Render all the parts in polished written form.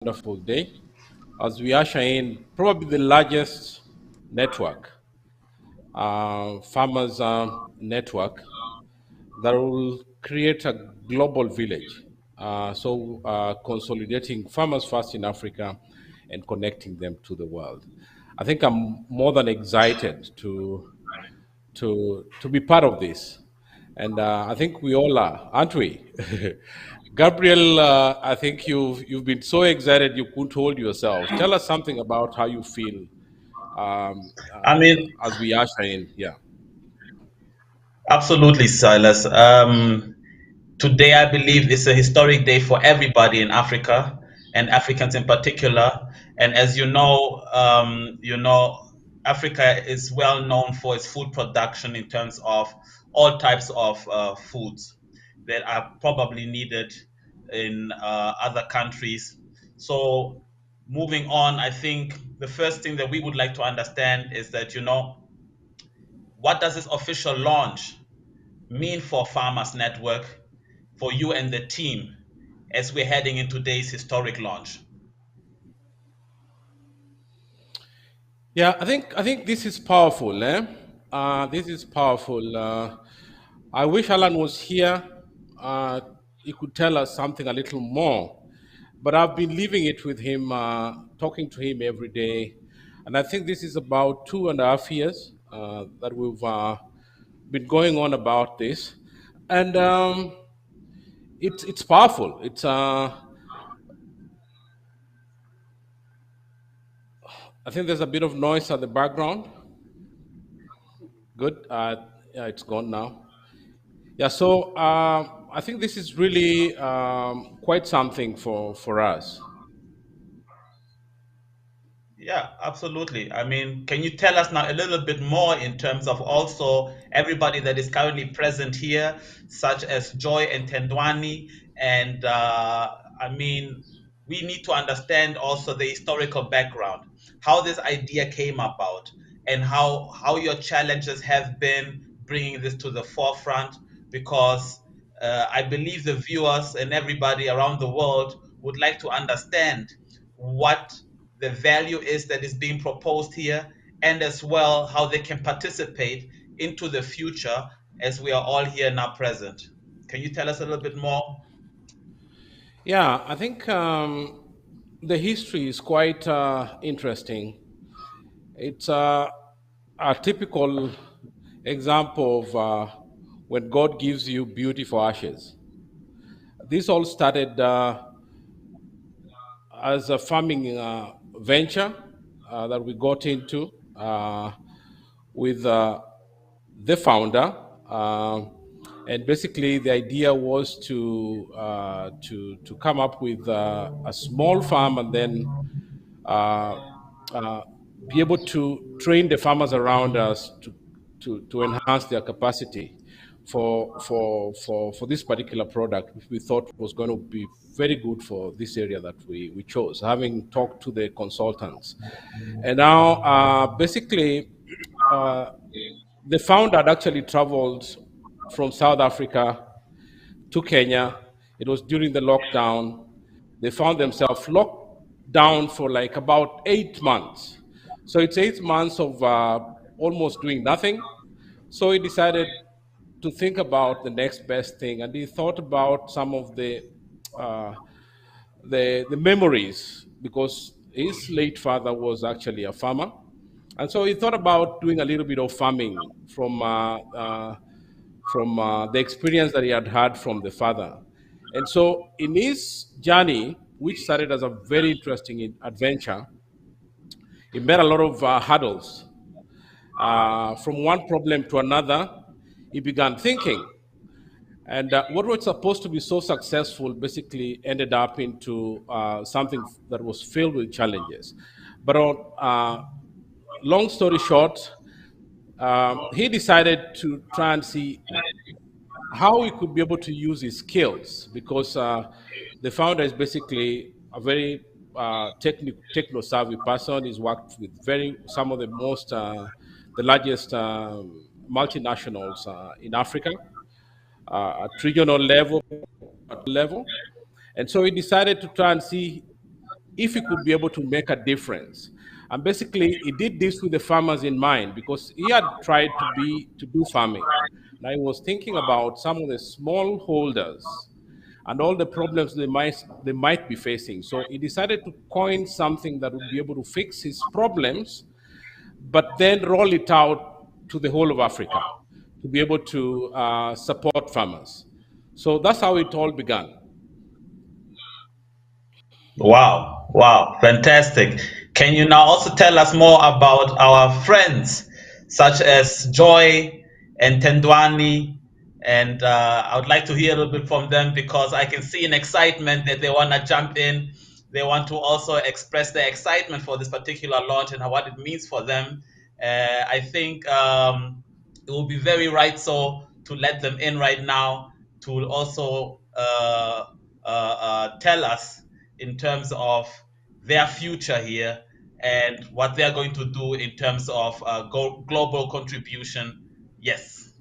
wonderful day as we usher in probably the largest network, farmers network that will create a global village. Consolidating farmers first in Africa and connecting them to the world. I think I'm more than excited to be part of this, and I think we all are, aren't we? Gabriel, I think you've been so excited you couldn't hold yourself. Tell us something about how you feel I mean, as we usher in. Yeah. absolutely, Silas. Today, I believe it's a historic day for everybody in Africa and Africans in particular. And as Africa is well known for its food production in terms of all types of foods that are probably needed in other countries. So, moving on, I think the first thing that we would like to understand is that, what does this official launch mean for Farmers Network, for you and the team as we're heading into today's historic launch? Yeah, I think this is powerful, eh? This is powerful. I wish Alan was here. Uh, he could tell us something a little more. But I've been living it with him, talking to him every day, and I think this is about 2.5 years that we've been going on about this, and it's powerful. It's I think there's a bit of noise at the background. Good. Yeah, it's gone now. Yeah, so I think this is really quite something for us. Yeah, absolutely. I mean, can you tell us now a little bit more in terms of also everybody that is currently present here, such as Joy and Tendwani? And I mean, we need to understand also the historical background, how this idea came about, and how your challenges have been bringing this to the forefront. Because I believe the viewers and everybody around the world would like to understand what the value is that is being proposed here, and as well how they can participate into the future as we are all here now present. Can you tell us a little bit more? Yeah, I think the history is quite interesting. It's a typical example of when God gives you beauty for ashes. This all started as a farming venture that we got into with the founder, and basically the idea was to come up with a small farm and then uh, uh, be able to train the farmers around us to enhance their capacity for this particular product, which we thought was going to be very good for this area that we chose, having talked to the consultants. And now, basically, uh, the founder had actually traveled from South Africa to Kenya. It was during the lockdown. They found themselves locked down for like about 8 months. So it's 8 months of almost doing nothing. So he decided to think about the next best thing, and he thought about some of uh, the memories, because his late father was actually a farmer, and so he thought about doing a little bit of farming from the experience that he had had from the father. And so in his journey, which started as a very interesting adventure, he met a lot of hurdles. From one problem to another, he began thinking. And what was supposed to be so successful basically ended up into something that was filled with challenges. But long story short, he decided to try and see how he could be able to use his skills, because the founder is basically a very techno savvy person. He's worked with some of the most the largest multinationals in Africa at regional level, and so he decided to try and see if he could be able to make a difference. And basically, he did this with the farmers in mind because he had tried to do farming. And I was thinking about some of the small holders and all the problems they might be facing. So he decided to coin something that would be able to fix his problems, but then roll it out to the whole of Africa to be able to support farmers. So that's how it all began. Wow, wow, fantastic. Can you now also tell us more about our friends, such as Joy and Tendwani? And I would like to hear a little bit from them because I can see an excitement that they want to jump in. They want to also express their excitement for this particular launch and what it means for them. I think it will be very right so to let them in right now to also tell us in terms of their future here and what they're going to do in terms of global contribution. Yes.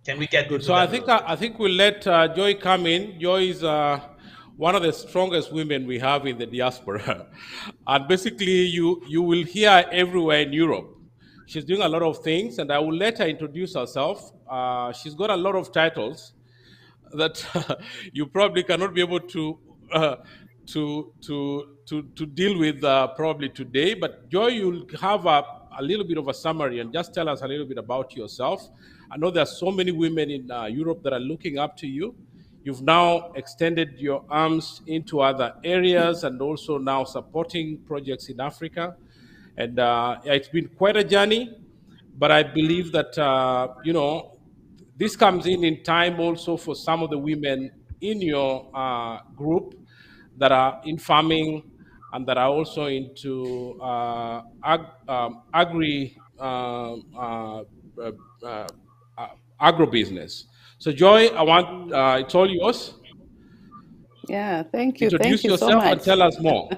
Can we get Good. into So I that a think little bit? I think we'll let Joy come in. Joy is one of the strongest women we have in the diaspora, and basically you will hear everywhere in Europe. She's doing a lot of things, and I will let her introduce herself. She's got a lot of titles that you probably cannot be able uh, to deal with probably today. But Joy, you'll have a little bit of a summary and just tell us a little bit about yourself. I know there are so many women in Europe that are looking up to you. You've now extended your arms into other areas and also now supporting projects in Africa. And it's been quite a journey, but I believe that this comes in time also for some of the women in your group that are in farming and that are also into uh, uh, agribusiness. So, Joy, I want it's all yours. Yeah, thank you. Thank Introduce you so yourself and much. tell us more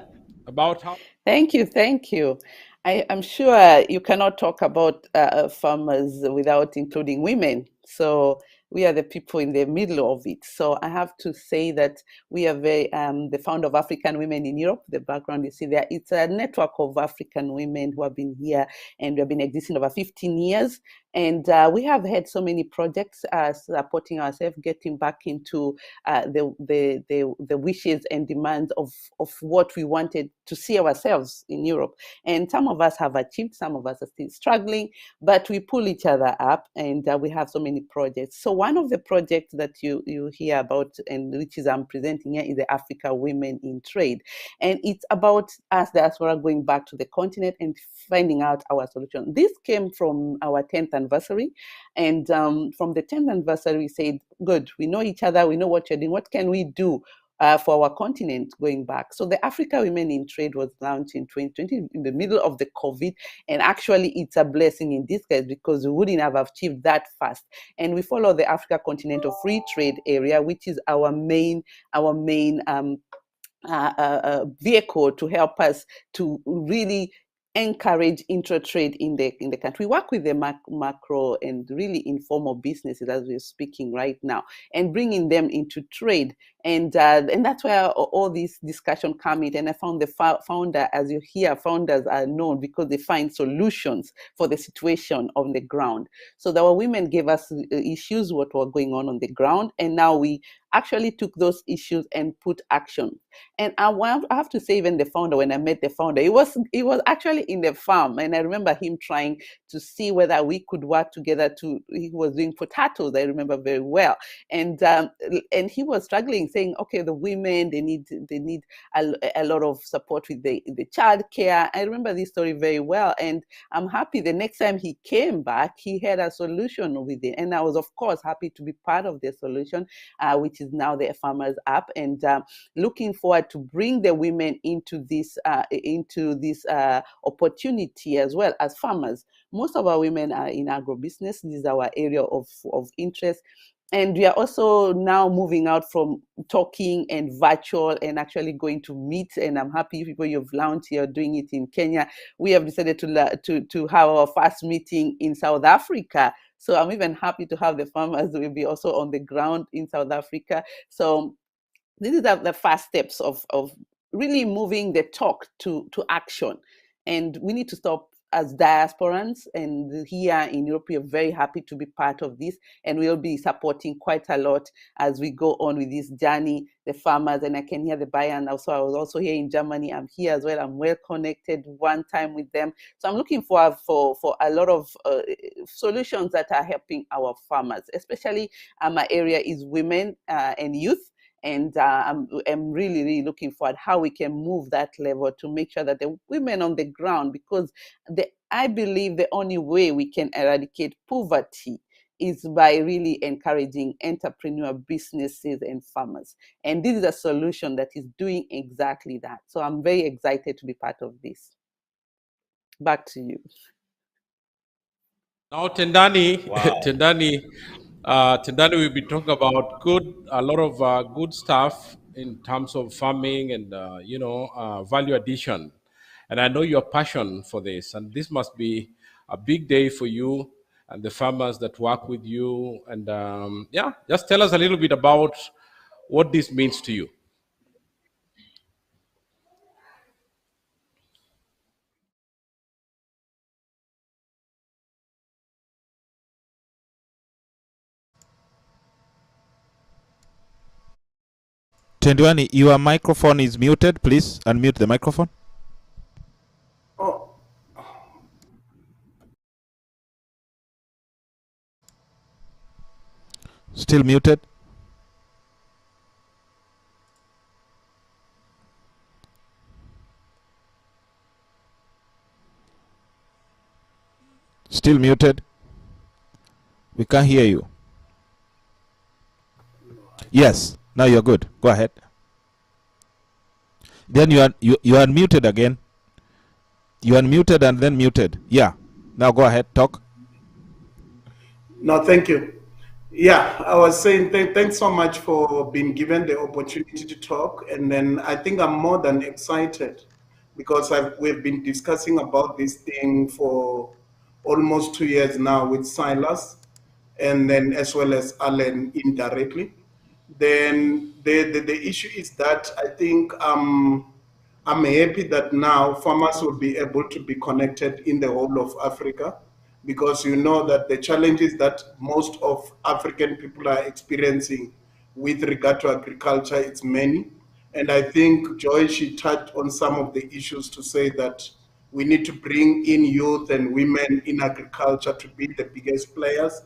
about how. Thank you. Thank you. I'm sure you cannot talk about farmers without including women. So we are the people in the middle of it. So I have to say that we are the founder of African Women in Europe. The background you see there, it's a network of African women who have been here and we have been existing over 15 years. And we have had so many projects supporting ourselves, getting back into the wishes and demands of what we wanted to see ourselves in Europe. And some of us have achieved, some of us are still struggling, but we pull each other up and we have so many projects. So one of the projects that you hear about and which is I'm presenting here is the Africa Women in Trade. And it's about us diaspora going back to the continent and finding out our solution. This came from our 10th anniversary. And from the 10th anniversary, we said, good, we know each other, we know what you're doing. What can we do for our continent going back? So the Africa Women in Trade was launched in 2020 in the middle of the COVID. And actually, it's a blessing in disguise because we wouldn't have achieved that fast. And we follow the Africa Continental Free Trade Area, which is our main vehicle to help us to really encourage intra-trade in the country. We work with the macro and really informal businesses as we're speaking right now and bringing them into trade. And that's where all these discussion come in. And I found the founder, as you hear, founders are known because they find solutions for the situation on the ground. So our women gave us issues, what were going on the ground. And now we actually took those issues and put action. And I have to say, even the founder, when I met the founder, he was actually in the farm, and I remember him trying to see whether we could work together. He was doing potatoes, I remember very well, and he was struggling, saying, okay, the women they need a lot of support with the child care. I remember this story very well, and I'm happy the next time he came back, he had a solution with it, and I was of course happy to be part of the solution, which is now the Farmers App, and looking forward to bring the women into this opportunity as well as farmers. Most of our women are in agribusiness. This is our area of interest. And we are also now moving out from talking and virtual and actually going to meet. And I'm happy people you've launched here doing it in Kenya. We have decided to have our first meeting in South Africa. So I'm even happy to have the farmers will be also on the ground in South Africa. So this is the first steps of really moving the talk to action. And we need to stop as diasporans. And here in Europe, we are very happy to be part of this. And we'll be supporting quite a lot as we go on with this journey, the farmers. And I can hear the buyer. And also, I was also here in Germany. I'm here as well. I'm well connected one time with them. So I'm looking for a lot of solutions that are helping our farmers, especially my area is women and youth. And I'm really looking forward how we can move that level to make sure that the women on the ground, because I believe the only way we can eradicate poverty is by really encouraging entrepreneur businesses and farmers. And this is a solution that is doing exactly that. So I'm very excited to be part of this. Back to you. Now, Tendani, Wow. Tendani will be talking about a lot of good stuff in terms of farming and value addition. And I know your passion for this, and this must be a big day for you and the farmers that work with you. And just tell us a little bit about what this means to you. Tendwani, your microphone is muted. Please unmute the microphone. Oh, Still muted. Still muted. We can't hear you. Yes, now you're good. Go ahead. Then you are unmuted again. You unmuted and then muted. Yeah. Now go ahead. Talk. no, thank you. Yeah, I was saying thanks so much for being given the opportunity to talk. And then I think I'm more than excited because we've been discussing about this thing for almost 2 years now with Silas, and then as well as Alan indirectly. Then the issue is that I think I'm happy that now farmers will be able to be connected in the whole of Africa, because you know that the challenges that most of African people are experiencing with regard to agriculture, it's many. And I think Joy, she touched on some of the issues to say that we need to bring in youth and women in agriculture to be the biggest players.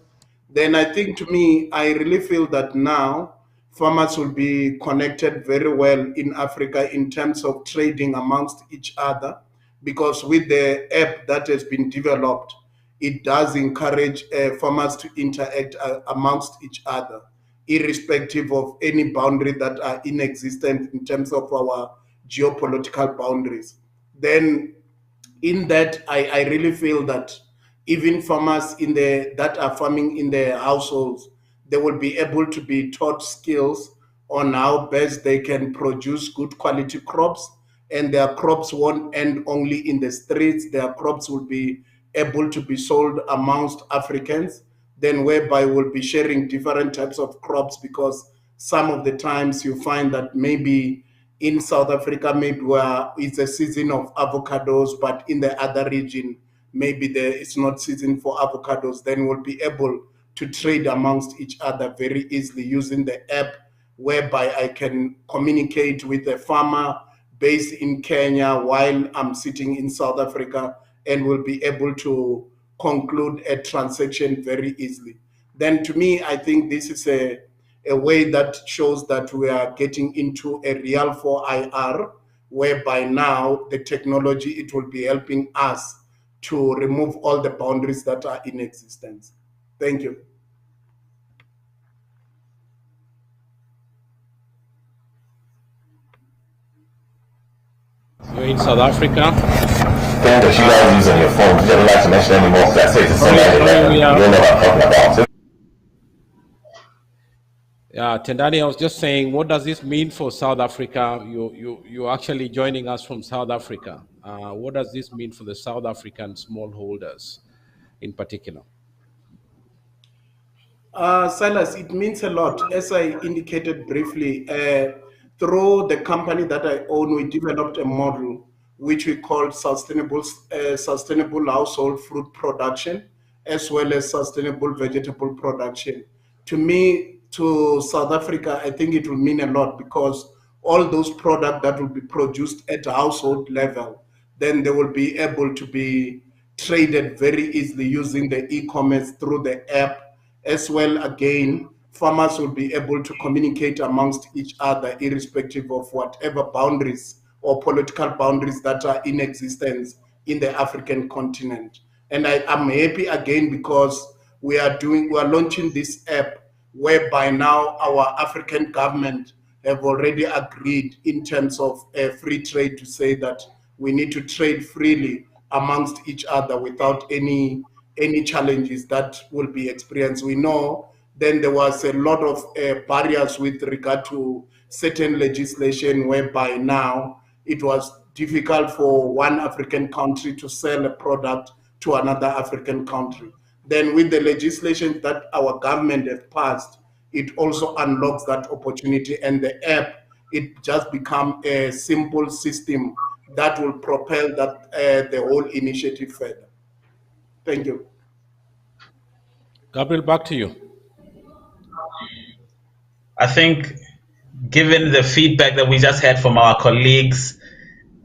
Then I think, to me, I really feel that now farmers will be connected very well in Africa in terms of trading amongst each other, because with the app that has been developed, it does encourage farmers to interact amongst each other, irrespective of any boundary that are inexistent in terms of our geopolitical boundaries. Then in that, I really feel that even farmers that are farming in their households, they will be able to be taught skills on how best they can produce good quality crops, and their crops won't end only in the streets. Their crops will be able to be sold amongst Africans, then whereby we'll be sharing different types of crops, because some of the times you find that maybe in South Africa, maybe where it's a season of avocados, but in the other region, maybe it's not season for avocados. Then we'll be able to trade amongst each other very easily using the app, whereby I can communicate with a farmer based in Kenya while I'm sitting in South Africa, and will be able to conclude a transaction very easily. Then to me, I think this is a way that shows that we are getting into a real 4IR, whereby now the technology, it will be helping us to remove all the boundaries that are in existence. Thank you. You're in South Africa. Candace, you guys using your phone. You don't like to mention anymore because I say to somebody that you don't know what I'm talking about. Yeah, Tendani, I was just saying, what does this mean for South Africa? You're actually joining us from South Africa. What does this mean for the South African smallholders in particular? Silas, it means a lot. As I indicated briefly, through the company that I own, we developed a model which we called sustainable household fruit production, as well as sustainable vegetable production. To me, to South Africa, I think it will mean a lot, because all those products that will be produced at the household level, then they will be able to be traded very easily using the e-commerce through the app. As well, again, farmers will be able to communicate amongst each other irrespective of whatever boundaries or political boundaries that are in existence in the African continent. And I am happy again because we are launching this app whereby now our African government have already agreed in terms of free trade, to say that we need to trade freely amongst each other without any challenges that will be experienced. We know then there was a lot of barriers with regard to certain legislation, whereby now it was difficult for one African country to sell a product to another African country. Then with the legislation that our government have passed, it also unlocks that opportunity, and the app, it just become a simple system that will propel that the whole initiative further. Thank you. Gabriel, back to you. I think, given the feedback that we just had from our colleagues,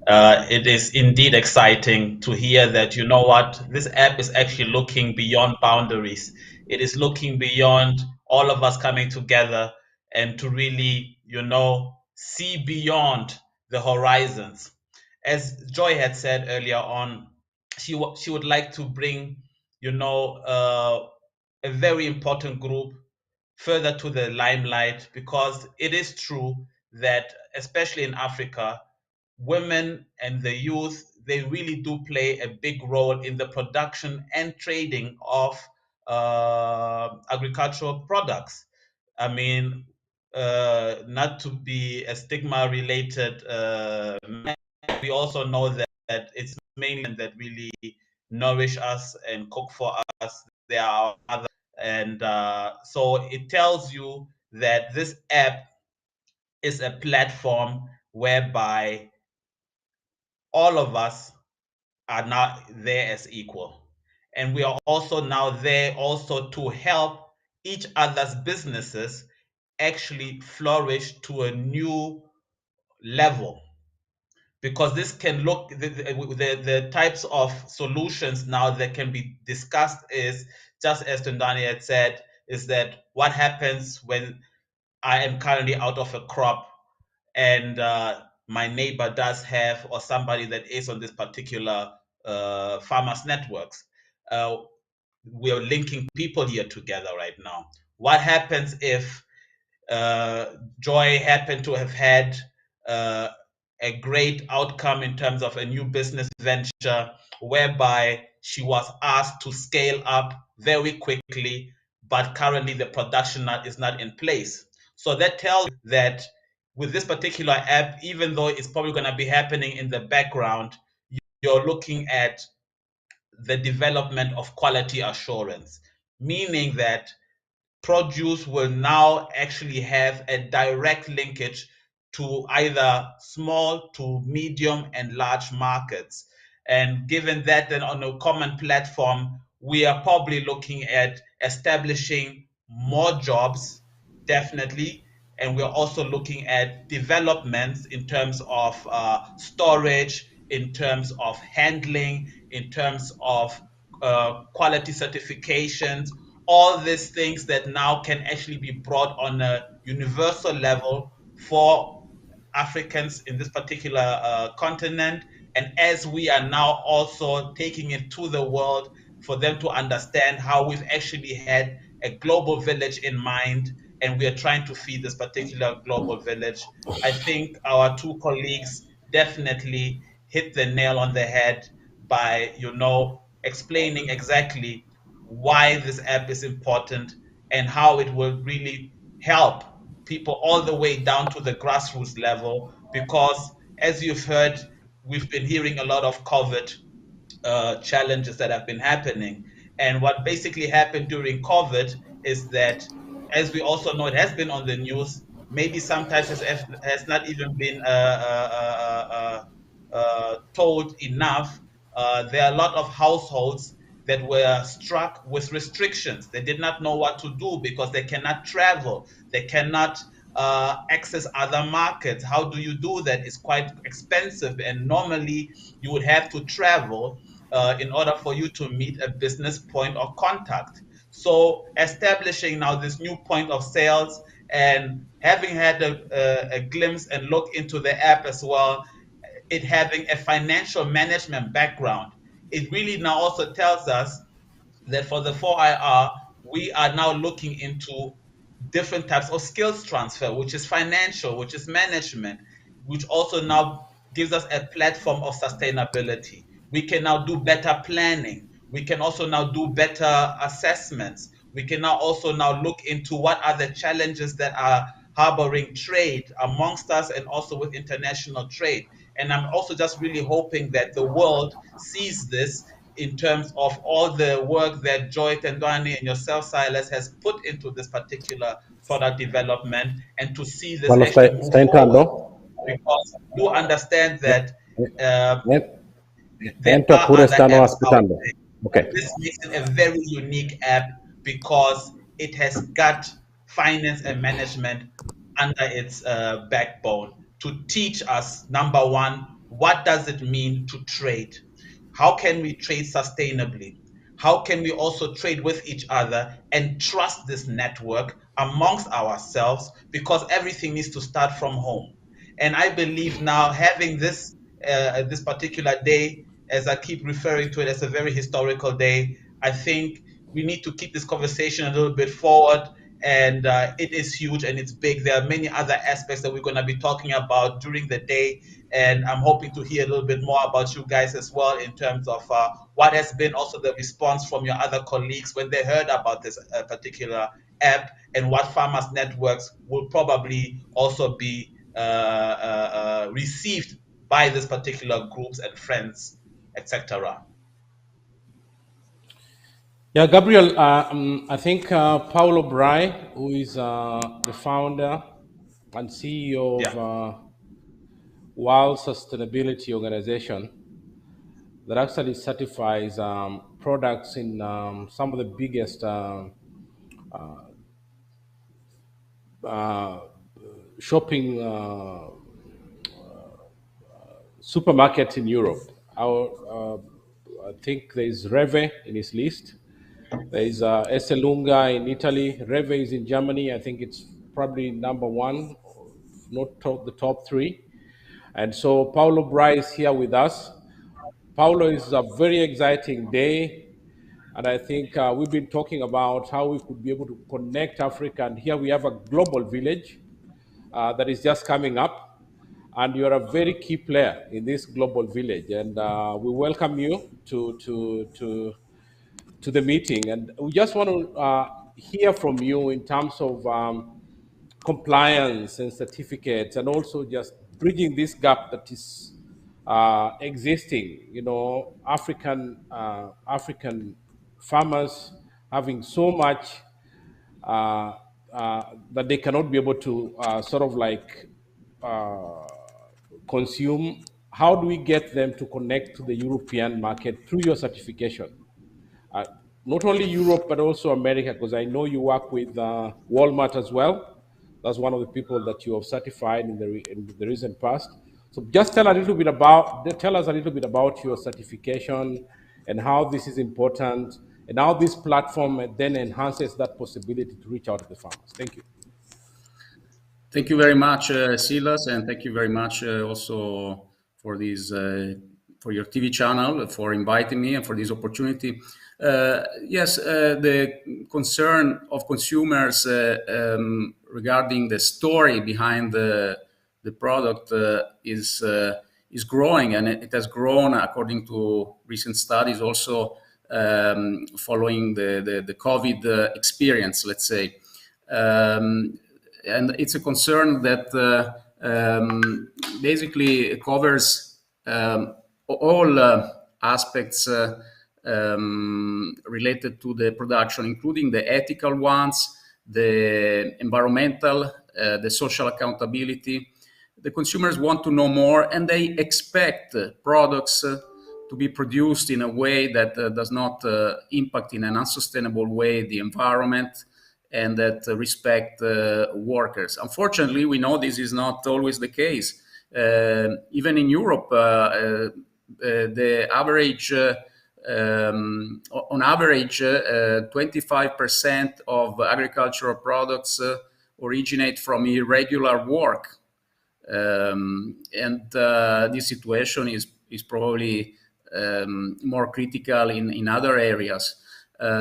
it is indeed exciting to hear that, you know what, this app is actually looking beyond boundaries. It is looking beyond all of us coming together and to really, see beyond the horizons. As Joy had said earlier on, she would like to bring, a very important group further to the limelight, because it is true that, especially in Africa, women and the youth, they really do play a big role in the production and trading of agricultural products. I mean, not to be a stigma related, we also know that it's mainly men that really nourish us and cook for us. They are other, and so it tells you that this app is a platform whereby all of us are now there as equal. And we are also now there also to help each other's businesses actually flourish to a new level. Because this can look, the types of solutions now that can be discussed is, just as Tundani had said, is that what happens when I am currently out of a crop and my neighbor does have, or somebody that is on this particular farmers networks. We are linking people here together right now. What happens if Joy happened to have had uh, a great outcome in terms of a new business venture, whereby she was asked to scale up very quickly, but currently the production is not in place. So that tells you that with this particular app, even though it's probably going to be happening in the background, you're looking at the development of quality assurance, meaning that produce will now actually have a direct linkage to either small to medium and large markets. And given that, then on a common platform, we are probably looking at establishing more jobs, definitely. And we're also looking at developments in terms of storage, in terms of handling, in terms of quality certifications, all these things that now can actually be brought on a universal level for Africans in this particular continent. And as we are now also taking it to the world for them to understand how we've actually had a global village in mind and we are trying to feed this particular global village, I think our two colleagues definitely hit the nail on the head by, explaining exactly why this app is important and how it will really help people all the way down to the grassroots level. Because, as you've heard, we've been hearing a lot of COVID challenges that have been happening. And what basically happened during COVID is that, as we also know, it has been on the news, maybe sometimes has not even been told enough. There are a lot of households that were struck with restrictions. They did not know what to do because they cannot travel. They cannot access other markets. How do you do that? It's quite expensive, and normally you would have to travel in order for you to meet a business point of contact. So establishing now this new point of sales and having had a glimpse and look into the app as well, it having a financial management background, it really now also tells us that for the 4IR, we are now looking into different types of skills transfer, which is financial, which is management, which also now gives us a platform of sustainability. We can now do better planning. We can also now do better assessments. We can now also now look into what are the challenges that are harboring trade amongst us and also with international trade. And I'm also just really hoping that the world sees this in terms of all the work that Joy Tendwani and yourself, Silas, has put into this particular product development, and to see this Quando actually move sta forward. entrando? Because you understand that there Entro are oppure other stanno apps out aspettando? there. Ok. This makes it a very unique app because it has got finance and management under its backbone to teach us, number one, what does it mean to trade? How can we trade sustainably? How can we also trade with each other and trust this network amongst ourselves? Because everything needs to start from home. And I believe now having this particular day, as I keep referring to it as a very historical day, I think we need to keep this conversation a little bit forward. And it is huge and it's big. There are many other aspects that we're going to be talking about during the day. And I'm hoping to hear a little bit more about you guys as well in terms of what has been also the response from your other colleagues when they heard about this particular app, and what farmers networks will probably also be received by these particular groups and friends, etc. Yeah, Gabriel, I think Paulo Brai, who is the founder and CEO of Yeah. World Sustainability Organization, that actually certifies products in some of the biggest uh, shopping supermarkets in Europe. I think there is Reve in his list. There is Esselunga in Italy. Reve is in Germany. I think it's probably number one, not the top three. And so Paulo Brai is here with us. Paulo, is a very exciting day. And I think we've been talking about how we could be able to connect Africa. And here we have a global village that is just coming up. And you're a very key player in this global village. And we welcome you to the meeting. And we just want to hear from you in terms of compliance and certificates, and also just bridging this gap that is existing. You know, African farmers having so much uh, that they cannot be able to sort of like uh, consume. How do we get them to connect to the European market through your certification? Uh, Not only Europe, but also America, because I know you work with Walmart as well. That's one of the people that you have certified in the recent past. So just tell us a little bit about your certification and how this is important, and how this platform then enhances that possibility to reach out to the farmers. Thank you. Thank you very much, Silas, and thank you very much also for this for your TV channel, for inviting me and for this opportunity. Yes, the concern of consumers regarding the story behind the product is growing, and it has grown according to recent studies. Also, following the COVID experience, let's say. And it's a concern that basically covers all aspects related to the production, including the ethical ones, the environmental the social accountability. The consumers want to know more, and they expect products to be produced in a way that does not impact in an unsustainable way the environment, and that respect workers. Unfortunately, we know this is not always the case. Even in Europe, the average, on average, 25% of agricultural products originate from irregular work. And this situation is probably more critical in other areas.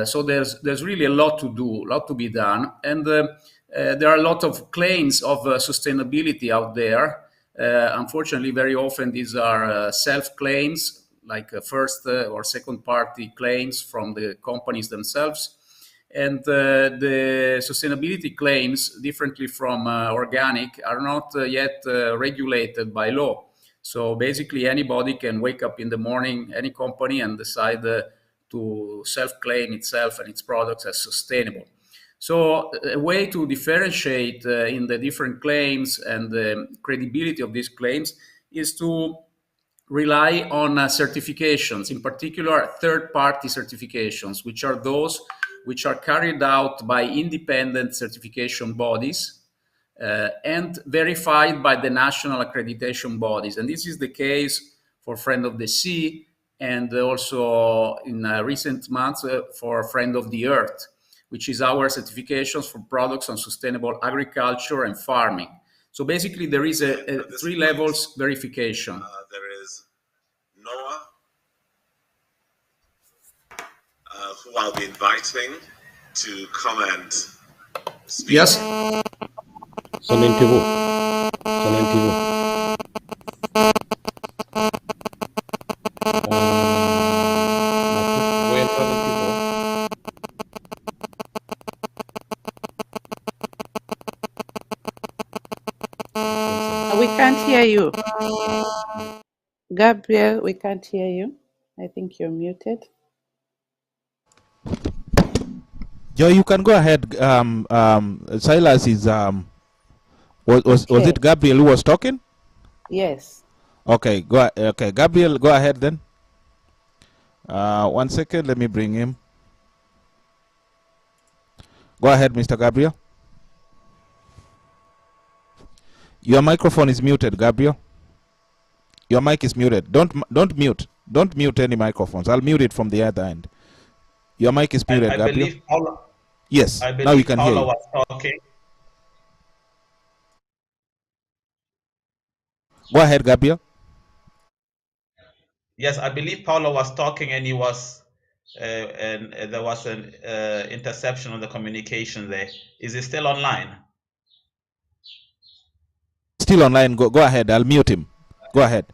So there's really a lot to do, a lot to be done, and there are a lot of claims of sustainability out there. Unfortunately, very often these are self-claims, like first or second party claims from the companies themselves. And the sustainability claims, differently from organic, are not yet regulated by law. So basically, anybody can wake up in the morning, any company, and decide to self-claim itself and its products as sustainable. So a way to differentiate in the different claims and the credibility of these claims is to rely on certifications, in particular third-party certifications, which are those which are carried out by independent certification bodies and verified by the national accreditation bodies. And this is the case for Friend of the Sea, and also in recent months for Friend of the Earth, which is our certifications for products on sustainable agriculture and farming. So basically, there is a three levels verification. There is Noah, who I'll be inviting to come and speak. Yes. Sonentivo. Voy a entrar en tipo. We can't hear you. Gabriel, we can't hear you. I think you're muted. Joe, you can go ahead. Silas is was it Gabriel who was talking? Yes. Okay, okay, Gabriel, go ahead then. 1 second, let me bring him. Go ahead, Mr. Gabriel. Your microphone is muted, Gabriel. Your mic is muted. Don't mute. Don't mute any microphones. I'll mute it from the other end. Your mic is muted, Gabriel. Believe Paula, yes, I believe now we can Paula hear you. was talking. Go ahead, Gabriel. Yes, I believe Paula was talking, and he was, and there was an interception on the communication there. Is he still online? Still online. Go ahead. I'll mute him. Go ahead.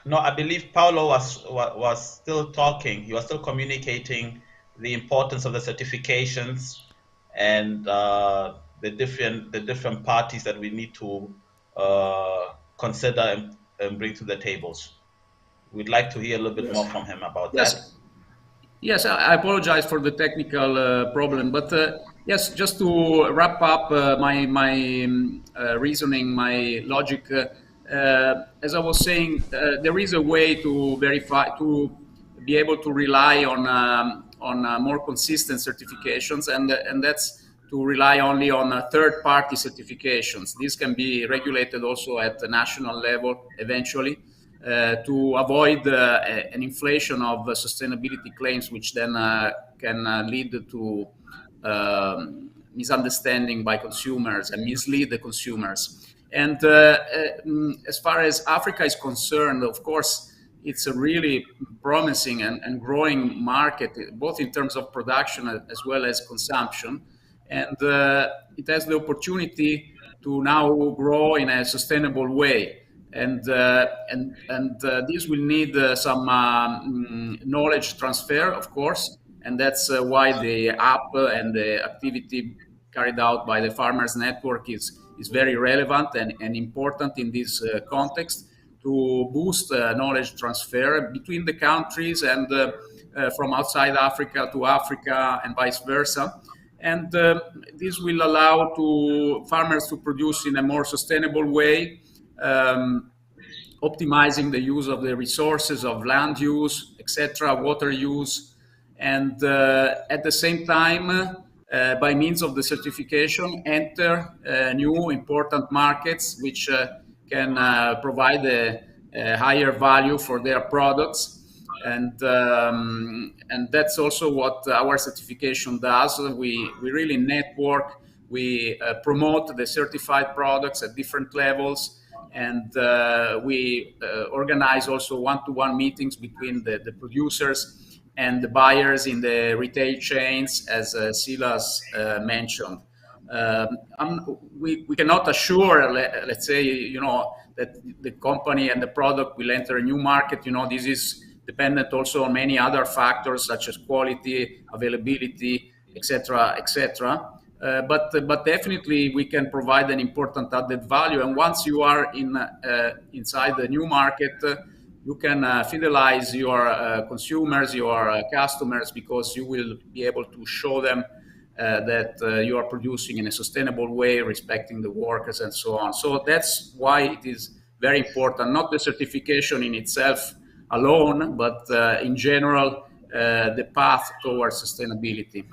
No, I believe Paulo was still talking. He was still communicating the importance of the certifications and the different parties that we need to consider and bring to the tables. We'd like to hear a little bit more from him about that. Yes, I apologize for the technical problem, but yes, just to wrap up my reasoning, my logic. As I was saying, there is a way to verify, to be able to rely on more consistent certifications, and that's to rely only on third-party certifications. These can be regulated also at the national level eventually, to avoid an inflation of sustainability claims, which then can lead to misunderstanding by consumers and mislead the consumers. And as far as Africa is concerned, of course, it's a really promising and growing market, both in terms of production as well as consumption. And it has the opportunity to now grow in a sustainable way. And this will need some knowledge transfer, of course, and that's why the app and the activity carried out by the Farmers Network is very relevant and important in this context, to boost knowledge transfer between the countries and from outside Africa to Africa and vice versa. And this will allow to farmers to produce in a more sustainable way, optimizing the use of the resources of land use, etc., water use, and at the same time, by means of the certification, enter new important markets which can provide a higher value for their products. And that's also what our certification does. We really network, we promote the certified products at different levels, and we organize also one-to-one meetings between the producers and the buyers in the retail chains, as Silas mentioned. We cannot assure, let's say, that the company and the product will enter a new market. This is dependent also on many other factors such as quality, availability, etc., etc. But definitely we can provide an important added value. And once you are inside the new market, you can fidelize your consumers, your customers, because you will be able to show them that you are producing in a sustainable way, respecting the workers and so on. So that's why it is very important, not the certification in itself alone, but in general, the path towards sustainability.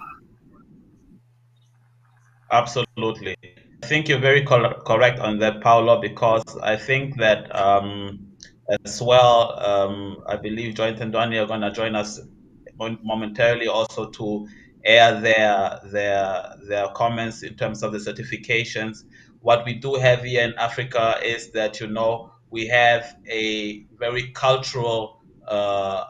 Absolutely. I think you're very correct on that, Paolo, because I think that as well, I believe Joy and Donnie are going to join us momentarily also to air their comments in terms of the certifications. What we do have here in Africa is that, we have a very cultural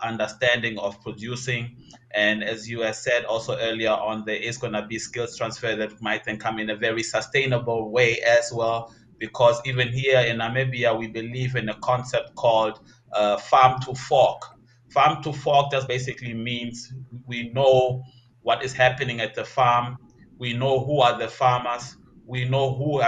understanding of producing. And as you have said also earlier on, there is going to be skills transfer that might then come in a very sustainable way as well. Because even here in Namibia, we believe in a concept called farm to fork. Farm to fork just basically means we know what is happening at the farm. We know who are the farmers. We know who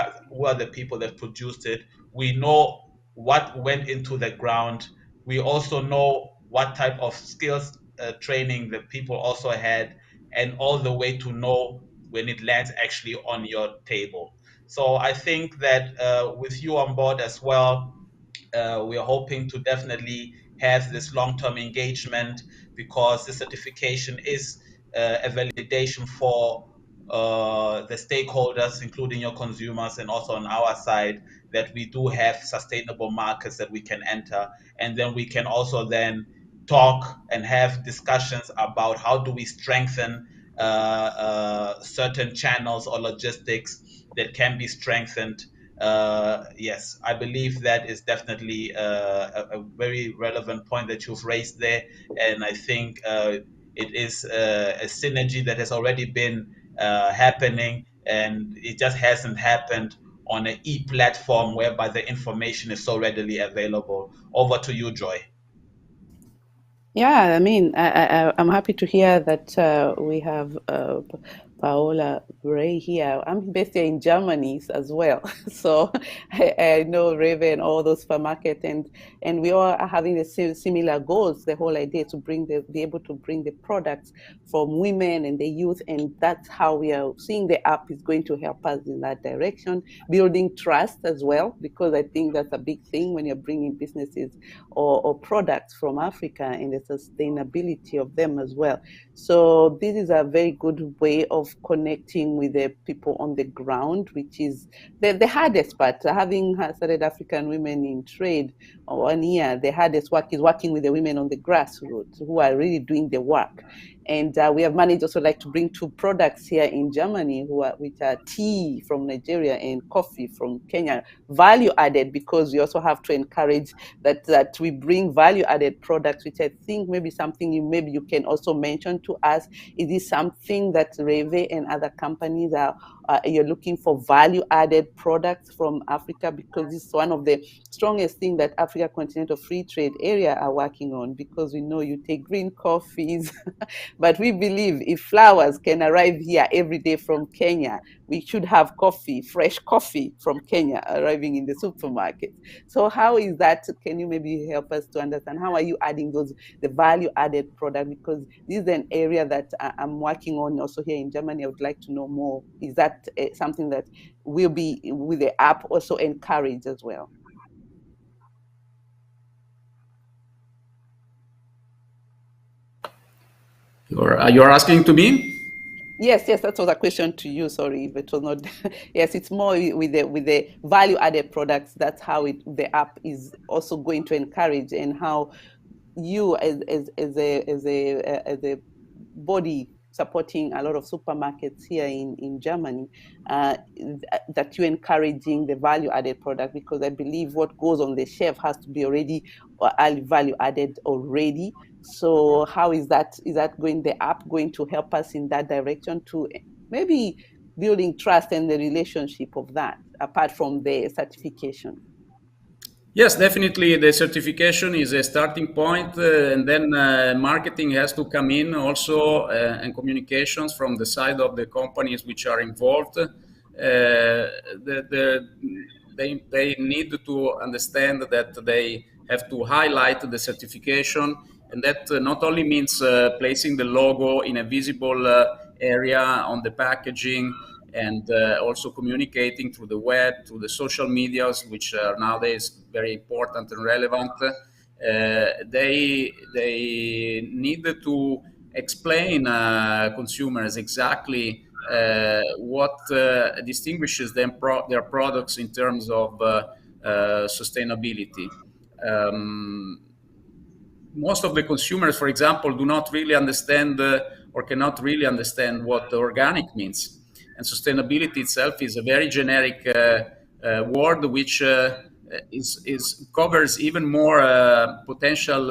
are the people that produced it. We know what went into the ground. We also know what type of skills training that people also had, and all the way to know when it lands actually on your table. So I think that with you on board as well, we are hoping to definitely have this long-term engagement, because the certification is a validation for the stakeholders, including your consumers, and also on our side, that we do have sustainable markets that we can enter. And then we can also then talk and have discussions about how do we strengthen certain channels or logistics that can be strengthened. Yes, I believe that is definitely a very relevant point that you've raised there. And I think it is a synergy that has already been happening, and it just hasn't happened on an e-platform whereby the information is so readily available. Over to you, Joy. Yeah, I mean, I'm happy to hear that we have Paola Ray here. I'm based here in Germany as well, so I know Reve and all those supermarket, and we all are having the same similar goals. The whole idea to be able to bring the products from women and the youth, and that's how we are seeing the app is going to help us in that direction, building trust as well, because I think that's a big thing when you're bringing businesses or products from Africa and the sustainability of them as well. So this is a very good way of connecting with the people on the ground, which is the hardest part. Having started African Women in Trade 1 year, the hardest work is working with the women on the grassroots who are really doing the work. And we have managed also to bring 2 products here in Germany, which are tea from Nigeria and coffee from Kenya, value added, because we also have to encourage that we bring value added products, which I think maybe something you can also mention to us. Is this something that Reve and other companies you're looking for value added products from Africa? Because this is one of the strongest things that Africa Continental Free Trade Area are working on, because we know you take green coffees, but we believe if flowers can arrive here every day from Kenya, we should have coffee, fresh coffee from Kenya arriving in the supermarket. So how is that? Can you maybe help us to understand how are you adding the value added product? Because this is an area that I'm working on also here in Germany. I would like to know more. Is that something that will be with the app also encouraged as well? You're asking to me? Yes, that was a question to you. Sorry if it was not. Yes, it's more with the value added products. That's how the app is also going to encourage, and how you as a body supporting a lot of supermarkets here in Germany, that you're encouraging the value added product, because I believe what goes on the shelf has to be already value added already. So how is that going, the app going to help us in that direction to maybe building trust and the relationship of that, apart from the certification? Yes, definitely. The certification is a starting point, and then marketing has to come in also, and communications from the side of the companies which are involved. They need to understand that they have to highlight the certification, and that not only means placing the logo in a visible area on the packaging, and also communicating through the web, through the social medias, which are nowadays very important and relevant. They need to explain consumers exactly what distinguishes their products in terms of sustainability. Most of the consumers, for example, do not really understand or cannot really understand what organic means. And sustainability itself is a very generic word, which covers even more potential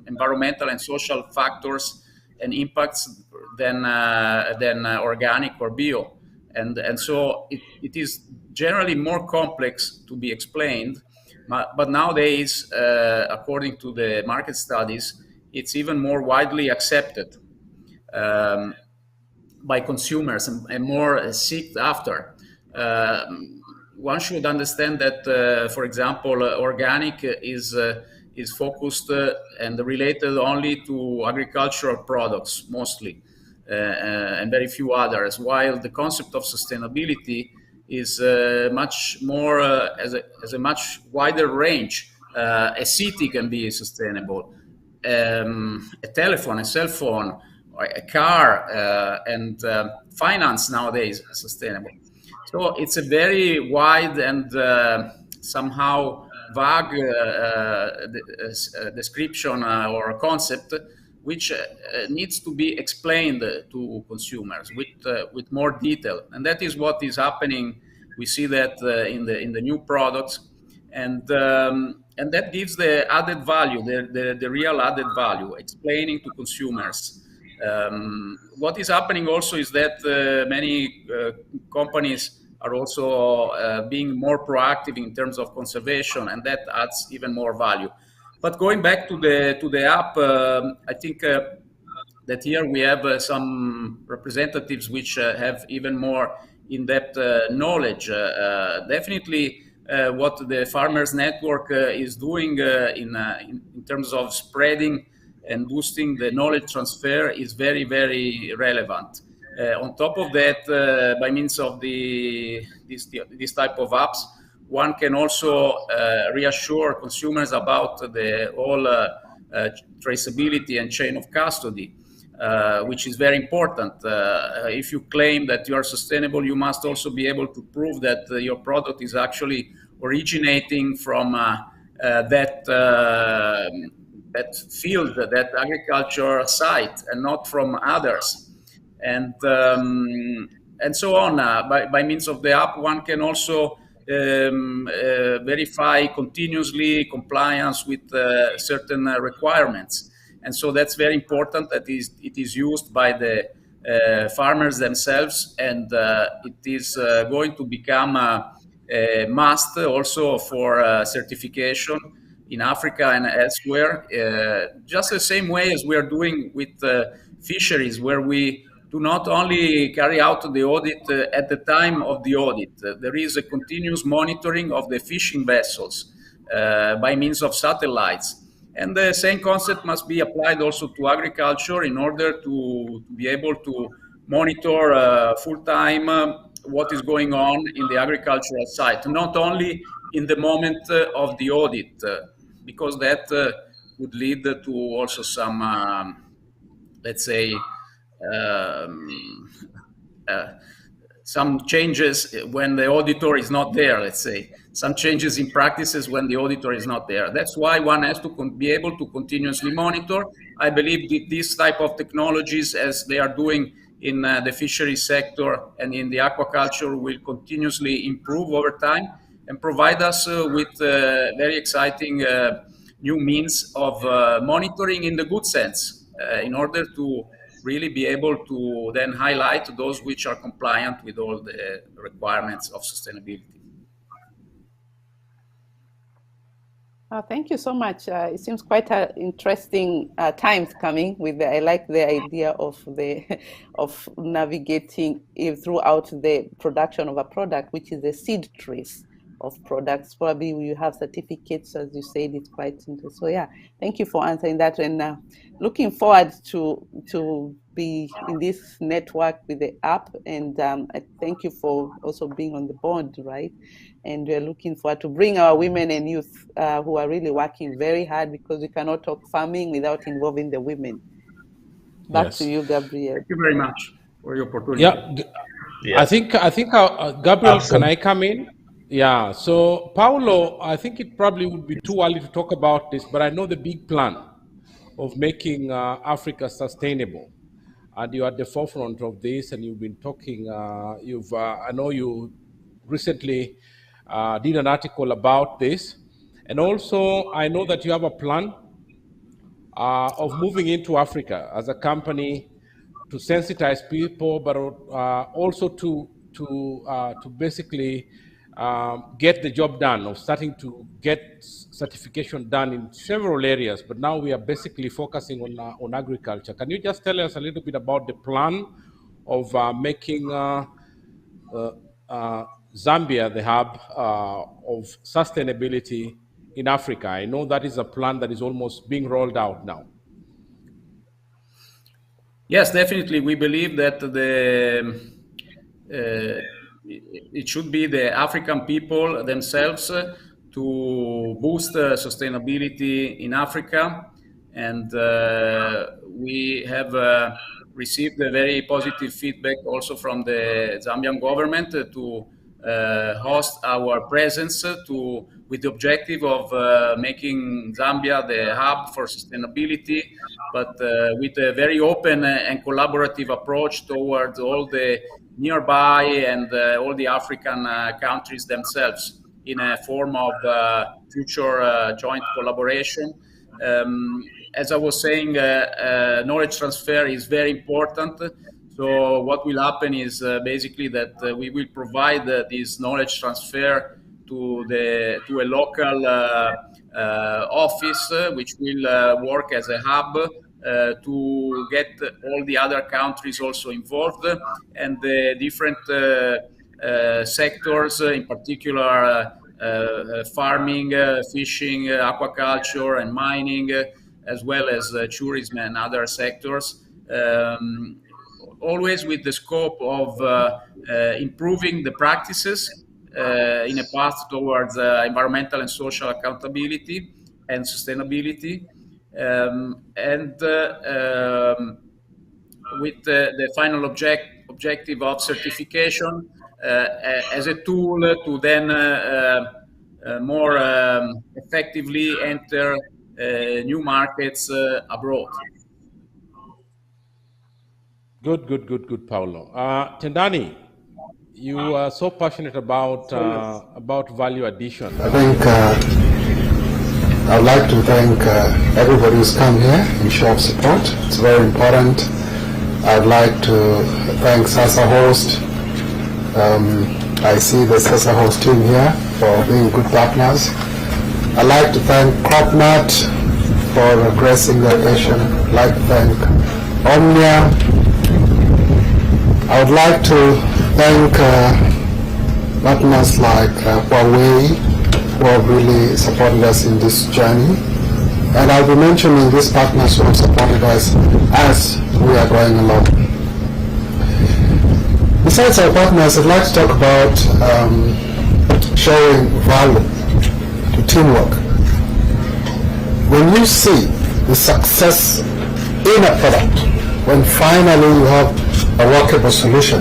environmental and social factors and impacts than organic or bio. And so it is generally more complex to be explained. But nowadays, according to the market studies, it's even more widely accepted by consumers and more sought after. One should understand that, for example, organic is focused and related only to agricultural products mostly, and very few others, while the concept of sustainability is much more as a much wider range. A city can be sustainable, a telephone, a cell phone, or a car, and finance nowadays are sustainable. So it's a very wide and somehow vague description or concept, which needs to be explained to consumers with more detail, and that is what is happening. We see that in the new products, and that gives the added value, the real added value, explaining to consumers. What is happening also is that many companies are also being more proactive in terms of conservation, and that adds even more value. But going back to the app, I think that here we have some representatives which have even more in-depth knowledge. Definitely, what the Farmers Network is doing in terms of spreading and boosting the knowledge transfer is very, very relevant. On top of that, by means of this type of apps, one can also reassure consumers about the whole traceability and chain of custody, which is very important. If you claim that you are sustainable, you must also be able to prove that your product is actually originating from that field, that agriculture site, and not from others. And so on. By means of the app, one can also verify continuously compliance with certain requirements. And so that's very important that it is used by the farmers themselves, and it is going to become a must also for certification in Africa and elsewhere, just the same way as we are doing with fisheries, where we to not only carry out the audit at the time of the audit. There is a continuous monitoring of the fishing vessels by means of satellites. And the same concept must be applied also to agriculture in order to be able to monitor full-time what is going on in the agricultural site, not only in the moment of the audit, because that would lead to also some, let's say, some changes when the auditor is not there, let's say, some changes in practices when the auditor is not there. That's why one has to be able to continuously monitor. I believe that this type of technologies, as they are doing in the fishery sector and in the aquaculture, will continuously improve over time and provide us with very exciting new means of monitoring in the good sense, in order to really be able to then highlight those which are compliant with all the requirements of sustainability. Thank you so much. It seems quite interesting times coming. I like the idea of navigating throughout the production of a product, which is a seed trace of products. Probably you have certificates, as you said. It's quite interesting. So yeah, thank you for answering that. And looking forward to be in this network with the app. And I thank you for also being on the board, right? And we're looking forward to bring our women and youth who are really working very hard, because we cannot talk farming without involving the women. Back to you, Gabriel. Thank you very much for your opportunity. Yeah. I think Gabriel, can I come in? Yeah. So Paulo, I think it probably would be too early to talk about this, but I know the big plan of making Africa sustainable. And you're at the forefront of this, and you've been talking, I know you recently did an article about this. And also, I know that you have a plan of moving into Africa as a company to sensitize people, but also to basically get the job done, of starting to get certification done in several areas. But now we are basically focusing on agriculture. Can you just tell us a little bit about the plan of making Zambia the hub of sustainability in Africa? I know that is a plan that is almost being rolled out now. Yes, definitely. We believe that it should be the African people themselves to boost sustainability in Africa. And we have received a very positive feedback also from the Zambian government to host our presence with the objective of making Zambia the hub for sustainability, but with a very open and collaborative approach towards all the nearby and all the African countries themselves, in a form of future joint collaboration. As I was saying, knowledge transfer is very important. So what will happen is basically that we will provide this knowledge transfer to a local office, which will work as a hub to get all the other countries also involved, and the different sectors, in particular farming, fishing, aquaculture, and mining, as well as tourism and other sectors. Always with the scope of improving the practices in a path towards environmental and social accountability and sustainability, and with the final objective of certification as a tool to then more effectively enter new markets abroad. Good, Paulo. Tendani, you are so passionate about value addition. I think I would like to thank everybody who's come here in show of support. It's very important. I'd like to thank Sasa Host. I see the Sasa Host team here for being good partners. I'd like to thank CropNat for gracing the occasion. I'd like to thank Omnia I would like to thank partners like Huawei, who have really supported us in this journey. And I'll be mentioning these partners who have supported us as we are going along. Besides our partners, I'd like to talk about showing value to teamwork. When you see the success in a product, when finally you have a workable solution,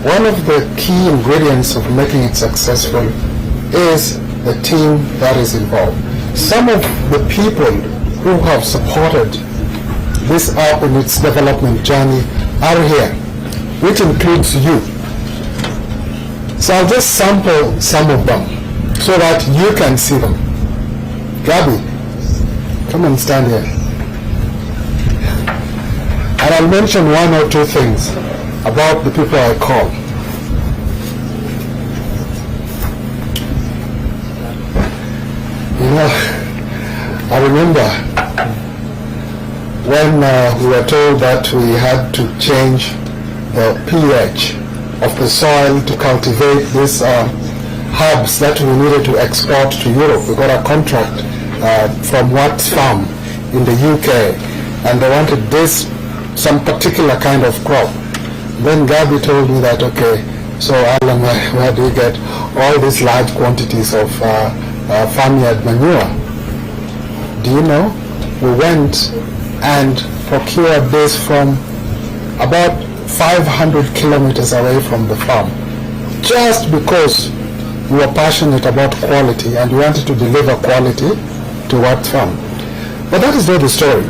one of the key ingredients of making it successful is the team that is involved. Some of the people who have supported this app in its development journey are here, which includes you. So I'll just sample some of them so that you can see them. Gabby, come and stand here. And I'll mention one or two things about the people I call. You know, I remember when we were told that we had to change the pH of the soil to cultivate these herbs that we needed to export to Europe. We got a contract from Watts Farm in the UK, and they wanted some particular kind of crop. Then Gabby told me that, okay, so Alan, where do you get all these large quantities of farmyard manure? Do you know? We went and procured this from about 500 kilometers away from the farm, just because we were passionate about quality and we wanted to deliver quality to Watts Farm. But that is not the story.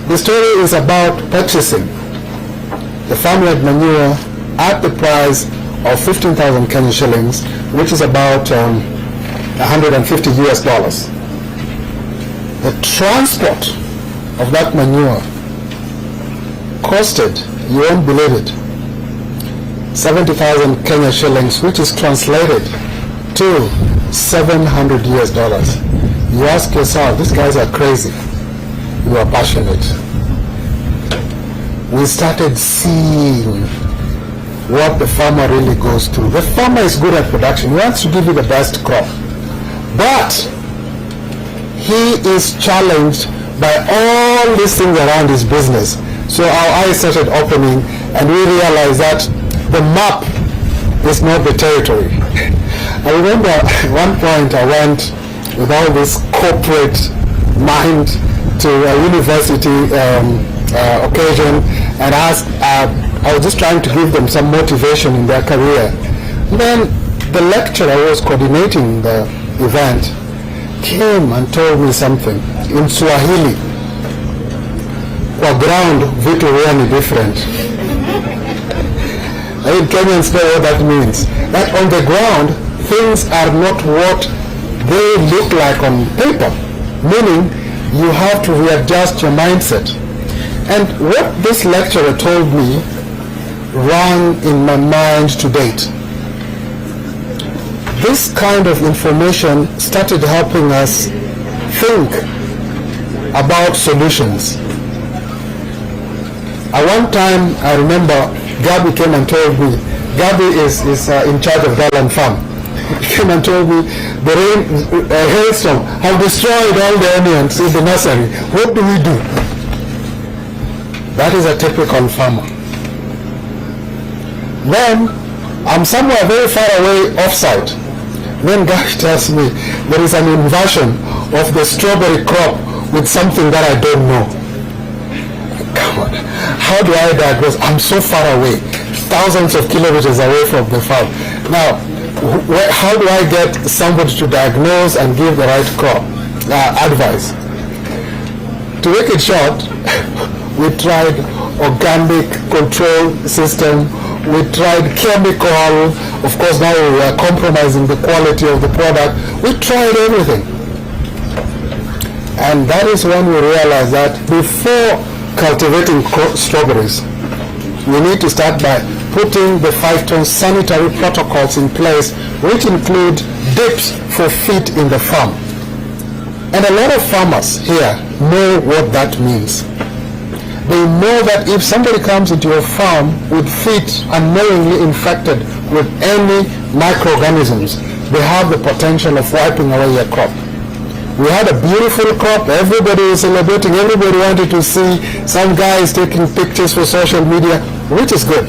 The story is about purchasing the farmyard manure at the price of 15,000 Kenya shillings, which is about 150 US dollars. The transport of that manure costed, you won't believe it, 70,000 Kenya shillings, which is translated to 700 US dollars. You ask yourself, these guys are crazy. You are passionate. We started seeing what the farmer really goes through. The farmer is good at production. He wants to give you the best crop. But he is challenged by all these things around his business. So our eyes started opening and we realized that the map is not the territory. I remember at one point I went with all this corporate mind to a university occasion and asked, I was just trying to give them some motivation in their career. Then the lecturer who was coordinating the event came and told me something in Swahili. Kwa ground, vitu huwa ni different. I think Kenyans know what that means. That on the ground, things are not what they look like on paper. Meaning, you have to readjust your mindset. And what this lecturer told me rang in my mind to date. This kind of information started helping us think about solutions. At one time, I remember Gabby came and told me, Gabby is in charge of Garland Farm. He came and told me the hailstorm have destroyed all the onions in the nursery. What do we do? That is a typical farmer. Then I'm somewhere very far away off-site. Then Gash tells me there is an inversion of the strawberry crop with something that I don't know. Come on, how do I diagnose? I'm so far away, thousands of kilometers away from the farm. Now, how do I get somebody to diagnose and give the right crop advice? To make it short, we tried organic control system, we tried chemical, of course now we are compromising the quality of the product. We tried everything. And that is when we realized that before cultivating strawberries, we need to start by putting the 5-ton sanitary protocols in place, which include dips for feet in the farm. And a lot of farmers here know what that means. They know that if somebody comes into your farm with feet unknowingly infected with any microorganisms, they have the potential of wiping away your crop. We had a beautiful crop, everybody was celebrating, everybody wanted to see some guys taking pictures for social media, which is good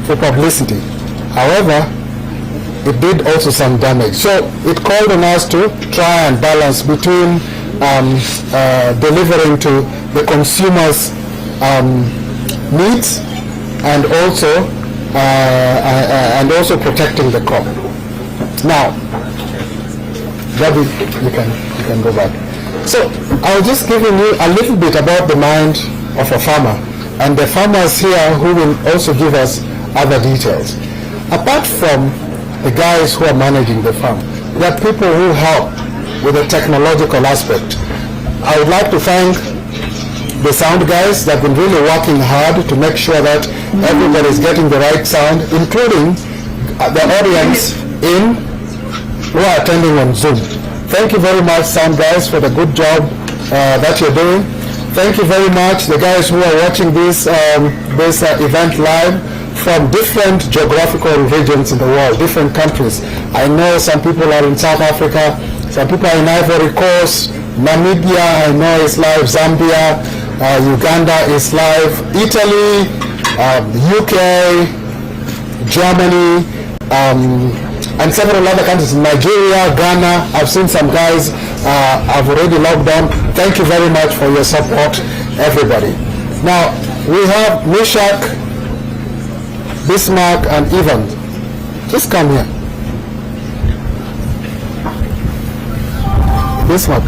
for publicity. However, it did also some damage. So it called on us to try and balance between delivering to the consumers' needs and also protecting the crop. Now, Bobby, you can go back. So I was just giving you a little bit about the mind of a farmer, and the farmers here who will also give us other details. Apart from the guys who are managing the farm, there are people who help with the technological aspect. I would like to thank the sound guys that have been really working hard to make sure that everybody is getting the right sound, including the audience who are attending on Zoom. Thank you very much, sound guys, for the good job that you're doing. Thank you very much, the guys who are watching this event live from different geographical regions in the world, different countries. I know some people are in South Africa, some people are in Ivory Coast, Namibia, I know is live, Zambia, Uganda is live, Italy, UK, Germany, and several other countries, Nigeria, Ghana. I've seen some guys have already logged on. Thank you very much for your support, everybody. Now, we have Mishak, Bismarck, and Ivan. Just come here. Bismarck.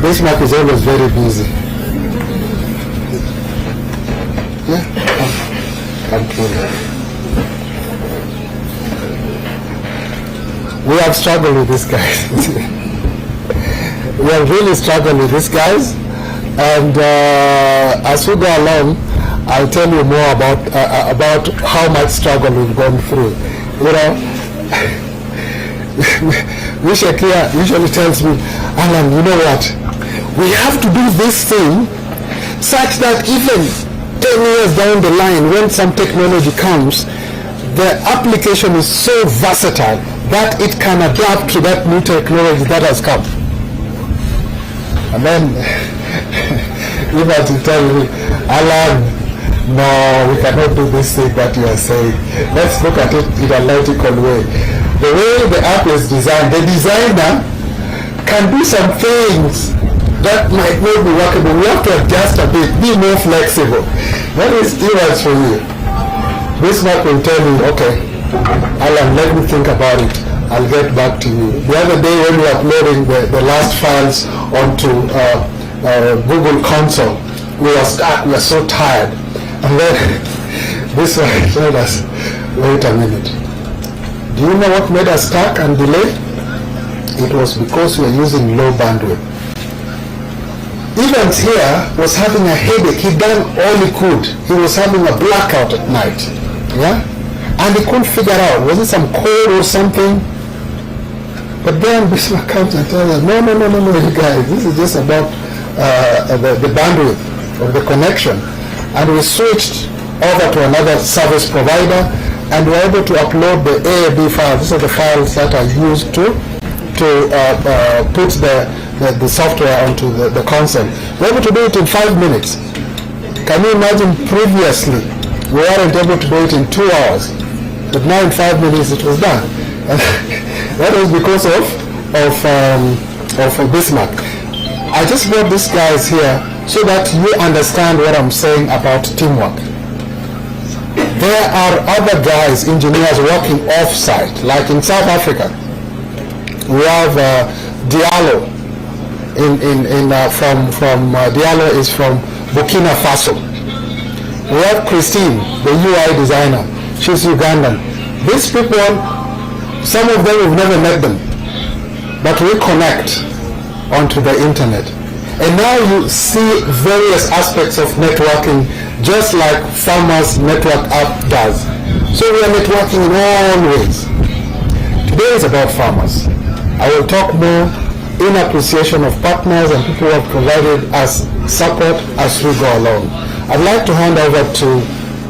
Bismarck is always very busy. Yeah? Come through. We have struggled with these guys. We have really struggled with these guys, and as we go along, I'll tell you more about how much struggle we've gone through. You know, Mishak here usually tells me, Alan, you know what? We have to do this thing such that even 10 years down the line, when some technology comes, the application is so versatile that it can adapt to that new technology that has come. And then you have to tell me, Alan, no, we cannot do this thing that you are saying. Let's look at it in a logical way. The way the app is designed, the designer can do some things that might not be workable. We have to adjust a bit, be more flexible. What is Evans for you? Bismarck will tell you, okay, Alan, let me think about it. I'll get back to you. The other day when we were uploading the last files onto Google Console, we were stuck, we were so tired. And then Bismarck told us, wait a minute. Do you know what made us stuck and delay? It was because we were using low bandwidth. Evans here was having a headache. He done all he could. He was having a blackout at night. Yeah? And he couldn't figure out, was it some cold or something? But then Bismarck comes and tells us, no, you guys, this is just about the bandwidth of the connection. And we switched over to another service provider, and we were able to upload the AAB files. These are the files that are used to put the software onto the console. We were able to do it in 5 minutes. Can you imagine previously we weren't able to do it in 2 hours, but now in 5 minutes it was done. And that was because of Bismarck. I just brought these guys here so that you understand what I'm saying about teamwork. There are other guys, engineers working off-site, like in South Africa. We have Diallo from Diallo is from Burkina Faso. We have Christine, the UI designer. She's Ugandan. These people, some of them we've never met them, but we connect onto the internet. And now you see various aspects of networking, just like Farmers Network app does. So we are networking in all ways. Today is about farmers. I will talk more in appreciation of partners and people who have provided us support as we go along. I'd like to hand over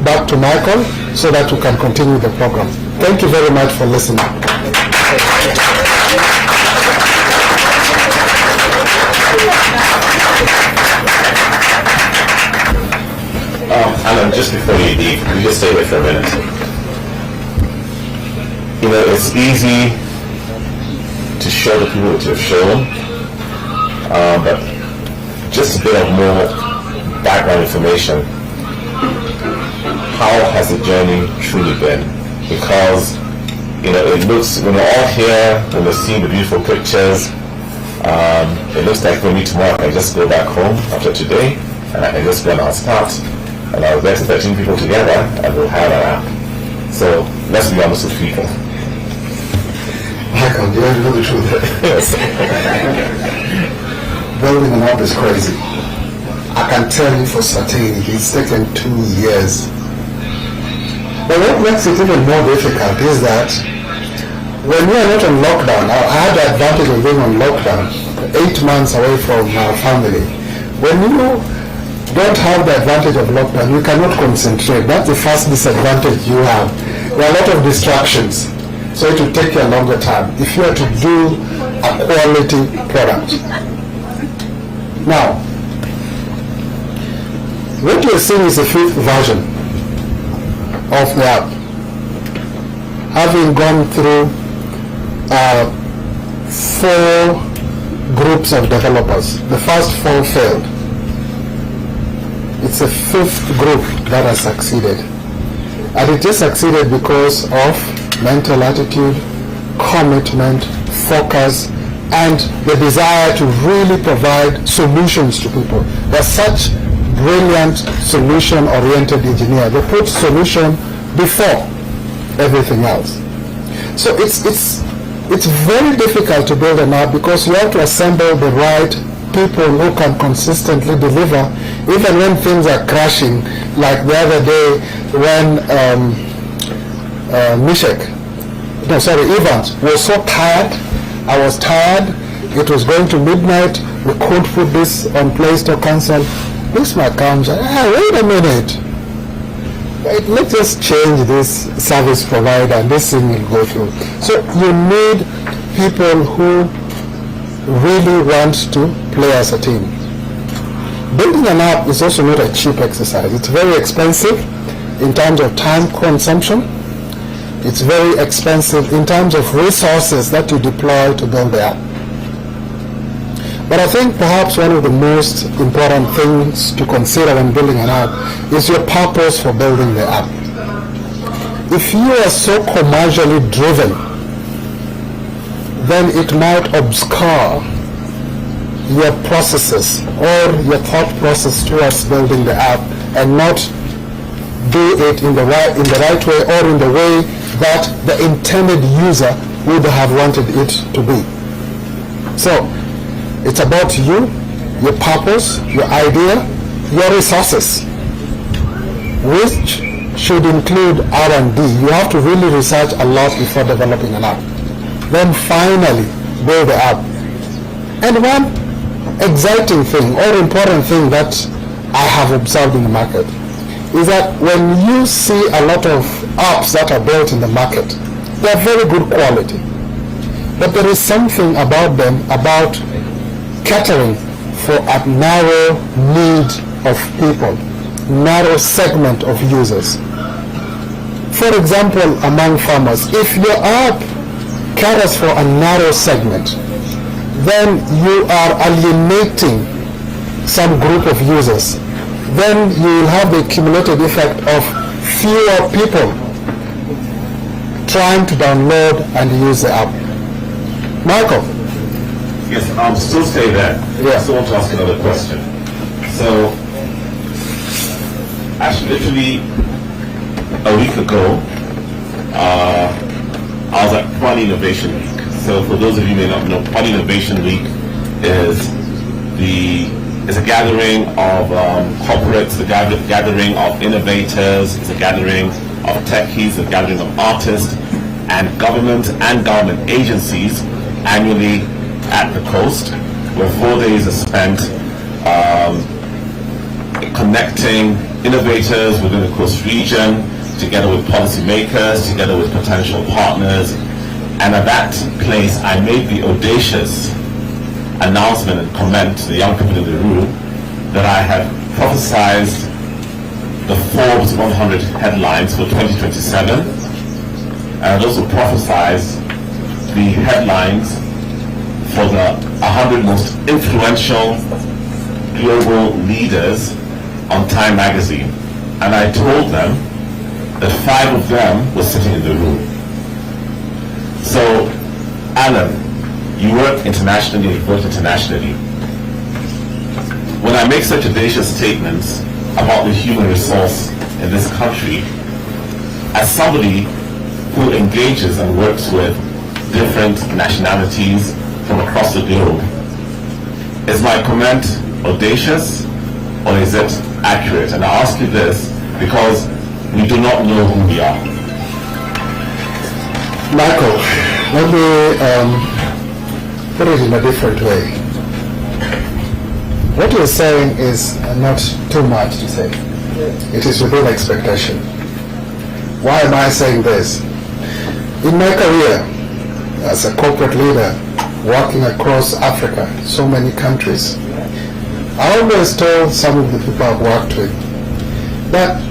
back to Michael so that we can continue the program. Thank you very much for listening. Alan, just before you leave, can you just stay here for a minute? You know, it's easy to show the people what you've shown, but just a bit of more background information. How has the journey truly been? Because, you know, it looks, when we're all here, when we're seeing the beautiful pictures, it looks like for me tomorrow I can just go back home after today, and I can just go and I'll start, and I'll get 13 people together, and we'll have an app. So, let's be honest with people. Michael, do you want to know the truth? Yes. Building an app is crazy. I can tell you for certain it's taken 2 years. But what makes it even more difficult is that when we are not on lockdown, I had the advantage of being on lockdown, 8 months away from our family. When you don't have the advantage of lockdown, you cannot concentrate. That's the first disadvantage you have. There are a lot of distractions. So it will take you a longer time if you are to do a quality product. Now, what you are seeing is the 5th version of the app. Having gone through 4 groups of developers. The first 4 failed. It's the 5th group that has succeeded. And it just succeeded because of mental attitude, commitment, focus, and the desire to really provide solutions to people. They're such brilliant solution-oriented engineers. They put solution before everything else. So it's very difficult to build an app because you have to assemble the right people who can consistently deliver, even when things are crashing. Like the other day when Evans was so tired. I was tired. It was going to midnight. We couldn't put this on Play Store console. Bismarck comes and wait a minute. Let's just change this service provider and this thing will go through. So you need people who really want to play as a team. Building an app is also not a cheap exercise. It's very expensive in terms of time consumption. It's very expensive in terms of resources that you deploy to build the app. But I think perhaps one of the most important things to consider when building an app is your purpose for building the app. If you are so commercially driven, then it might obscure your processes or your thought process towards building the app and not do it in the right way or in the way that the intended user would have wanted it to be. So it's about you, your purpose, your idea, your resources, which should include R&D. You have to really research a lot before developing an app. Then finally build the app. And one exciting thing or important thing that I have observed in the market is that when you see a lot of apps that are built in the market, they are very good quality. But there is something about them, about catering for a narrow need of people, narrow segment of users. For example, among farmers, if your app caters for a narrow segment, then you are alienating some group of users. Then you will have the cumulative effect of fewer people trying to download and use the app. Michael? Yes, I'll still stay there. Yeah. I still want to ask another question. So, actually, literally a week ago, I was at Pan Innovation Week. So, for those of you who may not know, Pan Innovation Week is a gathering of corporates, a gathering of innovators, it's a gathering of techies, a gathering of artists, and government agencies annually at the coast, where 4 days are spent connecting innovators within the coast region, together with policymakers, together with potential partners. And at that place, I made the audacious announcement and comment to the young people in the room that I had prophesized the Forbes 100 headlines for 2027. And I also prophesized the headlines for the 100 most influential global leaders on Time magazine. And I told them that 5 of them were sitting in the room. So, Alan, you work internationally, you work internationally. When I make such audacious statements about the human resource in this country, as somebody who engages and works with different nationalities from across the globe, is my comment audacious or is it accurate? And I ask you this because we do not know who we are. Michael, let me put it in a different way. What you're saying is not too much to say. It is within expectation. Why am I saying this? In my career as a corporate leader working across Africa, so many countries, I always told some of the people I've worked with that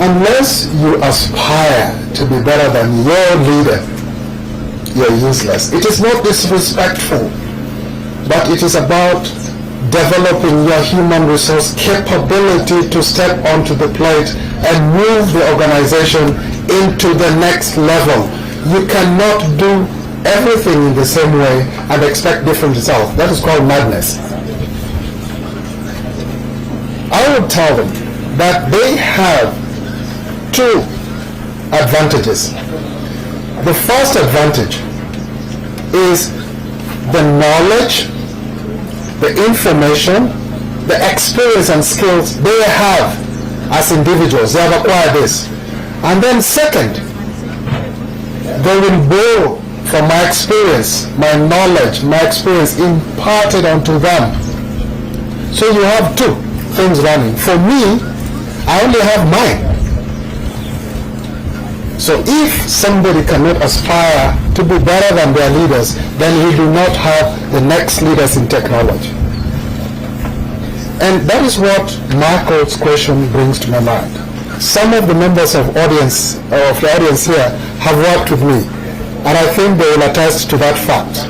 unless you aspire to be better than your leader, you're useless. It is not disrespectful, but it is about developing your human resource capability to step onto the plate and move the organization into the next level. You cannot do everything in the same way and expect different results. That is called madness. I would tell them that they have 2 advantages. The first advantage is the knowledge, the information, the experience and skills they have as individuals. They have acquired this. And then second, they will borrow from my experience, my knowledge, my experience imparted onto them. So you have 2 things running. For me, I only have mine. So if somebody cannot aspire to be better than their leaders, then we do not have the next leaders in technology. And that is what Michael's question brings to my mind. Some of the members of the audience here have worked with me, and I think they will attest to that fact.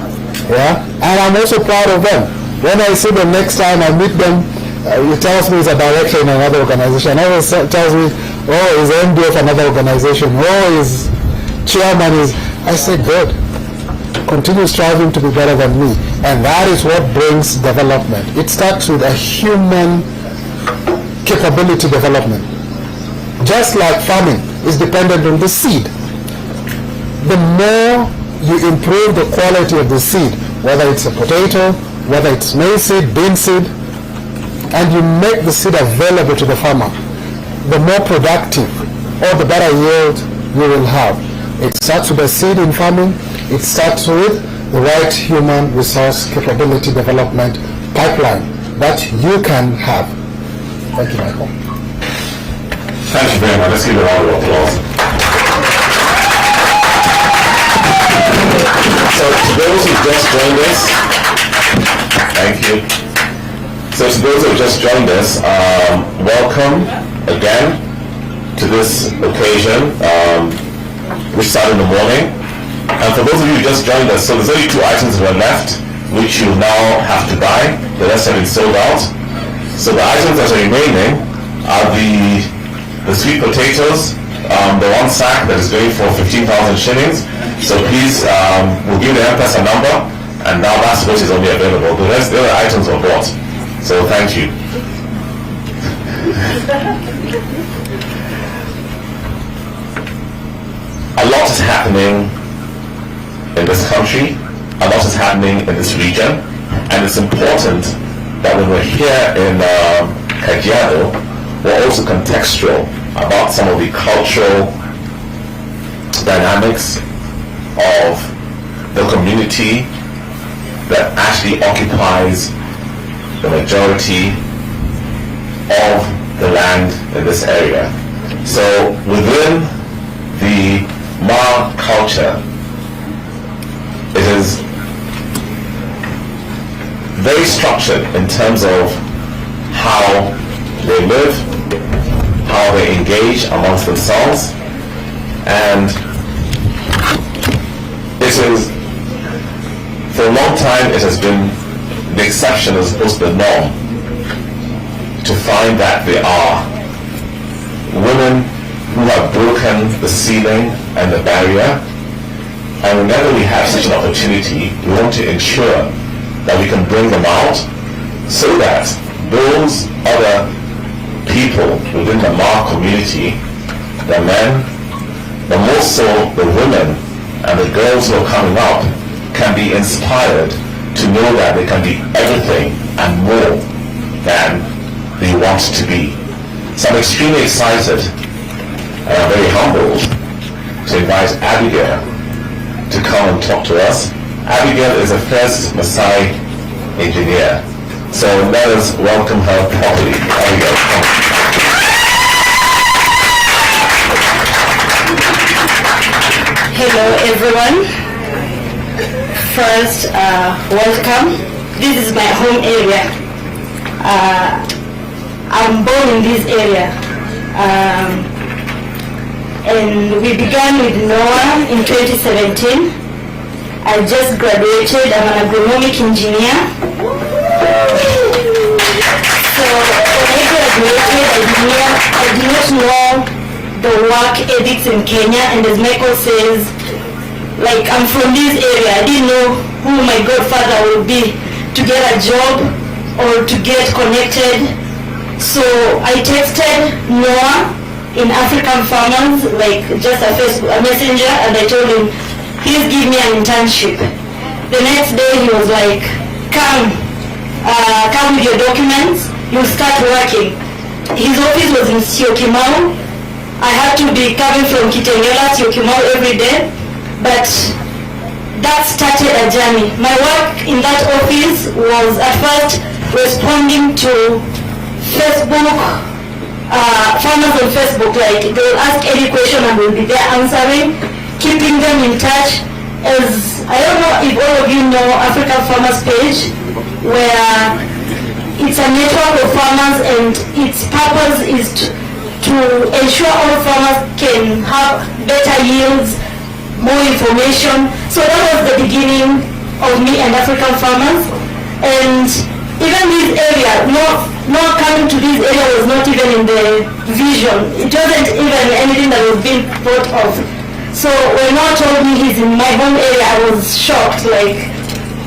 Yeah? And I'm also proud of them. When I see them next time I meet them, he tells me he's a director in another organization. Always tells me, oh, he's MD of another organization. Oh, he's chairman. I say, good. Continue striving to be better than me. And that is what brings development. It starts with a human capability development. Just like farming is dependent on the seed. The more you improve the quality of the seed, whether it's a potato, whether it's maize seed, bean seed, and you make the seed available to the farmer, the more productive or the better yield you will have. It starts with the seed in farming. It starts with the right human resource capability development pipeline that you can have. Thank you, Michael. Thank you very much. Let's give a round of applause. So to those who just joined us, thank you. So to those who have just joined us, welcome again to this occasion, which started in the morning. And for those of you who just joined us, so there's only 2 items that are left, which you now have to buy. The rest have been sold out. So the items that are remaining are the sweet potatoes, the 1 sack that is going for 15,000 shillings. So please, we'll give the M-Pesa number, and now that's what is only available. The rest, the other items are bought. So thank you. A lot is happening in this country, a lot is happening in this region, and it's important that when we're here in Kajiado, we're also contextual about some of the cultural dynamics of the community that actually occupies the majority of the land in this area. So within the Ma culture, it is very structured in terms of how they live, how they engage amongst themselves, and it is, for a long time, it has been the exception as opposed to the norm to find that there are women who have broken the ceiling and the barrier, and whenever we have such an opportunity, we want to ensure that we can bring them out so that those other people within the Ma community, the men, but more so the women and the girls who are coming up, can be inspired to know that they can be everything and more than they want to be. So I'm extremely excited and I'm very humbled to invite Abigail to come and talk to us. Abigail is a first Maasai engineer. So let us welcome her properly. Abigail, come. Hello everyone. First, welcome. This is my home area. I'm born in this area. And we began with Noah in 2017. I just graduated. I'm an agronomic engineer. So when I graduated, I did not know the work ethics in Kenya, and as Michael says, like, I'm from this area. I didn't know who my godfather would be to get a job or to get connected. So I texted Noah in African Farmers, like just a messenger, and I told him, please give me an internship. The next day he was like, come with your documents, you'll start working. His office was in Syokimau. I had to be coming from Kitengela, Syokimau every day, but that started a journey. My work in that office was at first responding to Facebook, farmers on Facebook, like they will ask any question and we'll be there answering, keeping them in touch. As I don't know if all of you know African Farmers page, where it's a network of farmers and its purpose is to ensure all farmers can have better yields, more information. So that was the beginning of me and African Farmers. And even this area, not coming to this area was not even in the vision. It wasn't even anything that was being thought of. So when Noah told me he's in my home area, I was shocked, like,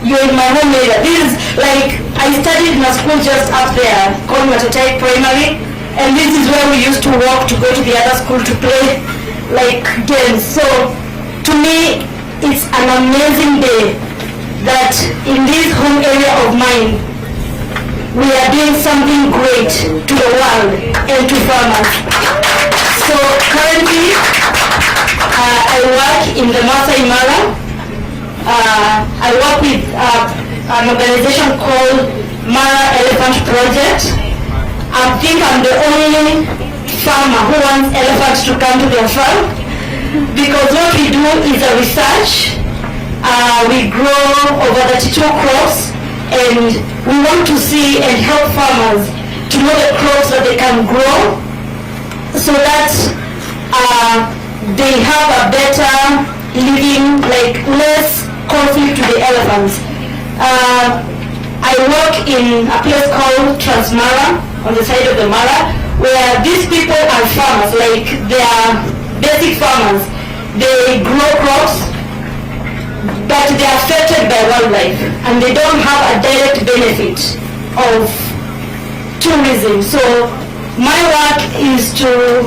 you're in my home area. This is like, I studied in a school just up there called Matotai Primary, and this is where we used to walk to go to the other school to play like games. So to me, it's an amazing day that in this home area of mine, we are doing something great to the world and to farmers. So currently, I work in the Masai Mara. I work with an organization called Mara Elephant Project. I think I'm the only farmer who wants elephants to come to their farm, because what we do is a research. We grow over 32 crops, and we want to see and help farmers to know the crops that they can grow so that they have a better living, like less conflict with the elephants. I work in a place called Transmara on the side of the Mara, where these people are farmers, like they are basic farmers. They grow crops, but they are affected by wildlife, and they don't have a direct benefit of tourism. So my work is to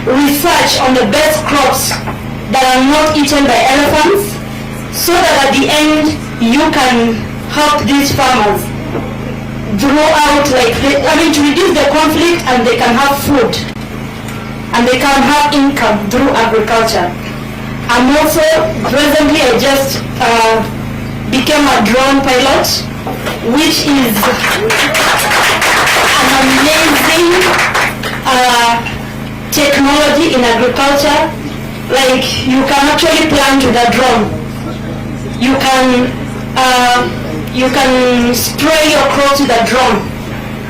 research on the best crops that are not eaten by elephants, so that at the end you can help these farmers grow out, like, to reduce the conflict, and they can have food and they can have income through agriculture. I'm also, presently I just became a drone pilot, which is an technology in agriculture. Like you can actually plant with a drone. You can spray your crops with a drone.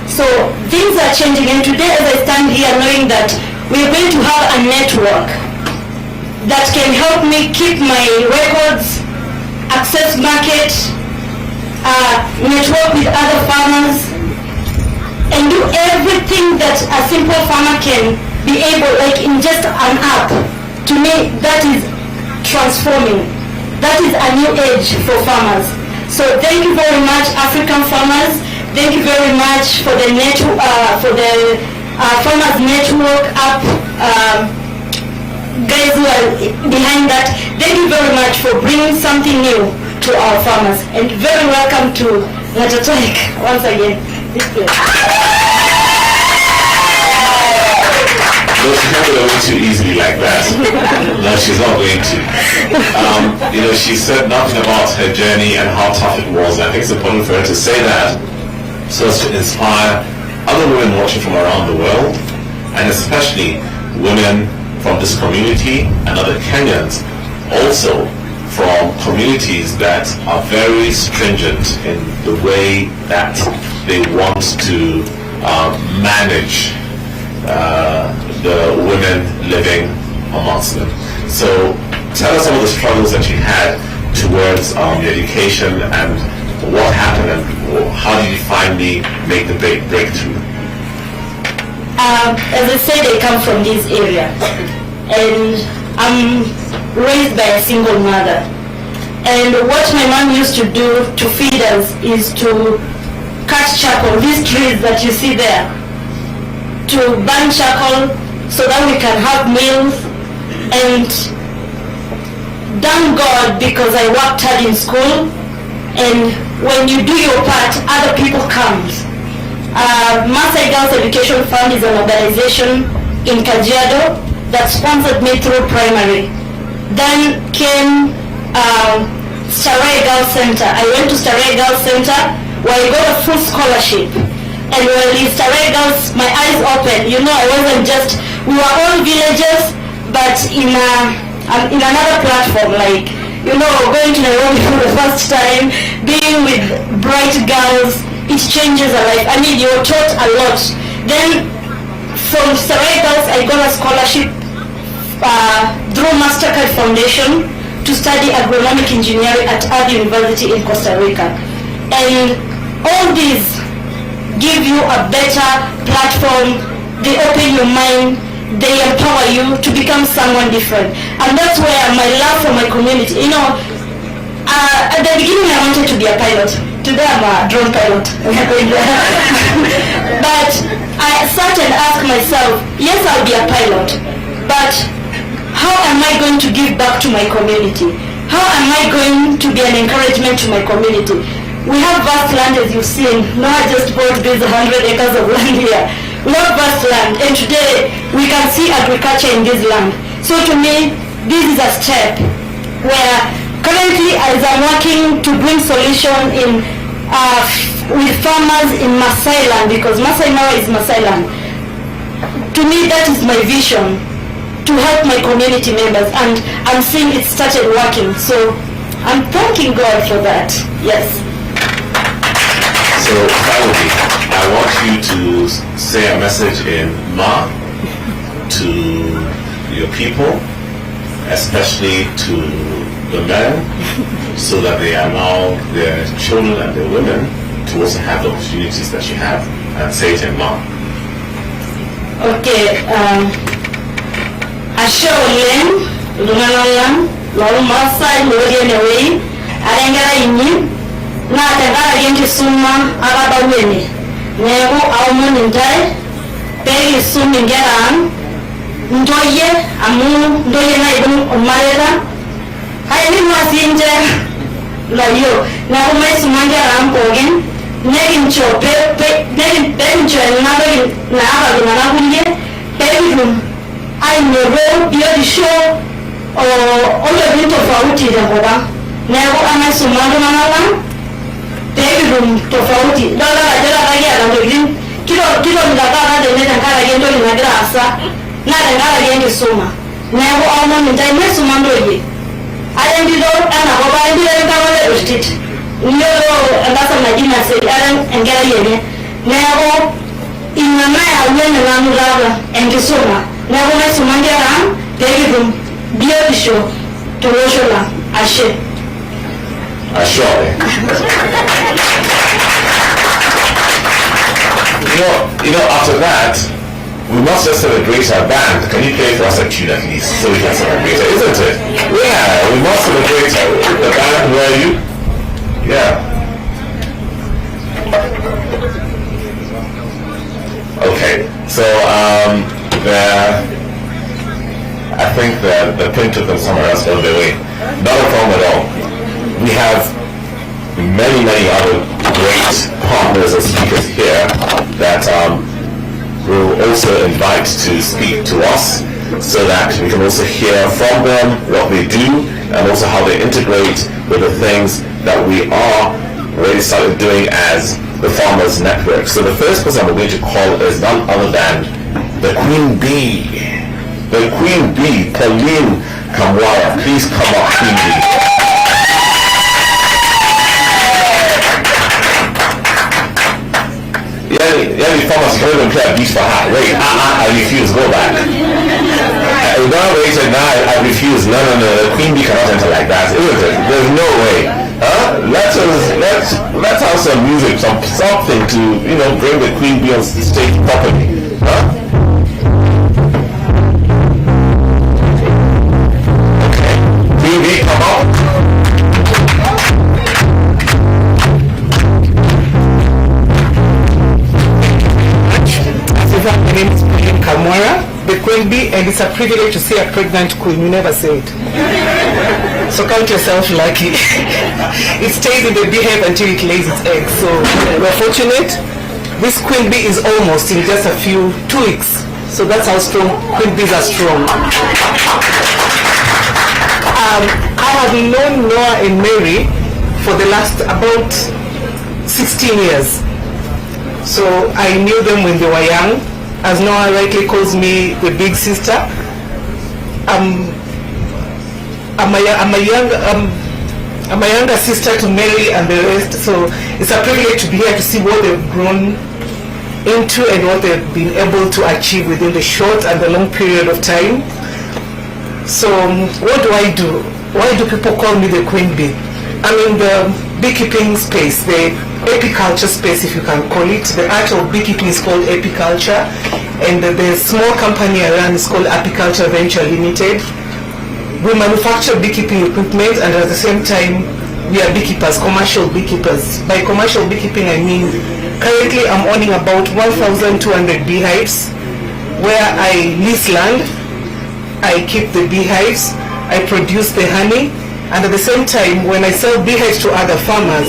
So things are changing, and today as I stand here knowing that we're going to have a network that can help me keep my records, access market, network with other farmers, and do everything that a simple farmer can be able, like in just an app. To me, that is transforming. That is a new age for farmers. So thank you very much, African farmers. Thank you very much for the Farmers Network app, guys who are behind that. Thank you very much for bringing something new to our farmers. And very welcome to Natatoik once again. No, she can't get away too easily like that. No, she's not going to. She said nothing about her journey and how tough it was. And I think it's important for her to say that so as to inspire other women watching from around the world, and especially women from this community and other Kenyans, also from communities that are very stringent in the way that they want to manage the women living amongst them. So tell us some of the struggles that you had towards your education, and what happened, and how did you finally make the breakthrough? As I said, I come from this area, and I'm raised by a single mother. And what my mom used to do to feed us is to cut charcoal, these trees that you see there, to burn charcoal so that we can have meals. And thank God, because I worked hard in school, and when you do your part, other people come. Maasai Girls Education Fund is an organization in Kajiado that sponsored me through primary. Then came Starehe Girls Center. I went to Starehe Girls Center where I got a full scholarship. And when in Starehe Girls, my eyes opened. I wasn't just, we were all villagers, but in another platform, like, going to Nairobi for the first time, being with bright girls, it changes a life. I mean, you're taught a lot. Then from Starehe Girls, I got a scholarship through MasterCard Foundation to study agronomic engineering at Adi University in Costa Rica. And all these give you a better platform, they open your mind, they empower you to become someone different. And that's where my love for my community, at the beginning I wanted to be a pilot. Today I'm a drone pilot. But I sat and asked myself, yes, I'll be a pilot, but how am I going to give back to my community? How am I going to be an encouragement to my community? We have vast land, as you've seen. No, I just bought these 100 acres of land here. We have vast land, and today we can see agriculture in this land. So to me, this is a step where currently, as I'm working to bring solution in with farmers in Maasai land, because Maasai Mara is Maasai land. To me, that is my vision, to help my community members, and I'm seeing it started working. So I'm thanking God for that. Yes. So finally, I want you to say a message in Ma to your people, especially to the men, so that they allow their children and their women to also have the opportunities that you have, and say it in Ma. Okay. Asholen, Lunalalam, Lomasa, Lodianaway, Arangara Inu, Natagara Yenti Suma, Araba Winnie, Nebu Almon in Dai, Peggy Sum in Garan, Ndoye, Amu, Doyana Ibn Omarela. I didn't want to see Layo. Now, my Sumanga Rampogan, Negin Chope, Negin Benjo, and another Navagunia, Pedrum. I never be the show or all the winter for Uti the Hoda. Never am I Sumanga, Pedrum to Fauti, Dollar, and the Kilo, the Net and Caragento in the Grassa. Nada yende soma. Never almond in time sumandoye. I ended up and I ended up with it. No, and that's a Medina say, and get a year. Never in the Maya when around Rava and the soma. Never let Sumanga around, take them, be a show to Roshala. Ashe. You know, after that, we must just celebrate our band. Can you play for us a tune at least so we can celebrate it, isn't it? Yeah, we must celebrate the band. Where are you? Yeah. Okay, so I think the pin took them somewhere else on their way. Not a problem at all. We have many other great partners and speakers here that we'll also invite to speak to us so that we can also hear from them what they do and also how they integrate with the things that we are already started doing as the Farmers Network. So the first person I'm going to call is none other than the Queen Bee. The Queen Bee, Pauline Kamwaya. Please come up, Queen Bee. Yeah, farmers can't even play a beat for her. Wait, I refuse, go back. No, wait, I refuse. No, the Queen Bee cannot enter like that, isn't it? There's no way. Let's have some music, something to, bring the Queen Bee on stage properly. Okay. Queen Bee, come up. My name is Pauline Kamwara, the Queen Bee, and it's a privilege to see a pregnant queen. You never say it. So count yourself lucky. It stays in the beehive until it lays its eggs. So we're fortunate. This Queen Bee is almost in just 2 weeks. So that's how strong Queen Bees are strong. I have known Noah and Mary for the last about 16 years. So I knew them when they were young. As Noah rightly calls me the big sister. I'm a younger sister to Mary and the rest. So it's a privilege to be here to see what they've grown into and what they've been able to achieve within the short and the long period of time. So what do I do? Why do people call me the Queen Bee? I'm in the beekeeping space, the apiculture space, if you can call it. The art of beekeeping is called apiculture, and the small company I run is called Apiculture Venture Limited. We manufacture beekeeping equipment, and at the same time, we are beekeepers, commercial beekeepers. By commercial beekeeping, I mean currently I'm owning about 1,200 beehives, where I lease land, I keep the beehives, I produce the honey, and at the same time, when I sell beehives to other farmers,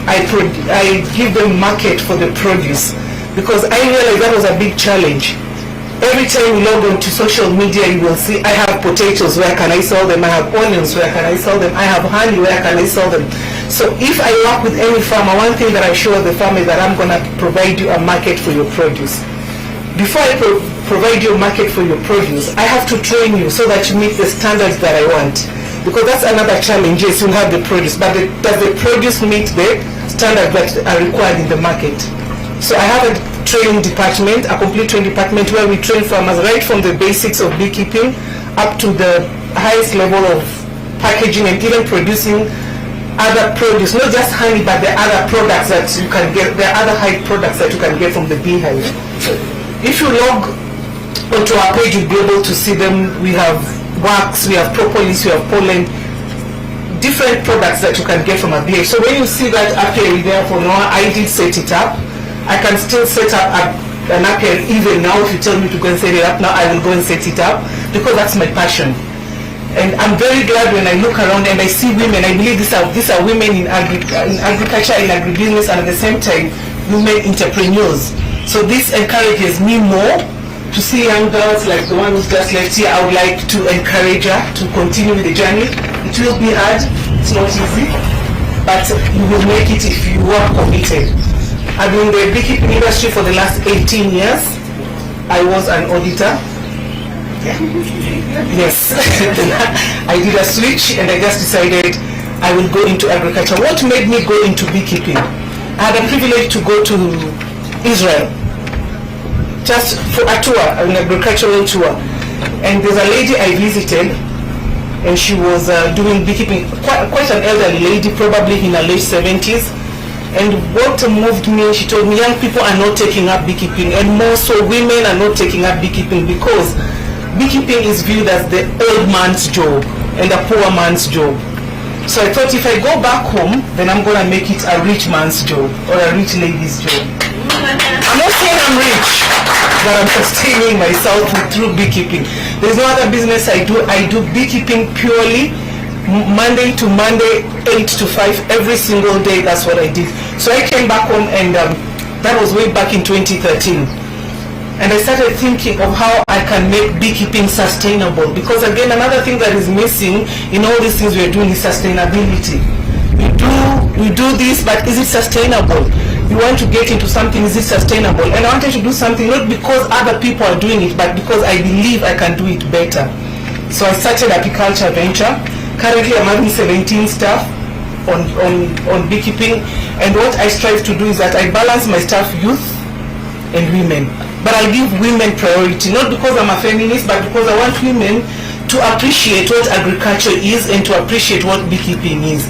I give them market for the produce, because I realized that was a big challenge. Every time you log on to social media, you will see, I have potatoes, where can I sell them? I have onions, where can I sell them? I have honey, where can I sell them? So if I work with any farmer, one thing that I show the farmer is that I'm going to provide you a market for your produce. Before I provide you a market for your produce, I have to train you so that you meet the standards that I want. Because that's another challenge. Yes, you have the produce, but does the produce meet the standards that are required in the market? So I have a training department, a complete training department, where we train farmers right from the basics of beekeeping up to the highest level of packaging and even producing other produce, not just honey, but the other products that you can get, the other high products that you can get from the beehive. If you log onto our page, you'll be able to see them. We have wax, we have propolis, we have pollen, different products that you can get from a beehive. So when you see that apiary there for Noah, I did set it up. I can still set up an apiary even now. If you tell me to go and set it up now, I will go and set it up, because that's my passion. And I'm very glad when I look around and I see women. I believe these are women in agriculture, in agribusiness, and at the same time, women entrepreneurs. So this encourages me more to see young girls like the one who's just left here. I would like to encourage her to continue with the journey. It will be hard, it's not easy, but you will make it if you are committed. I've been in the beekeeping industry for the last 18 years. I was an auditor. Yes. I did a switch and I just decided I will go into agriculture. What made me go into beekeeping? I had a privilege to go to Israel just for a tour, an agricultural tour. And there's a lady I visited and she was doing beekeeping, quite an elderly lady, probably in her late 70s. And what moved me, she told me young people are not taking up beekeeping, and more so women are not taking up beekeeping because beekeeping is viewed as the old man's job and a poor man's job. So I thought if I go back home, then I'm going to make it a rich man's job or a rich lady's job. I'm not saying I'm rich, but I'm sustaining myself through beekeeping. There's no other business I do. I do beekeeping purely Monday to Monday, 8 to 5, every single day. That's what I did. So I came back home and that was way back in 2013. And I started thinking of how I can make beekeeping sustainable. Because again, another thing that is missing in all these things we're doing is sustainability. We do this, but is it sustainable? You want to get into something, is it sustainable? And I wanted to do something not because other people are doing it, but because I believe I can do it better. So I started Apiculture Venture. Currently I'm having 17 staff on beekeeping. And what I strive to do is that I balance my staff, youth and women. But I give women priority, not because I'm a feminist, but because I want women to appreciate what agriculture is and to appreciate what beekeeping is.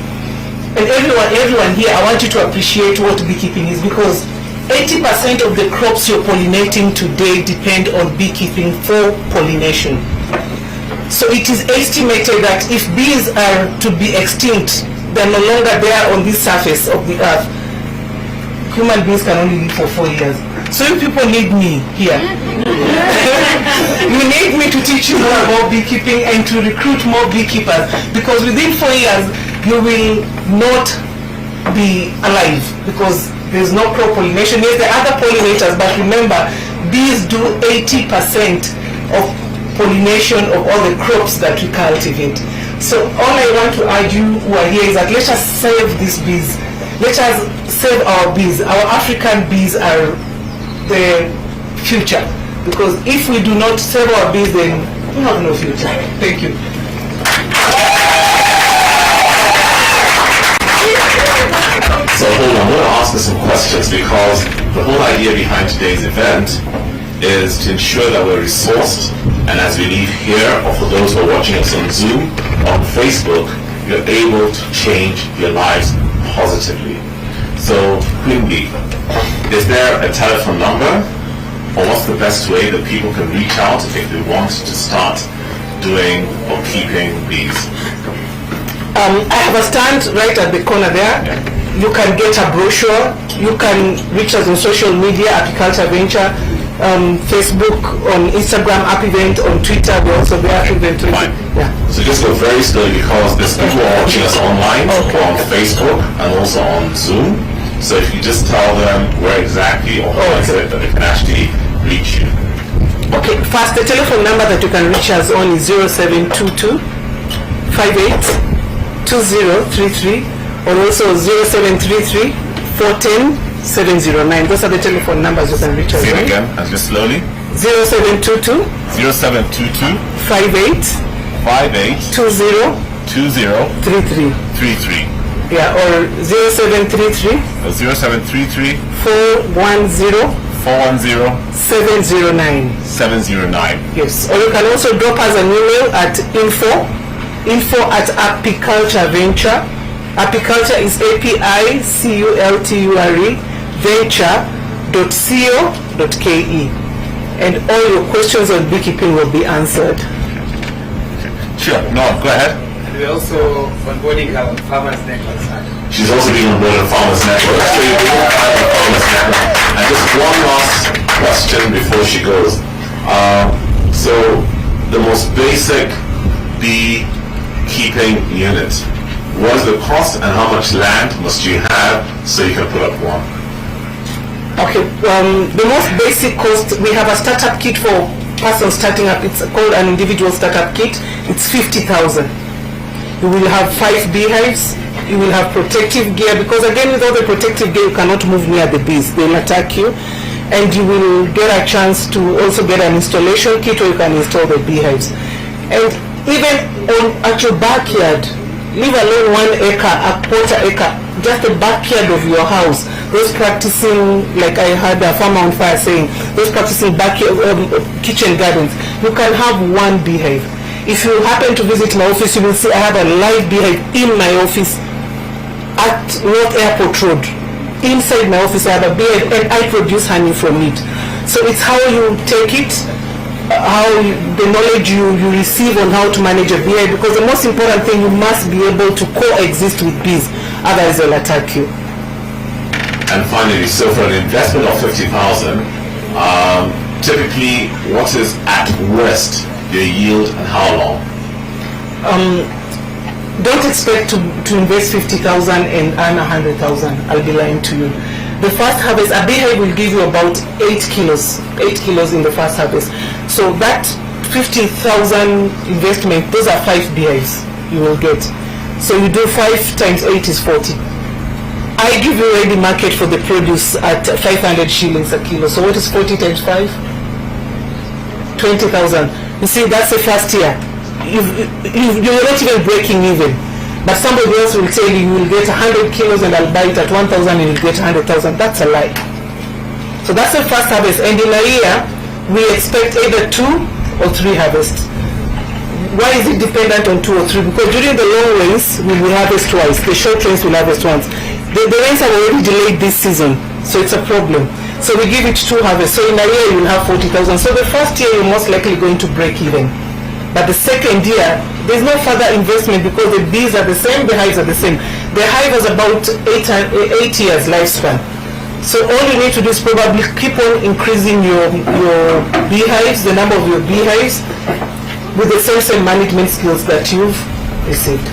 And everyone here, I want you to appreciate what beekeeping is, because 80% of the crops you're pollinating today depend on beekeeping for pollination. So it is estimated that if bees are to be extinct, they're no longer there on this surface of the earth. Human beings can only live for 4 years. So you people need me here. You need me to teach you more about beekeeping and to recruit more beekeepers, because within 4 years you will not be alive because there's no crop pollination. Yes, there are other pollinators, but remember, bees do 80% of pollination of all the crops that we cultivate. So all I want to urge you who are here is that let us save these bees. Let us save our bees. Our African bees are the future, because if we do not save our bees, then we have no future. Thank you. So hold on, I'm going to ask you some questions, because the whole idea behind today's event is to ensure that we're resourced, and as we leave here, or for those who are watching us on Zoom, on Facebook, you're able to change your lives positively. So, Quimby, is there a telephone number, or what's the best way that people can reach out if they want to start doing or keeping bees? I have a stand right at the corner there. You can get a brochure. You can reach us on social media, Apiculture Venture, Facebook, on Instagram, Apivent, on Twitter. We're also there, Apivent. Yeah. So just go very slowly, because there's people watching us online, on Facebook, and also on Zoom. So if you just tell them where exactly, or how is it that they can actually reach you. Okay, first, the telephone number that you can reach us on is 0722 58 2033, or also 0733 410 709. Those are the telephone numbers you can reach us on. Say it again, and just slowly. 0722 0722 58 20 33. Yeah, or 0733 0733 410 709. 709. Yes, or you can also drop us an email at info@apiculture-venture. Apiculture is APICULTURE venture.co.ke, and all your questions on beekeeping will be answered. Sure, no, go ahead. We're also onboarding our Farmers Network. She's also being onboarded on Farmers Network. So you're being on Farmers Network. And just one last question before she goes. So the most basic beekeeping unit, what is the cost and how much land must you have so you can put up one? Okay, the most basic cost, we have a startup kit for person starting up. It's called an individual startup kit. It's 50,000. You will have 5 beehives. You will have protective gear, because again, without the protective gear, you cannot move near the bees. They'll attack you. and you will get a chance to also get an installation kit where you can install the beehives. And even at your backyard, leave alone 1 acre, a quarter acre, just the backyard of your house. Those practicing, like I heard a farmer on fire saying, those practicing backyard kitchen gardens, you can have 1 beehive. If you happen to visit my office, you will see I have a live beehive in my office at North Airport Road. Inside my office I have a beehive and I produce honey from it. So it's how you take it, the knowledge you receive on how to manage a beehive, because the most important thing, you must be able to coexist with bees, otherwise they'll attack you. And finally, so for an investment of 50,000, typically what is at worst your yield and how long? Don't expect to invest 50,000 and earn 100,000. I'll be lying to you. The first harvest, a beehive will give you about 8 kilos in the first harvest. So that 50,000 investment, those are 5 beehives you will get. So you do 5 times 8 is 40. I give you ready market for the produce at 500 shillings a kilo. So what is 40 times 5? 20,000. You see, that's the first year. You're not even breaking even. But somebody else will tell you will get 100 kilos and I'll buy it at 1,000 and you'll get 100,000. That's a lie. So that's the first harvest. And in a year, we expect either 2 or 3 harvests. Why is it dependent on 2 or 3? Because during the long rains, we will harvest twice. The short rains will harvest once. The rains have already delayed this season, so it's a problem. So we give it 2 harvests. So in a year, you will have 40,000. So the first year, you're most likely going to break even. But the second year, there's no further investment because the bees are the same, the hives are the same. The hive has about 8 years lifespan. So all you need to do is probably keep on increasing your beehives, the number of your beehives, with the same management skills that you've received.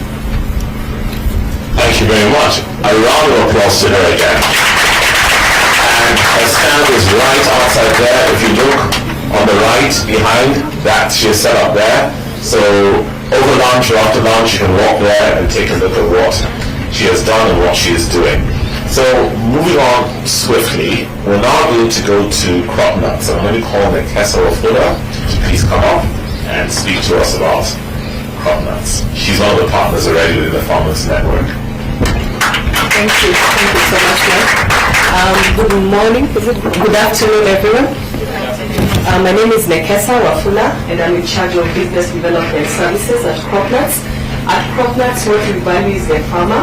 Thank you very much. A round of applause to her again. And her stand is right outside there. If you look on the right behind that, she is set up there. So over lunch or after lunch, you can walk there and take a look at what she has done and what she is doing. So moving on swiftly, we're now going to go to crop nuts. So I'm going to call Nekesa Wafula to please come up and speak to us about crop nuts. She's one of the partners already within the Farmers Network. Thank you so much, ma'am. Good morning, good afternoon, everyone. My name is Nekesa Wafula, and I'm in charge of business development services at Crop Nuts. At Crop Nuts, what we value is the farmer,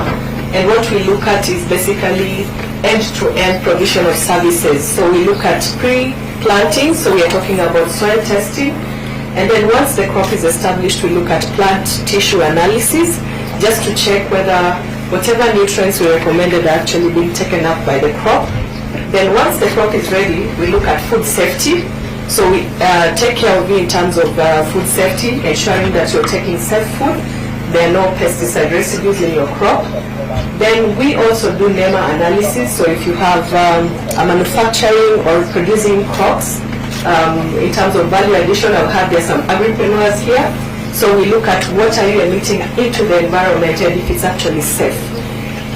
and what we look at is basically end-to-end provision of services. So we look at pre-planting, so we are talking about soil testing, and then once the crop is established, we look at plant tissue analysis, just to check whether whatever nutrients we recommended are actually being taken up by the crop. Then once the crop is ready, we look at food safety. So we take care of you in terms of food safety, ensuring that you're taking safe food. There are no pesticide residues in your crop. Then we also do NEMA analysis. So if you have a manufacturing or producing crops, in terms of value addition, I've had there some agripreneurs here. So we look at what are you emitting into the environment and if it's actually safe.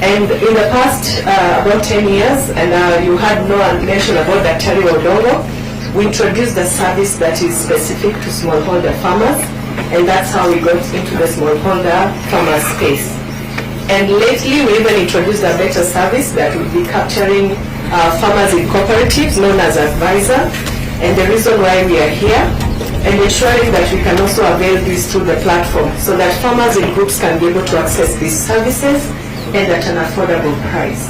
And in the past about 10 years, and you had no mention about Daktari Odongo, we introduced a service that is specific to smallholder farmers, and that's how we got into the smallholder farmer space. And lately we even introduced a better service that will be capturing farmers in cooperatives known as advisor. And the reason why we are here, and ensuring that we can also avail this through the platform so that farmers in groups can be able to access these services and at an affordable price.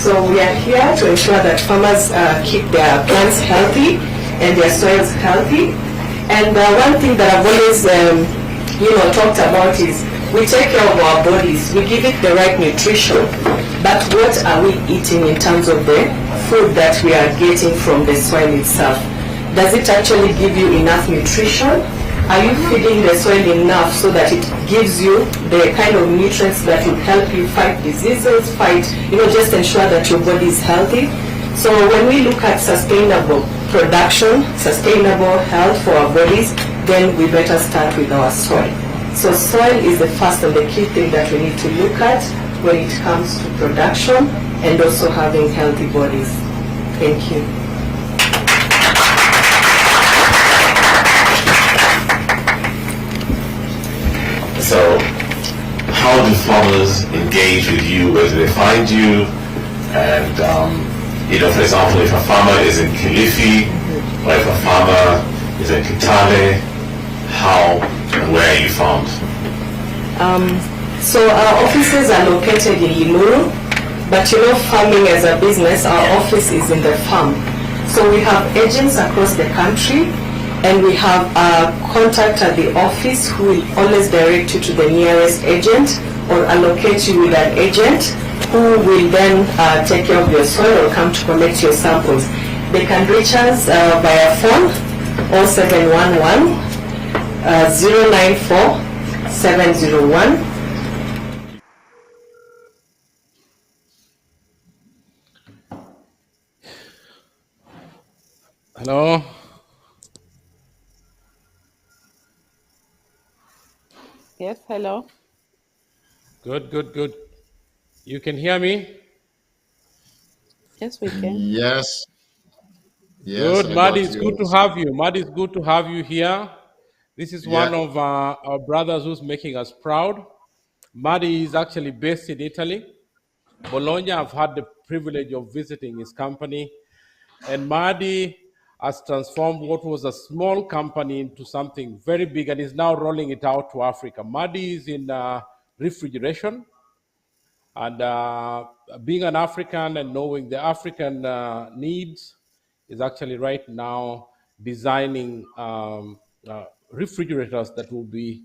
So we are here to ensure that farmers keep their plants healthy and their soils healthy. And one thing that I've always talked about is we take care of our bodies, we give it the right nutrition, but what are we eating in terms of the food that we are getting from the soil itself? Does it actually give you enough nutrition? Are you feeding the soil enough so that it gives you the kind of nutrients that will help you fight diseases, just ensure that your body is healthy? So when we look at sustainable production, sustainable health for our bodies, then we better start with our soil. So soil is the first and the key thing that we need to look at when it comes to production and also having healthy bodies. Thank you. farmers engage with you? Where do they find you? And for example, if a farmer is in Kilifi, or if a farmer is in Kitale, how and where are you found? So our offices are located in Limuru, but farming as a business, our office is in the farm. So we have agents across the country, and we have a contact at the office who will always direct you to the nearest agent or allocate you with an agent who will then take care of your soil or come to collect your samples. They can reach us via phone 0711 094 701. Hello. Yes, hello. Good. You can hear me? Yes, we can. Yes. Yes, Good, I Madi, got it's good you. to have you. Madi, it's good to have you here. This is Yeah. one of our brothers who's making us proud. Madi is actually based in Italy. Bologna, I've had the privilege of visiting his company. And Madi has transformed what was a small company into something very big and is now rolling it out to Africa. Madi is in refrigeration. And being an African and knowing the African needs is actually right now designing refrigerators that will be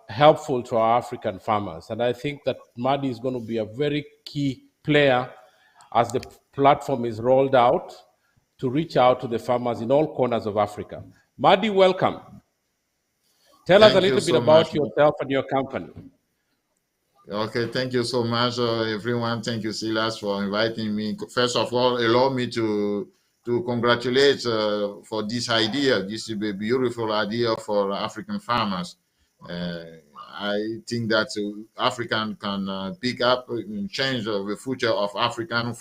helpful to our African farmers. And I think that Madi is going to be a very key player as the platform is rolled out to reach out to the farmers in all corners of Africa. Madi, welcome. Tell us a Thank you little bit so much. about yourself and your company. Okay, thank you so much, everyone. Thank you, Silas, for inviting me. First of all, allow me to congratulate for this idea. This is a beautiful idea for African farmers. I think that African can pick up and change the future of African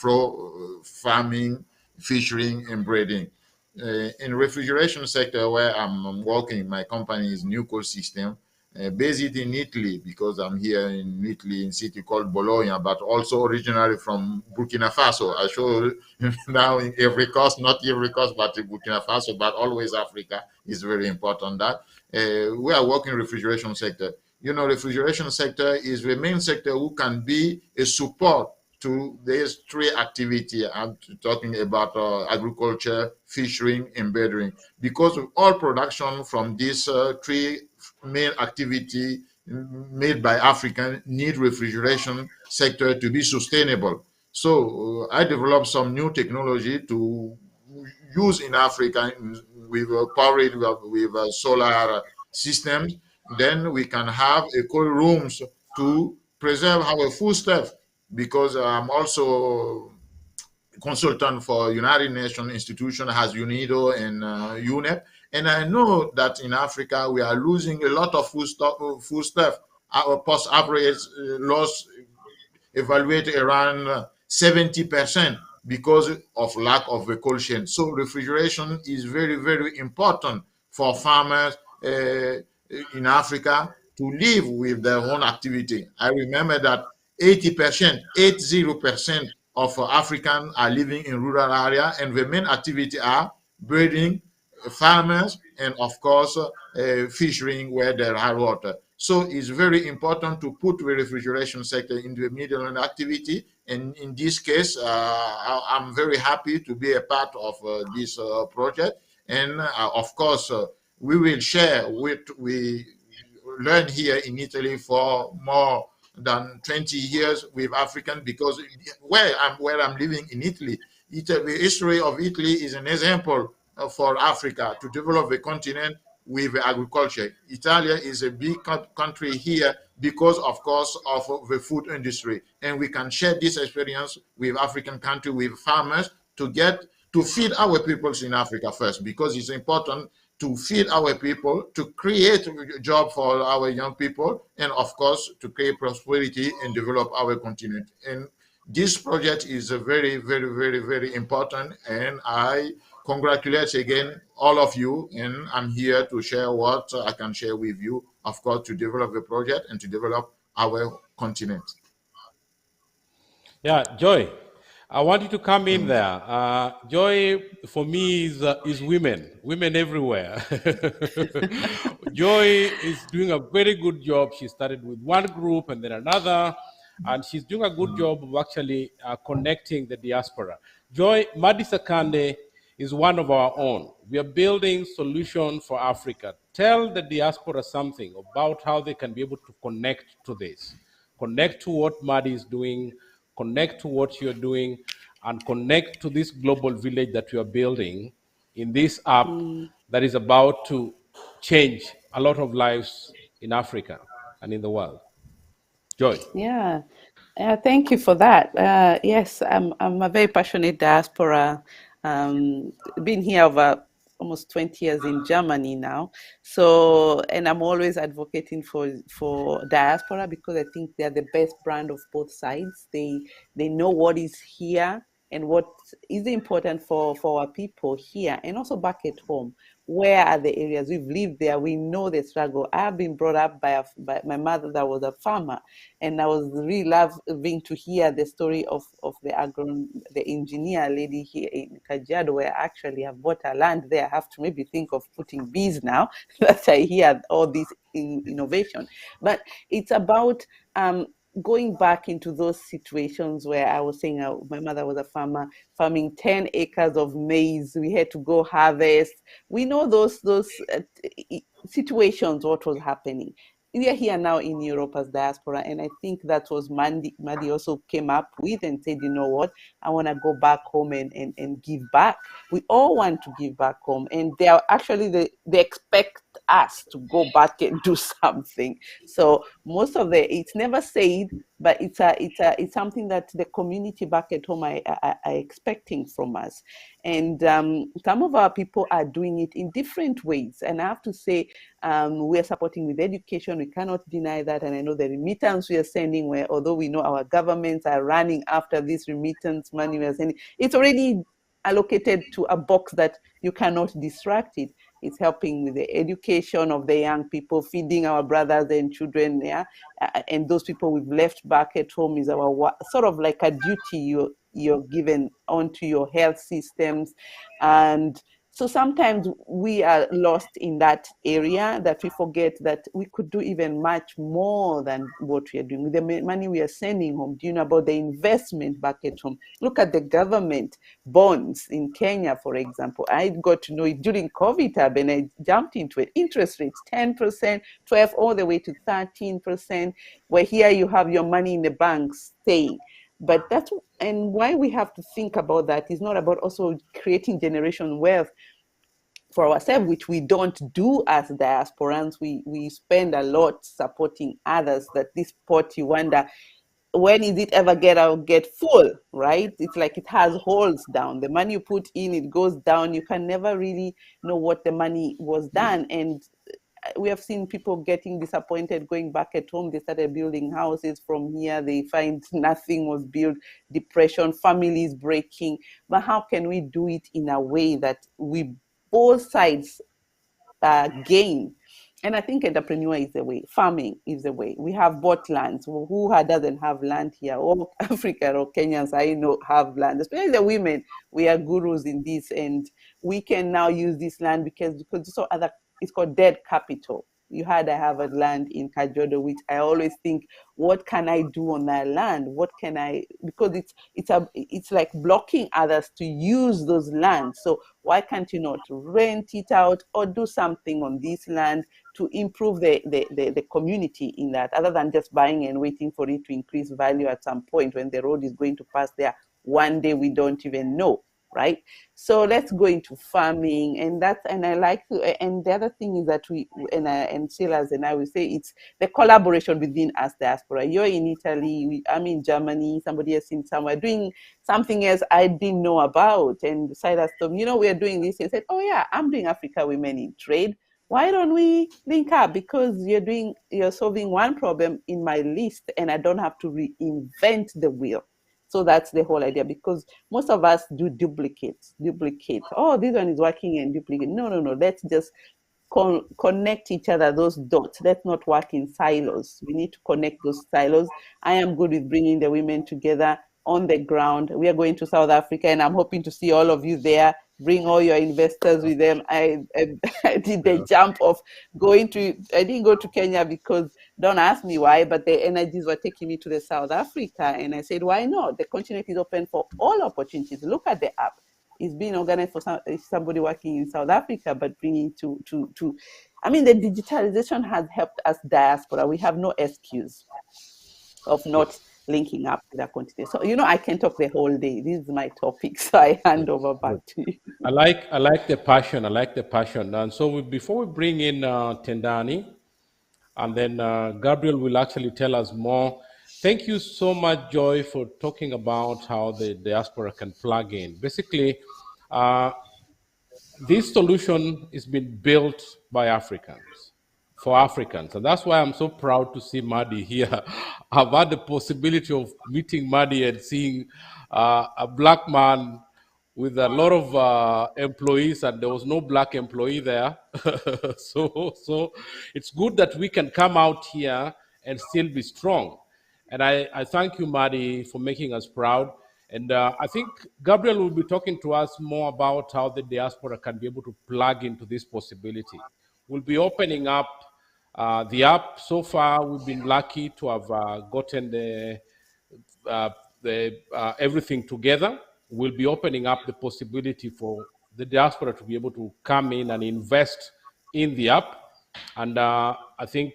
farming, fishing, and breeding. In refrigeration sector where I'm working, my company is Nuclear System. Based in Italy, because I'm here in Italy in city called Bologna, but also originally from Burkina Faso. I show now in every coast, not every coast, but in Burkina Faso, but always Africa is very important. That we are working refrigeration sector. Refrigeration sector is the main sector who can be a support to these three activity. I'm talking about agriculture, fishing, and birding, because all production from these three main activity made by African need refrigeration sector to be sustainable. So I developed some new technology to use in Africa with powered with solar systems. Then we can have cold rooms to preserve our foodstuff, because I'm also consultant for United Nations institution as UNIDO and UNEP. And I know that in Africa, we are losing a lot of foodstuff. Our post average loss evaluate around 70% because of lack of a cold chain. So refrigeration is very, very important for farmers in Africa to live with their own activity. I remember that 80% of Africans are living in rural area, and the main activity are breeding, farmers, and of course fishing where there are water. So it's very important to put the refrigeration sector into the middle of activity. And in this case, I'm very happy to be a part of this project. And of course, we will share what we learned here in Italy for more than 20 years with African, because where I'm living in Italy, the history of Italy is an example for Africa to develop a continent with agriculture. Italy is a big country here because, of course, of the food industry. And we can share this experience with African country, with farmers, to feed our peoples in Africa first, because it's important to feed our people, to create a job for our young people, and of course, to create prosperity and develop our continent. And this project is a very, very, very, very important. And I congratulate again all of you, and I'm here to share what I can share with you, of course, to develop the project and to develop our continent. Yeah, Joy, I want you to come in there. Joy, for me, is women everywhere. Joy is doing a very good job. She started with one group and then another, and she's doing a good job of actually connecting the diaspora. Joy, Madisakande is one of our own. We are building solution for Africa. Tell the diaspora something about how they can be able to connect to this. Connect to what Madi is doing, connect to what you're doing, and connect to this global village that you are building in this app that is about to change a lot of lives in Africa and in the world. Joy. Yeah, thank you for that. Yes, I'm a very passionate diaspora. Been here over almost 20 years in Germany now. So, and I'm always advocating for diaspora because I think they're the best brand of both sides. They know what is here and what is important for our people here and also back at home. Where are the areas we've lived there? We know the struggle. I've been brought up by my mother that was a farmer, and I was really loving to hear the story of the engineer lady here in Kajiado, where I actually have bought a land there. I have to maybe think of putting bees now that I hear all this innovation. But it's about going back into those situations where I was saying my mother was a farmer, farming 10 acres of maize. We had to go harvest. We know those situations, what was happening. We are here now in Europe as diaspora, and I think that was Madi also came up with and said, you know what, I want to go back home and give back. We all want to give back home, and they are actually they expect us to go back and do something. So most of it's never said, but it's something that the community back at home are expecting from us. And some of our people are doing it in different ways. And I have to say, we are supporting with education. We cannot deny that. And I know the remittance we are sending, where although we know our governments are running after this remittance money we are sending, it's already allocated to a box that you cannot distract it. It's helping with the education of the young people, feeding our brothers and children, yeah, and those people we've left back at home is our sort of like a duty you're given onto your health systems. And so sometimes we are lost in that area, that we forget that we could do even much more than what we are doing with the money we are sending home. Do you know about the investment back at home? Look at the government bonds in Kenya, for example. I got to know it during COVID tab, and I jumped into it. Interest rates 10%, 12, all the way to 13%. Where here you have your money in the bank staying. But that's, and why we have to think about that is not about also creating generation wealth for ourselves, which we don't do as diasporans. We spend a lot supporting others, that this pot, you wonder, when is it ever get full, right? It's like it has holes down. The money you put in, it goes down. You can never really know what the money was done. And we have seen people getting disappointed going back at home. They started building houses from here. They find nothing was built, depression, families breaking. But how can we do it in a way that we both sides gain? And I think entrepreneur is the way. Farming is the way. We have bought lands. Who doesn't have land here? All Africa or Kenyans I know have land, especially the women. We are gurus in this, and we can now use this land because so other. It's called dead capital. You heard I have a land in Kajodo, which I always think, what can I do on that land? What can I, because it's like blocking others to use those lands. So why can't you not rent it out or do something on this land to improve the community in that, other than just buying and waiting for it to increase value at some point when the road is going to pass there one day, we don't even know, right? So let's go into farming, and I like to, and the other thing is that and Silas and I will say it's the collaboration within us diaspora. You're in Italy, I'm in Germany, somebody else in somewhere doing something else I didn't know about, and Silas told me, we're doing this, and said, oh yeah, I'm doing Africa Women in Trade. Why don't we link up? Because you're solving one problem in my list, and I don't have to reinvent the wheel. So that's the whole idea, because most of us do duplicate. Oh, this one is working and duplicate. No. Let's just connect each other, those dots. Let's not work in silos. We need to connect those silos. I am good with bringing the women together on the ground. We are going to South Africa, and I'm hoping to see all of you there. Bring all your investors with them. I did the jump of going to, I didn't go to Kenya because, don't ask me why, but the energies were taking me to the South Africa. And I said, why not? The continent is open for all opportunities. Look at the app. It's being organized for somebody working in South Africa, but bringing I mean, the digitalization has helped us diaspora. We have no excuse of not linking up with our continent. So, I can talk the whole day. This is my topic. So I hand over back to you. I like the passion. I like the passion. And so before we bring in Tendani, and then Gabriel will actually tell us more. Thank you so much, Joy, for talking about how the diaspora can plug in. Basically, this solution is being built by Africans, for Africans. And that's why I'm so proud to see Madi here. I've had the possibility of meeting Madi and seeing a black man with a lot of employees, and there was no black employee there. so it's good that we can come out here and still be strong. And I thank you, Madi, for making us proud. And I think Gabriel will be talking to us more about how the diaspora can be able to plug into this possibility. We'll be opening up the app. So far, we've been lucky to have gotten everything together. We'll be opening up the possibility for the diaspora to be able to come in and invest in the app. And I think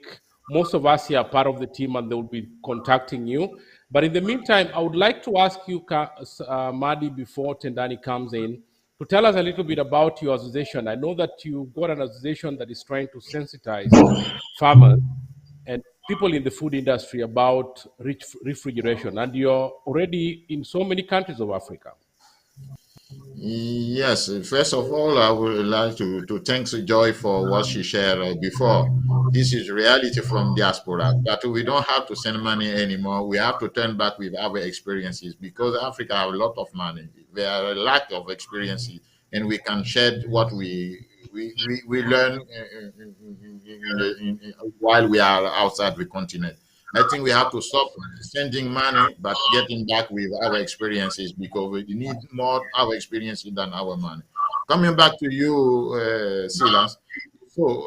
most of us here are part of the team, and they will be contacting you. But in the meantime, I would like to ask you, Madi, before Tendani comes in, to tell us a little bit about your association. I know that you've got an association that is trying to sensitize farmers and people in the food industry about refrigeration, and you're already in so many countries of Africa. Yes, first of all, I would like to thank Joy for what she shared before. This is reality from diaspora, but we don't have to send money anymore. We have to turn back with our experiences, because Africa have a lot of money. There are a lack of experiences, and we can share what we learn while we are outside the continent. I think we have to stop sending money, but getting back with our experiences, because we need more our experiences than our money. Coming back to you, Silas. So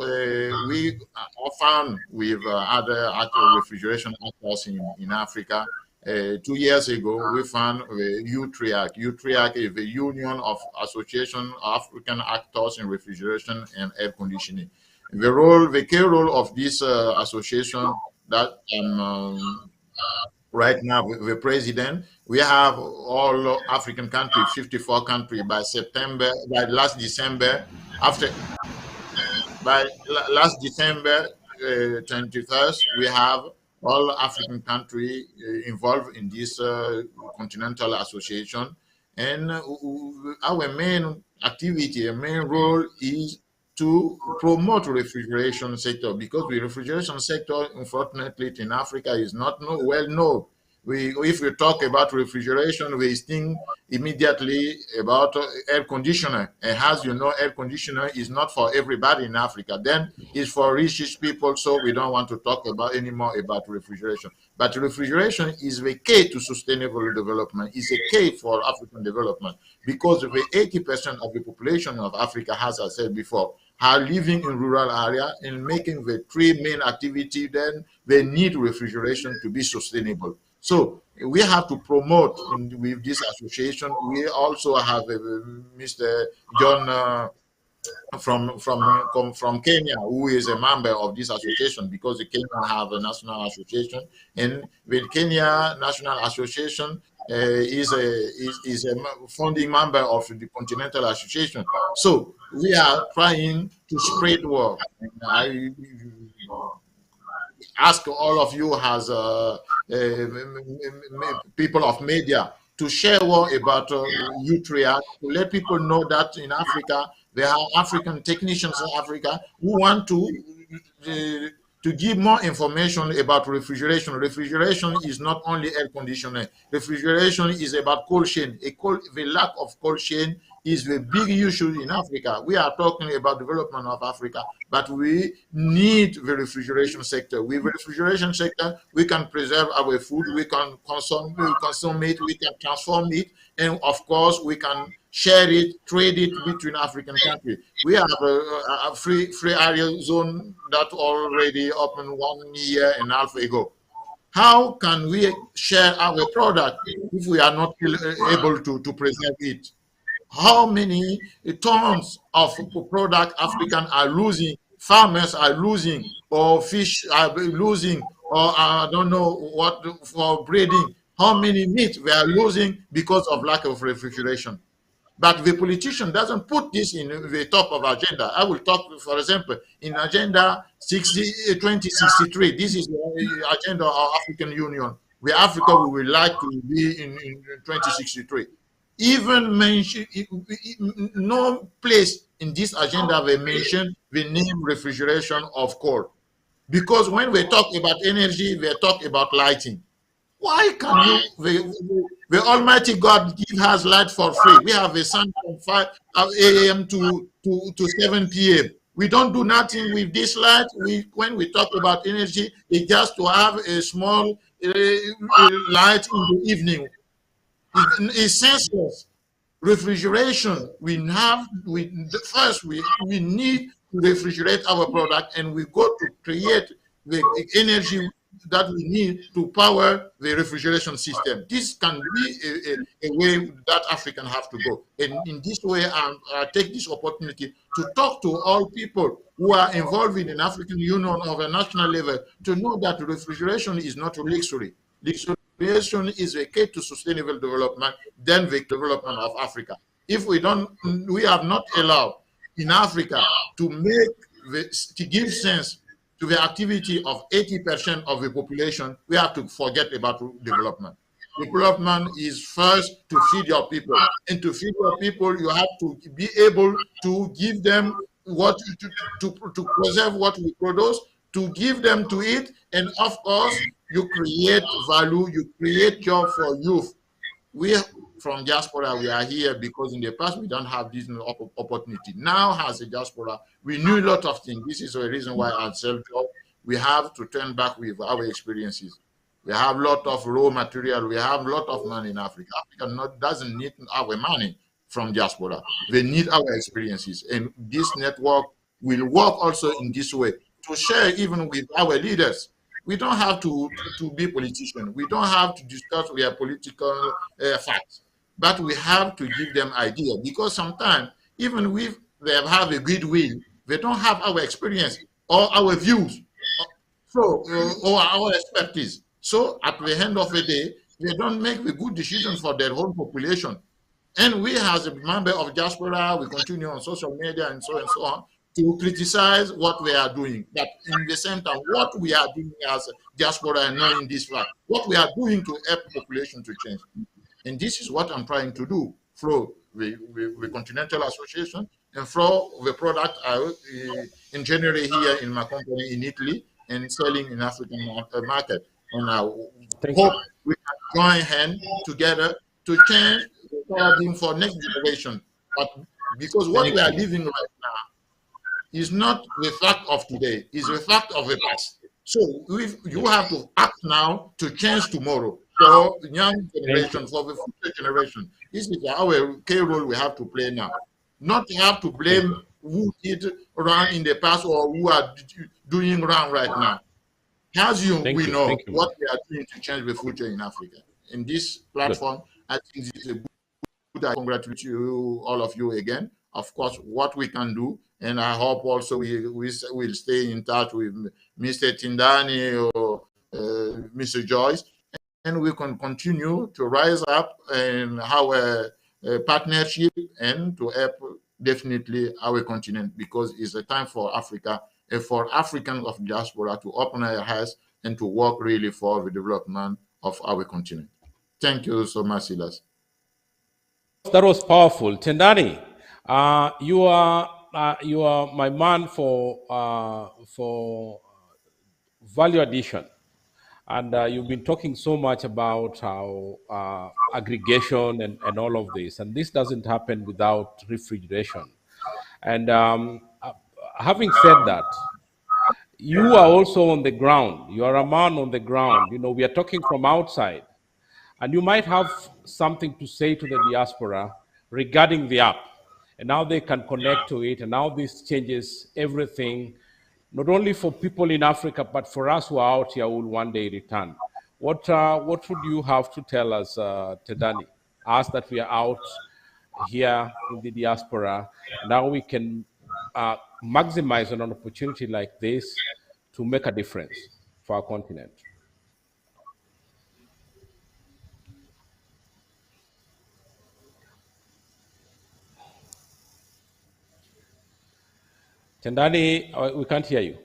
we are found with other refrigeration actors in Africa. 2 years ago, we found UTRIAC. UTRIAC is the Union of Association of African Actors in Refrigeration and Air Conditioning. The key role of this association that right now the president, we have all African countries, 54 countries by last December, by last December 21st, we have all African countries involved in this continental association. And our main activity, main role is to promote refrigeration sector, because the refrigeration sector, unfortunately, in Africa is not well known. If we talk about refrigeration, we think immediately about air conditioner. And as you know, air conditioner is not for everybody in Africa. Then it's for rich people, so we don't want to talk about anymore about refrigeration. But refrigeration is the key to sustainable development. It's a key for African development, because the 80% of the population of Africa, as I said before, are living in rural area and making the three main activity. Then they need refrigeration to be sustainable. So we have to promote with this association. We also have Mr. John from Kenya, who is a member of this association, because the Kenya have a national association, and the Kenya National Association is a founding member of the Continental Association. So we are trying to spread word. I ask all of you as people of media to share word about UTRIAC, to let people know that in Africa there are African technicians in Africa who want to give more information about refrigeration. Refrigeration is not only air conditioning. Refrigeration is about cold chain. The lack of cold chain is a big issue in Africa. We are talking about development of Africa, but we need the refrigeration sector. With the refrigeration sector, we can preserve our food, we can consume it, we can transform it, and of course, we can share it, trade it between African countries. We have a free area zone that already opened 1 year and a half ago. How can we share our product if we are not able to preserve it? How many tons of product African are losing, farmers are losing, or fish are losing, or I don't know what for breeding? How many meat we are losing because of lack of refrigeration? But the politician doesn't put this in the top of agenda. I will talk, for example, in agenda 2063. This is the agenda of African Union, where Africa we would like to be in 2063. Even mention no place in this agenda they mention the name refrigeration of coal, because when we talk about energy, we talk about lighting. Why can you, the Almighty God give us light for free? We have a sun from 5 a.m. to 7 p.m. We don't do nothing with this light. When we talk about energy, it's just to have a small light in the evening. It's senseless. Refrigeration, first we need to refrigerate our product, and we go to create the energy that we need to power the refrigeration system. This can be a way that African have to go. And in this way, I take this opportunity to talk to all people who are involved in an African Union of a national level to know that refrigeration is not a luxury. Refrigeration is the key to sustainable development, then the development of Africa. If we have not allowed in Africa to give sense to the activity of 80% of the population, we have to forget about development. Development is first to feed your people. And to feed your people, you have to be able to give them to preserve what we produce, to give them to eat, and of course, you create value, you create job for youth. We from Diaspora, we are here because in the past we don't have this opportunity. Now, as a Diaspora, we knew a lot of things. This is the reason why at self-job, we have to turn back with our experiences. We have a lot of raw material. We have a lot of money in Africa. Africa doesn't need our money from Diaspora. They need our experiences. And this network will work also in this way to share even with our leaders. We don't have to be politicians. We don't have to discuss their political facts. But we have to give them ideas, because sometimes, even if they have a good will, they don't have our experience or our views, or our expertise. So at the end of the day, they don't make the good decision for their whole population. And we, as a member of Diaspora, we continue on social media and so on to criticize what we are doing. But in the same time, what we are doing as Diaspora and knowing this fact, what we are doing to help the population to change. And this is what I'm trying to do through the Continental Association and through the product I engineering here in my company in Italy and selling in African market. And I hope we can join hands together to change the paradigm for next generation. But because what we are living right now is not the fact of today, it's the fact of the past. So you have to act now to change tomorrow. For the young generation, for the future generation, this is our key role we have to play now. Not have to blame who did wrong in the past or who are doing wrong right now. As we know what we are doing to change the future in Africa. In this platform, I think this is a good. I congratulate you, all of you again. Of course, what we can do, and I hope also we will stay in touch with Mr. Tindani or Mr. Joyce, and we can continue to rise up and have a partnership and to help definitely our continent, because it's a time for Africa and for Africans of Diaspora to open their eyes and to work really for the development of our continent. Thank you so much, Silas. That was powerful. Tendani, you are my man for value addition. And you've been talking so much about how aggregation and all of this, and this doesn't happen without refrigeration. And having said that, you are also on the ground. You are a man on the ground. You know, we are talking from outside, and you might have something to say to the diaspora regarding the app and how they can connect to it and how this changes everything, not only for people in Africa, but for us who are out here who will one day return. What would you have to tell us, Tedani? Us that we are out here in the diaspora, and how we can maximize on an opportunity like this to make a difference for our continent. Tendani, we can't hear you.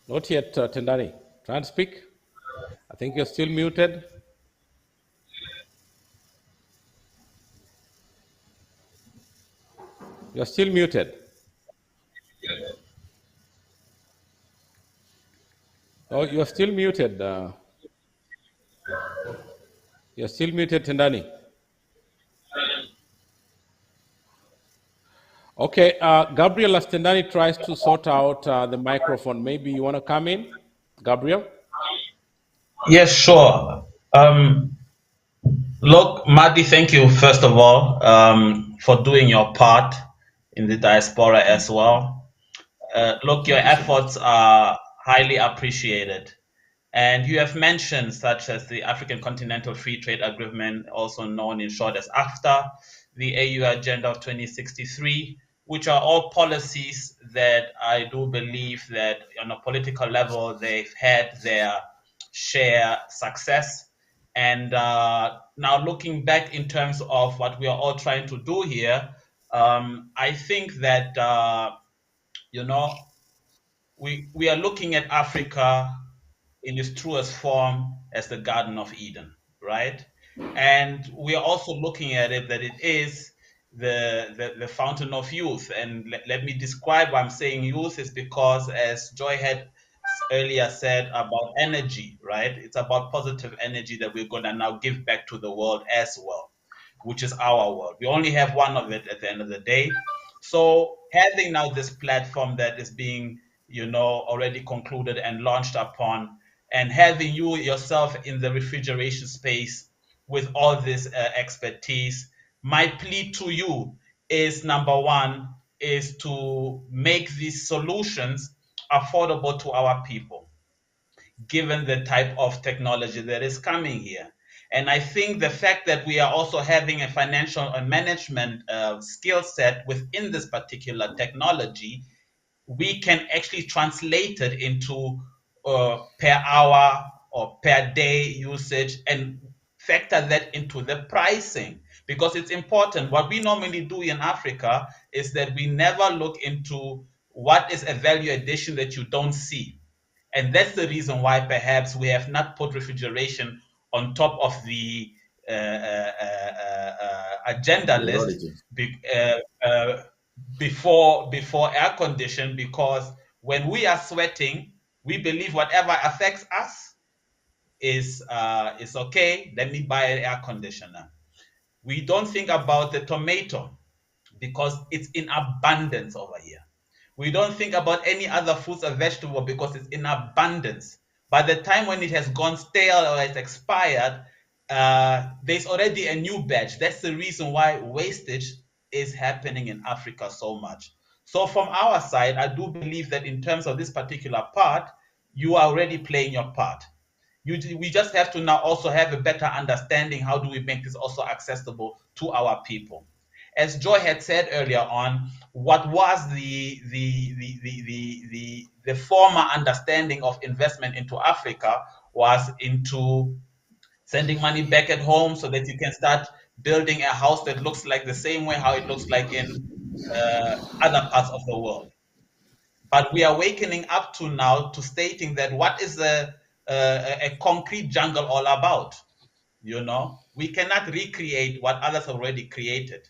Not yet, Tendani. Try and speak. I think you're still muted. You're still muted. Oh, you're still muted. You're still muted, Tendani. Okay, Gabriel, as Tendani tries to sort out the microphone, maybe you want to come in, Gabriel? Yes, sure. Look, Madi, thank you, first of all, for doing your part in the diaspora as well. Look, your efforts are highly appreciated. And you have mentioned such as the African Continental Free Trade Agreement, also known in short as AFTA, the AU Agenda of 2063, which are all policies that I do believe that on a political level, they've had their share success. And now looking back in terms of what we are all trying to do here, I think that, we are looking at Africa in its truest form as the Garden of Eden, right? And we are also looking at it that it is the fountain of youth. And let me describe why I'm saying youth is because, as Joy had earlier said about energy, right? It's about positive energy that we're going to now give back to the world as well, which is our world. We only have one of it at the end of the day. So having now this platform that is being, already concluded and launched upon, and having you yourself in the refrigeration space with all this expertise, my plea to you is, number one, is to make these solutions affordable to our people, given the type of technology that is coming here. And I think the fact that we are also having a financial and management skill set within this particular technology, we can actually translate it into per hour or per day usage and factor that into the pricing, because it's important. What we normally do in Africa is that we never look into what is a value addition that you don't see. And that's the reason why perhaps we have not put refrigeration on top of the agenda list before air condition, because when we are sweating, we believe whatever affects us is okay. Let me buy an air conditioner. We don't think about the tomato because it's in abundance over here. We don't think about any other fruits or vegetable because it's in abundance. By the time when it has gone stale or it's expired, there's already a new batch. That's the reason why wastage is happening in Africa so much. So from our side, I do believe that in terms of this particular part, you are already playing your part. We just have to now also have a better understanding. How do we make this also accessible to our people? As Joy had said earlier on, what was the former understanding of investment into Africa was into sending money back at home so that you can start building a house that looks like the same way how it looks like in other parts of the world. But we are wakening up to now to stating that what is a concrete jungle all about? You know, we cannot recreate what others already created.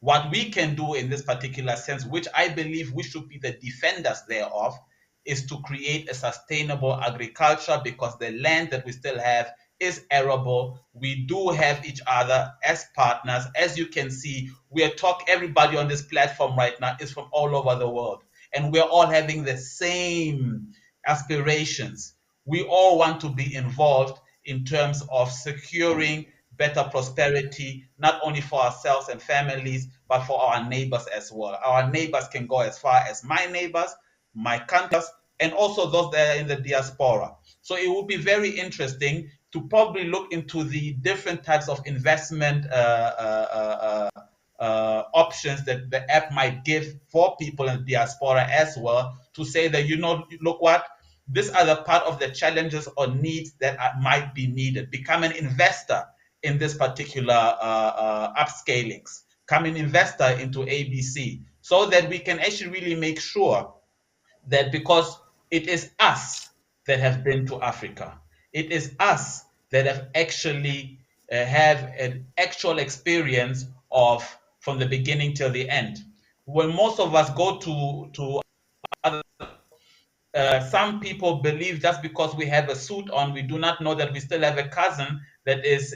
What we can do in this particular sense, which I believe we should be the defenders thereof, is to create a sustainable agriculture, because the land that we still have is arable. We do have each other as partners. As you can see, everybody on this platform right now is from all over the world, and we're all having the same aspirations. We all want to be involved in terms of securing better prosperity, not only for ourselves and families, but for our neighbors as well. Our neighbors can go as far as my neighbors, my countries, and also those that are in the diaspora. So it would be very interesting to probably look into the different types of investment options that the app might give for people in the diaspora as well, to say that, look what, these are the part of the challenges or needs that might be needed. Become an investor in this particular upscalings. Become an investor into ABC, so that we can actually really make sure that, because it is us that have been to Africa, it is us that have actually have an actual experience of from the beginning till the end. When most of us go to other some people believe just because we have a suit on, we do not know that we still have a cousin that is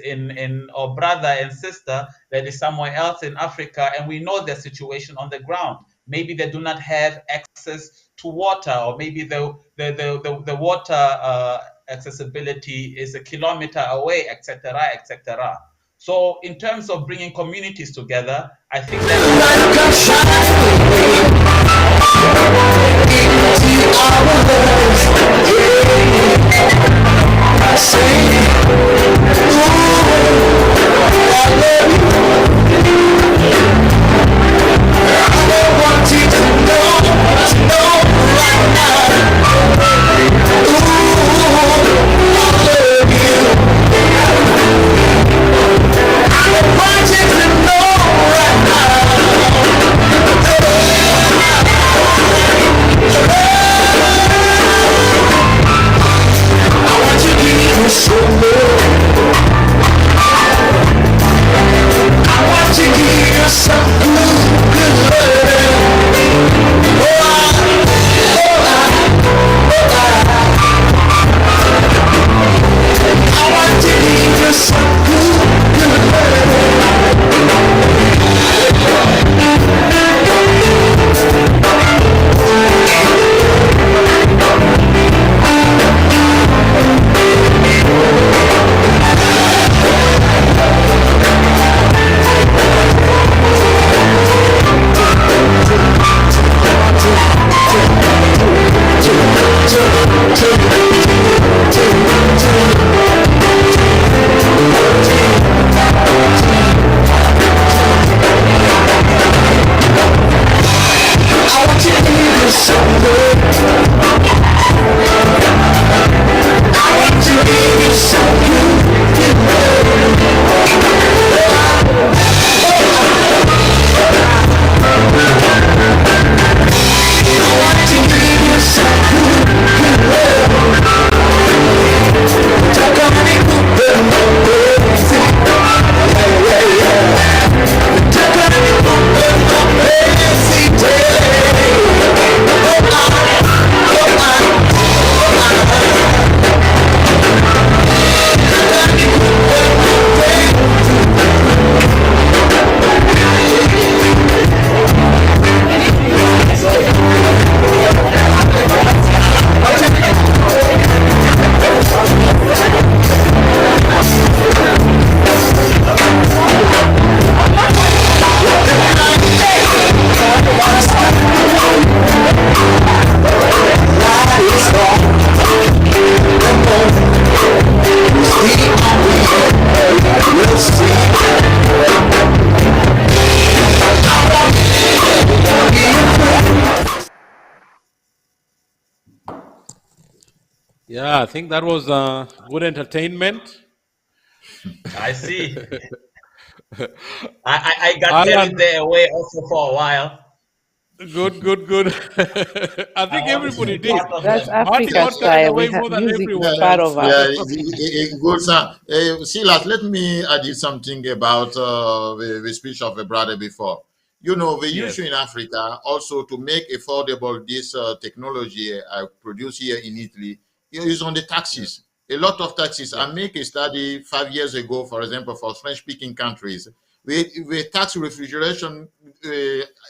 or brother and sister that is somewhere else in Africa, and we know their situation on the ground. Maybe they do not have access to water, or maybe the water accessibility is a kilometer away, etc., etc. So, in terms of bringing communities together, I think Yeah, I think that was good entertainment. I see. I got carried there away also for a while. Good, good, good. I think want to everybody be did. part of That's them. Marty Africa got carried style. We away have more than music is everyone part else. of us. Good sir. Silas, let me add you something about the speech of a brother before. You know, the Yes. issue in Africa also to make affordable this technology produced here in Italy is on the taxes. A lot of taxes. I make a study 5 years ago, for example, for French-speaking countries. We tax refrigeration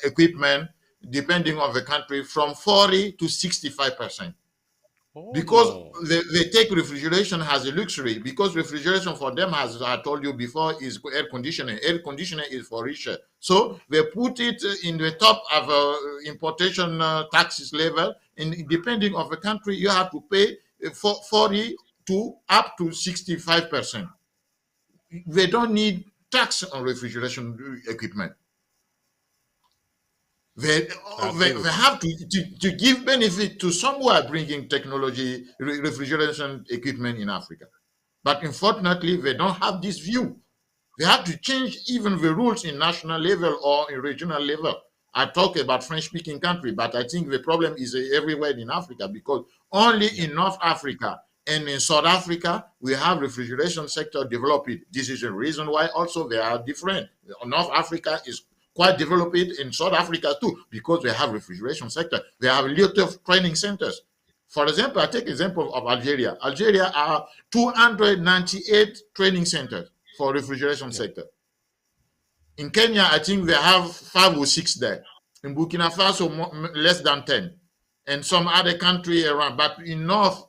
equipment, depending on the country, from 40 to 65%. Oh, Because no. they take refrigeration as a luxury, because refrigeration for them, as I told you before, is air conditioning. Air conditioning is for richer. So they put it in the top of importation taxes level, and depending on the country, you have to pay 40 to up to 65%. They don't need tax on refrigeration equipment. They have to give benefit to somewhere bringing technology, refrigeration equipment in Africa. But unfortunately, they don't have this view. They have to change even the rules in national level or in regional level. I talk about French-speaking country, but I think the problem is everywhere in Africa, because only in North Africa and in South Africa, we have refrigeration sector developed. This is a reason why also they are different. North Africa is quite developed, in South Africa too, because they have refrigeration sector. They have a lot of training centers. For example, I take example of Algeria. Algeria are 298 training centers for refrigeration sector. In Kenya, I think they have 5 or 6 there. In Burkina Faso, less than 10. And some other country around. But in north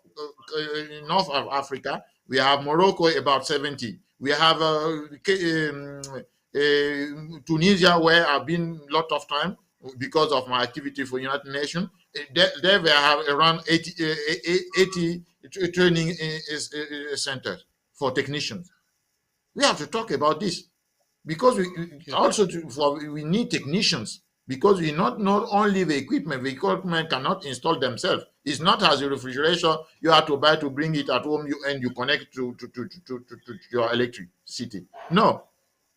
of Africa, we have Morocco about 70. We have Tunisia, where I've been a lot of time because of my activity for United Nations. There we have around 80 training centers for technicians. We have to talk about this, because we need technicians, because we not only the equipment cannot install themselves. It's not as a refrigerator you have to buy to bring it at home and you connect to your electricity. No,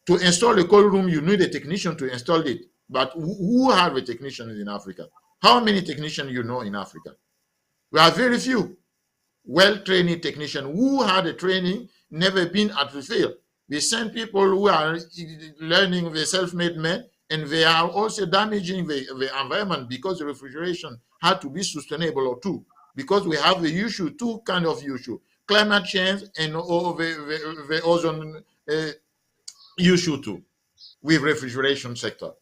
to install a cold room you need a technician to install it. But who have a technician in Africa? How many technicians you know in Africa? We have very few well-trained technicians who had a training, never been at the field. We send people who are learning, the self-made men, and they are also damaging the environment, because the refrigeration had to be sustainable too. Because we have the issue, two kind of issue: climate change and the ozone issue too, with refrigeration sector.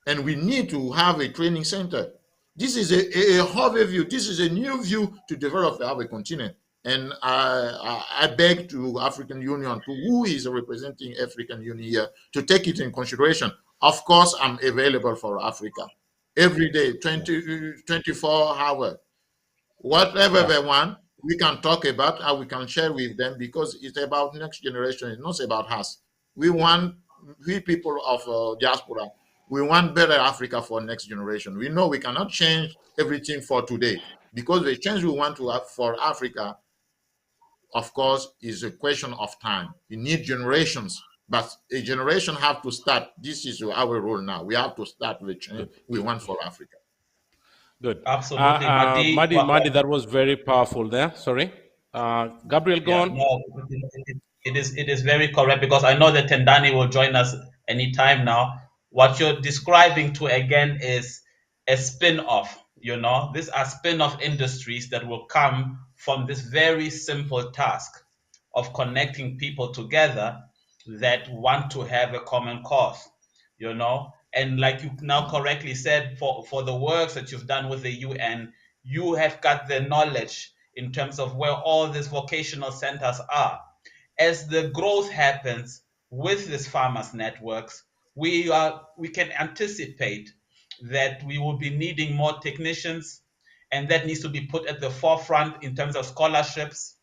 And we need to have a training center. This is a overview. This is a new view to develop our continent. And I beg to African Union, to who is representing African Union here, to take it in consideration. Of course, I'm available for Africa every day, 24 hours. Whatever they want, we can talk about and we can share with them, because it's about next generation. It's not about us. We people of diaspora, we want better Africa for next generation. We know we cannot change everything for today, because the change we want to have for Africa, of course, is a question of time. We need generations, but a generation have to start. This is our role now. We have to start the change we want for Africa. Good. Absolutely, Madi, that was very powerful there. Sorry. Gabriel, go on. No, it is very correct, because I know that Tendani will join us anytime now. What you're describing to again is a spin-off. These are spin-off industries that will come from this very simple task of connecting people together that want to have a common cause. And like you now correctly said, for the works that you've done with the UN, you have got the knowledge in terms of where all these vocational centers are. As the growth happens with these farmers networks, we can anticipate that we will be needing more technicians, and that needs to be put at the forefront in terms of scholarships.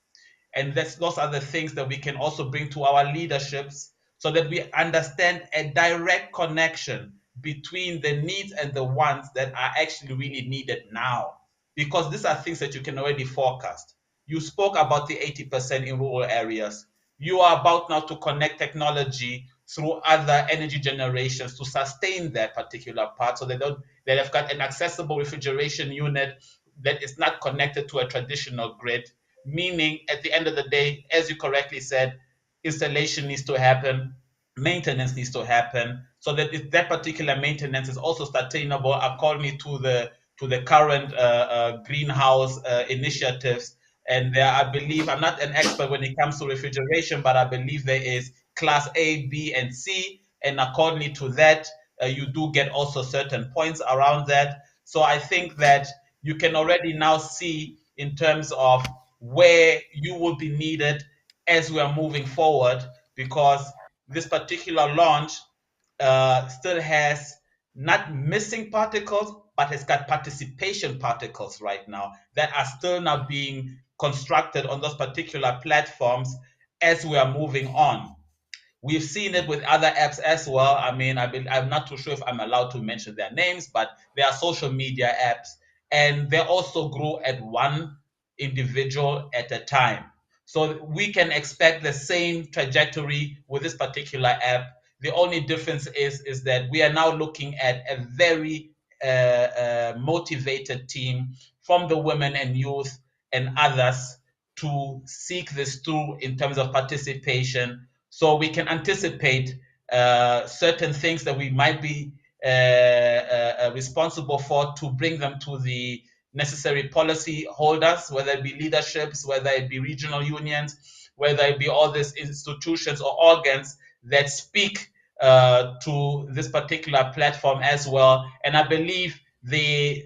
And those are the things that we can also bring to our leaderships, so that we understand a direct connection between the needs and the wants that are actually really needed now. Because these are things that you can already forecast. You spoke about the 80% in rural areas. You are about now to connect technology through other energy generations to sustain that particular part, so they have got an accessible refrigeration unit that is not connected to a traditional grid. Meaning, at the end of the day, as you correctly said, installation needs to happen, maintenance needs to happen, so that if that particular maintenance is also sustainable according to the current greenhouse initiatives. And there, I believe, I'm not an expert when it comes to refrigeration, but I believe there is class A, B, and C, and according to that, you do get also certain points around that. So I think that you can already now see in terms of where you will be needed as we are moving forward, because this particular launch still has not missing particles, but has got participation particles right now that are still now being constructed on those particular platforms as we are moving on. We've seen it with other apps as well. I mean, I'm not too sure if I'm allowed to mention their names, but they are social media apps, and they also grow at one individual at a time. So we can expect the same trajectory with this particular app. The only difference is that we are now looking at a very motivated team from the women and youth and others to seek this through in terms of participation, so we can anticipate certain things that we might be responsible for, to bring them to the necessary policy holders, whether it be leaderships, whether it be regional unions, whether it be all these institutions or organs that speak to this particular platform as well. And I believe the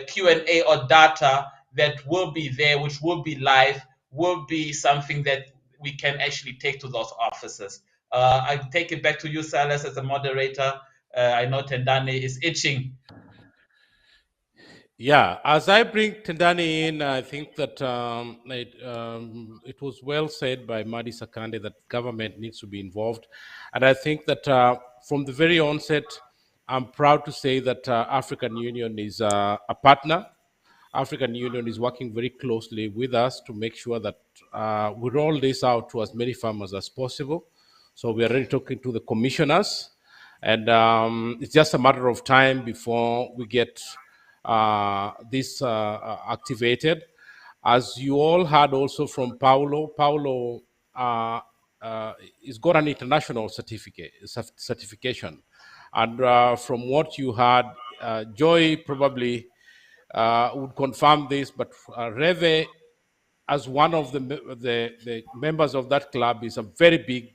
Q&A or data that will be there, which will be live, will be something that we can actually take to those offices. I take it back to you, Silas, as a moderator. I know Tendane is itching. Yeah, as I bring Tendani in, I think that it was well said by Madi Sakande that government needs to be involved. And I think that from the very onset, I'm proud to say that African Union is a partner. African Union is working very closely with us to make sure that we roll this out to as many farmers as possible. So we are already talking to the commissioners, and it's just a matter of time before we get this activated. As you all heard also from Paulo uh, has got an international certification. And from what you heard, Joy probably would confirm this, but Reve, as one of the members of that club, is a very big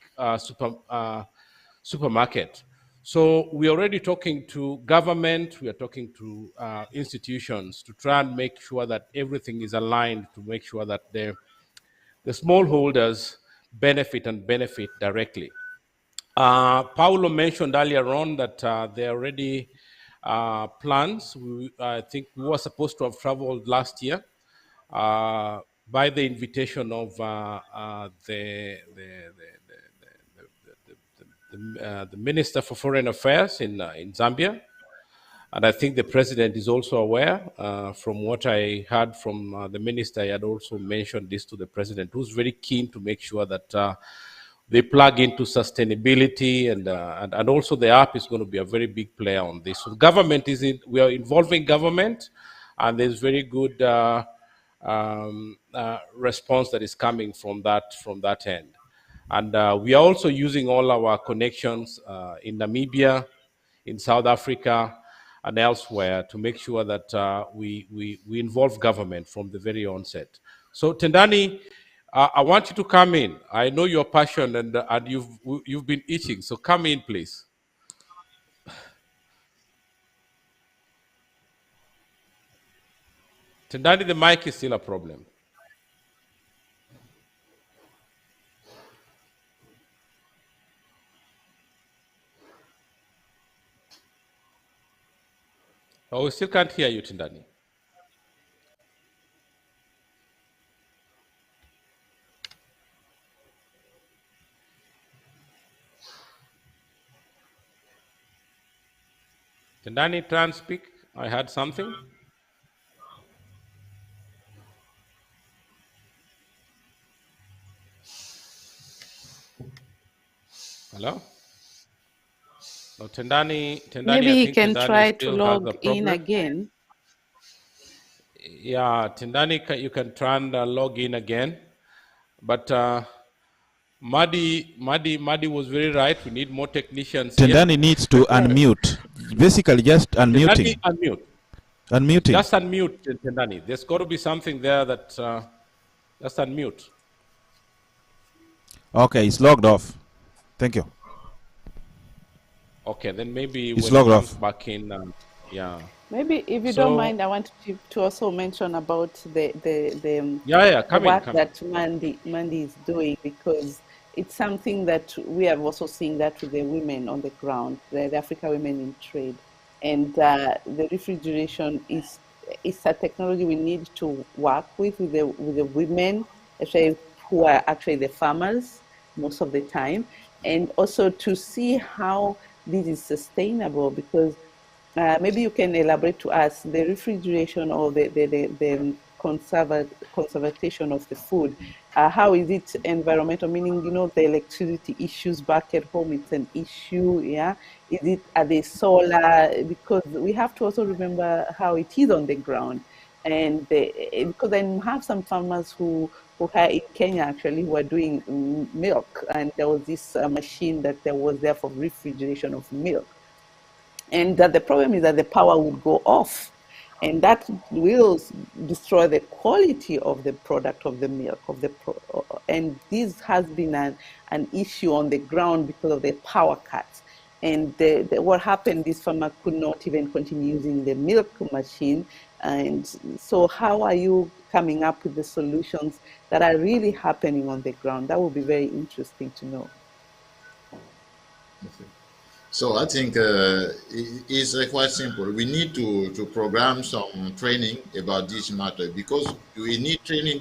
supermarket. So we're already talking to government, we are talking to institutions to try and make sure that everything is aligned, to make sure that the smallholders benefit directly. Paulo mentioned earlier on that there are already plans. I think we were supposed to have traveled last year by the invitation of the Minister for Foreign Affairs in Zambia. And I think the president is also aware. From what I heard from the minister, I had also mentioned this to the president, who's very keen to make sure that they plug into sustainability, and also the app is going to be a very big player on this. So government we are involving government, and there's very good response that is coming from that end. And we are also using all our connections in Namibia, in South Africa, and elsewhere to make sure that we involve government from the very onset. So Tendani, I want you to come in. I know your passion, and you've been itching, so come in, please. Tendani, the mic is still a problem. Oh, we still can't hear you, Tendani. Tendani, try and speak. I heard something. Hello? Tendani, Maybe I he think can Tendani try to still has a log in problem. again. Yeah, Tendani, you can try and log in again. But Madi was very right. We need more technicians here. Tendani needs to unmute. Basically, just Tendani, unmuting. unmute. Unmuting. Just unmute, Tendani. There's got to be something there that just unmute. Okay, it's logged off. Thank you. Okay, then maybe It's when he logged comes off. back in, yeah. Maybe if you don't mind, I want to also mention about the come work in. that Mandy is doing, because it's something that we have also seen that with the women on the ground, the African women in trade, and the refrigeration is a technology we need to work with the women, especially who are actually the farmers most of the time, and also to see how this is sustainable, because maybe you can elaborate to us the refrigeration or the conservation of the food. How is it environmental? Meaning, the electricity issues back at home, it's an issue. Yeah, are they solar? Because we have to also remember how it is on the ground, and because I have some farmers who are in Kenya actually who are doing milk, and there was this machine that there was there for refrigeration of milk. And that the problem is that the power would go off, and that will destroy the quality of the product of the milk and this has been an issue on the ground because of the power cuts. And what happened, this farmer could not even continue using the milk machine. And so how are you coming up with the solutions that are really happening on the ground? That would be very interesting to know. So I think it's quite simple. We need to program some training about this matter, because we need training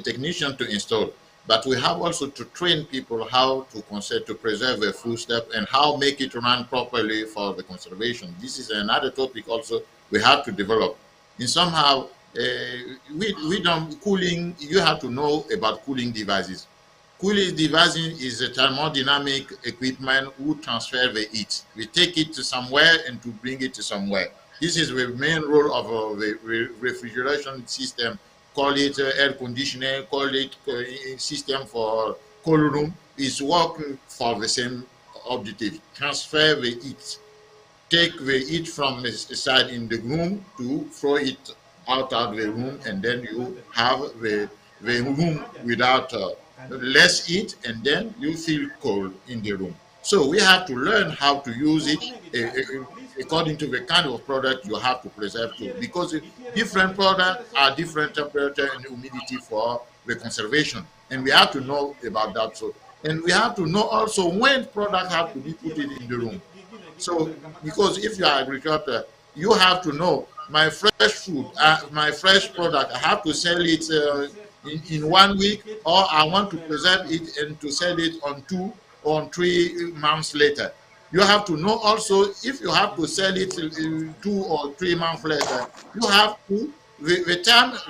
technician to install. But we have also to train people how to preserve a food step and how make it run properly for the conservation. This is another topic also we have to develop. And somehow we don't cooling. You have to know about cooling devices. Cooling devices is a thermodynamic equipment who transfer the heat. We take it to somewhere and to bring it to somewhere. This is the main role of the refrigeration system. Call it air conditioner, call it system for cold room. Is working for the same objective. Transfer the heat. Take the heat from the side in the room to throw it out of the room, and then you have the room without less heat, and then you feel cold in the room. So we have to learn how to use it according to the kind of product you have to preserve to, because different products are different temperature and humidity for the conservation, and we have to know about that. So, and we have to know also when product have to be put in the room. So, because if you are agriculture, you have to know my fresh food, my fresh product, I have to sell it in 1 week, or I want to preserve it and to sell it on 2 or on 3 months later. You have to know also, if you have to sell it 2 or 3 months later, you have to, the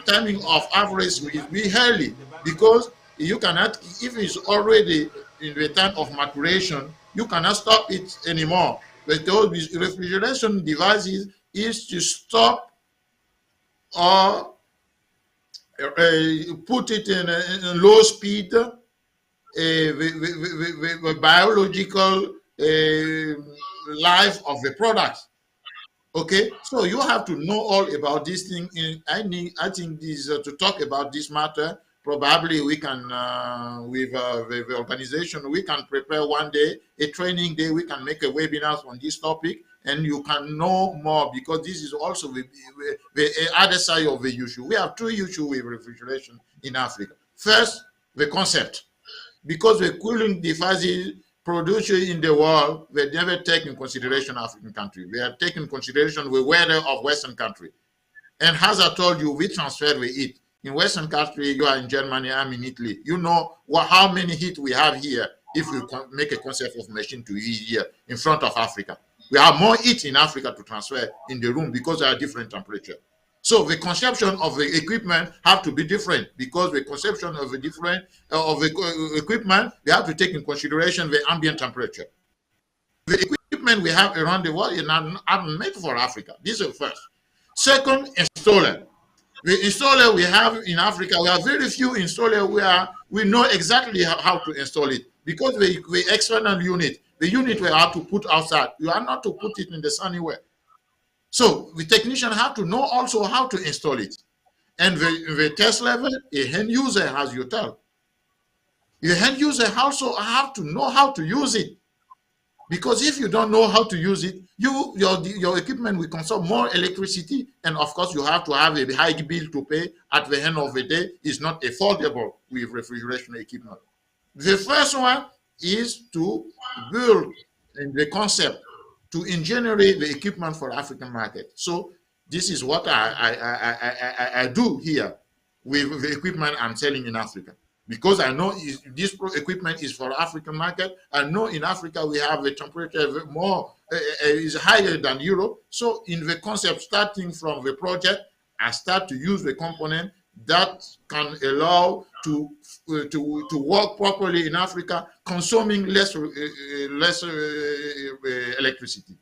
timing of average will be early, because you cannot, if it's already in the time of maturation, you cannot stop it anymore. But those refrigeration devices is to stop or put it in a low speed, the biological life of the product. Okay, so you have to know all about this thing. I think this to talk about this matter. Probably we can, with the organization, we can prepare one day, a training day. We can make a webinar on this topic, and you can know more, because this is also the other side of the issue. We have two issues with refrigeration in Africa. First, the concept, because the cooling devices produced in the world, they never take in consideration African country. They are taking consideration the weather of Western country. And as I told you, we transfer the heat. In Western country, you are in Germany, I'm in Italy. You know how many heat we have here if we make a concept of machine to heat here in front of Africa. We have more heat in Africa to transfer in the room because they are different temperature. So the conception of the equipment have to be different, because the conception of the different of the equipment, they have to take in consideration the ambient temperature. The equipment equipment we have around the world are made for Africa. This is first. Second, installer. The installer we have in Africa, we have very few installers where we know exactly how to install it, because we external unit, the unit we have to put outside. You are not to put it in the sunny way. So the technician have to know also how to install it. And the test level, a end user, as you tell, the end user also have to know how to use it. Because if you don't know how to use it, your equipment will consume more electricity, and of course you have to have a high bill to pay at the end of the day. It's not affordable with refrigeration equipment. The first one is to build the concept to engineer the equipment for African market. So this is what I do here with the equipment I'm selling in Africa. Because I know this equipment is for African market. I know in Africa we have a temperature more is higher than Europe. So in the concept, starting from the project, I start to use the component that can allow to work properly in Africa, consuming less electricity.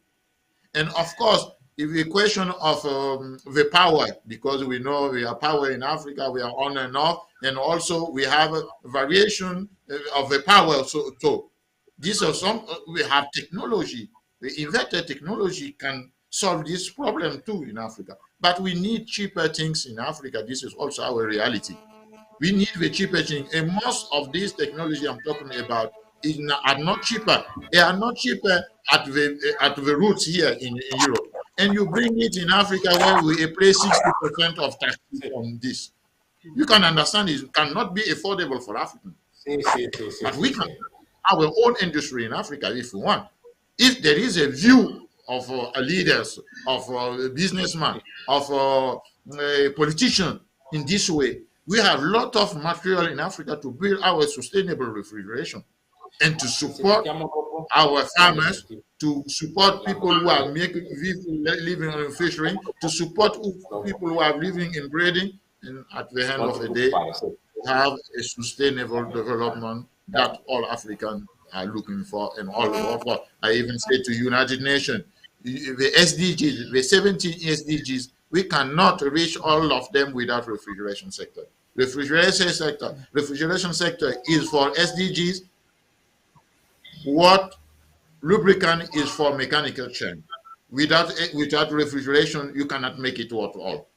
And of course, if the question of the power, because we know we have power in Africa, we are on and off, and also we have a variation of the power. So these are some, we have technology. The inverter technology can solve this problem too in Africa. But we need cheaper things in Africa. This is also our reality. We need the cheaper thing. And most of these technology I'm talking about are not cheaper. They are not cheaper at the roots here in Europe. And you bring it in Africa where we pay 60% of taxes on this. You can understand it cannot be affordable for Africans. But we can have our own industry in Africa if we want. If there is a view of leaders, of a businessman, of a politician in this way, we have a lot of material in Africa to build our sustainable refrigeration and to support our farmers, to support people who are living in fishing, to support people who are living in breeding, and at the end of the day, have a sustainable development that all Africans are looking for and all over. I even say to United Nations, the SDGs, the 17 SDGs, we cannot reach all of them without refrigeration sector. Refrigeration sector is for SDGs what lubricant is for mechanical chain. Without refrigeration, you cannot make it work all.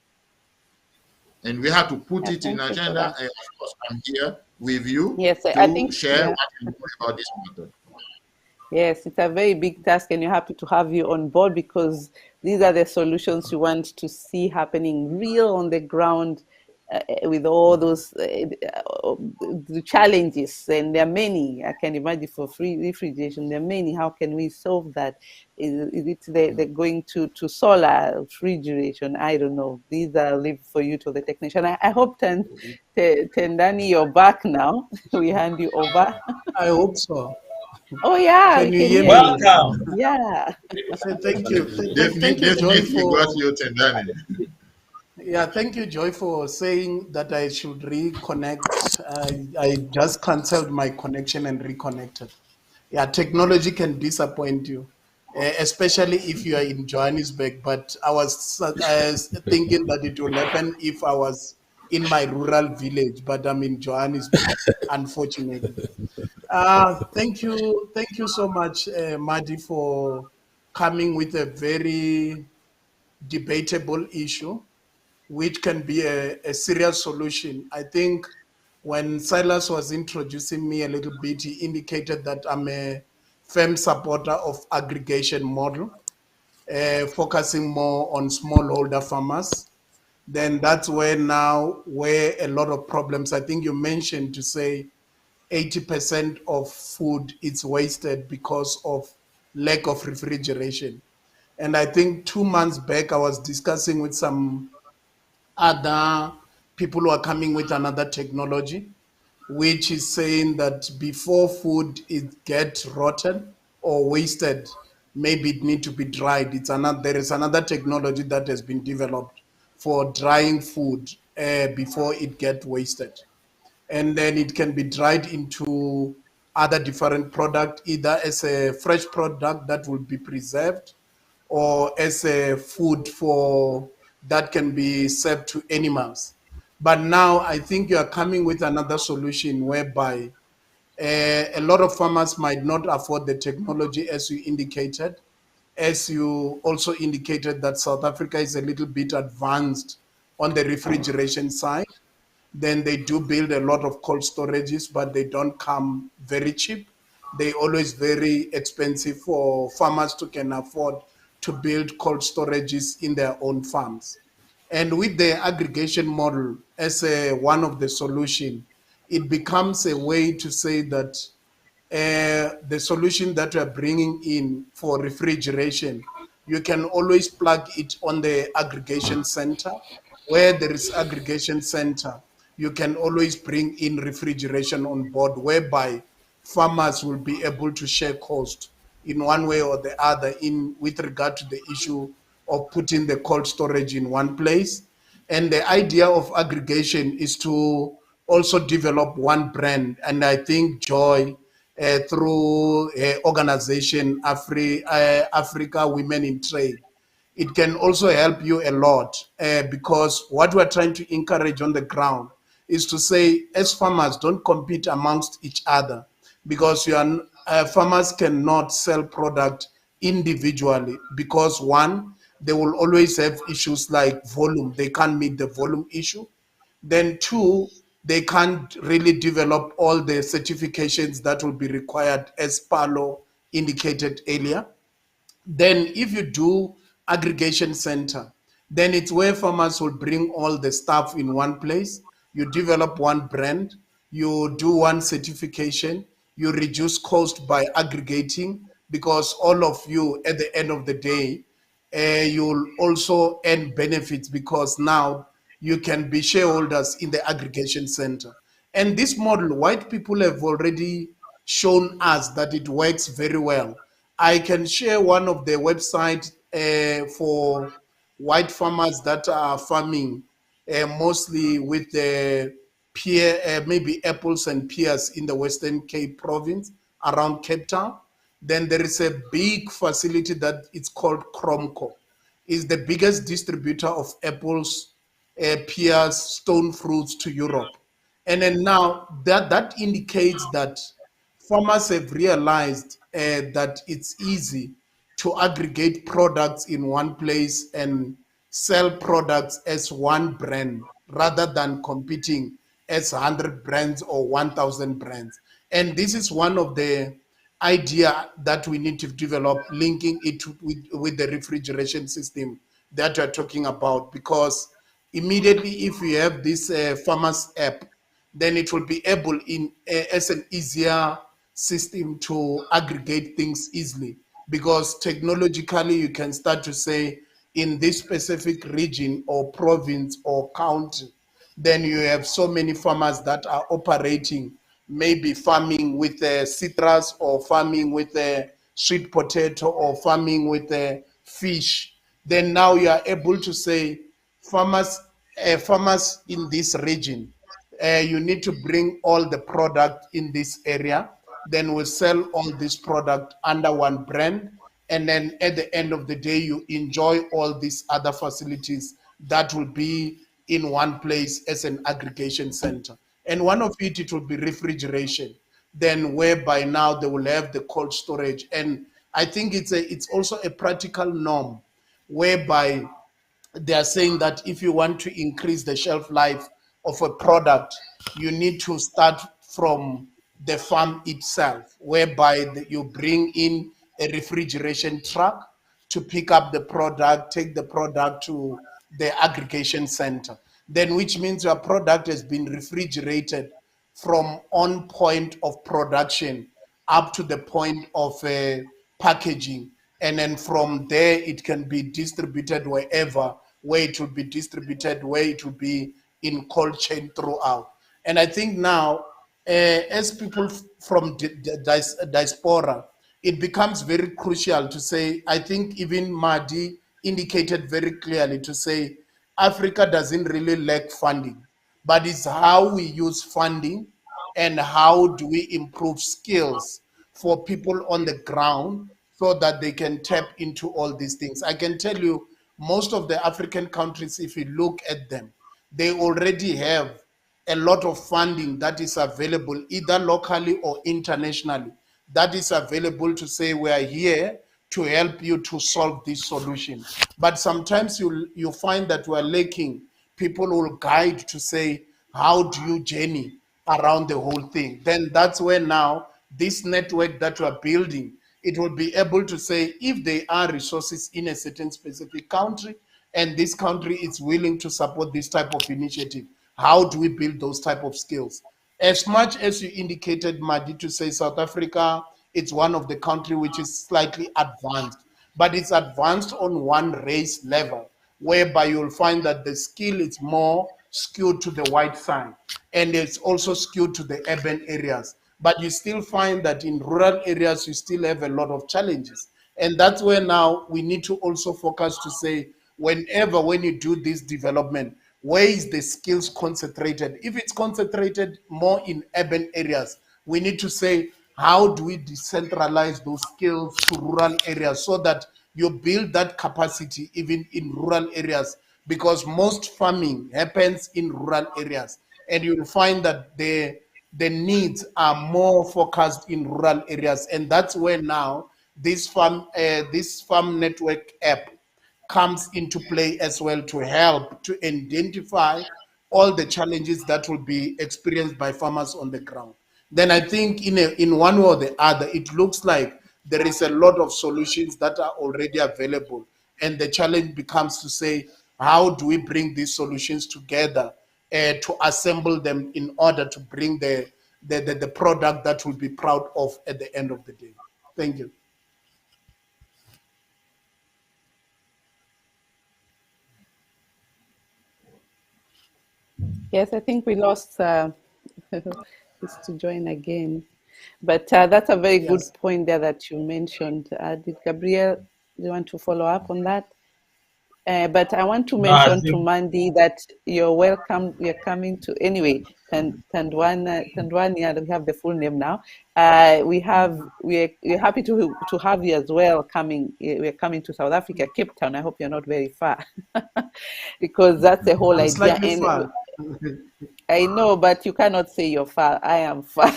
And we have to put it in agenda. And of course, I'm here with you to share what you know about this matter. Yes, it's a very big task, and you're happy to have you on board because these are the solutions you want to see happening real on the ground with all those the challenges. And there are many. I can imagine for free refrigeration, there are many. How can we solve that? Is it they're going to solar refrigeration? I don't know. These are leave for you to the technician. I hope Tendani, you're back now. We hand you over. I hope so. Oh yeah, can you hear me? Welcome. Yeah. Thank you. Thank you, Joy, for yeah. Thank you, Joy, for saying that I should reconnect. I just canceled my connection and reconnected. Yeah, technology can disappoint you, especially if you are in Johannesburg. But I was thinking that it will happen if I was in my rural village, but I'm in Johannesburg, unfortunately. Thank you so much, Madi, for coming with a very debatable issue, which can be a serious solution. I think when Silas was introducing me a little bit, he indicated that I'm a firm supporter of aggregation model, focusing more on smallholder farmers. Then that's where a lot of problems, I think you mentioned to say 80% of food is wasted because of lack of refrigeration. And I think 2 months back, I was discussing with some other people who are coming with another technology, which is saying that before food gets rotten or wasted, maybe it need to be dried. There is another technology that has been developed for drying food before it gets wasted. And then it can be dried into other different product, either as a fresh product that will be preserved or as a food for that can be served to animals. But now I think you are coming with another solution whereby a lot of farmers might not afford the technology as you indicated. As you also indicated that South Africa is a little bit advanced on the refrigeration side, then they do build a lot of cold storages, but they don't come very cheap. They always very expensive for farmers to can afford to build cold storages in their own farms. And with the aggregation model as one of the solution, it becomes a way to say that the solution that we are bringing in for refrigeration, you can always plug it on the aggregation center. Where there is aggregation center, you can always bring in refrigeration on board, whereby farmers will be able to share cost in one way or the other in with regard to the issue of putting the cold storage in one place. And the idea of aggregation is to also develop one brand. And I think Joy, through organization Africa Women in Trade, it can also help you a lot, because what we're trying to encourage on the ground is to say, as farmers, don't compete amongst each other, because farmers cannot sell product individually, because one, they will always have issues like volume. They can't meet the volume issue. Then two, they can't really develop all the certifications that will be required, as Paulo indicated earlier. Then if you do aggregation center, then it's where farmers will bring all the stuff in one place. You develop one brand, you do one certification, you reduce cost by aggregating, because all of you at the end of the day, you'll also earn benefits, because now you can be shareholders in the aggregation center. And this model, white people have already shown us that it works very well. I can share one of the websites for white farmers that are farming mostly with the pear, maybe apples and pears in the Western Cape province around Cape Town. Then there is a big facility that it's called Cromco. It's the biggest distributor of apples, pears, stone fruits to Europe. And then now that indicates that farmers have realized that it's easy to aggregate products in one place and sell products as one brand rather than competing as 100 brands or 1,000 brands. And this is one of the idea that we need to develop, linking it with the refrigeration system that we're talking about, because immediately if we have this farmers app, then it will be able in as an easier system to aggregate things easily, because technologically you can start to say in this specific region or province or county, then you have so many farmers that are operating, maybe farming with citrus or farming with sweet potato or farming with fish. Then now you are able to say farmers in this region, you need to bring all the product in this area. Then we'll sell all this product under one brand. And then at the end of the day, you enjoy all these other facilities that will be in one place as an aggregation center. And one of it will be refrigeration. Then whereby now they will have the cold storage. And I think it's also a practical norm whereby they are saying that if you want to increase the shelf life of a product, you need to start from the farm itself, whereby you bring in a refrigeration truck to pick up the product, take the product to the aggregation center. Then, which means your product has been refrigerated from on point of production up to the point of packaging. And then from there, it can be distributed wherever, where it will be distributed, where it will be in cold chain throughout. And I think now, as people from Diaspora, it becomes very crucial to say, I think even Mahdi indicated very clearly to say, Africa doesn't really lack funding, but it's how we use funding and how do we improve skills for people on the ground so that they can tap into all these things. I can tell you, most of the African countries, if you look at them, they already have a lot of funding that is available either locally or internationally, that is available to say we are here to help you to solve this solution. But sometimes you find that we're lacking people who will guide to say, how do you journey around the whole thing? Then that's where now this network that we're building, it will be able to say if there are resources in a certain specific country and this country is willing to support this type of initiative, how do we build those type of skills? As much as you indicated, Madi, to say South Africa, it's one of the country which is slightly advanced, but it's advanced on one race level, whereby you'll find that the skill is more skewed to the white side, and it's also skewed to the urban areas. But you still find that in rural areas, you still have a lot of challenges. And that's where now we need to also focus to say, when you do this development, where is the skills concentrated? If it's concentrated more in urban areas, we need to say, how do we decentralize those skills to rural areas so that you build that capacity even in rural areas? Because most farming happens in rural areas, and you'll find that the needs are more focused in rural areas, and that's where now this farm network app comes into play as well, to help to identify all the challenges that will be experienced by farmers on the ground. Then I think in one way or the other, it looks like there is a lot of solutions that are already available, and the challenge becomes to say, how do we bring these solutions together to assemble them in order to bring the product that we'll be proud of at the end of the day. Thank you. Yes, I think we lost just to join again. But that's a very good point there that you mentioned. Did Gabriel, do you want to follow up on that? But I want to mention to Mandy that you're welcome. We're coming to, anyway, Tandwania, we have the full name now. We're happy to have you as well coming. We're coming to South Africa, Cape Town. I hope you're not very far because that's the whole idea. And I know, but you cannot say you're far. I am far.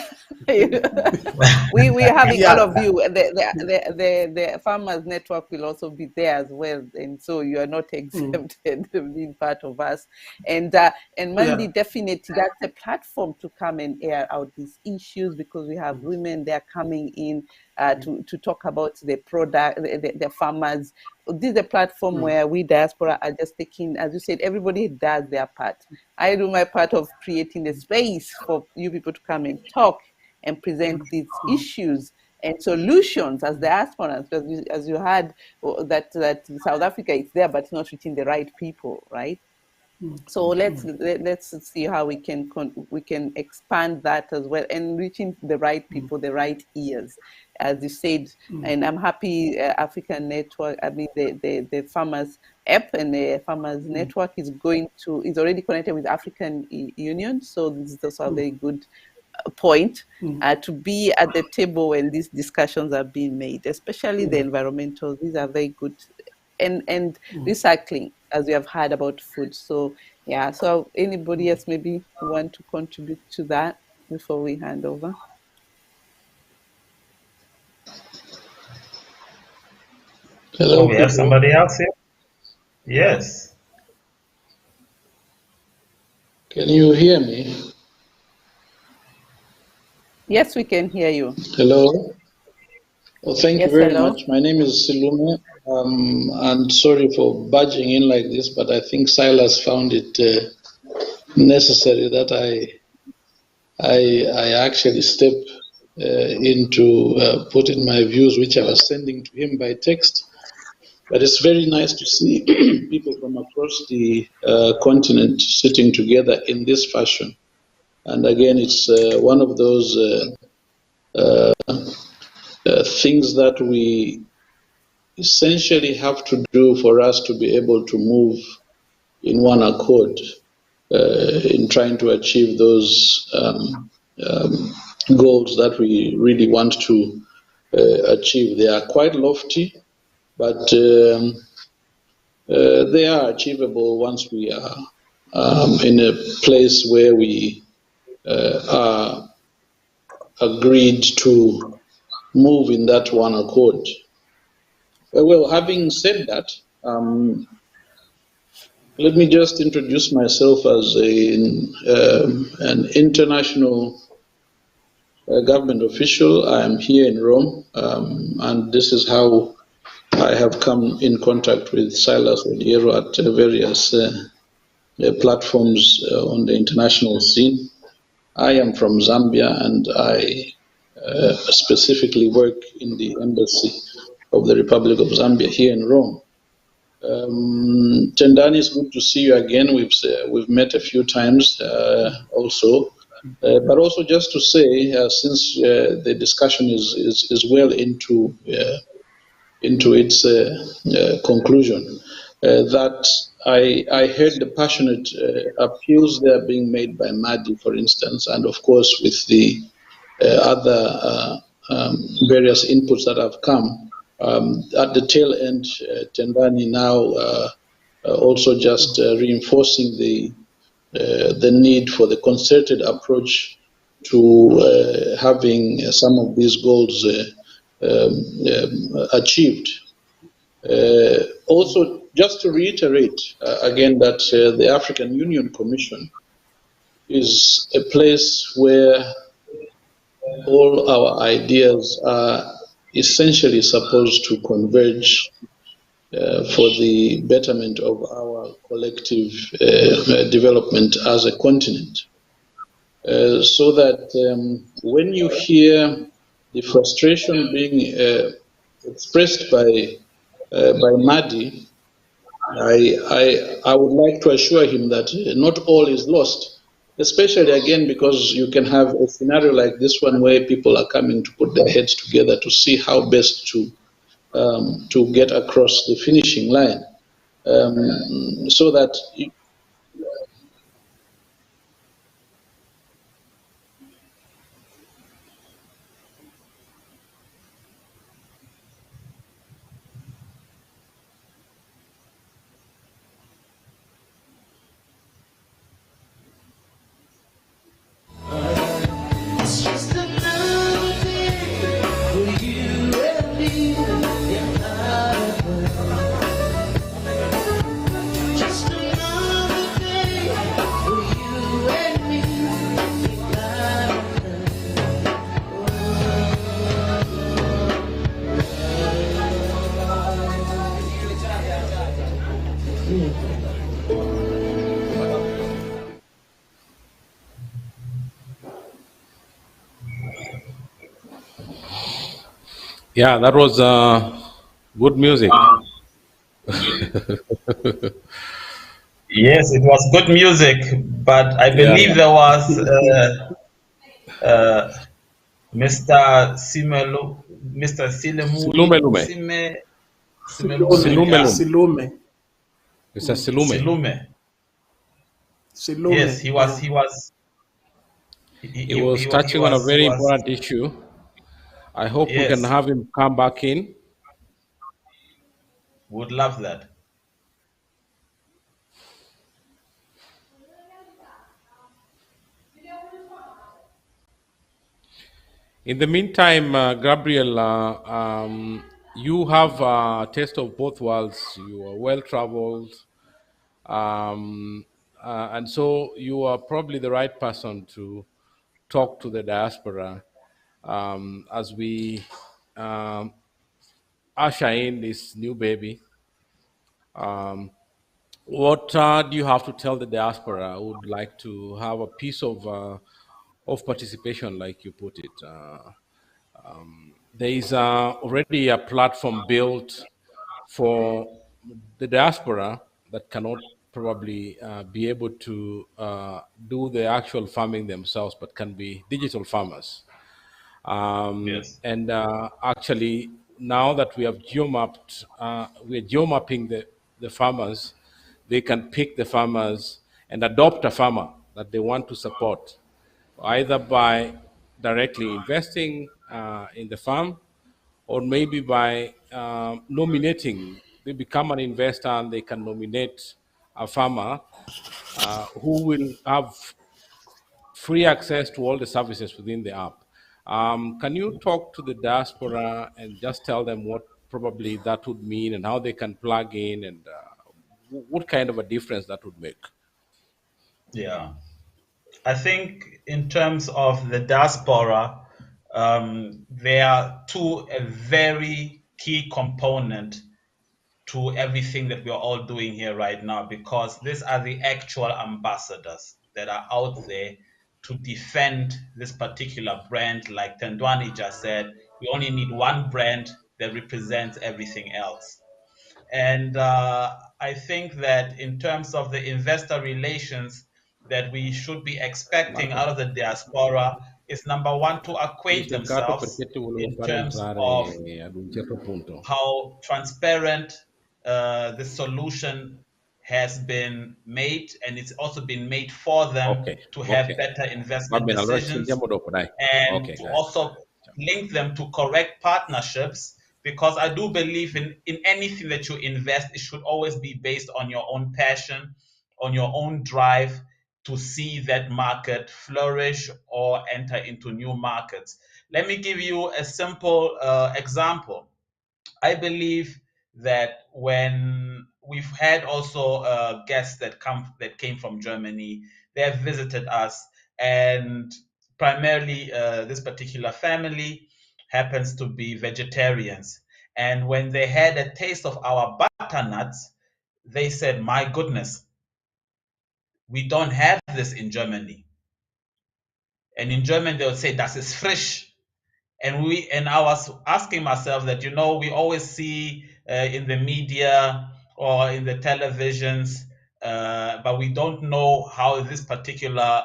we are having all of you. The Farmers Network will also be there as well, and so you are not exempted being part of us. And Mandy, definitely that's a platform to come and air out these issues, because we have women there coming in to talk about the product, the farmers. This is a platform where we Diaspora are just taking, as you said, everybody does their part. I do my part of creating a space for you people to come and talk and present these issues and solutions as diasporans, because as you heard, that South Africa is there, but it's not reaching the right people, right? So let's see how we can expand that as well, and reaching the right people, the right ears, as you said. And I'm happy African Network, I mean the Farmers app and the Farmers Network is already connected with African Union. So this is also a very good point to be at the table when these discussions are being made, especially the environmental. These are very good, and recycling, as we have heard about food. So yeah, so anybody else maybe want to contribute to that before we hand over? Hello, we have somebody else here? Yes. Can you hear me? Yes, we can hear you. Hello. Well, thank you very much. My name is Silume. And sorry for barging in like this, but I think Silas found it necessary that I actually step into put in my views, which I was sending to him by text. But it's very nice to see people from across the continent sitting together in this fashion. And again, it's one of those things that we essentially have to do for us to be able to move in one accord in trying to achieve those goals that we really want to achieve. They are quite lofty, but they are achievable once we are in a place where we are agreed to move in that one accord. Well, having said that, let me just introduce myself as an international government official. I am here in Rome, and this is how I have come in contact with Silas Odiero at various platforms on the international scene. I am from Zambia, and I specifically work in the embassy of the Republic of Zambia here in Rome. Tendani, it's good to see you again. We've met a few times also. But also just to say, since the discussion is well into its conclusion, that I heard the passionate appeals that are being made by Madi, for instance, and of course with the other various inputs that have come. At the tail end, Tendani now also just reinforcing the need for the concerted approach to having some of these goals achieved. Also, just to reiterate again that the African Union Commission is a place where all our ideas are essentially supposed to converge for the betterment of our collective development as a continent. So that when you hear the frustration being expressed by Madi, I would like to assure him that not all is lost, especially again because you can have a scenario like this one where people are coming to put their heads together to see how best to get across the finishing line, so that Yeah, that was good music. Yes, it was good music, but I believe there was Mr. Silume. Silume. Mr. Silume. Yes, he was. He was touching on a very important issue. I hope we can have him come back in. Would love that. In the meantime, Gabriel, you have a taste of both worlds. You are well traveled, and so you are probably the right person to talk to the diaspora as we usher in this new baby. What do you have to tell the diaspora who would like to have a piece of participation, like you put it? There is already a platform built for the diaspora that cannot probably be able to do the actual farming themselves, but can be digital farmers. And actually, now that we have geomapped, we're geomapping the farmers, they can pick the farmers and adopt a farmer that they want to support. either by directly investing in the farm, or maybe by nominating. They become an investor and they can nominate a farmer who will have free access to all the services within the app. Can you talk to the diaspora and just tell them what probably that would mean and how they can plug in, and what kind of a difference that would make? Yeah. I think in terms of the diaspora, there are two a very key component to everything that we're all doing here right now, because these are the actual ambassadors that are out there to defend this particular brand. Like Tendwani just said, we only need one brand that represents everything else. And I think that in terms of the investor relations that we should be expecting out of the diaspora is, number one, to acquaint Peccato themselves perché ti volevo in fare terms of entrare ad un certo punto. how transparent the solution has been made, and it's also been made for them Ok, to have ok. better Va investment bene, allora ci decisions, sentiamo dopo, dai. and Ok, to dai. also link them to correct partnerships, because I do believe in anything that you invest, it should always be based on your own passion, on your own drive to see that market flourish or enter into new markets. Let me give you a simple example. I believe that when we've had also guests that came from Germany, they have visited us, and primarily this particular family happens to be vegetarians. And when they had a taste of our butternuts, they said, "My goodness, we don't have this in Germany." And in German, they would say, "Das ist frisch." And I was asking myself that, we always see in the media or in the televisions, but we don't know how this particular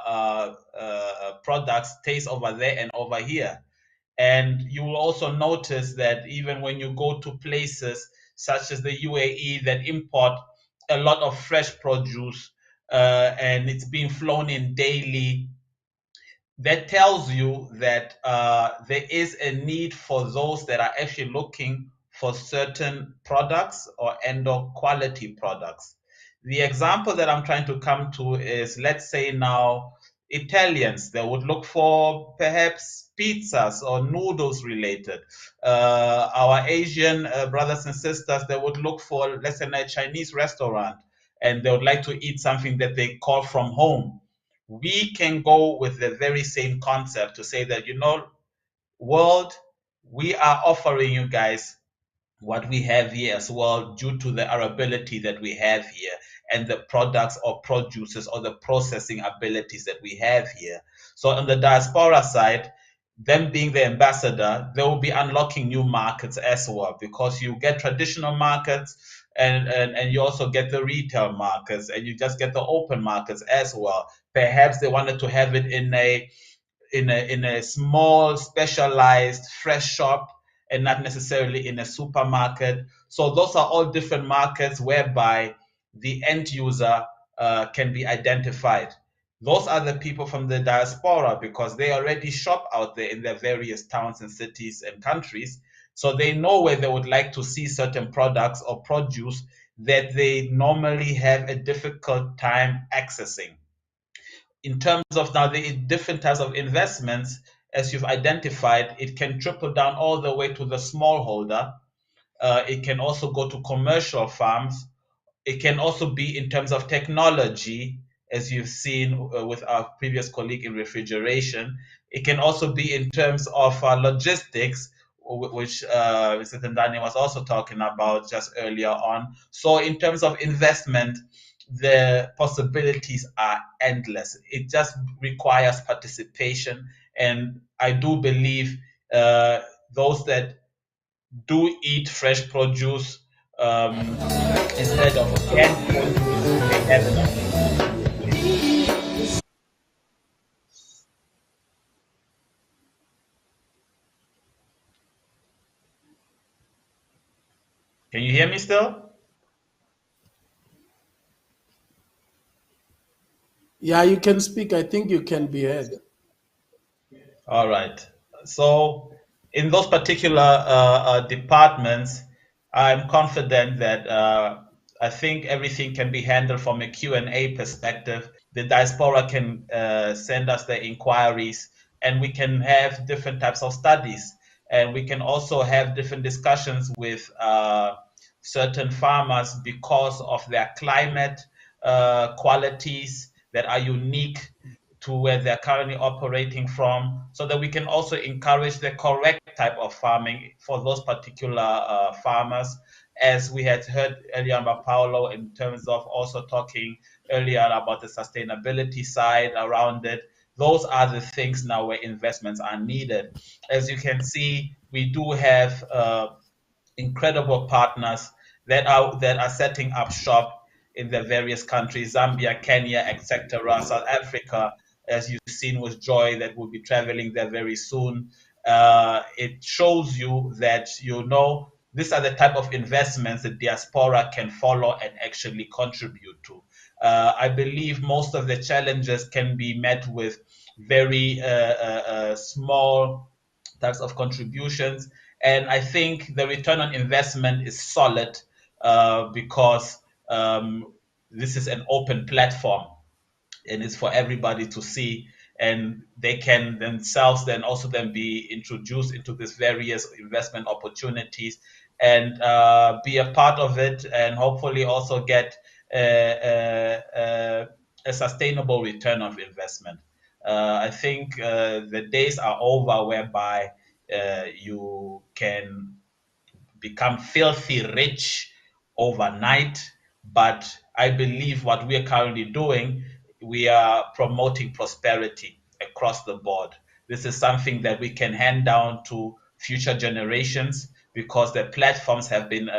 products taste over there and over here. And you will also notice that even when you go to places such as the UAE that import a lot of fresh produce, and it's being flown in daily, that tells you that there is a need for those that are actually looking for certain products or and/or quality products. The example that I'm trying to come to is, let's say now, Italians, they would look for perhaps pizzas or noodles related. Our Asian brothers and sisters, they would look for, let's say, a Chinese restaurant, and they would like to eat something that they call from home. We can go with the very same concept to say that, world, we are offering you guys what we have here as well, due to the arability that we have here and the products or produces or the processing abilities that we have here. So on the diaspora side, them being the ambassador, they will be unlocking new markets as well, because you get traditional markets, and you also get the retail markets, and you just get the open markets as well. Perhaps they wanted to have it in a small specialized fresh shop, and not necessarily in a supermarket. So those are all different markets whereby the end user can be identified. Those are the people from the diaspora, because they already shop out there in their various towns and cities and countries. So they know where they would like to see certain products or produce that they normally have a difficult time accessing. In terms of now the different types of investments, as you've identified, it can trickle down all the way to the smallholder. It can also go to commercial farms. It can also be in terms of technology, as you've seen with our previous colleague in refrigeration. It can also be in terms of logistics, which Mr. Tendani was also talking about just earlier on. So in terms of investment, the possibilities are endless. It just requires participation. And I do believe those that do eat fresh produce instead of canned produce, they have an opportunity to win. Can you hear me still? Yeah, you can speak. I think you can be heard. All right. So in those particular departments, I'm confident that I think everything can be handled from a Q&A perspective. The diaspora can send us their inquiries, and we can have different types of studies. And we can also have different discussions with certain farmers because of their climate qualities that are unique to where they're currently operating from, so that we can also encourage the correct type of farming for those particular farmers. As we had heard earlier about Paolo, in terms of also talking earlier about the sustainability side around it, those are the things now where investments are needed. As you can see, we do have incredible partners that are setting up shop in the various countries, Zambia, Kenya, etc., South Africa, as you've seen with Joy, that will be traveling there very soon. It shows you that these are the type of investments that diaspora can follow and actually contribute to. I believe most of the challenges can be met with very small types of contributions. And I think the return on investment is solid because this is an open platform and it's for everybody to see, and they can themselves then also then be introduced into these various investment opportunities and be a part of it, and hopefully also get a sustainable return of investment. I think the days are over whereby you can become filthy rich overnight. But I believe what we are currently doing, we are promoting prosperity across the board. This is something that we can hand down to future generations because the platforms have been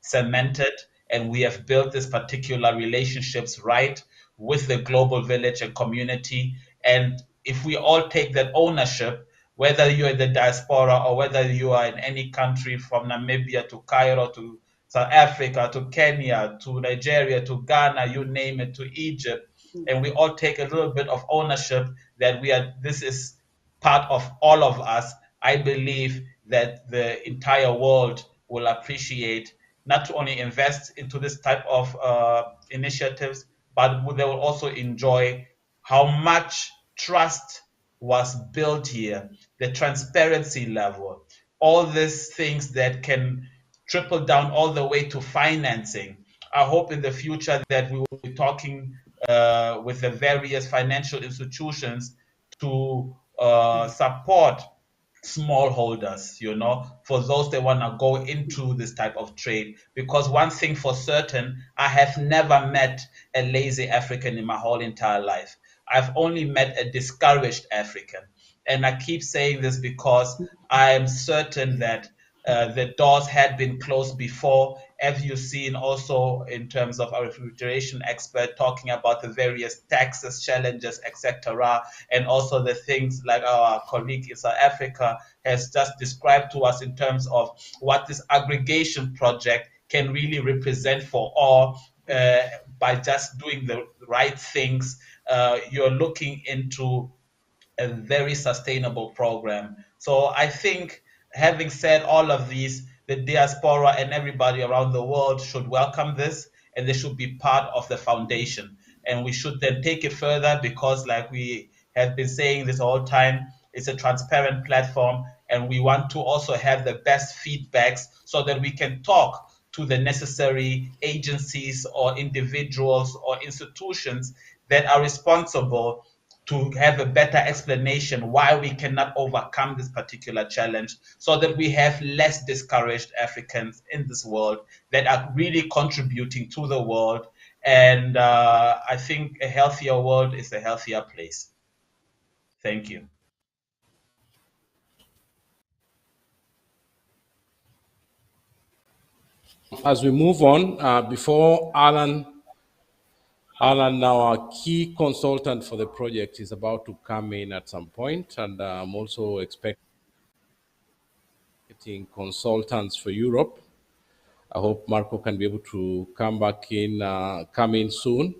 cemented, and we have built these particular relationships right with the global village and community. And if we all take that ownership, whether you're in the diaspora or whether you are in any country from Namibia to Cairo to South Africa to Kenya to Nigeria to Ghana, you name it, to Egypt, and we all take a little bit of ownership that this is part of all of us, I believe that the entire world will appreciate, not to only invest into this type of initiatives, but they will also enjoy how much trust was built here, the transparency level, all these things that can trickle down all the way to financing. I hope in the future that we will be talking with the various financial institutions to support smallholders, for those that want to go into this type of trade. Because one thing for certain, I have never met a lazy African in my whole entire life. I've only met a discouraged African. And I keep saying this because I am certain that the doors had been closed before, as you've seen also in terms of our refrigeration expert talking about the various taxes, challenges, etc., and also the things like our colleague in South Africa has just described to us in terms of what this aggregation project can really represent for all. By just doing the right things, you're looking into a very sustainable program. So I think, having said all of these, the diaspora and everybody around the world should welcome this, and they should be part of the foundation. And we should then take it further because, like we have been saying this whole time, it's a transparent platform, and we want to also have the best feedbacks so that we can talk to the necessary agencies or individuals or institutions that are responsible to have a better explanation why we cannot overcome this particular challenge, so that we have less discouraged Africans in this world that are really contributing to the world. And I think a healthier world is a healthier place. Thank you. As we move on, before Alan, now our key consultant for the project, is about to come in at some point, and I'm also expecting consultants for Europe. I hope Marco can be able to come in soon.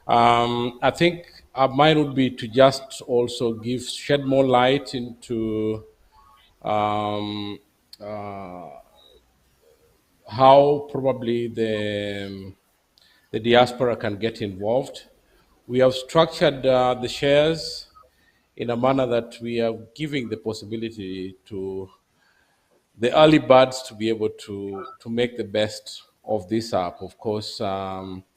I think mine would be to just also shed more light into um, uh, how probably the diaspora can get involved. We have structured the shares in a manner that we are giving the possibility to the early birds to be able to make the best of this app. Of course,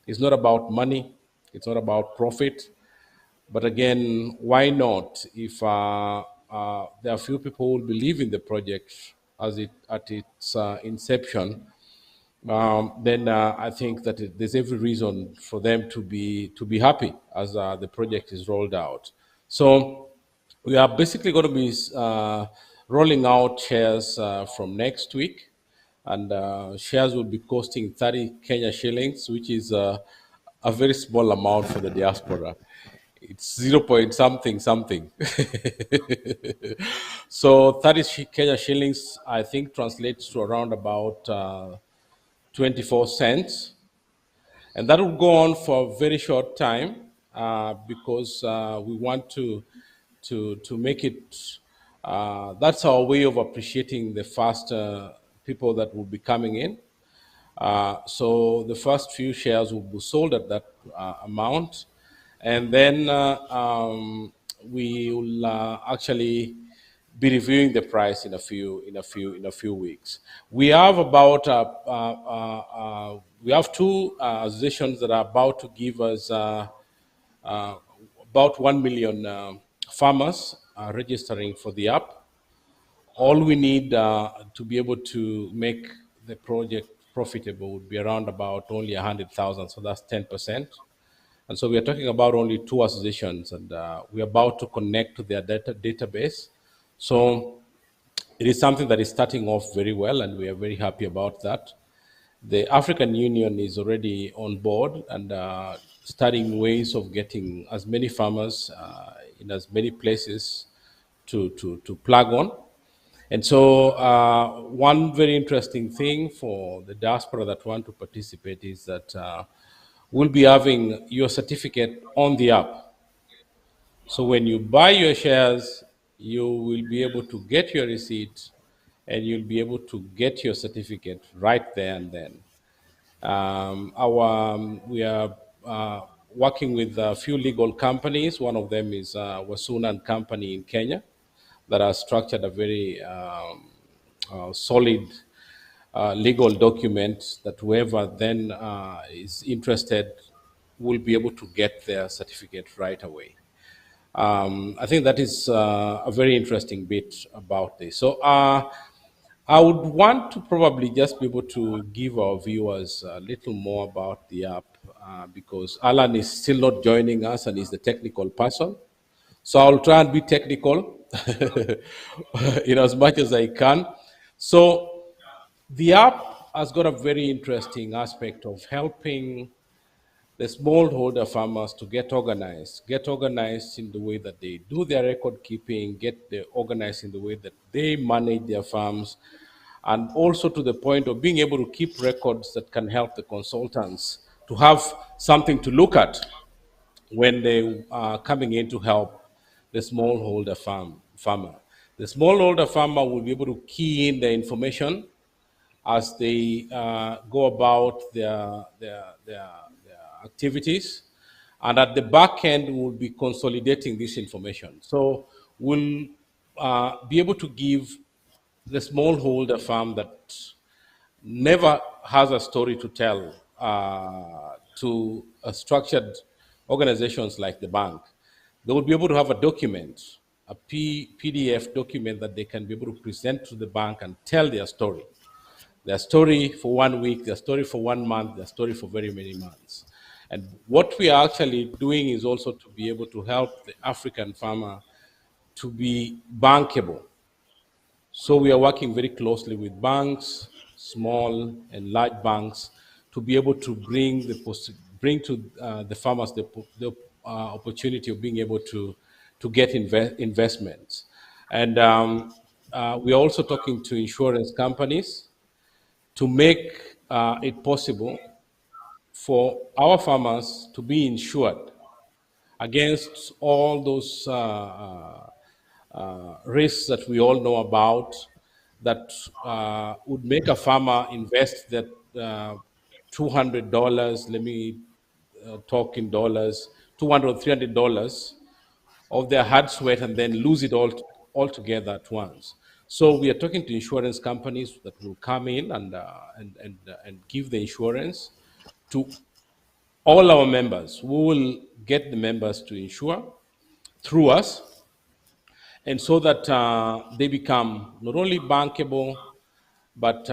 it's not about money, it's not about profit, but again, why not? If there are few people who believe in the project as it at its inception, then I think that there's every reason for them to be happy as the project is rolled out. So we are basically going to be rolling out shares from next week, and shares will be costing 30 Kenya shillings, which is a very small amount for the diaspora. It's 0 point something something. So 30 Kenya shillings, I think, translates to around about 24 cents. And that will go on for a very short time because we want to make it, that's our way of appreciating the first people that will be coming in. So the first few shares will be sold at that amount, and then we will actually be reviewing the price in a few weeks. We have about we have two associations that are about to give us about 1 million farmers registering for the app. All we need to be able to make the project profitable would be around about only 100,000, so that's 10%. And so we are talking about only two associations, and we're about to connect to their database. So it is something that is starting off very well, and we are very happy about that. The African Union is already on board and studying ways of getting as many farmers in as many places to plug on. And so one very interesting thing for the diaspora that want to participate is that we'll be having your certificate on the app. So when you buy your shares, you will be able to get your receipt and you'll be able to get your certificate right there and then. We are working with a few legal companies. One of them is Wasuna and Company in Kenya that has structured a very solid legal document that whoever then is interested will be able to get their certificate right away. I think that is a very interesting bit about this. So I would want to probably just be able to give our viewers a little more about the app because Alan is still not joining us and is the technical person. So I'll try and be technical in as much as I can. So the app has got a very interesting aspect of helping the smallholder farmers to get organized in the way that they do their record keeping, organized in the way that they manage their farms, and also to the point of being able to keep records that can help the consultants to have something to look at when they are coming in to help the smallholder farmer. The smallholder farmer will be able to key in the information as they go about their activities. And at the back end, we'll be consolidating this information. So we'll be able to give the smallholder farm that never has a story to tell to structured organizations like the bank. They will be able to have a document, a PDF document that they can be able to present to the bank and tell their story. Their story for 1 week, their story for 1 month, their story for very many months. And what we are actually doing is also to be able to help the African farmer to be bankable. So we are working very closely with banks, small and large banks, to be able to bring to the farmers the opportunity of being able to get investments. And we are also talking to insurance companies to make it possible for our farmers to be insured against all those risks that we all know about that would make a farmer invest that $200, let me talk in dollars, $200, $300 of their hard sweat and then lose it all together at once. So we are talking to insurance companies that will come in and give the insurance to all our members. We will get the members to insure through us, and so that they become not only bankable but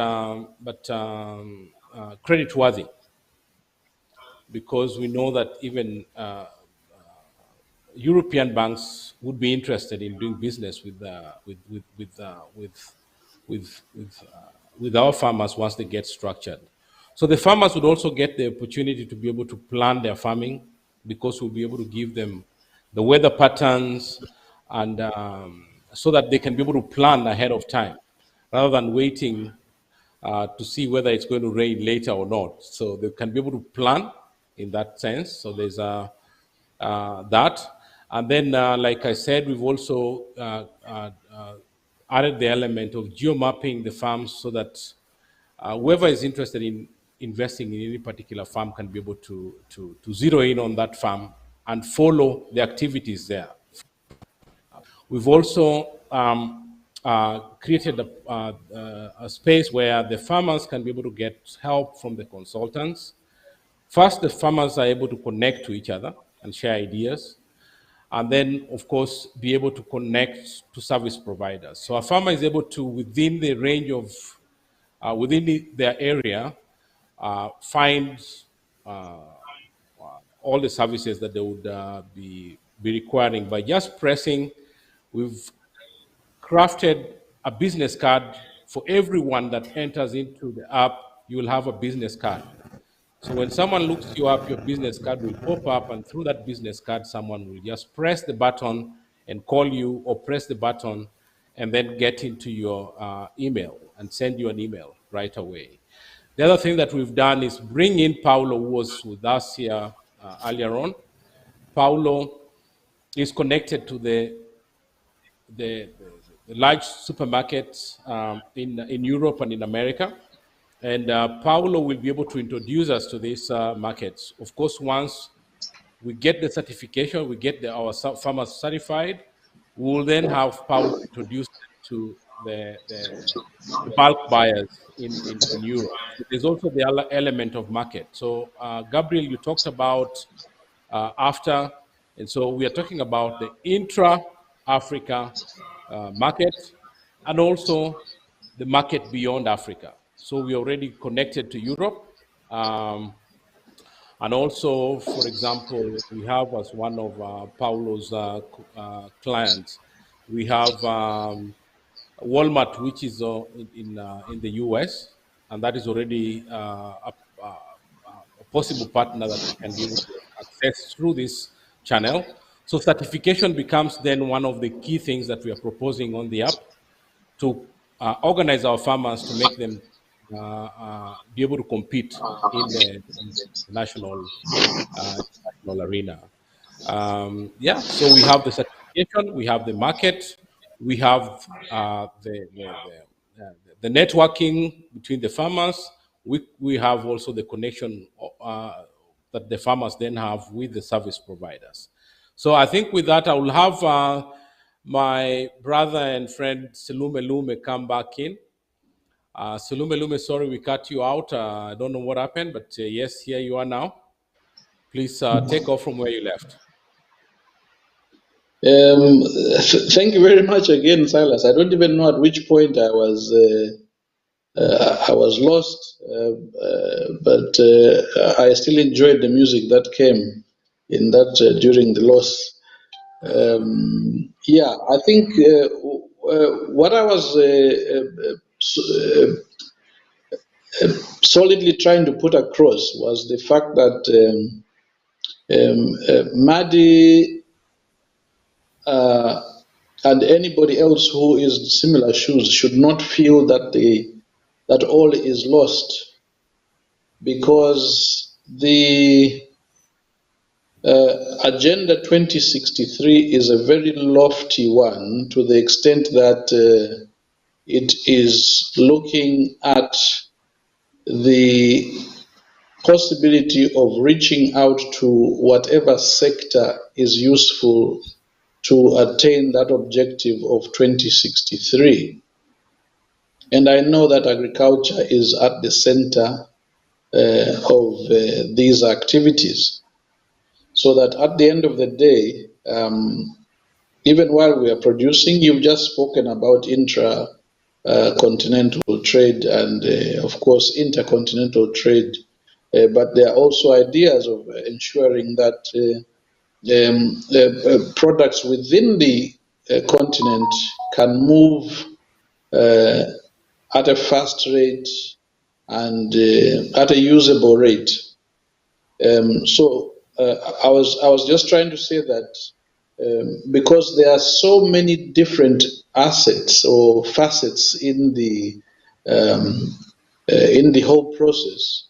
credit worthy, because we know that even European banks would be interested in doing business with our farmers once they get structured. So the farmers would also get the opportunity to be able to plan their farming, because we'll be able to give them the weather patterns, and so that they can be able to plan ahead of time rather than waiting to see whether it's going to rain later or not. So they can be able to plan in that sense. So there's that. And then, like I said, we've also added the element of geomapping the farms, so that whoever is interested in investing in any particular farm can be able to zero in on that farm and follow the activities there. We've also created a space where the farmers can be able to get help from the consultants. First, the farmers are able to connect to each other and share ideas, and then, of course, be able to connect to service providers. So a farmer is able to, within the range of, within their area, find all the services that they would be requiring by just pressing. We've crafted a business card for everyone that enters into the app. You will have a business card. So when someone looks you up, your business card will pop up, and through that business card, someone will just press the button and call you, or press the button and then get into your email and send you an email right away. The other thing that we've done is bring in Paulo, who was with us here earlier on. Paulo is connected to the large supermarkets in Europe and in America. And Paulo will be able to introduce us to these markets. Of course, once we get the certification, we get our farmers certified, we will then have Paulo introduce them to the bulk buyers in Europe. So there's also the other element of market. So Gabriel, you talked about after, and so we are talking about the intra-Africa market, and also the market beyond Africa. So we already connected to Europe. And also, for example, we have as one of Paulo's clients, we have Walmart, which is in the US, and that is already a possible partner that we can be able to access through this channel. So certification becomes then one of the key things that we are proposing on the app, to organize our farmers to make them be able to compete in the national arena. Yeah, so we have the certification, we have the market, we have the networking between the farmers. We have also the connection that the farmers then have with the service providers. So I think with that, I will have my brother and friend Selume Lume come back in. Selume Lume, sorry we cut you out. I don't know what happened, but yes, here you are now. Please take off from where you left. Thank you very much again, Silas. I don't even know at which point I was lost, but I still enjoyed the music that came in that during the loss. Yeah, I think what I was solidly trying to put across was the fact that Madi and anybody else who is in similar shoes should not feel that that all is lost, because the Agenda 2063 is a very lofty one to the extent that it is looking at the possibility of reaching out to whatever sector is useful to attain that objective of 2063. And I know that agriculture is at the center of these activities. So that at the end of the day, even while we are producing, you've just spoken about intra-continental trade and, of course, intercontinental trade. But there are also ideas of ensuring that products within the continent can move at a fast rate and at a usable rate. So I was just trying to say that because there are so many different assets or facets in the whole process,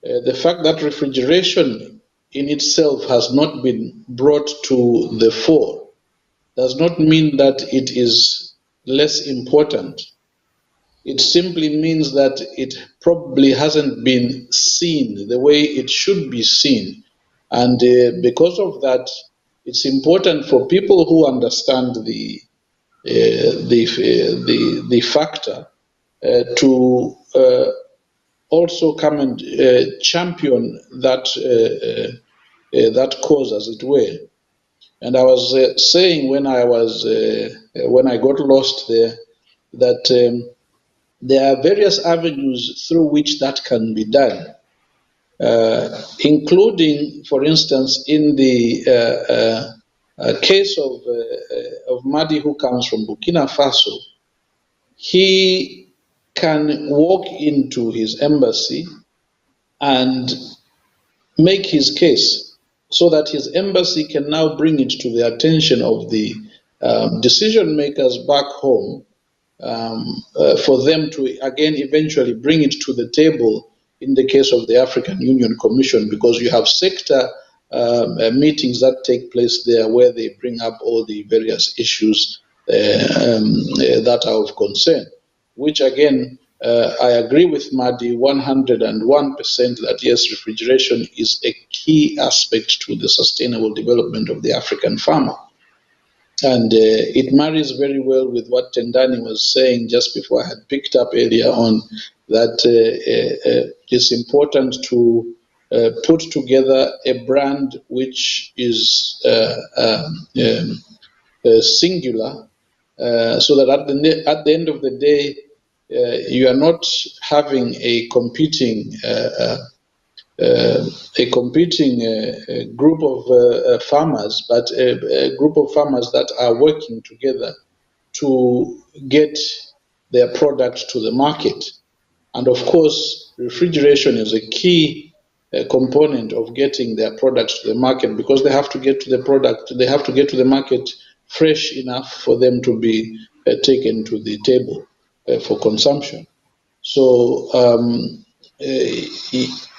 the fact that refrigeration in itself has not been brought to the fore does not mean that it is less important. It simply means that it probably hasn't been seen the way it should be seen. And because of that, it's important for people who understand the factor to also come and champion that that cause, as it were. And I was saying when I got lost there that there are various avenues through which that can be done, including, for instance, in the case of Madi, who comes from Burkina Faso. He can walk into his embassy and make his case so that his embassy can now bring it to the attention of the decision makers back home, for them to again eventually bring it to the table in the case of the African Union Commission, because you have sector meetings that take place there where they bring up all the various issues that are of concern, which again, I agree with Madi 101% that yes, refrigeration is a key aspect to the sustainable development of the African farmer. And it marries very well with what Tendani was saying just before I had picked up earlier on, that it's important to put together a brand which is singular, so that at the end of the day, you are not having a competing group of farmers, but a group of farmers that are working together to get their product to the market. And of course, refrigeration is a key component of getting their products to the market, because they have to get to the market fresh enough for them to be taken to the table for consumption. So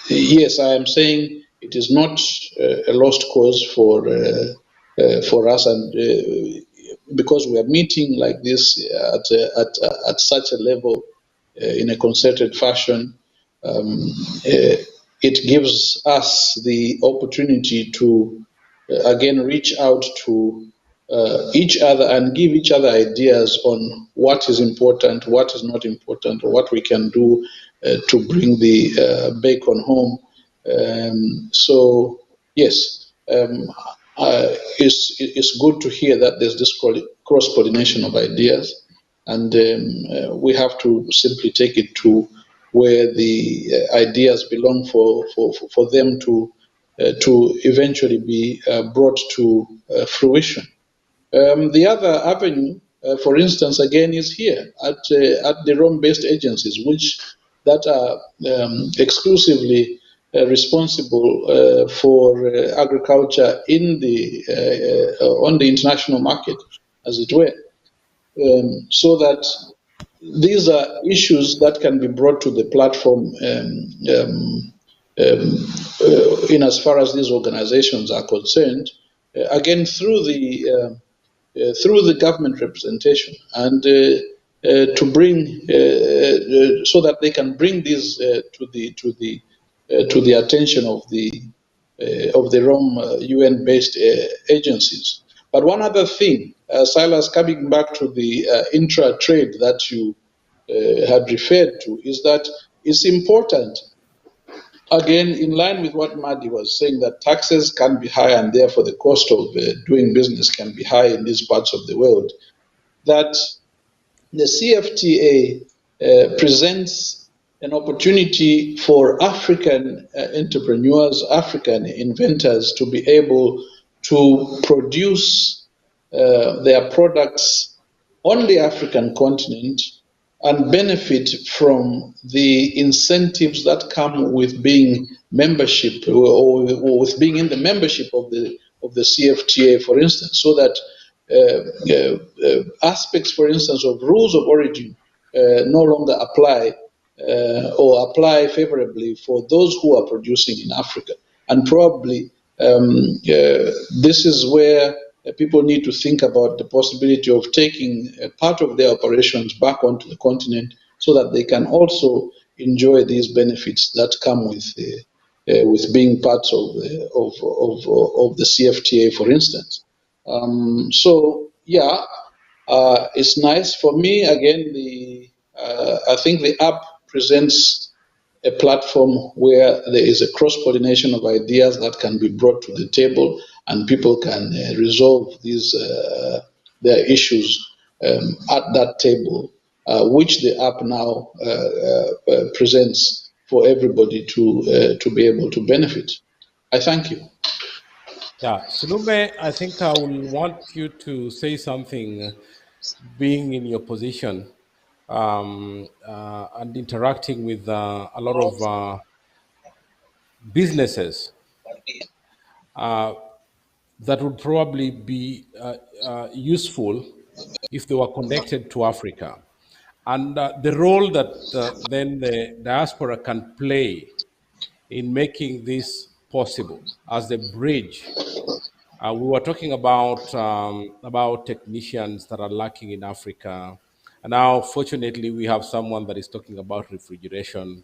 yes, I am saying it is not a lost cause for us, and because we are meeting like this at such a level in a concerted fashion, it gives us the opportunity to again reach out to each other and give each other ideas on what is important, what is not important, or what we can do to bring the bacon home. So yes, it's good to hear that there's this cross-pollination of ideas, and we have to simply take it to where the ideas belong for them to eventually be brought to fruition. The other avenue, for instance, again, is here at the Rome-based agencies, which that are exclusively responsible for agriculture in the on the international market, as it were, so that these are issues that can be brought to the platform in as far as these organizations are concerned, again through the government representation, and to bring so that they can bring this to the attention of the Rome UN-based agencies. But one other thing, Silas, coming back to the intra-trade that you had referred to, is that it's important, again, in line with what Madi was saying, that taxes can be high and therefore the cost of doing business can be high in these parts of the world, that the CFTA presents an opportunity for African entrepreneurs, African inventors to be able to produce their products on the African continent and benefit from the incentives that come with being membership or with being in the membership of the CFTA, for instance, so that aspects, for instance, of rules of origin no longer apply or apply favorably for those who are producing in Africa. And probably this is where people need to think about the possibility of taking part of their operations back onto the continent so that they can also enjoy these benefits that come with being parts of the CFTA, for instance. So yeah, it's nice for me. Again, I think the app presents a platform where there is a cross-pollination of ideas that can be brought to the table, and people can resolve these their issues at that table, which the app now presents for everybody to be able to benefit. I thank you. Yeah, Silume, I think I will want you to say something, being in your position and interacting with a lot of businesses that would probably be useful if they were connected to Africa. And the role that then the diaspora can play in making this possible as the bridge. We were talking about technicians that are lacking in Africa, and now fortunately we have someone that is talking about refrigeration.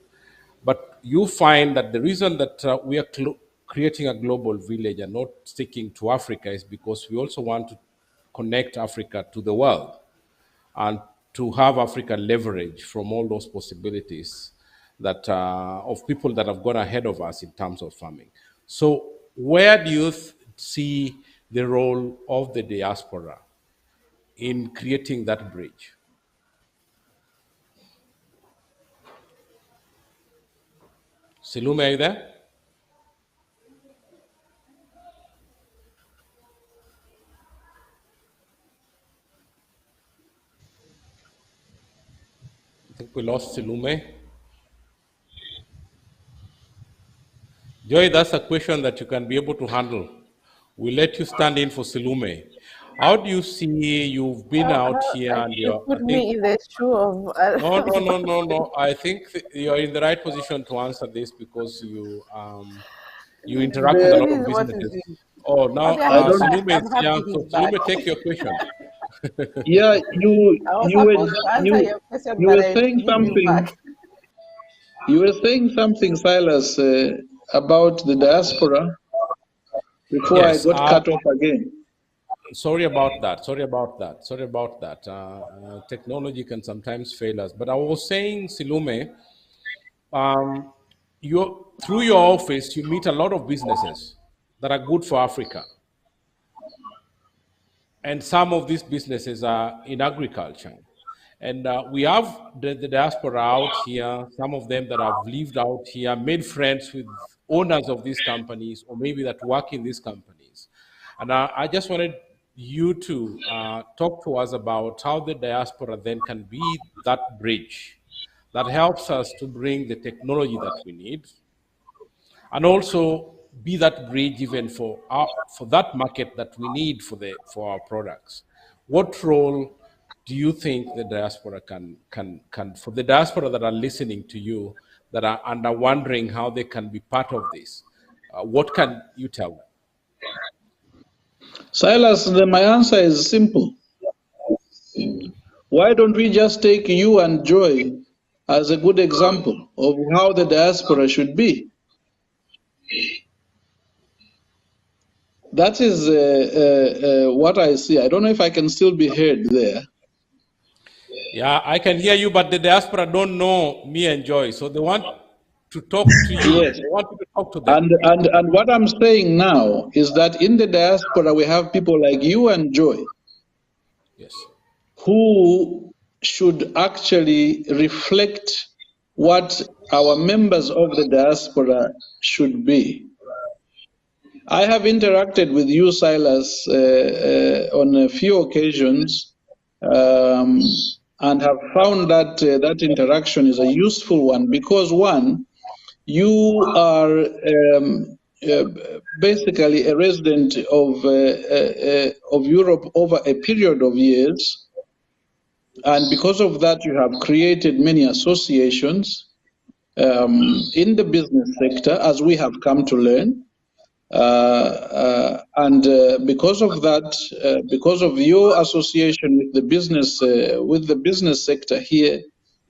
But you find that the reason that we are creating a global village and not sticking to Africa is because we also want to connect Africa to the world and to have Africa leverage from all those possibilities that of people that have gone ahead of us in terms of farming. So where do you see the role of the diaspora in creating that bridge? Silume, are you there? I think we lost Silume. Joy, that's a question that you can be able to handle. We'll let you stand in for Silume. How do you see, you've been out here and You you're, put me in the shoe of. No. I think you're in the right position to answer this because you interact with a lot of What is businesses. it? Oh, now Okay, I'm Silume is happy here. he's So back. Silume, take your question. Yeah, I was supposed to answer your question, you but were I saying leave you something. back. You were saying something, Silas, about the diaspora before I Yes. got cut off again. Sorry about that. Technology can sometimes fail us. But I was saying, Silume, through your office, you meet a lot of businesses that are good for Africa. And some of these businesses are in agriculture. And we have the diaspora out here, some of them that have lived out here, made friends with owners of these companies, or maybe that work in these companies. And I just wanted you to talk to us about how the diaspora then can be that bridge that helps us to bring the technology that we need, and also be that bridge even for that market that we need for our products. What role do you think the diaspora can for the diaspora that are listening to you, that are wondering how they can be part of this. What can you tell them? Silas, my answer is simple. Why don't we just take you and Joy as a good example of how the diaspora should be? That is what I see. I don't know if I can still be heard there. Yeah, I can hear you, but the diaspora don't know me and Joy, so they want to talk to you. Yes. They want you to talk to them. And what I'm saying now is that in the diaspora we have people like you and Joy. Yes. Who should actually reflect what our members of the diaspora should be. I have interacted with you, Silas, on a few occasions, and have found that that interaction is a useful one because, one, you are basically a resident of Europe over a period of years, and because of that, you have created many associations in the business sector, as we have come to learn. And because of that, because of your association with the business sector here,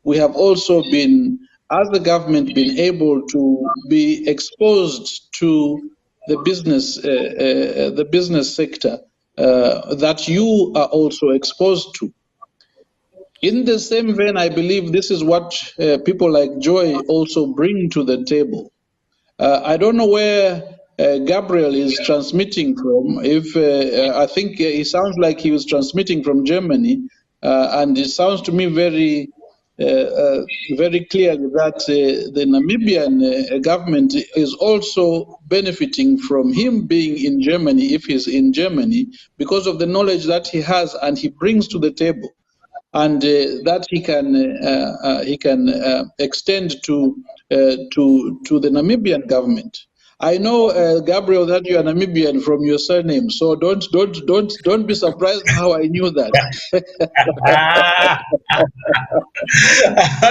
we have also been, as the government, been able to be exposed to the business sector that you are also exposed to. In the same vein, I believe this is what people like Joy also bring to the table. I don't know where Gabriel is transmitting from. If I think he sounds like he was transmitting from Germany, and it sounds to me very, very clear that the Namibian government is also benefiting from him being in Germany, if he's in Germany, because of the knowledge that he has and he brings to the table, and that he can extend to the Namibian government. I know, Gabriel, that you are Namibian from your surname, so don't be surprised how I knew that.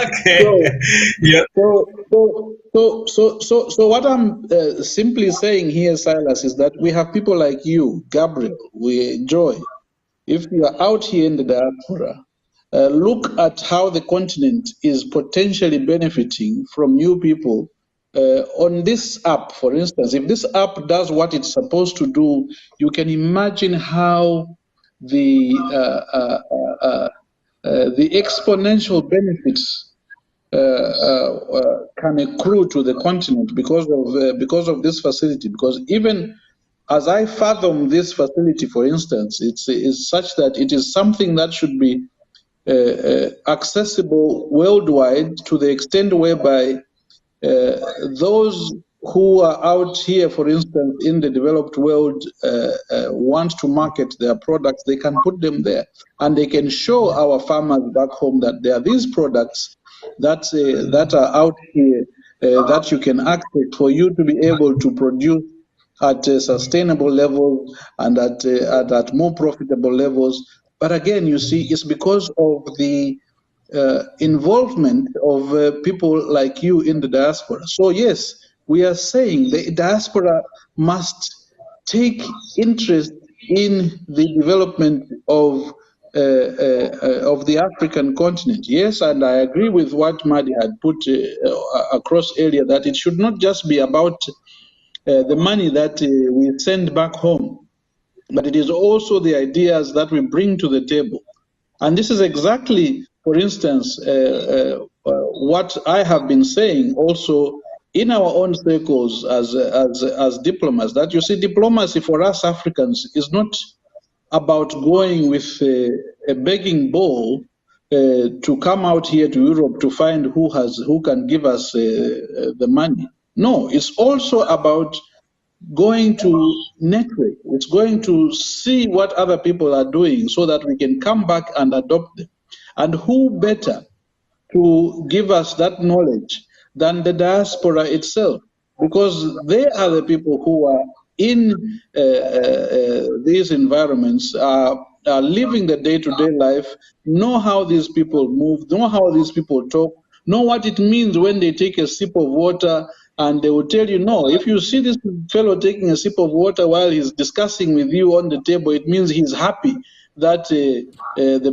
Okay. So what I'm simply saying here, Silas, is that we have people like you, Gabriel, we enjoy. If you are out here in the diaspora, look at how the continent is potentially benefiting from you people on this app, for instance. If this app does what it's supposed to do, you can imagine how the exponential benefits can accrue to the continent because of this facility. Because even as I fathom this facility, for instance, it's such that it is something that should be accessible worldwide to the extent whereby those who are out here, for instance, in the developed world, want to market their products, they can put them there. And they can show our farmers back home that there are these products that are out here that you can access for you to be able to produce at sustainable levels and at more profitable levels. But again, you see, it's because of the involvement of people like you in the diaspora. So yes, we are saying the diaspora must take interest in the development of the African continent. Yes, and I agree with what Madi had put across earlier, that it should not just be about the money that we send back home, but it is also the ideas that we bring to the table. And this is exactly, for instance, what I have been saying also in our own circles as diplomats, that you see, diplomacy for us Africans is not about going with a begging bowl to come out here to Europe to find who can give us the money. No, it's also about going to network. It's going to see what other people are doing so that we can come back and adopt them. And who better to give us that knowledge than the diaspora itself? Because they are the people who are in these environments, are living the day-to-day life, know how these people move, know how these people talk, know what it means when they take a sip of water, and they will tell you, no, if you see this fellow taking a sip of water while he's discussing with you on the table, it means he's happy that the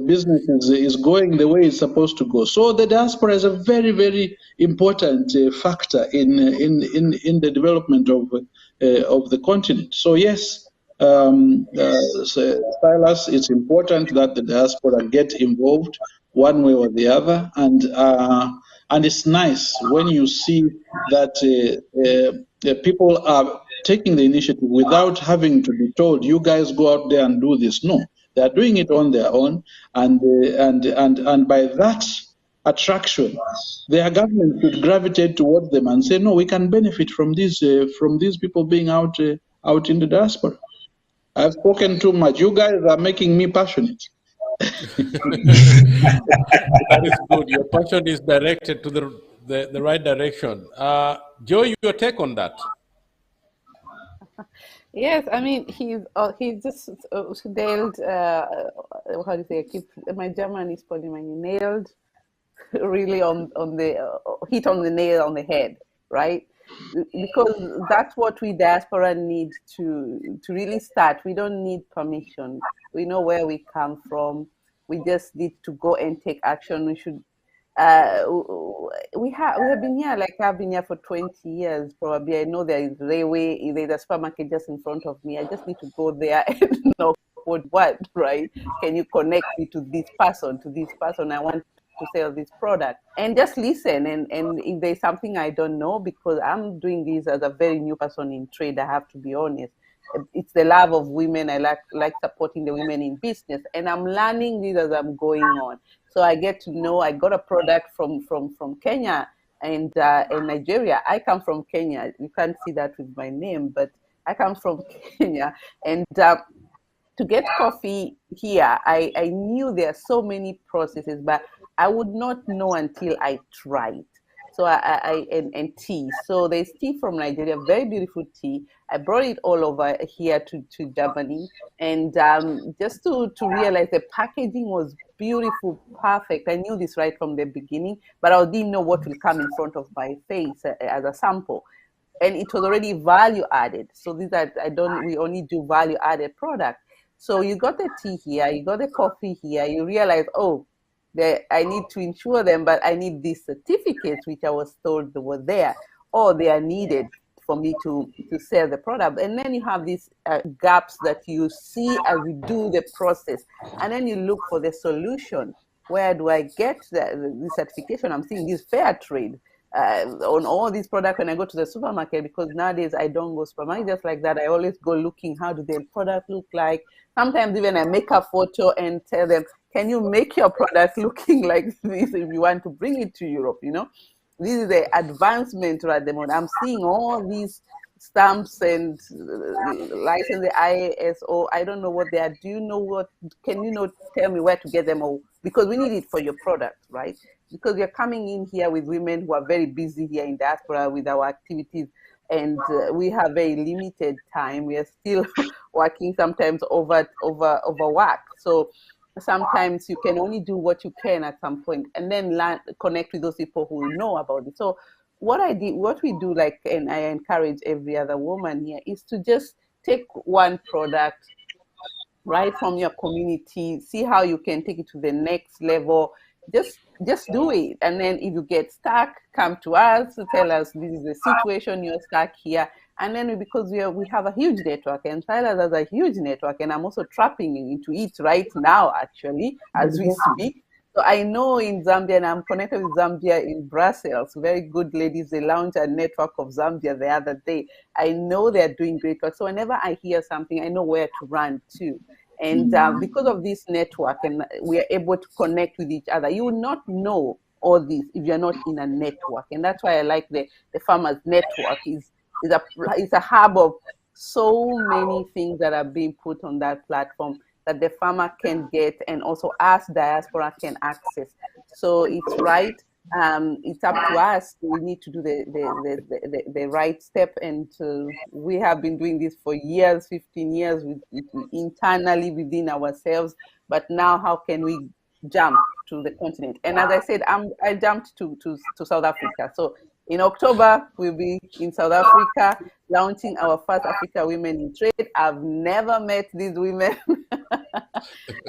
business is going the way it's supposed to go. So the diaspora is a very, very important factor in the development of the continent. So yes, Silas, it's important that the diaspora get involved one way or the other, and it's nice when you see that people are taking the initiative without having to be told, you guys go out there and do this. No, they are doing it on their own, and by that attraction, their government should gravitate towards them and say, no, we can benefit from these people being out in the diaspora. I've spoken too much. You guys are making me passionate. That is good. Your passion is directed to the right direction. Joe, your take on that? Yes, I mean he just nailed how do you say? My German is spoiling my nailed really on the hit on the nail on the head, right? Because that's what we diaspora need to really start. We don't need permission. We know where we come from. We just need to go and take action. We should. We have been here, like I've been here for 20 years probably. I know there is railway, there's a supermarket just in front of me. I just need to go there and knock what, right? Can you connect me to this person, I want to sell this product, and just listen, and if there's something I don't know, because I'm doing this as a very new person in trade, I have to be honest. It's the love of women. I like supporting the women in business, and I'm learning this as I'm going on. So I get to know. I got a product from Kenya and Nigeria. I come from Kenya. You can't see that with my name, but I come from Kenya, and to get coffee here, I knew there are so many processes, but I would not know until I tried. So and tea. So there's tea from Nigeria, very beautiful tea. I brought it all over here to Germany, and just to realize the packaging was beautiful, perfect. I knew this right from the beginning, but I didn't know what will come in front of my face as a sample. And it was already value added. So these are we only do value added product. So you got the tea here, you got the coffee here, you realize, oh, I need to insure them, but I need these certificates, which I was told they were there, or they are needed for me to sell the product. And then you have these gaps that you see as you do the process, and then you look for the solution. Where do I get the certification? I'm seeing this fair trade on all these products when I go to the supermarket, because nowadays I don't go supermarket just like that. I always go looking, how do the product look like? Sometimes even I make a photo and tell them, can you make your product looking like this if you want to bring it to Europe? You know, this is the advancement right at the moment. I'm seeing all these stamps and license, the ISO. I don't know what they are. Do you know what? Can you know? Tell me where to get them all, because we need it for your product, right? Because you're coming in here with women who are very busy here in diaspora with our activities, and we have very limited time. We are still working sometimes over work. So sometimes you can only do what you can at some point, and then connect with those people who know about it. So what we do, like, and I encourage every other woman here, is to just take one product right from your community, see how you can take it to the next level. Just do it, and then if you get stuck, come to us, tell us this is the situation, you're stuck here. And then because we have a huge network, and Silas has a huge network, and I'm also tapping into it right now, actually, as we speak. So I know in Zambia, and I'm connected with Zambia in Brussels, very good ladies. They launched a network of Zambia the other day. I know they're doing great work. So whenever I hear something, I know where to run to. And because of this network, and we are able to connect with each other, you will not know all this if you're not in a network. And that's why I like the Farmers Network. It's a hub of so many things that are being put on that platform that the farmer can get, and also us diaspora can access. So it's right. It's up to us. We need to do the right step, and we have been doing this for years, 15 years, internally within ourselves. But now, how can we jump to the continent. And as I said, I jumped to South Africa. So in October, we'll be in South Africa launching our first Africa Women in Trade. I've never met these women.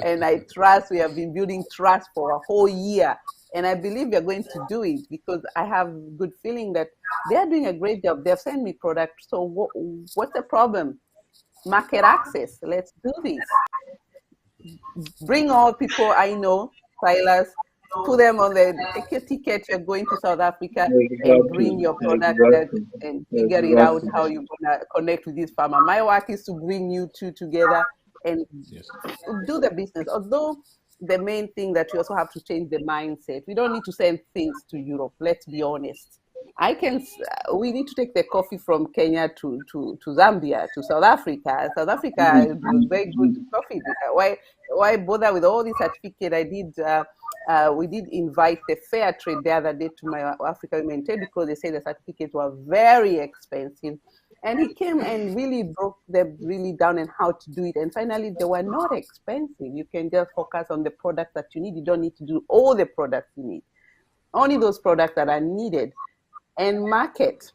And I trust, we have been building trust for a whole year. And I believe we're going to do it because I have a good feeling that they're doing a great job. They've sent me products. So what's the problem? Market access. Let's do this. Bring all people I know, Silas, put them on take your ticket, you're going to South Africa, and bring your product and figure it out how you're going to connect with this farmer. My work is to bring you two together and do the business. Although the main thing that you also have to change the mindset. We don't need to send things to Europe, let's be honest. We need to take the coffee from Kenya to Zambia, to South Africa. South Africa was very good coffee. Why bother with all this certificate? We did invite the fair trade the other day to my Africa Women Trade because they said the certificates were very expensive. And he came and really broke them really down and how to do it. And finally, they were not expensive. You can just focus on the products that you need. You don't need to do all the products you need. Only those products that are needed. And markets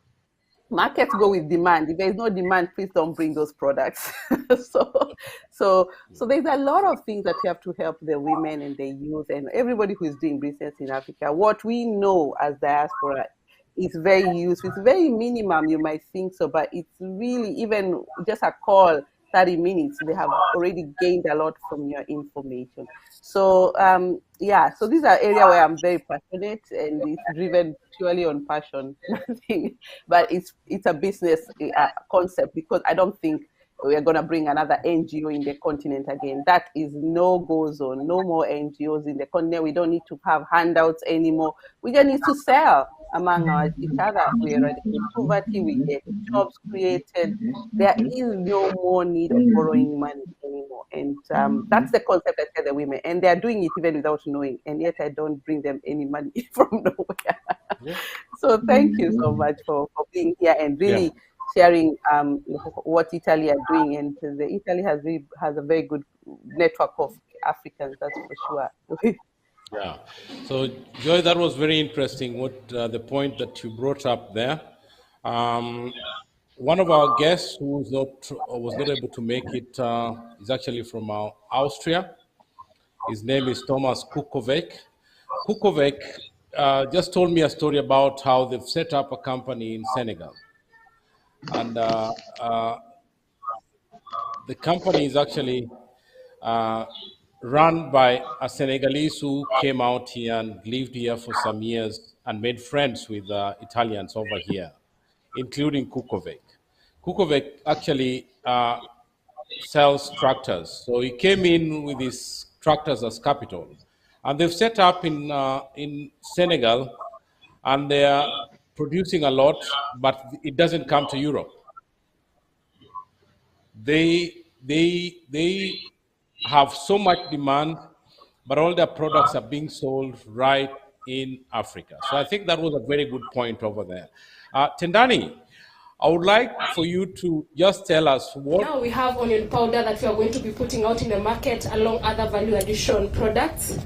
go with demand. If there's no demand, please don't bring those products. So there's a lot of things that you have to help the women and the youth and everybody who is doing business in Africa. What we know as diaspora is very useful. It's very minimum, you might think so, but it's really even just a call, 30 minutes, they have already gained a lot from your information. So so these are areas where I'm very passionate and it's driven purely on passion, but it's a business concept because I don't think we are going to bring another NGO in the continent again. That is no go zone, no more NGOs in the continent. We don't need to have handouts anymore. We just need to sell among each other. We eradicate poverty, we get jobs created. There is no more need of borrowing money anymore. And that's the concept I tell the women. And they're doing it even without knowing. And yet I don't bring them any money from nowhere. Yeah. So thank you so much for being here and really sharing what Italy are doing. And Italy has a very good network of Africans, that's for sure. Yeah. So, Joy, that was very interesting. What the point that you brought up there. One of our guests who was not able to make it is actually from Austria. His name is Thomas Kukovic. Kukovic just told me a story about how they've set up a company in Senegal, and the company is actually run by a Senegalese who came out here and lived here for some years and made friends with Italians over here, including Kukovic. Kukovic actually sells tractors. So he came in with his tractors as capital. And they've set up in Senegal, and they are producing a lot, but it doesn't come to Europe. They have so much demand, but all their products are being sold right in Africa. So I think that was a very good point over there. Tendani, I would like for you to just tell us what... Now we have onion powder that we are going to be putting out in the market along other value addition products.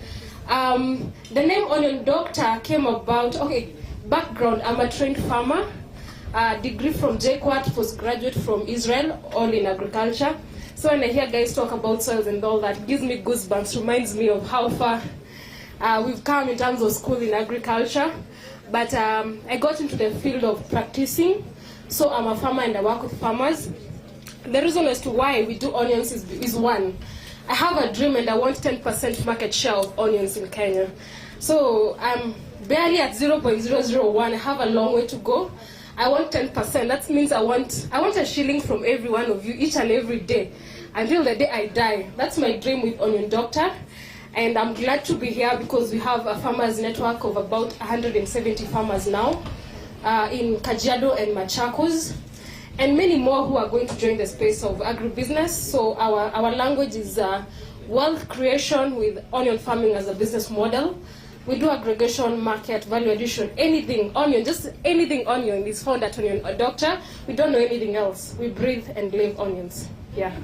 The name Onion Doctor came about, background, I'm a trained farmer, degree from JQuat, postgraduate from Israel, all in agriculture. So when I hear guys talk about soils and all that, it gives me goosebumps, reminds me of how far we've come in terms of school in agriculture. But I got into the field of practicing. So I'm a farmer and I work with farmers. The reason as to why we do onions is one, I have a dream and I want 10% market share of onions in Kenya. So I'm barely at 0.001. I have a long way to go. I want 10%. That means I want a shilling from every one of you each and every day until the day I die. That's my dream with Onion Doctor. And I'm glad to be here because we have a farmers network of about 170 farmers now in Kajiado and Machakos, and many more who are going to join the space of agribusiness. So our language is wealth creation with onion farming as a business model. We do aggregation, market, value addition, anything onion, just anything onion is found at Onion Doctor. We don't know anything else. We breathe and live onions. Yeah.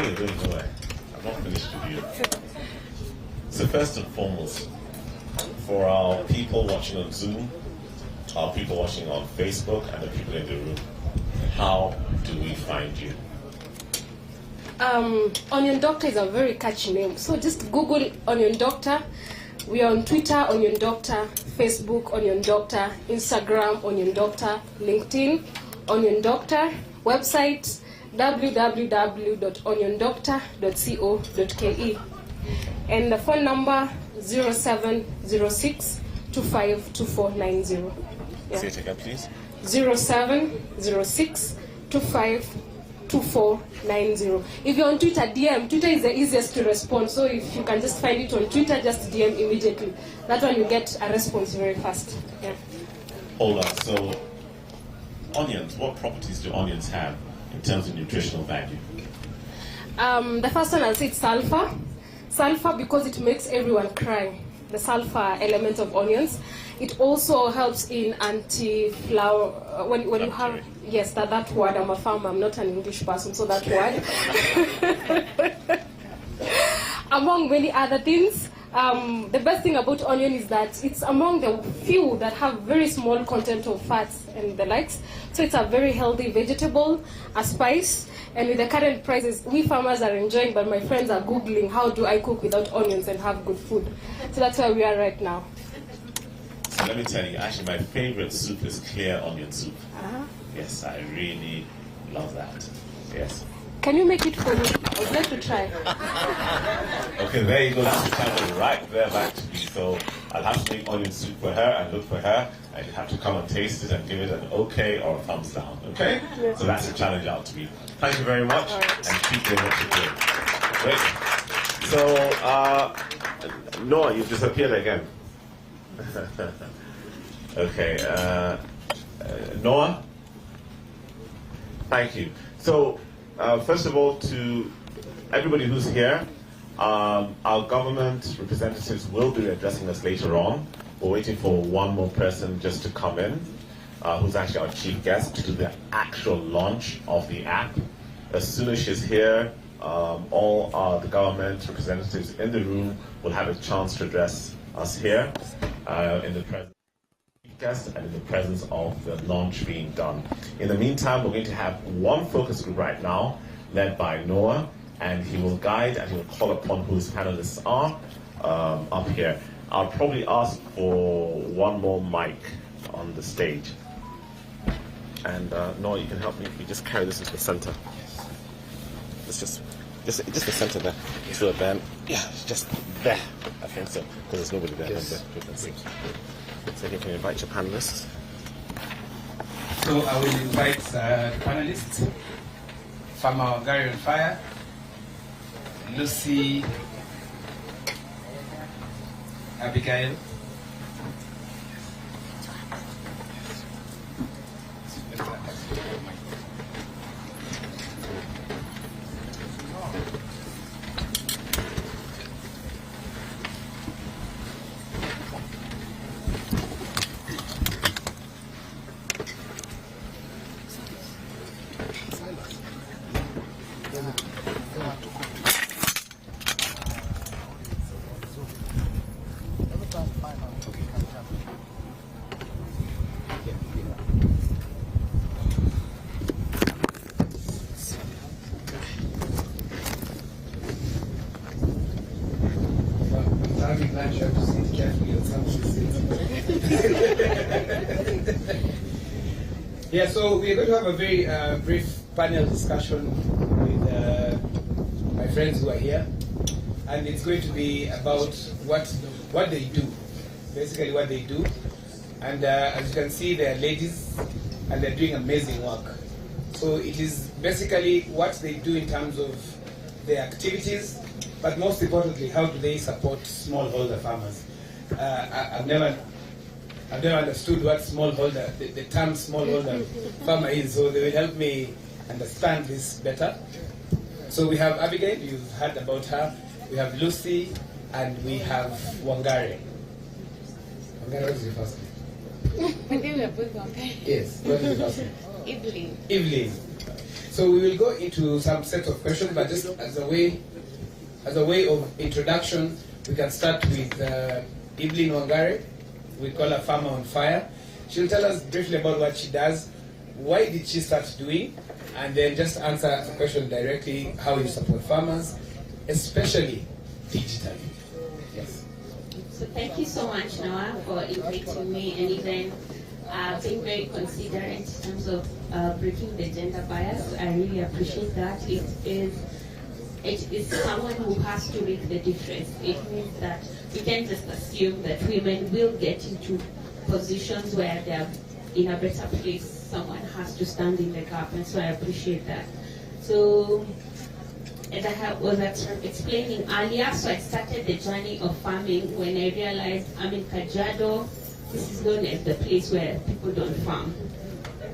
No, you're going nowhere. I'm not finished with you. So first and foremost, for our people watching on Zoom, our people watching on Facebook, and the people in the room, how do we find you? Onion Doctor is a very catchy name. So just Google Onion Doctor. We are on Twitter, Onion Doctor, Facebook, Onion Doctor, Instagram, Onion Doctor, LinkedIn, Onion Doctor, website www.oniondoctor.co.ke, and the phone number 0706 252490. Say it again, please. 0706 252490. If you're on Twitter, DM. Twitter is the easiest to respond, so if you can just find it on Twitter, just DM immediately. That one you get a response very fast. Yeah. Hold on. So, onions, what properties do onions have in terms of nutritional value? The first one I'll say it's sulfur. Sulfur because it makes everyone cry. The sulfur element of onions. It also helps in anti-flower. When you have, yes, that word. I'm a farmer. I'm not an English person, so that word. Among many other things. The best thing about onion is that it's among the few that have very small content of fats and the likes. So it's a very healthy vegetable, a spice, and with the current prices, we farmers are enjoying, but my friends are Googling, how do I cook without onions and have good food? So that's where we are right now. So let me tell you, actually my favorite soup is clear onion soup. Yes, I really love that. Yes. Can you make it for me? I would like to try. Okay, there you go. That's the channel right there back to me. So I'll have to make onion soup for her and look for her, and you have to come and taste it and give it an okay or a thumbs down. Okay? Yes. So that's the challenge out to me. Thank you very much, and keep doing what you're doing. Great. So Noah, you've disappeared again. Okay. Noah. Thank you. So. First of all, to everybody who's here, our government representatives will be addressing us later on. We're waiting for one more person just to come in, who's actually our chief guest, to do the actual launch of the app. As soon as she's here, all the government representatives in the room will have a chance to address us here in the presence and in the presence of the launch being done. In the meantime, we're going to have one focus group right now, led by Noah, and he will guide and he will call upon who his panelists are up here. I'll probably ask for one more mic on the stage. And Noah, you can help me if you just carry this into the center. It's just the center there. To the band. Yeah, just there. I think so, because there's nobody there. Yes. So you can invite your panelists. So I will invite the panelists, Farmer Wangari on Fire, Lucy, Abigail, yeah, so we're going to have a very brief panel discussion with my friends who are here, and it's going to be about what they do, basically what they do, and as you can see, they're ladies, and they're doing amazing work. So it is basically what they do in terms of their activities, but most importantly, how do they support smallholder farmers? I've never understood what smallholder, the term smallholder farmer is, so they will help me understand this better. So we have Abigail, you've heard about her. We have Lucy, and we have Wangari. Wangari, what is your first name? I think we are both Wangari. Yes, what is your first name? Evelyn. Evelyn. So we will go into some set of questions, but just as a way of introduction, we can start with Evelyn Wangare. We call her Farmer on Fire. She'll tell us briefly about what she does, why did she start doing, and then just answer the question directly, how you support farmers, especially digitally. Yes. So thank you so much, Noah, for inviting me and even being very considerate in terms of breaking the gender bias. I really appreciate that. It is someone who has to make the difference. It means that we can't just assume that women will get into positions where they're in a better place. Someone has to stand in the gap, and so I appreciate that. So, as I was explaining earlier, so I started the journey of farming when I realized I'm in Kajiado. This is known as the place where people don't farm,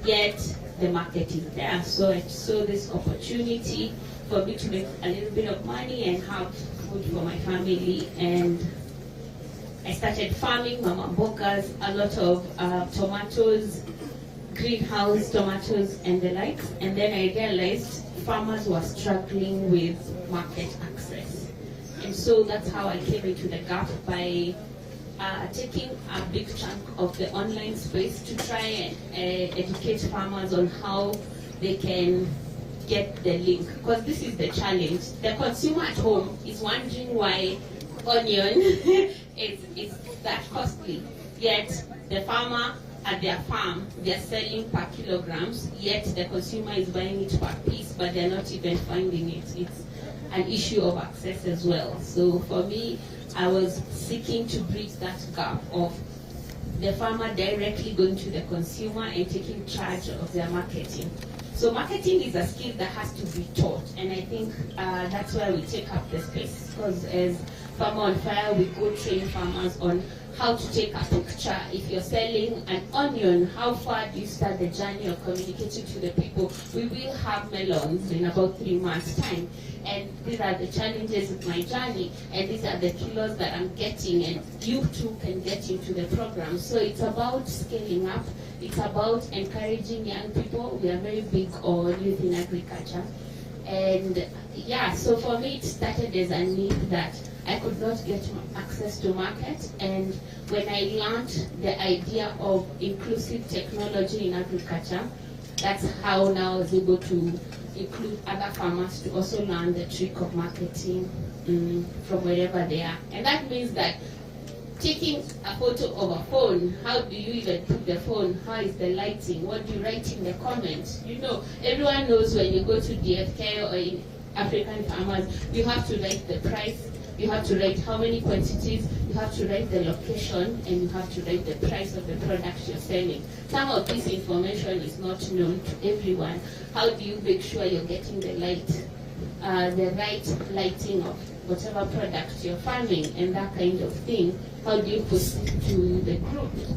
yet the market is there. So I saw this opportunity for me to make a little bit of money and have food for my family, and I started farming mama mbogas, a lot of tomatoes, greenhouse tomatoes and the likes, and then I realized farmers were struggling with market access. And so that's how I came into the gap by taking a big chunk of the online space to try and educate farmers on how they can get the link. Because this is the challenge. The consumer at home is wondering why onion is that costly, yet the farmer at their farm, they're selling per kilograms, yet the consumer is buying it per piece, but they're not even finding it. It's an issue of access as well. So for me, I was seeking to bridge that gap of the farmer directly going to the consumer and taking charge of their marketing. So marketing is a skill that has to be taught, and I think that's why we take up the space, because as Farmer on Fire, we go train farmers on how to take a picture. If you're selling an onion, how far do you start the journey of communicating to the people? We will have melons in about 3 months' time, and these are the challenges of my journey, and these are the kilos that I'm getting, and you too can get into the program. So it's about scaling up. It's about encouraging young people. We are very big on youth in agriculture. And yeah, so for me, it started as a need that I could not get access to market. And when I learned the idea of inclusive technology in agriculture, that's how now I was able to include other farmers to also learn the trick of marketing from wherever they are. And that means that taking a photo of a phone, how do you even put the phone? How is the lighting? What do you write in the comments? You know, everyone knows when you go to DFK or in African farmers, you have to write the price, you have to write how many quantities, you have to write the location, and you have to write the price of the product you're selling. Some of this information is not known to everyone. How do you make sure you're getting the right lighting of whatever product you're farming and that kind of thing? How do you push it to the groups?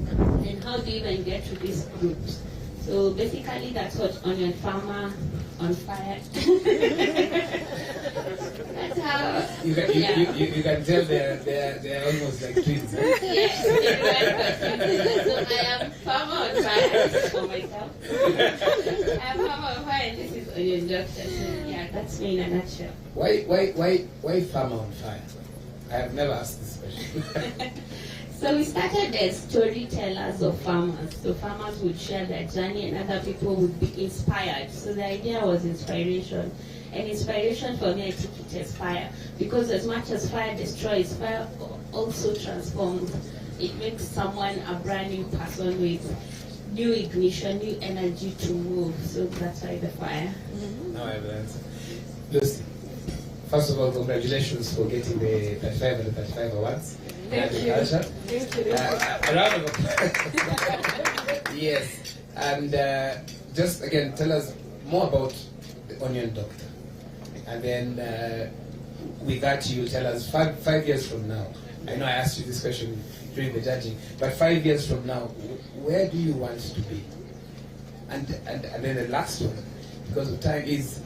And how do you even get to these groups? So basically that's what Onion Farmer on Fire. That's how you can tell they're almost like twins. Yes, so I am Farmer on Fire for myself. I am Farmer on Fire and this is Onion Doctor. So yeah, that's me in a nutshell. Why Farmer on Fire? I have never asked this question. So we started as storytellers of farmers. So farmers would share their journey and other people would be inspired. So the idea was inspiration. And inspiration for me, I took it as fire. Because as much as fire destroys, fire also transforms. It makes someone a brand new person with new ignition, new energy to move. So that's why the fire. Now I have the answer. Lucy, first of all, congratulations for getting the 35 and the 35 awards. Thank you. Thank you. A round of applause. Yes. And just again, tell us more about the Onion Doctor. And then with that, you tell us 5 years from now. I know I asked you this question during the judging, but 5 years from now, where do you want to be? And then the last one, because of time, is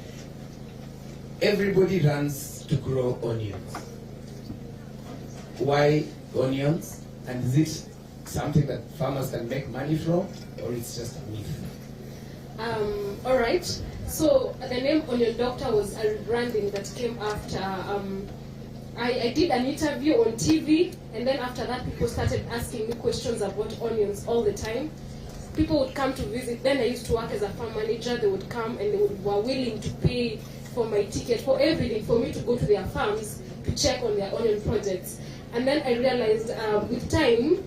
everybody runs to grow onions. Why onions? And is it something that farmers can make money from, or it's just a myth? All right. So the name Onion Doctor was a rebranding that came after I did an interview on TV, and then after that people started asking me questions about onions all the time. People would come to visit. Then I used to work as a farm manager. They would come and they were willing to pay for my ticket, for everything, for me to go to their farms to check on their onion projects. And then I realized with time,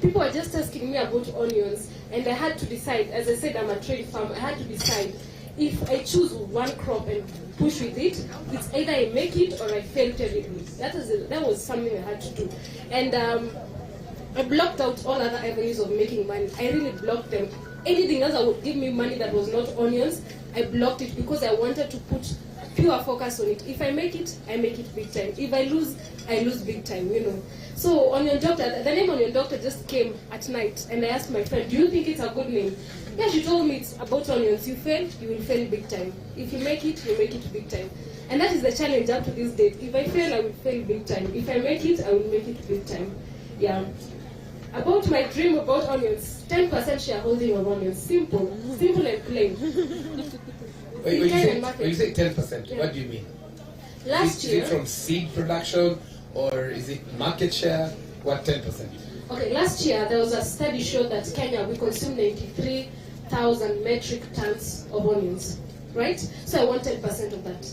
people were just asking me about onions, and I had to decide. As I said, I'm a trade farmer. I had to decide if I choose one crop and push with it, it's either I make it or I fail terribly. That was something I had to do. And I blocked out all other avenues of making money. I really blocked them. Anything else that would give me money that was not onions, I blocked it because I wanted to put pure focus on it. If I make it big time. If I lose big time, you know. So Onion Doctor, the name Onion Doctor just came at night, and I asked my friend, do you think it's a good name? Yeah, she told me it's about onions. You fail, you will fail big time. If you make it big time. And that is the challenge up to this date. If I fail, I will fail big time. If I make it, I will make it big time. Yeah. About my dream about onions, 10% shareholding of onions. Simple and plain. When you say 10%, yeah. What do you mean? Last year. Is it from seed production, or is it market share? What 10%? Okay, last year there was a study showed that Kenya, we consume 93,000 metric tons of onions, right? So I want 10% of that.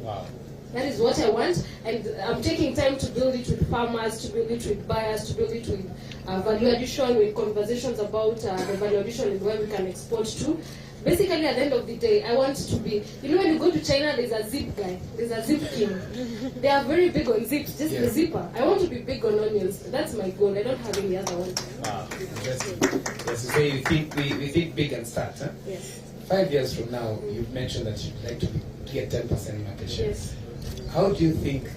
Wow. That is what I want, and I'm taking time to build it with farmers, to build it with buyers, to build it with value addition, with conversations about the value addition and where we can export to. Basically, at the end of the day, I want to be, you know, when you go to China, there's a zip guy, there's a zip king. They are very big on zips, just the zipper. I want to be big on onions. That's my goal. I don't have any other one. Wow, interesting. Yes, so you think we think big and start, huh? Yes. 5 years from now, you've mentioned that you'd like to get 10% market share. Yes. How do you think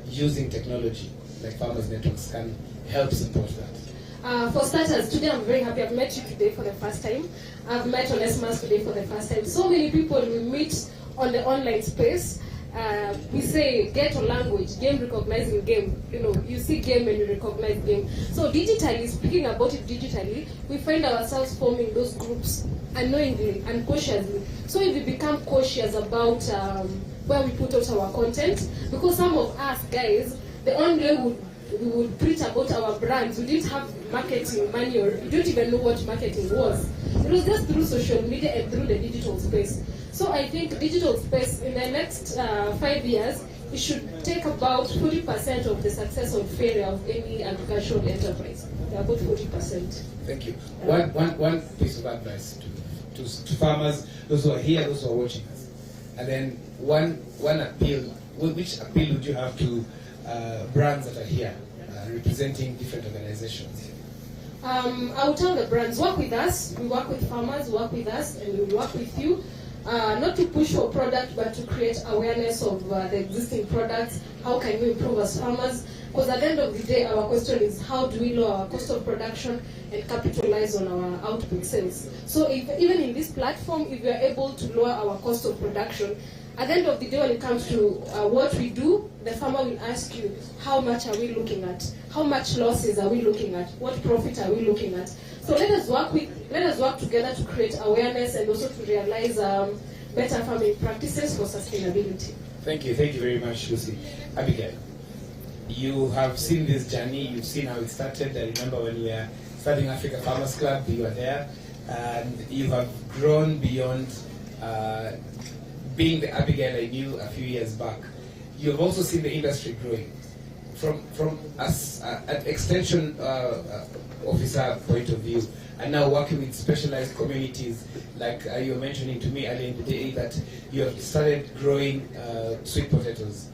using technology like Farmers Networks can help support that? For starters, today I'm very happy. I've met you today for the first time. I've met Onesimus today for the first time. So many people we meet on the online space. We say get a language, game recognizing game. You know, you see game and you recognize game. So digitally, speaking about it digitally, we find ourselves forming those groups unknowingly and cautiously. So if we become cautious about where we put out our content, because some of us guys, the only way we would preach about our brands, we didn't have marketing money, or we don't even know what marketing was. It was just through social media and through the digital space. So I think digital space in the next 5 years, it should take about 40% of the success or failure of any agricultural enterprise. About 40%. Thank you. One piece of advice to farmers, those who are here, those who are watching us. And then one appeal, which appeal would you have to brands that are here, representing different organizations? I will tell the brands, work with us. We work with farmers, work with us, and we work with you. Not to push for product, but to create awareness of the existing products. How can we improve as farmers? Because at the end of the day, our question is how do we lower our cost of production and capitalize on our output sales? So even in this platform, if we are able to lower our cost of production, at the end of the day, when it comes to what we do, the farmer will ask you, how much are we looking at? How much losses are we looking at? What profit are we looking at? So let us work together to create awareness and also to realize better farming practices for sustainability. Thank you very much, Lucy. Abigail, you have seen this journey, you've seen how it started. I remember when we were starting Africa Farmers Club, you were there, and you have grown beyond being the Abigail I knew a few years back. You have also seen the industry growing. From us at extension officer point of view, and now working with specialized communities, like you were mentioning to me earlier in the day that you have started growing sweet potatoes.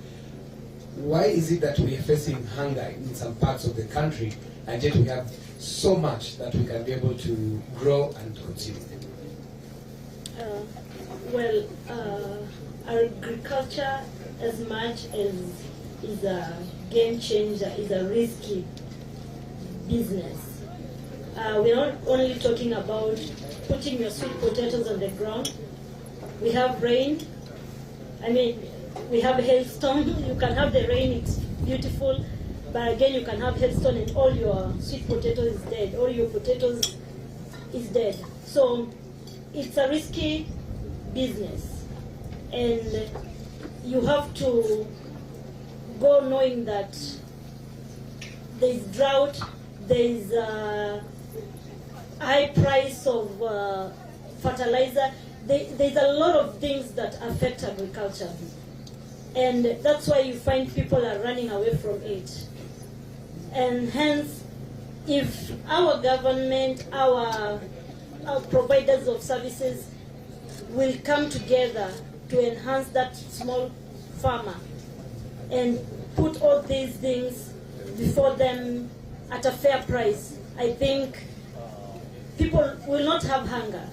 Why is it that we are facing hunger in some parts of the country, and yet we have so much that we can be able to grow and consume? Agriculture, as much as is a game changer, is a risky business. We're not only talking about putting your sweet potatoes on the ground. We have rain. We have hailstorm. You can have the rain, it's beautiful, but again you can have hailstorm and all your sweet potatoes is dead, all your potatoes is dead. So it's a risky business, and you have to go knowing that there is drought, there is high price of fertilizer. There's a lot of things that affect agriculture, and that's why you find people are running away from it. And hence, if our government, our providers of services will come together to enhance that small farmer and put all these things before them at a fair price, I think people will not have hunger.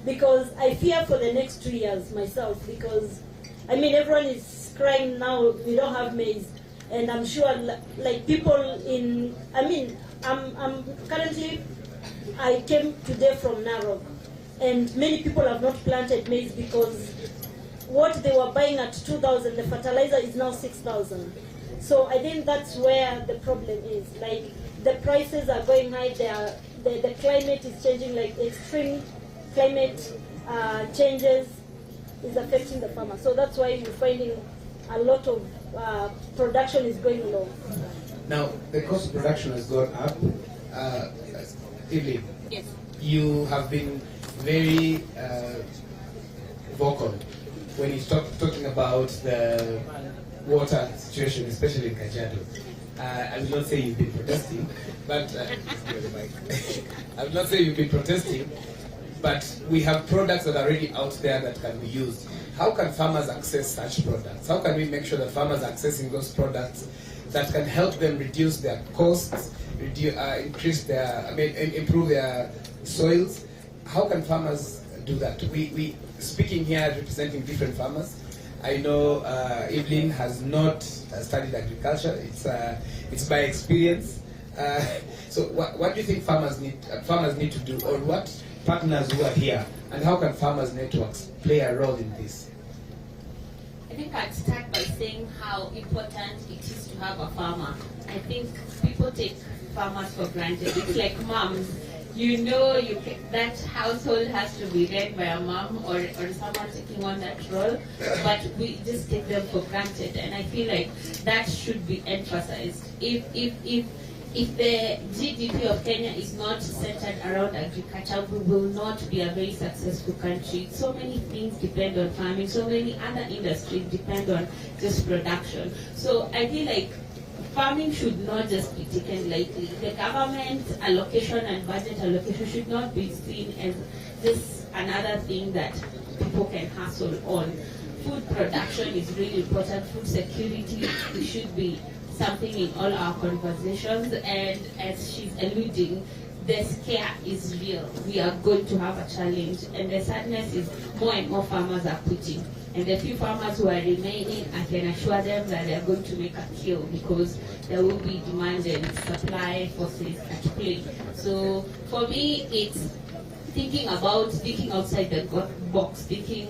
Because I fear for the next 2 years myself, because I mean everyone is crying now we don't have maize, and I'm sure like people in, I mean I'm currently, I came today from Nairobi, and many people have not planted maize because what they were buying at 2,000, the fertilizer is now 6,000. So I think that's where the problem is. Like the prices are going high, the climate is changing, like extreme climate changes is affecting the farmer. So that's why you're finding a lot of production is going low. Now, the cost of production has gone up. Evelyn, yes. You have been very vocal when you talking about the water situation, especially in Kajiado. I will not say you've been protesting, but I will not say you've been protesting, but we have products that are already out there that can be used. How can farmers access such products? How can we make sure that farmers are accessing those products that can help them reduce their costs, increase their, improve their soils? How can farmers do that? We speaking here representing different farmers. I know Evelyn has not studied agriculture. It's by experience. So what do you think farmers need to do, or what partners who are here, and how can farmers networks play a role in this? I think I'd start by saying how important it is to have a farmer. I think people take farmers for granted. It's like moms. You know, that household has to be led by a mom or someone taking on that role, but we just take them for granted, and I feel like that should be emphasized. If the GDP of Kenya is not centered around agriculture, we will not be a very successful country. So many things depend on farming, so many other industries depend on just production. So I feel like farming should not just be taken lightly. The government allocation and budget allocation should not be seen as just another thing that people can hustle on. Food production is really important. Food security should be something in all our conversations, and as she's alluding, the scare is real. We are going to have a challenge, and the sadness is more and more farmers are quitting. And the few farmers who are remaining, I can assure them that they are going to make a kill, because there will be demand and supply forces at play. So for me, it's thinking outside the box, thinking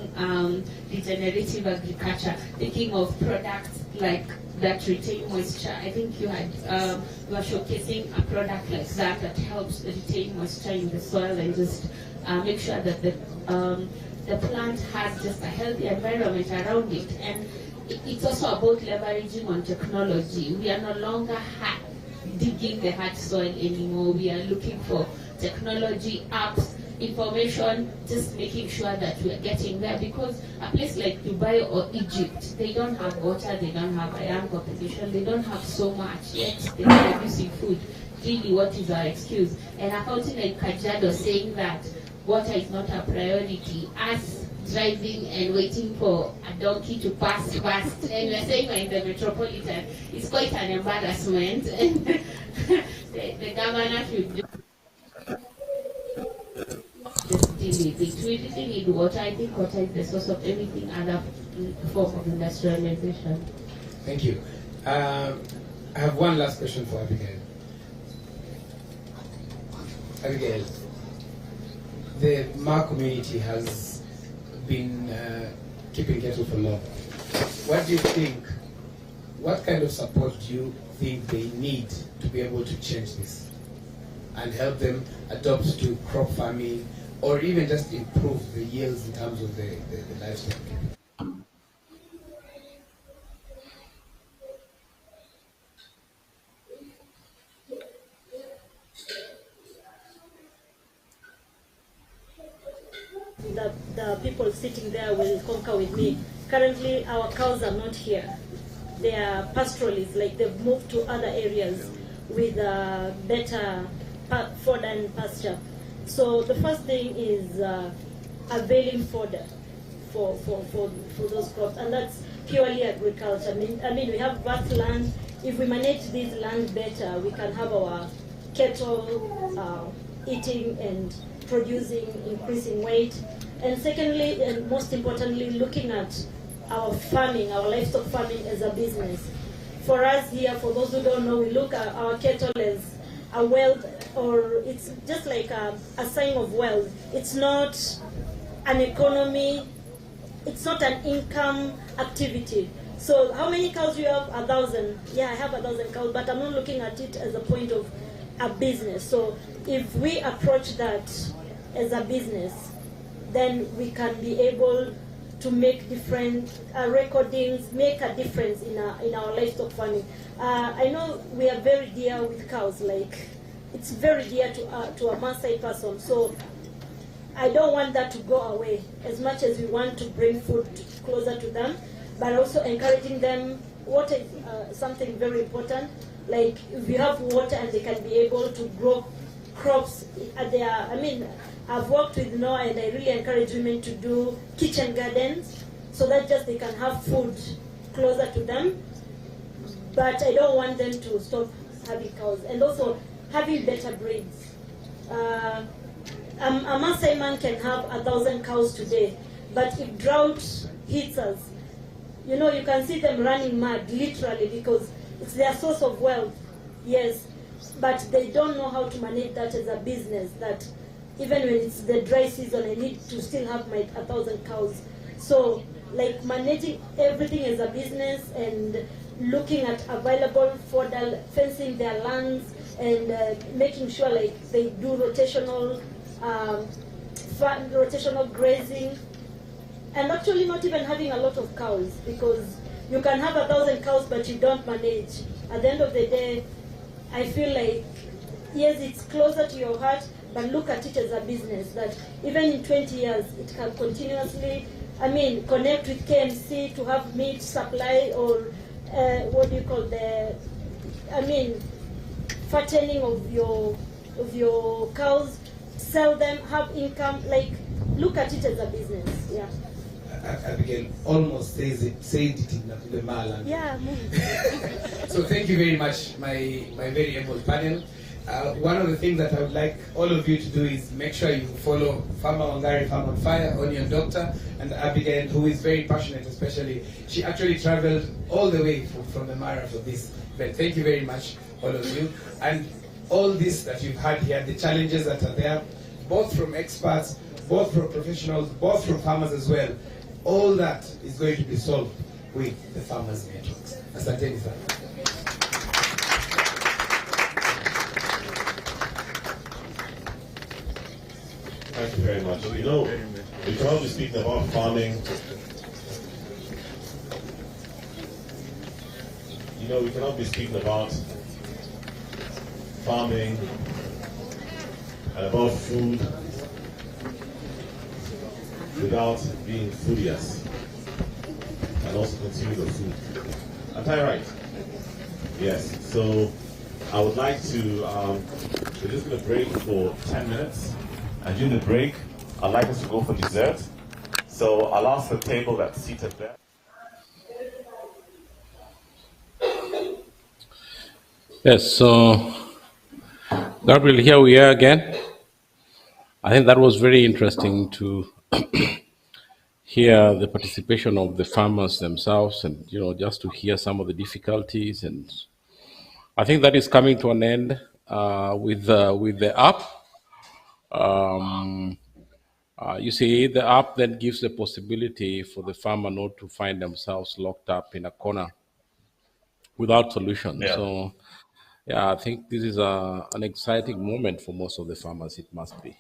regenerative agriculture, thinking of products like that retain moisture. I think you were showcasing a product like that helps retain moisture in the soil and just make sure that the plant has just a healthy environment around it. And it's also about leveraging on technology. We are no longer digging the hard soil anymore. We are looking for technology, apps, information, just making sure that we are getting there, because a place like Dubai or Egypt, they don't have water, they don't have a young population, they don't have so much, yet they are producing food. Really, what is our excuse? And a county like Kajiado saying that water is not a priority, us driving and waiting for a donkey to pass fast, and we're saying we're in the metropolitan, it's quite an embarrassment. And the governor should just deal with it. We really need water. I think water is the source of everything other form of industrialization. Thank you. I have one last question for Abigail. Abigail, the Ma community has been keeping cattle for long. What do you think, what kind of support do you think they need to be able to change this and help them adopt to crop farming or even just improve the yields in terms of the livestock? The people sitting there will concur with me. Currently, our cows are not here. They are pastoralists, like they've moved to other areas with better fodder and pasture. So the first thing is availing fodder for those crops, and that's purely agriculture. I mean, we have vast land. If we manage this land better, we can have our cattle eating and producing, increasing weight. And secondly, and most importantly, looking at our farming, our livestock farming as a business. For us here, for those who don't know, we look at our cattle as a wealth, or it's just like a sign of wealth. It's not an economy, it's not an income activity. So how many cows do you have? 1,000. Yeah, I have 1,000 cows, but I'm not looking at it as a point of a business. So if we approach that as a business, then we can be able to make different recordings, make a difference in our livestock farming. I know we are very dear with cows, like it's very dear to a Maasai person. So I don't want that to go away as much as we want to bring food closer to them, but also encouraging them. Water is something very important. Like if you have water and they can be able to grow crops, I've worked with Noah and I really encourage women to do kitchen gardens so that just they can have food closer to them. But I don't want them to stop having cows, and also having better breeds. A Maasai man can have 1,000 cows today, but if drought hits us, you can see them running mad, literally, because it's their source of wealth, yes, but they don't know how to manage that as a business, that even when it's the dry season, I need to still have my 1,000 cows. So, like managing everything as a business and looking at available fodder, fencing their lands, and making sure like they do rotational grazing, and actually not even having a lot of cows, because you can have 1,000 cows but you don't manage. At the end of the day, I feel like, yes, it's closer to your heart, but look at it as a business, that even in 20 years, it can continuously, connect with KMC to have meat supply, or fattening of your cows, sell them, have income, like, look at it as a business, yeah. Abigail almost said it in the Mala. Yeah. So thank you very much, my very able panel. One of the things that I would like all of you to do is make sure you follow Farmer Wangari, Farm on Fire, Onion Doctor, and Abigail, who is very passionate, especially. She actually traveled all the way from the Mara for this event. Thank you very much, all of you. And all this that you've had here, the challenges that are there, both from experts, both from professionals, both from farmers as well, all that is going to be solved with the farmers' networks. Asanteni sana. Thank you very much. We can all be speaking about farming. We cannot be speaking about farming and about food without being foodious and also consuming the food. Am I right? Yes. So I would like to, we're just going to break for 10 minutes. And during the break, I'd like us to go for dessert. So I'll ask the table that's seated there. Yes, so Gabriel, here we are again. I think that was very interesting to hear the participation of the farmers themselves, and just to hear some of the difficulties. And I think that is coming to an end with the app. You see, the app then gives the possibility for the farmer not to find themselves locked up in a corner without solution. Yeah. So, yeah, I think this is an exciting moment for most of the farmers. It must be.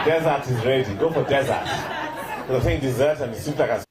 Desert is ready. Go for desert. The thing dessert and it seems like a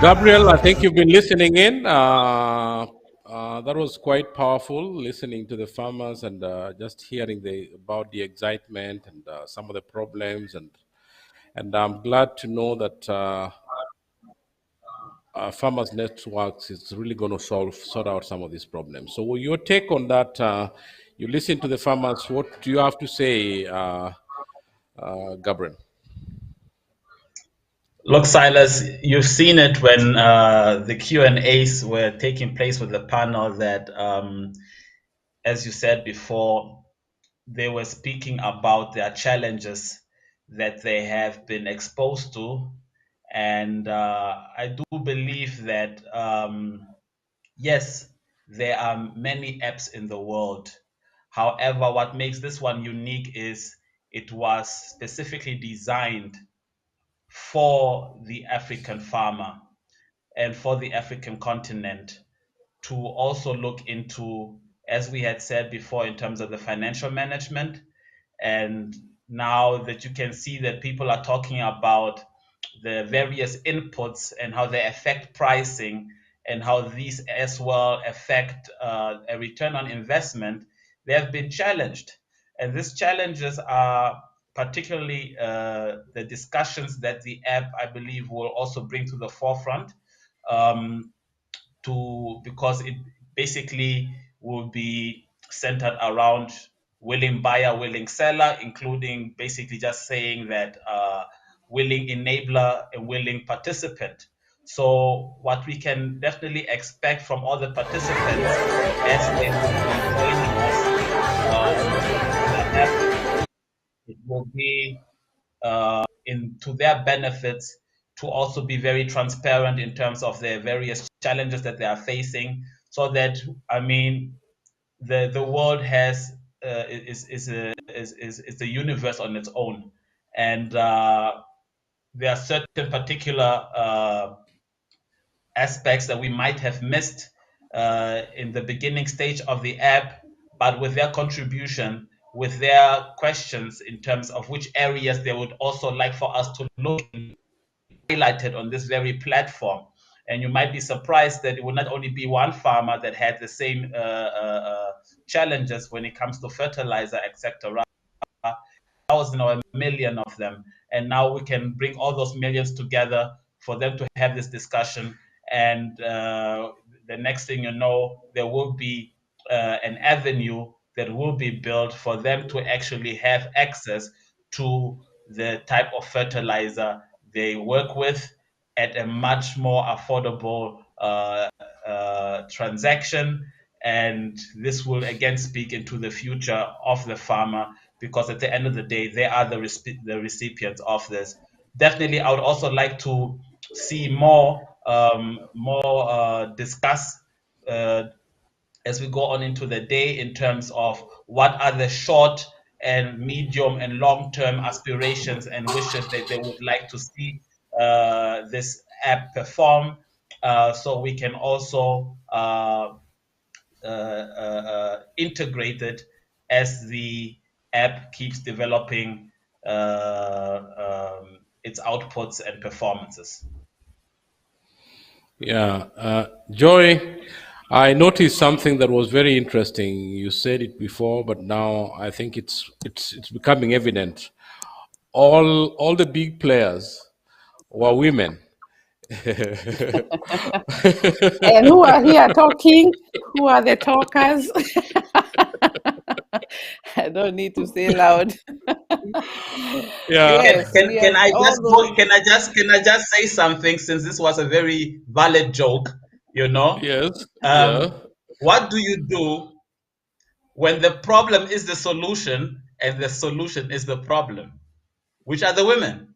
Gabriel, I think you've been listening in. That was quite powerful, listening to the farmers and just hearing about the excitement and some of the problems. And I'm glad to know that Farmers Networks is really going to sort out some of these problems. So, your take on that? You listen to the farmers. What do you have to say, Gabriel? Look, Silas, you've seen it when the Q&As were taking place with the panel that, as you said before, they were speaking about their challenges that they have been exposed to. And I do believe that, yes, there are many apps in the world. However, what makes this one unique is it was specifically designed for the African farmer and for the African continent to also look into, as we had said before, in terms of the financial management. And now that you can see that people are talking about the various inputs and how they affect pricing and how these as well affect a return on investment, they have been challenged. And these challenges are particularly the discussions that the app, I believe, will also bring to the forefront. Because it basically will be centered around willing buyer, willing seller, including basically just saying that willing enabler and willing participant. So what we can definitely expect from all the participants as they will be joining us the app, it will be to their benefits to also be very transparent in terms of their various challenges that they are facing, so that the world has is the universe on its own, and there are certain particular aspects that we might have missed in the beginning stage of the app, but with their contribution, with their questions in terms of which areas they would also like for us to look highlighted on this very platform. And you might be surprised that it will not only be one farmer that had the same challenges when it comes to fertilizer, etc. Thousand or a million of them, and now we can bring all those millions together for them to have this discussion. And the next thing you know, there will be an avenue that will be built for them to actually have access to the type of fertilizer they work with at a much more affordable transaction. and this will again speak into the future of the farmer, because at the end of the day, they are the recipients of this. Definitely, I would also like to see more discuss as we go on into the day in terms of what are the short and medium and long-term aspirations and wishes that they would like to see this app perform, so we can also integrate it as the app keeps developing its outputs and performances. Yeah, Joy, I noticed something that was very interesting. You said it before, but now I think it's becoming evident. All the big players were women. And who are here talking? Who are the talkers? I don't need to say loud. Yeah. Yes, we Can have I all just those. can I just say something, since this was a very valid joke, you know? Yes. Yeah. What do you do when the problem is the solution and the solution is the problem? Which are the women?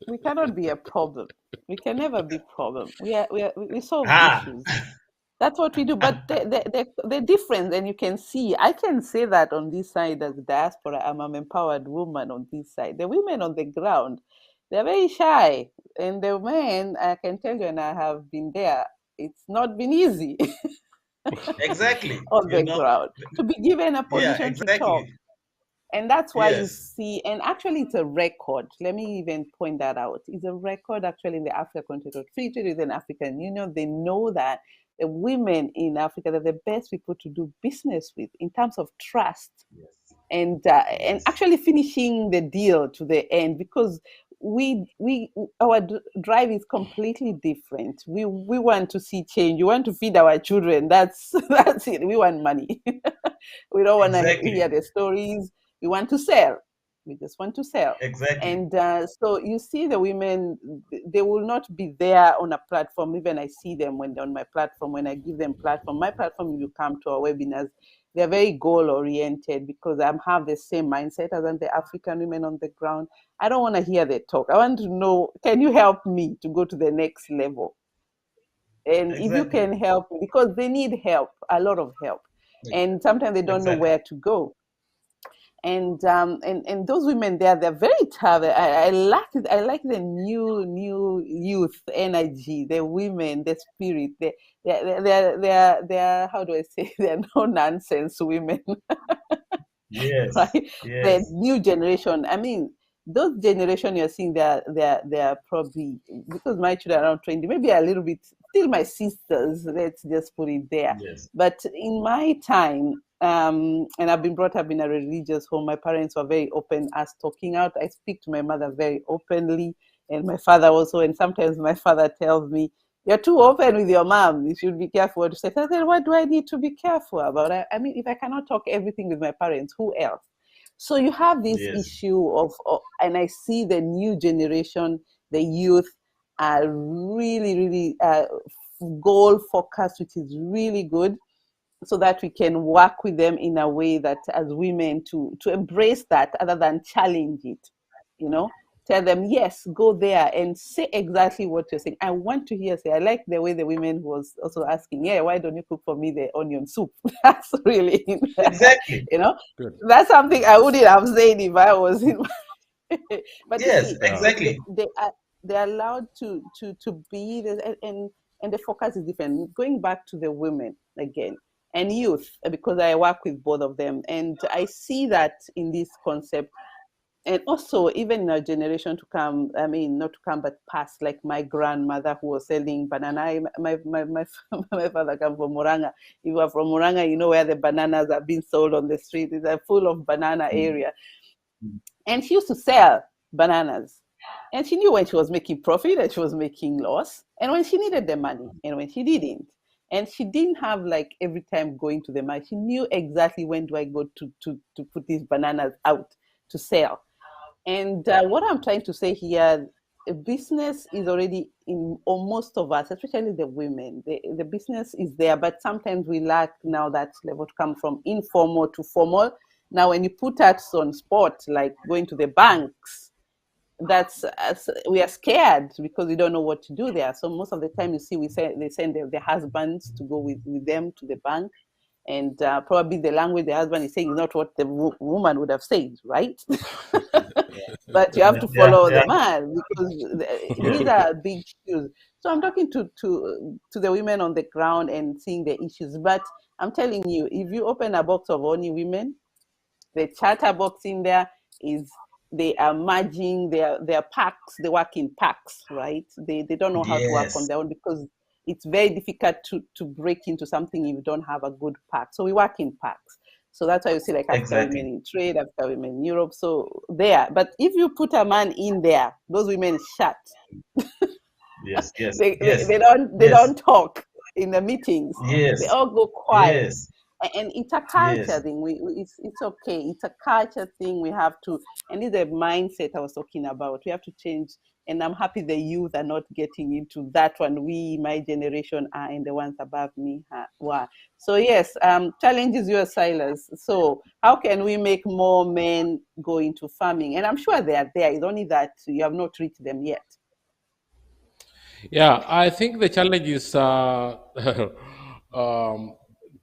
We cannot be a problem. We can never be problem. We solve Ah, issues. That's what we do. But the difference, and you can see, I can say that on this side as diaspora, I'm an empowered woman on this side. The women on the ground, they're very shy. And the men, I can tell you, and I have been there, it's not been easy exactly. on You the know, ground to be given a yeah, position to talk. exactly. And that's why you Yes. see, and actually it's a record. Let me even point that out. It's a record actually in the Africa continental treaty with an African Union. They know that the women in Africa are the best people to do business with in terms of trust and actually finishing the deal to the end, because our drive is completely different. We want to see change. We want to feed our children. That's it. We want money. We don't want to hear Exactly. the stories. We want to sell. We just want to sell. Exactly. And so you see the women, they will not be there on a platform. Even I see them when they're on my platform, when I give them platform. My platform, you come to our webinars, they're very goal oriented, because I have the same mindset as the African women on the ground. I don't want to hear the talk. I want to know, can you help me to go to the next level? And if you Exactly. can help, because they need help, a lot of help. And sometimes they don't know Exactly. where to go. And those women there, they're very tough. I like it. I like the new youth energy, the women, the spirit. They're how do I say? They're no nonsense women. Yes. Right? Yes. The new generation. I mean, those generation you're seeing, they're probably, because my children are around 20, maybe a little bit still my sisters. Let's just put it there. Yes. But in my time, and I've been brought up in a religious home. My parents were very open as talking out. I speak to my mother very openly, and my father also. And sometimes my father tells me, "You're too open with your mom. You should be careful what to say." So I said, "What do I need to be careful about?" I mean, if I cannot talk everything with my parents, who else? So you have this Yes. issue of, and I see the new generation, the youth, are really, really goal focused, which is really good, so that we can work with them in a way that as women to embrace that other than challenge it, tell them, yes, go there and say exactly what you're saying. I want to hear, say, I like the way the women was also asking, yeah, why don't you cook for me the onion soup? That's really, Exactly. Good. that's something I wouldn't have said if I was in but you Yes, see, exactly. they're allowed to be this, and the focus is different. Going back to the women again and youth, because I work with both of them, and I see that in this concept, and also even in our generation to come. I mean, not to come but past, like my grandmother who was selling banana. My father came from Moranga. If you are from Moranga, you know where the bananas are being sold on the street. It's a full of banana area. And she used to sell bananas. And she knew when she was making profit and she was making loss, and when she needed the money and when she didn't. And she didn't have like every time going to the market. She knew exactly when do I go to put these bananas out to sell. And what I'm trying to say here, a business is already in, or most of us, especially the women, the business is there, but sometimes we lack now that level to come from informal to formal. Now, when you put us on spot, like going to the banks, that's we are scared because we don't know what to do there. So most of the time, you see, they send their husbands to go with them to the bank, and probably the language the husband is saying is not what the woman would have said, right? But you have to follow the man because these are big shoes. So I'm talking to the women on the ground and seeing the issues. But I'm telling you, if you open a box of only women, the charter box in there is they are merging their packs. They work in packs, right? They don't know how to work on their own because it's very difficult to break into something if you don't have a good pack. So we work in packs. So that's why you see like African women in trade, African women in Europe. So there. But if you put a man in there, those women shut. Yes. They don't talk in the meetings. Yes. They all go quiet. Yes. And it's a culture thing. It's okay. It's a culture thing. We have to, and it's a mindset I was talking about. We have to change. And I'm happy the youth are not getting into that one. We, my generation, are, and the ones above me were. So yes, challenges your Silas. So how can we make more men go into farming? And I'm sure they are there. It's only that you have not reached them yet. Yeah, I think the challenge is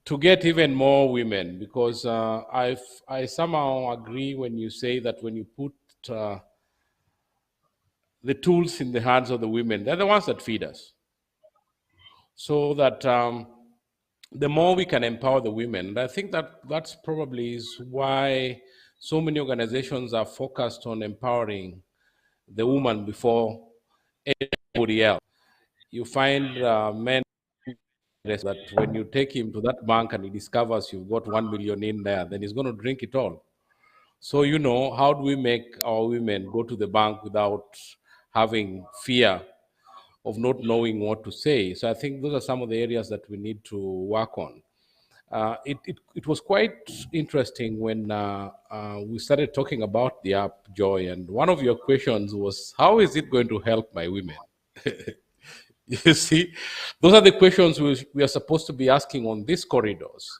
to get even more women, because I somehow agree when you say that when you put the tools in the hands of the women, they're the ones that feed us. So that the more we can empower the women, and I think that's probably is why so many organizations are focused on empowering the woman before anybody else. You find men that when you take him to that bank and he discovers you've got 1 million in there, then he's going to drink it all. So, how do we make our women go to the bank without having fear of not knowing what to say? So I think those are some of the areas that we need to work on. It was quite interesting when we started talking about the app, Joy, and one of your questions was, how is it going to help my women? You see, those are the questions we are supposed to be asking on these corridors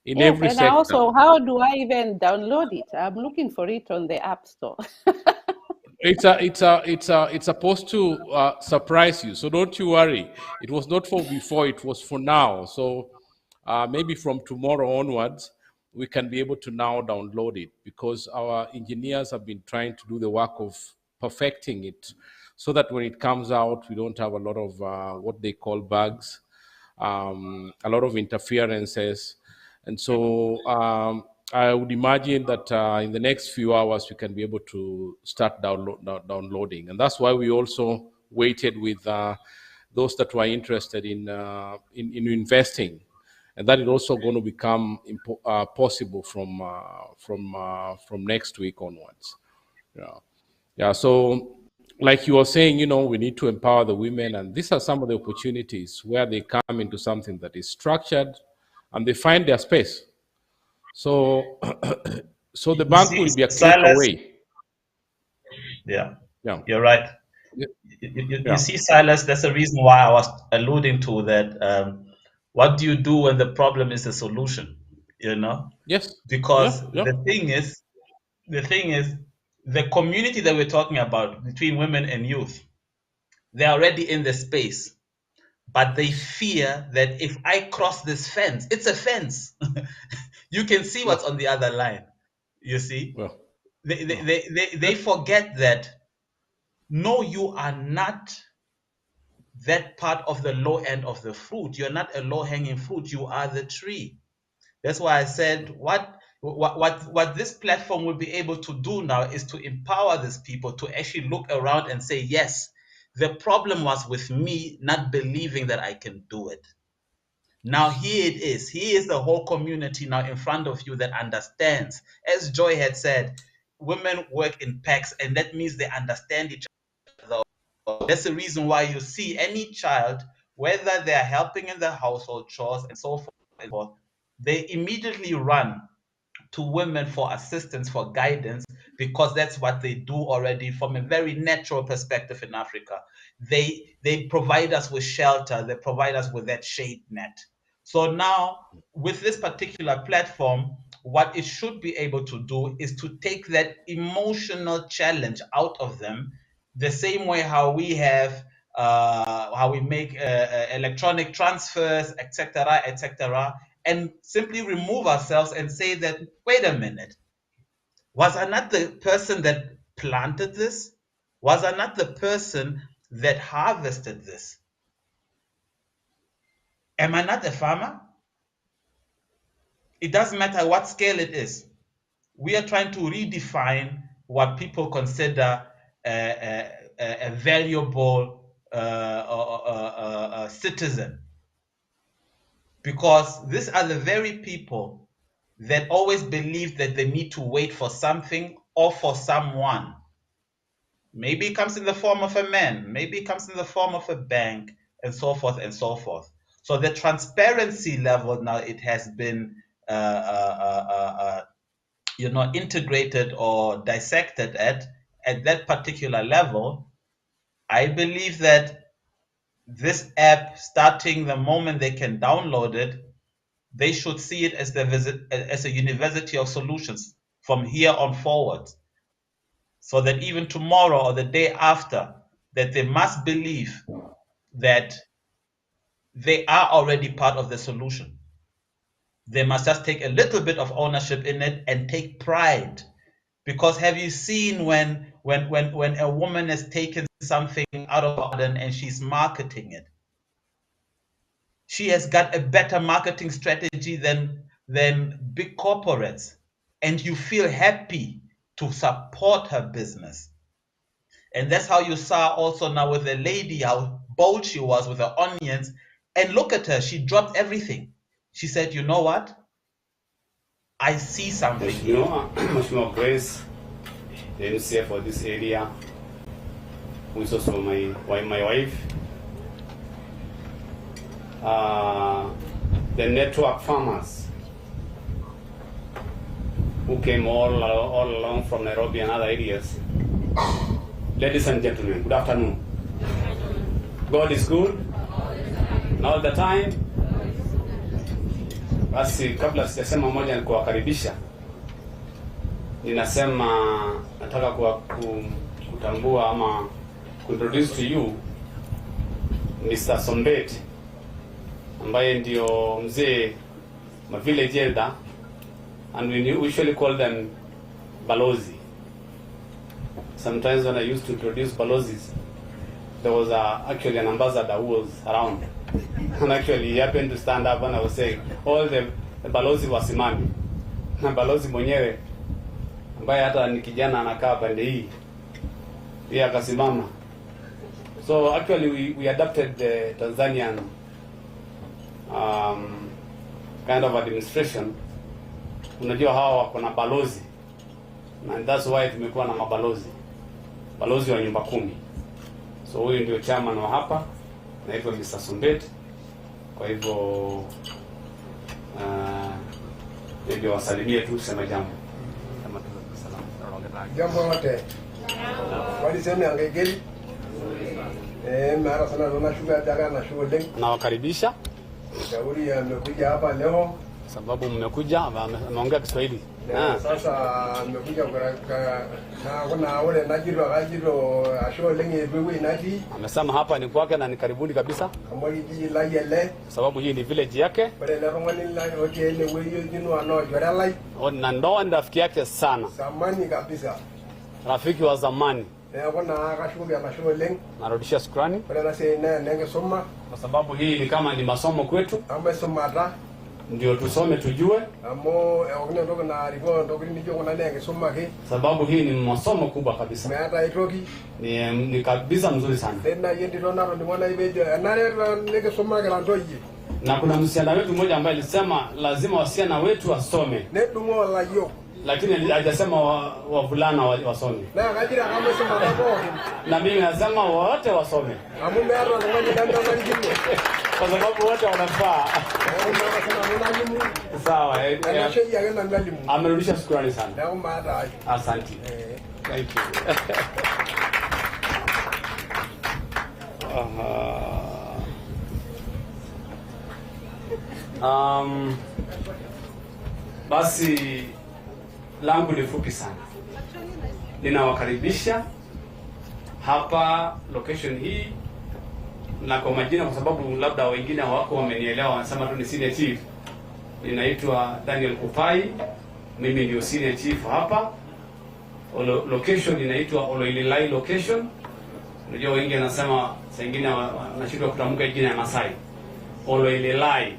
in every and sector. Also, how do I even download it? I'm looking for it on the App Store. It's supposed to surprise you, so don't you worry. It was not for before; it was for now. So maybe from tomorrow onwards, we can be able to now download it, because our engineers have been trying to do the work of perfecting it, so that when it comes out, we don't have a lot of what they call bugs, a lot of interferences, and so. I would imagine that in the next few hours we can be able to start downloading, and that's why we also waited with those that were interested in investing, and that is also going to become possible from next week onwards. Yeah. So, like you were saying, we need to empower the women, and these are some of the opportunities where they come into something that is structured, and they find their space. So, so the bank will be a click away. Yeah, Yeah, you're right. You see, Silas, that's the reason why I was alluding to that. What do you do when the problem is a solution? Yes. Because the thing is, the community that we're talking about between women and youth, they're already in the space, but they fear that if I cross this fence, it's a fence. You can see what's on the other line. You see, they forget that. No, you are not that part of the low end of the fruit. You're not a low hanging fruit. You are the tree. That's why I said what this platform will be able to do now is to empower these people to actually look around and say, yes, the problem was with me not believing that I can do it. Now here it is. Here is the whole community now in front of you that understands. As Joy had said, women work in packs, and that means they understand each other. That's the reason why you see any child, whether they're helping in the household chores and so forth, they immediately run to women for assistance, for guidance, because that's what they do already from a very natural perspective in Africa. They provide us with shelter, they provide us with that shade net. So now, with this particular platform, what it should be able to do is to take that emotional challenge out of them, the same way how we have how we make electronic transfers, etc., and simply remove ourselves and say that, wait a minute, was I not the person that planted this? Was I not the person that harvested this? Am I not a farmer? It doesn't matter what scale it is. We are trying to redefine what people consider a valuable citizen. Because these are the very people that always believe that they need to wait for something or for someone. Maybe it comes in the form of a man, maybe it comes in the form of a bank, and so forth and so forth. So the transparency level now, it has been integrated or dissected at that particular level. I believe that this app, starting the moment they can download it, they should see it as as a university of solutions from here on forward. So that even tomorrow or the day after, that they must believe that they are already part of the solution. They must just take a little bit of ownership in it and take pride. Because have you seen when a woman has taken something out of her garden and she's marketing it? She has got a better marketing strategy than big corporates. And you feel happy to support her business. And that's how you saw also now with the lady, how bold she was with the onions. And look at her, she dropped everything. She said, you know what? I see something. You know, much more Grace, the NCF for this area, who is also my wife. The network farmers who came all along from Nairobi and other areas. Ladies and gentlemen, good afternoon. God is good, and all the time. Basi kabla sijasema moja ni kuwakaribisha, ninasema nataka kutambua ama introduce to you Mr. Sombet, ambaye ndio mzee ma village elder, and we usually call them balozi. Sometimes when I used to introduce balozis, there was actually an ambassador who was around. And actually he happened to stand up and I was saying, all the balozi wasimami. Na balozi mwenyewe, ambaye hata ni kijana anakaa pande hii, yeye akasimama. So actually we adopted the Tanzanian kind of administration. Unajua hawa wako na balozi. And that's why tumekuwa na mabalozi. Balozi wa nyumba 10. So huyu ndio chairman wa hapa, naitwa Mr. Sombet. Kwa hivyo ndio wasalimie tu sema jambo. Kama salamu. Jambo wote. Wali sema angegeli. Mara sana tunashuka daga na shule. Nawakaribisha. Shauri amekuja hapa leo sababu mmekuja ameongea Kiswahili. Sasa nimekuja kuna wale najiro asho lenye wewe naji. Amesema hapa ni kwake na ni karibuni kabisa. Amwiji la yele. Sababu hii ni village yake. Bale la ngani la hotel wewe jinu ano jora lai. Na ndo rafiki yake sana. Zamani kabisa. Rafiki wa zamani. Kuna kashubi ya mashuo leng. Narudishia shukrani. Bale na sasa nenge soma. Kwa sababu hii ni kama ni masomo kwetu. Amba soma ta. Ndio tusome tujue. Amo ogine ndo na ripo ndo kini ndio kuna nenge soma ke. Sababu hii ni masomo kubwa kabisa. Hata itoki. Ni kabisa mzuri sana. Tena yendi ndo naro ni mwana ibeje. Anare nenge soma ke lantoji. Na kuna msichana wetu mmoja ambaye alisema lazima wasichana wetu wasome. Nedungo la yo. lakini hajasema wavulana wasome. Na mimi nasema wote wasome, kwa sababu wote wanafaa. Sawa, amerudisha shukrani sana. Asante. Thank you. Basi langu ni fupi sana. Ninawakaribisha hapa location hii, na kwa majina, kwa sababu labda wengine wako wamenielewa, wanasema tu ni senior chief. Ninaitwa Daniel Kupai, mimi ndio senior chief hapa. Location inaitwa Oloililai location. Unajua wengi wanasema saa nyingine wanashindwa kutamka jina ya Masai. Oloililai.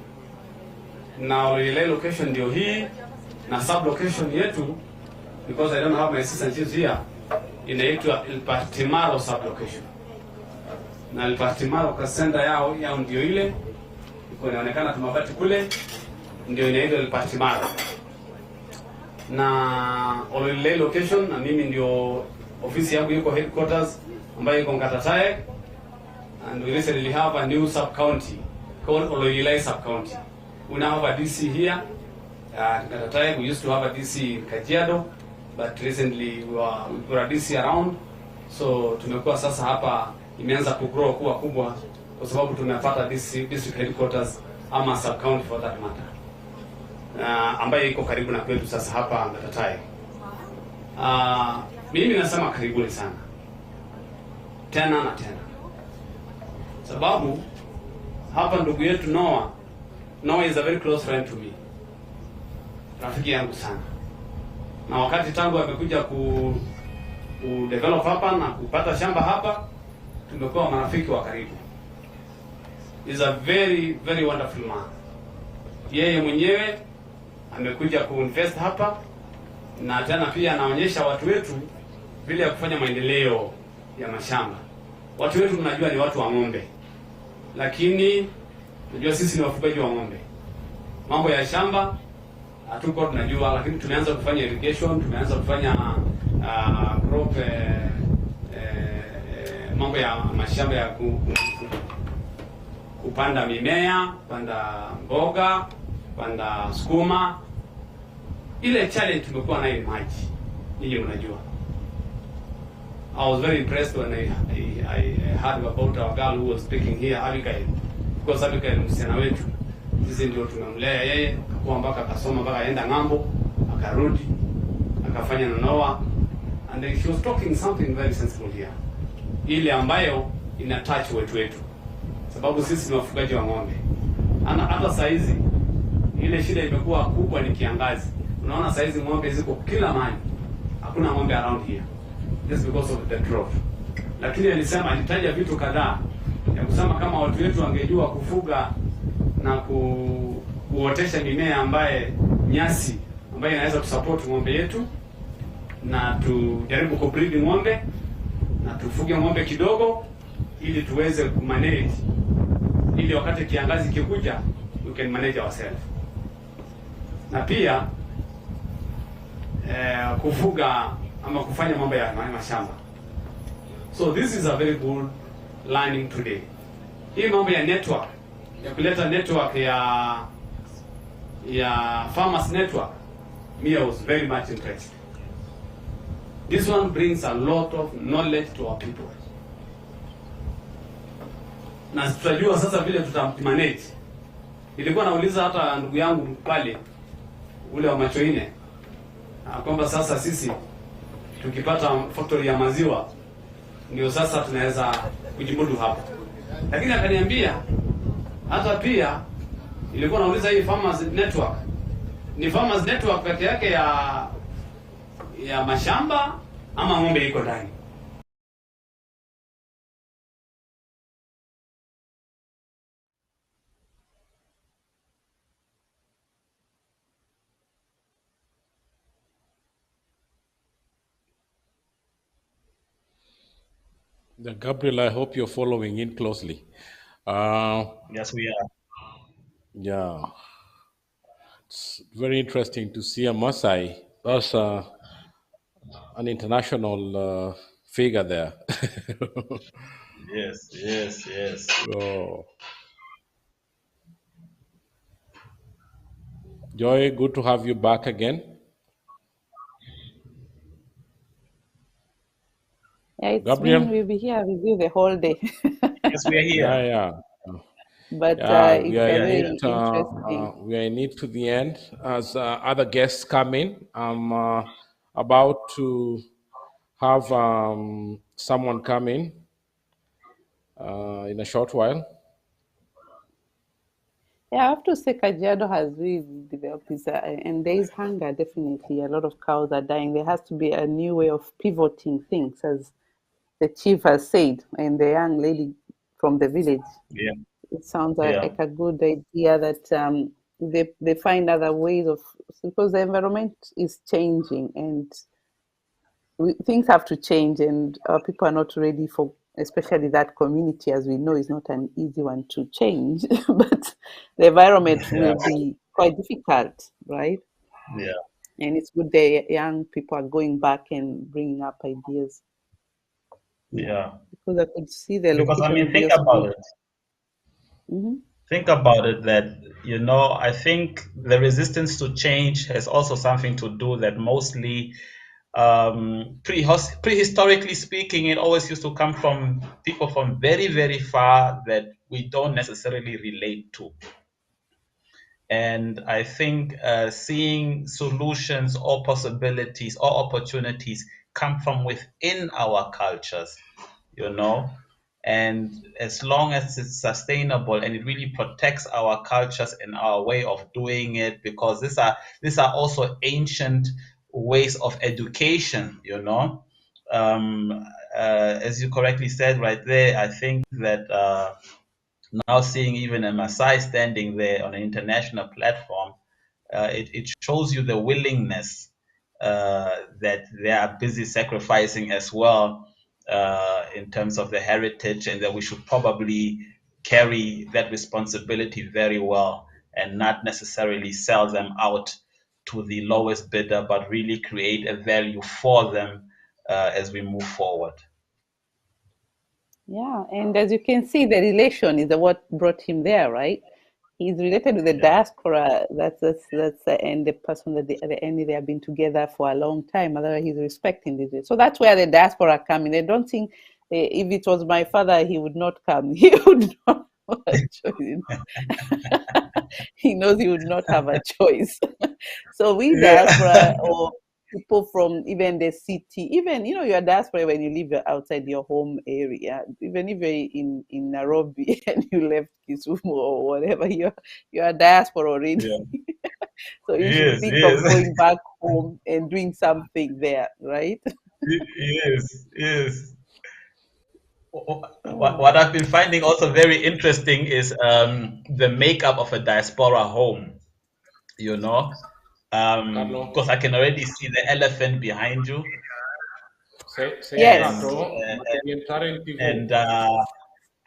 Na Oloililai location ndio hii, na sub location yetu, because I don't have my assistant chiefs here, inaitwa El Partimaro sub location. Na El Partimaro kwa senda yao ndio ile iko inaonekana tumabati kule, ndio inaitwa El Partimaro. Na Oloililai location, na mimi ndio ofisi yangu yuko headquarters ambayo iko Ngatatae, and we recently have a new sub county called Oloililai sub county. We now have a DC here at Ngatatae. We used to have a DC in Kajiado, but recently we got a DC around. So tumekuwa sasa hapa imeanza kugrow kuwa kubwa kwa sababu tumepata district headquarters ama sub county for that matter, ambayo iko karibu na kwetu sasa hapa Ngatatae. Mimi nasema karibuni sana tena na tena, sababu hapa ndugu yetu Noah is a very close friend to me, rafiki yangu sana, na wakati tangu amekuja ku develop hapa na kupata shamba hapa, tumekuwa marafiki wa karibu. Is a very very wonderful man. Yeye mwenyewe amekuja kuinvest hapa, na tena pia anaonyesha watu wetu vile ya kufanya maendeleo ya mashamba. Watu wetu mnajua ni watu wa ng'ombe, lakini unajua sisi ni wafugaji wa ng'ombe. Mambo ya shamba hatuko tunajua, lakini tumeanza kufanya irrigation, tumeanza kufanya crop mambo ya mashamba ya kupanda mimea, kupanda mboga, kupanda sukuma. Ile challenge tumekuwa nayo maji. Hiyo unajua. I was very impressed when I heard about our girl who was speaking here, Abigail. Because Abigail msichana wetu, sisi ndio tumemlea yeye, akakuwa mpaka akasoma mpaka aenda ng'ambo, akarudi, akafanya na Noah. And then she was talking something very sensible here. Ile ambayo ina touch wetu. Sababu sisi ni wafugaji wa ng'ombe. Hata saizi ile shida imekuwa kubwa ni kiangazi. Unaona saizi ng'ombe ziko kila mahali. Hakuna ng'ombe around here. Just because of the drought. Lakini alitaja vitu kadhaa ya kusema kama watu wetu wangejua kufuga na kuotesha mimea ambaye nyasi ambaye inaweza kusupport ng'ombe yetu, na tujaribu kubreed ng'ombe na tufuge ng'ombe kidogo ili tuweze kumanage, ili wakati kiangazi kikuja we can manage ourselves. Na pia kufuga ama kufanya mambo ya mashamba. So this is a very good learning today. Hii mambo ya network, ya kuleta network ya farmers network, me I was very much impressed. This one brings a lot of knowledge to our people. Na tutajua sasa vile tutamanage. Nilikuwa nauliza hata ndugu yangu pale ule wa Machoine kwamba sasa sisi tukipata factory ya maziwa ndio sasa tunaweza kujimudu hapo. Lakini akaniambia hata pia ilikuwa nauliza hii farmers network ni farmers network peke yake ya mashamba ama ng'ombe iko ndani. Gabriel, I hope you're following in closely. Yes, we are. Yeah. It's very interesting to see a Maasai That's an international figure there. Yes, yes, yes. So, Joy, good to have you back again. Yeah, it's Gabriel? been, we'll be here with you the whole day. Yes, we are Yeah, here. yeah. But Yeah, we it's are a in very it. interesting. We are in it to the end. As other guests come in, I'm about to have someone come in a short while. Yeah, I have to say Kajiado has really developed this, and there is hunger, definitely. A lot of cows are dying. There has to be a new way of pivoting things, as the chief has said, and the young lady from the village. Yeah, It sounds yeah, like a good idea that they find other ways of, because the environment is changing and things have to change, and people are not ready for, especially that community, as we know, is not an easy one to change, but the environment yeah, will be quite difficult, right? yeah, And it's good the young people are going back and bringing up ideas. Yeah, yeah. because I could see the Because I location mean, would be think also about good. it. Hmm. Think about it that, I think the resistance to change has also something to do that mostly, prehistorically speaking, it always used to come from people from very, very far that we don't necessarily relate to. And I think seeing solutions or possibilities or opportunities come from within our cultures, you know, and as long as it's sustainable and it really protects our cultures and our way of doing it, because these are also ancient ways of education, as you correctly said right there. I think that now seeing even a Maasai standing there on an international platform, it shows you the willingness that they are busy sacrificing as well, in terms of the heritage, and that we should probably carry that responsibility very well and not necessarily sell them out to the lowest bidder, but really create a value for them as we move forward. Yeah, and as you can see, the relation is what brought him there, right? He's related with the Yeah. diaspora. That's and the person that they have been together for a long time. Otherwise, he's respecting this. So that's where the diaspora come in. They don't think if it was my father, he would not come. He would not have a choice. He knows he would not have a choice. So we diaspora Yeah. or people from even the city, even you're diaspora when you live outside your home area, even if you're in Nairobi and you left Kisumu or whatever, you're a diaspora already. Yeah. So you should Yes, think of yes. going back home and doing something there, right? Yes, yes. Yeah. What I've been finding also very interesting is the makeup of a diaspora home, you know, Carlo, because I can already see the elephant behind you, sei Yes. and entrato, ma devi entrare in TV. and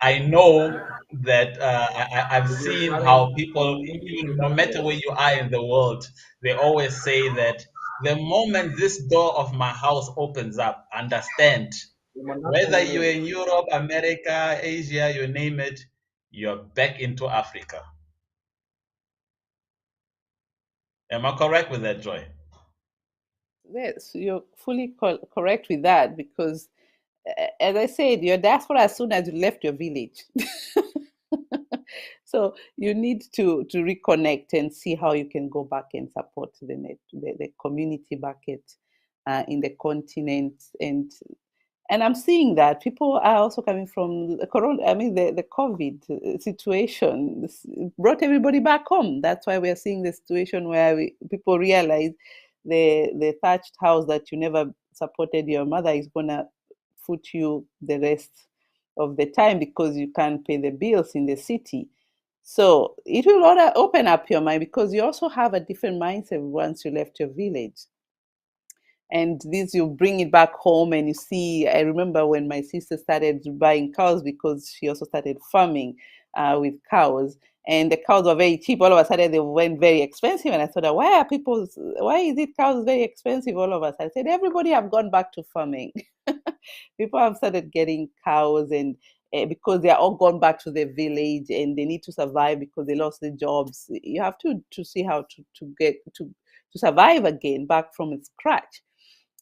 I know that I've Devi seen entrare how people, non devi even no cliccarti matter where adesso. you are in the world, they always say that the moment this door of my house opens up, understand, Ho mandato whether un you're mail. in Europe, America, Asia, you name it, you're back into Africa. Am I correct with that, Joy? Yes, you're fully correct with that because, as I said, you're diaspora as soon as you left your village. So you need to reconnect and see how you can go back and support the community bucket in the continent, and I'm seeing that people are also coming from the corona. I mean, the COVID situation brought everybody back home. That's why we are seeing the situation where people realize the thatched house that you never supported your mother is gonna foot you the rest of the time because you can't pay the bills in the city. So it will open up your mind because you also have a different mindset once you left your village, and this you bring it back home and you see. I remember when my sister started buying cows because she also started farming. with cows, and the cows were very cheap. All of a sudden, they went very expensive, and I thought, why is it cows very expensive all of a sudden? I said, everybody have gone back to farming. People have started getting cows, and because they are all gone back to the village, and they need to survive because they lost their jobs. You have to see how to survive again, back from scratch.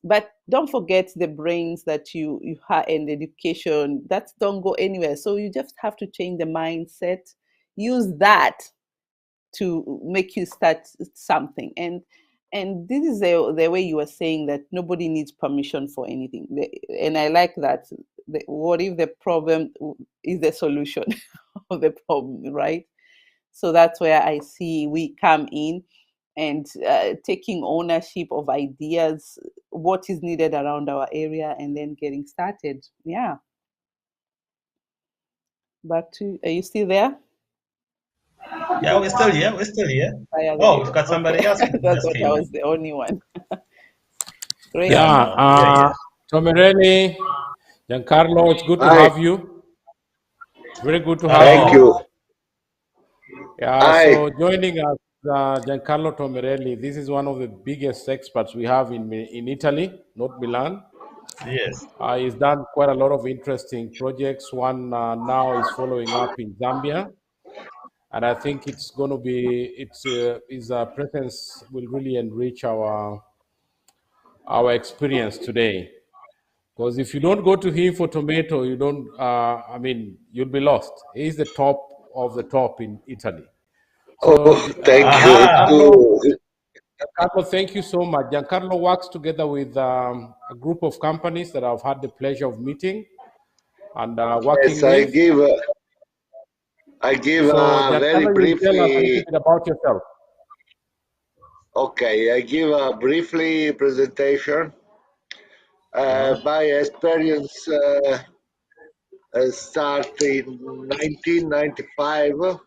But don't forget the brains that you have and the education that don't go anywhere. So you just have to change the mindset, use that to make you start something. And this is the way you were saying that nobody needs permission for anything. And I like that. What if the problem is the solution of the problem, right? So that's where I see we come in, and taking ownership of ideas, what is needed around our area, and then getting started. Yeah. Back to, are you still there? Yeah, we're still here. We're still here. Fire the Oh, we've got mic. somebody Okay. else who I just thought I came was in. the only one. Great. Yeah, No, yeah, yeah. Tomireni, Giancarlo, it's good to Hi. have you. Very good to have Thank you. you. Yeah, Hi. so joining us, Giancarlo Tomirelli. This is one of the biggest experts we have in Italy, not Milan. Yes. He's done quite a lot of interesting projects. One now is following up in Zambia, and I think it's going to be his presence will really enrich our experience today. Because if you don't go to him for tomato, you don't. I mean, you'll be lost. He's the top of the top in Italy. So, Oh, thank you too. Giancarlo, thank you so much. Giancarlo works together with a group of companies that I've had the pleasure of meeting and working Yes, I with. give So, a very Giancarlo, you tell us a little briefly. bit about yourself. Okay, I give a briefly presentation. My experience start in 1995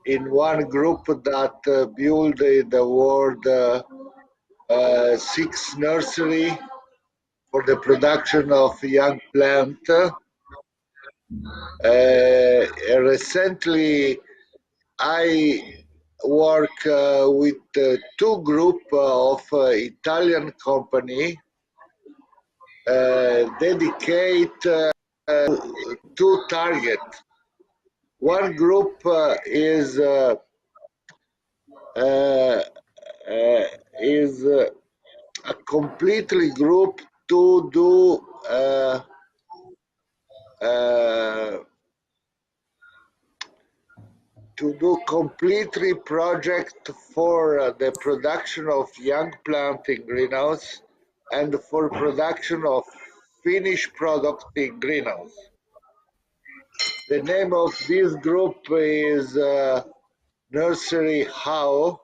in one group that built in the world 6 nursery for the production of young plant. Recently, I work with 2 group of Italian company dedicate 2 target. One group is a completely group to do completely project for the production of young plant in greenhouse and for production of finished product in greenhouse. The name of this group is Nursery How,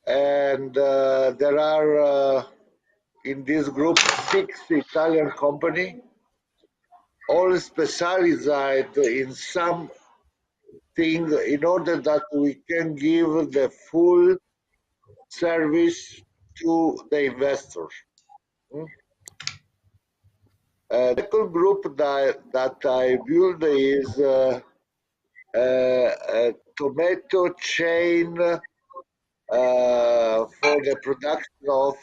and there are in this group 6 Italian company, all specialized in some thing in order that we can give the full service to the investors. The second group that I build is a tomato chain for the production of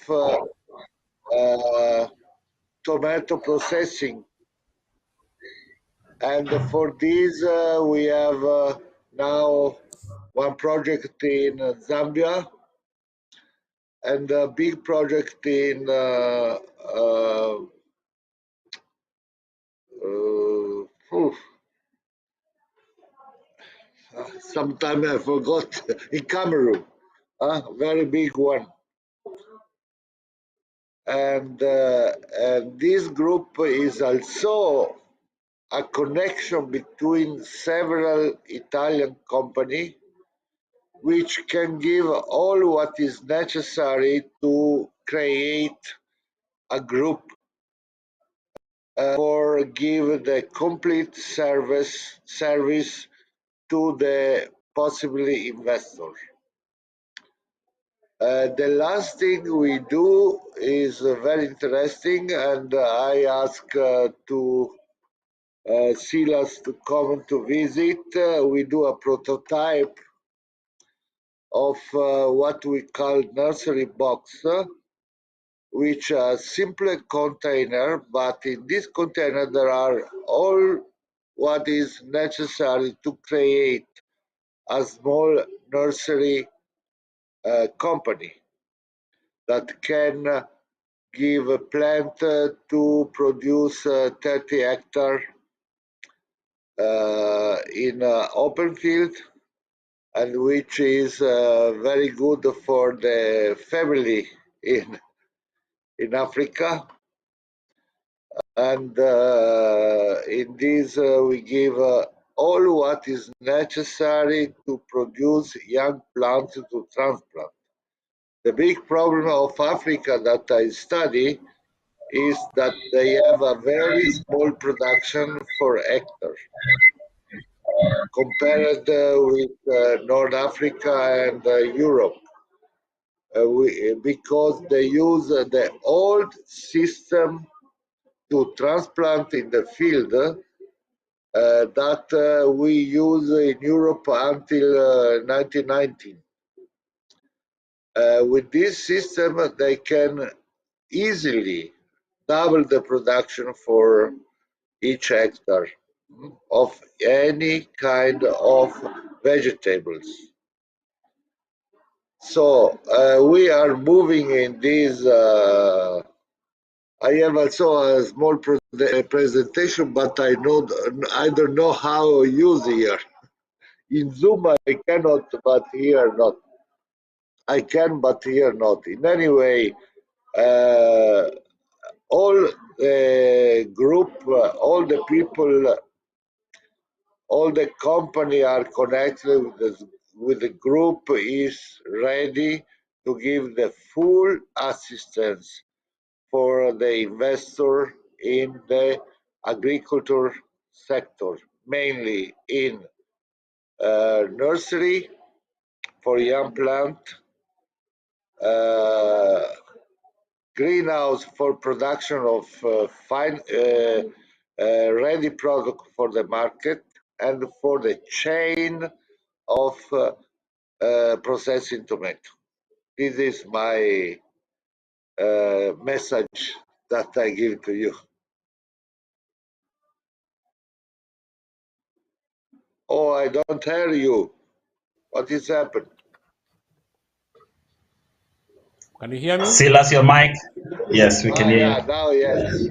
tomato processing. And for this, we have now one project in Zambia and a big project in sometime I forgot, in Cameroon, very big one. And this group is also a connection between several Italian companies which can give all what is necessary to create a group for give the complete service to the possibly investor. The last thing we do is very interesting, and I ask to Silas to come to visit. We do a prototype of what we call nursery box, which a simple container, but in this container there are all what is necessary to create a small nursery company that can give a plant to produce 30 hectare in open field, and which is very good for the family in Africa. And in this we give all what is necessary to produce young plants to transplant. The big problem of Africa that I study is that they have a very small production for hectare compared with North Africa and Europe. Because they use the old system to transplant in the field that we use in Europe until 1990. With this system, they can easily double the production for each hectare of any kind of vegetables. So we are moving in this. I have also a small presentation, but I don't know how to use here. In Zoom I cannot, but here not. I can, but here not. In any way, all the group, all the people, all the company are connected with the group is ready to give the full assistance for the investor in the agriculture sector, mainly in nursery for young plant, greenhouse for production of fine ready product for the market, and for the chain of processing tomato. This is my message that I give to you. Oh, I don't hear you. What is happened? Can you hear me? Silas, your mic. Yes, we can hear Yeah, you. now yes.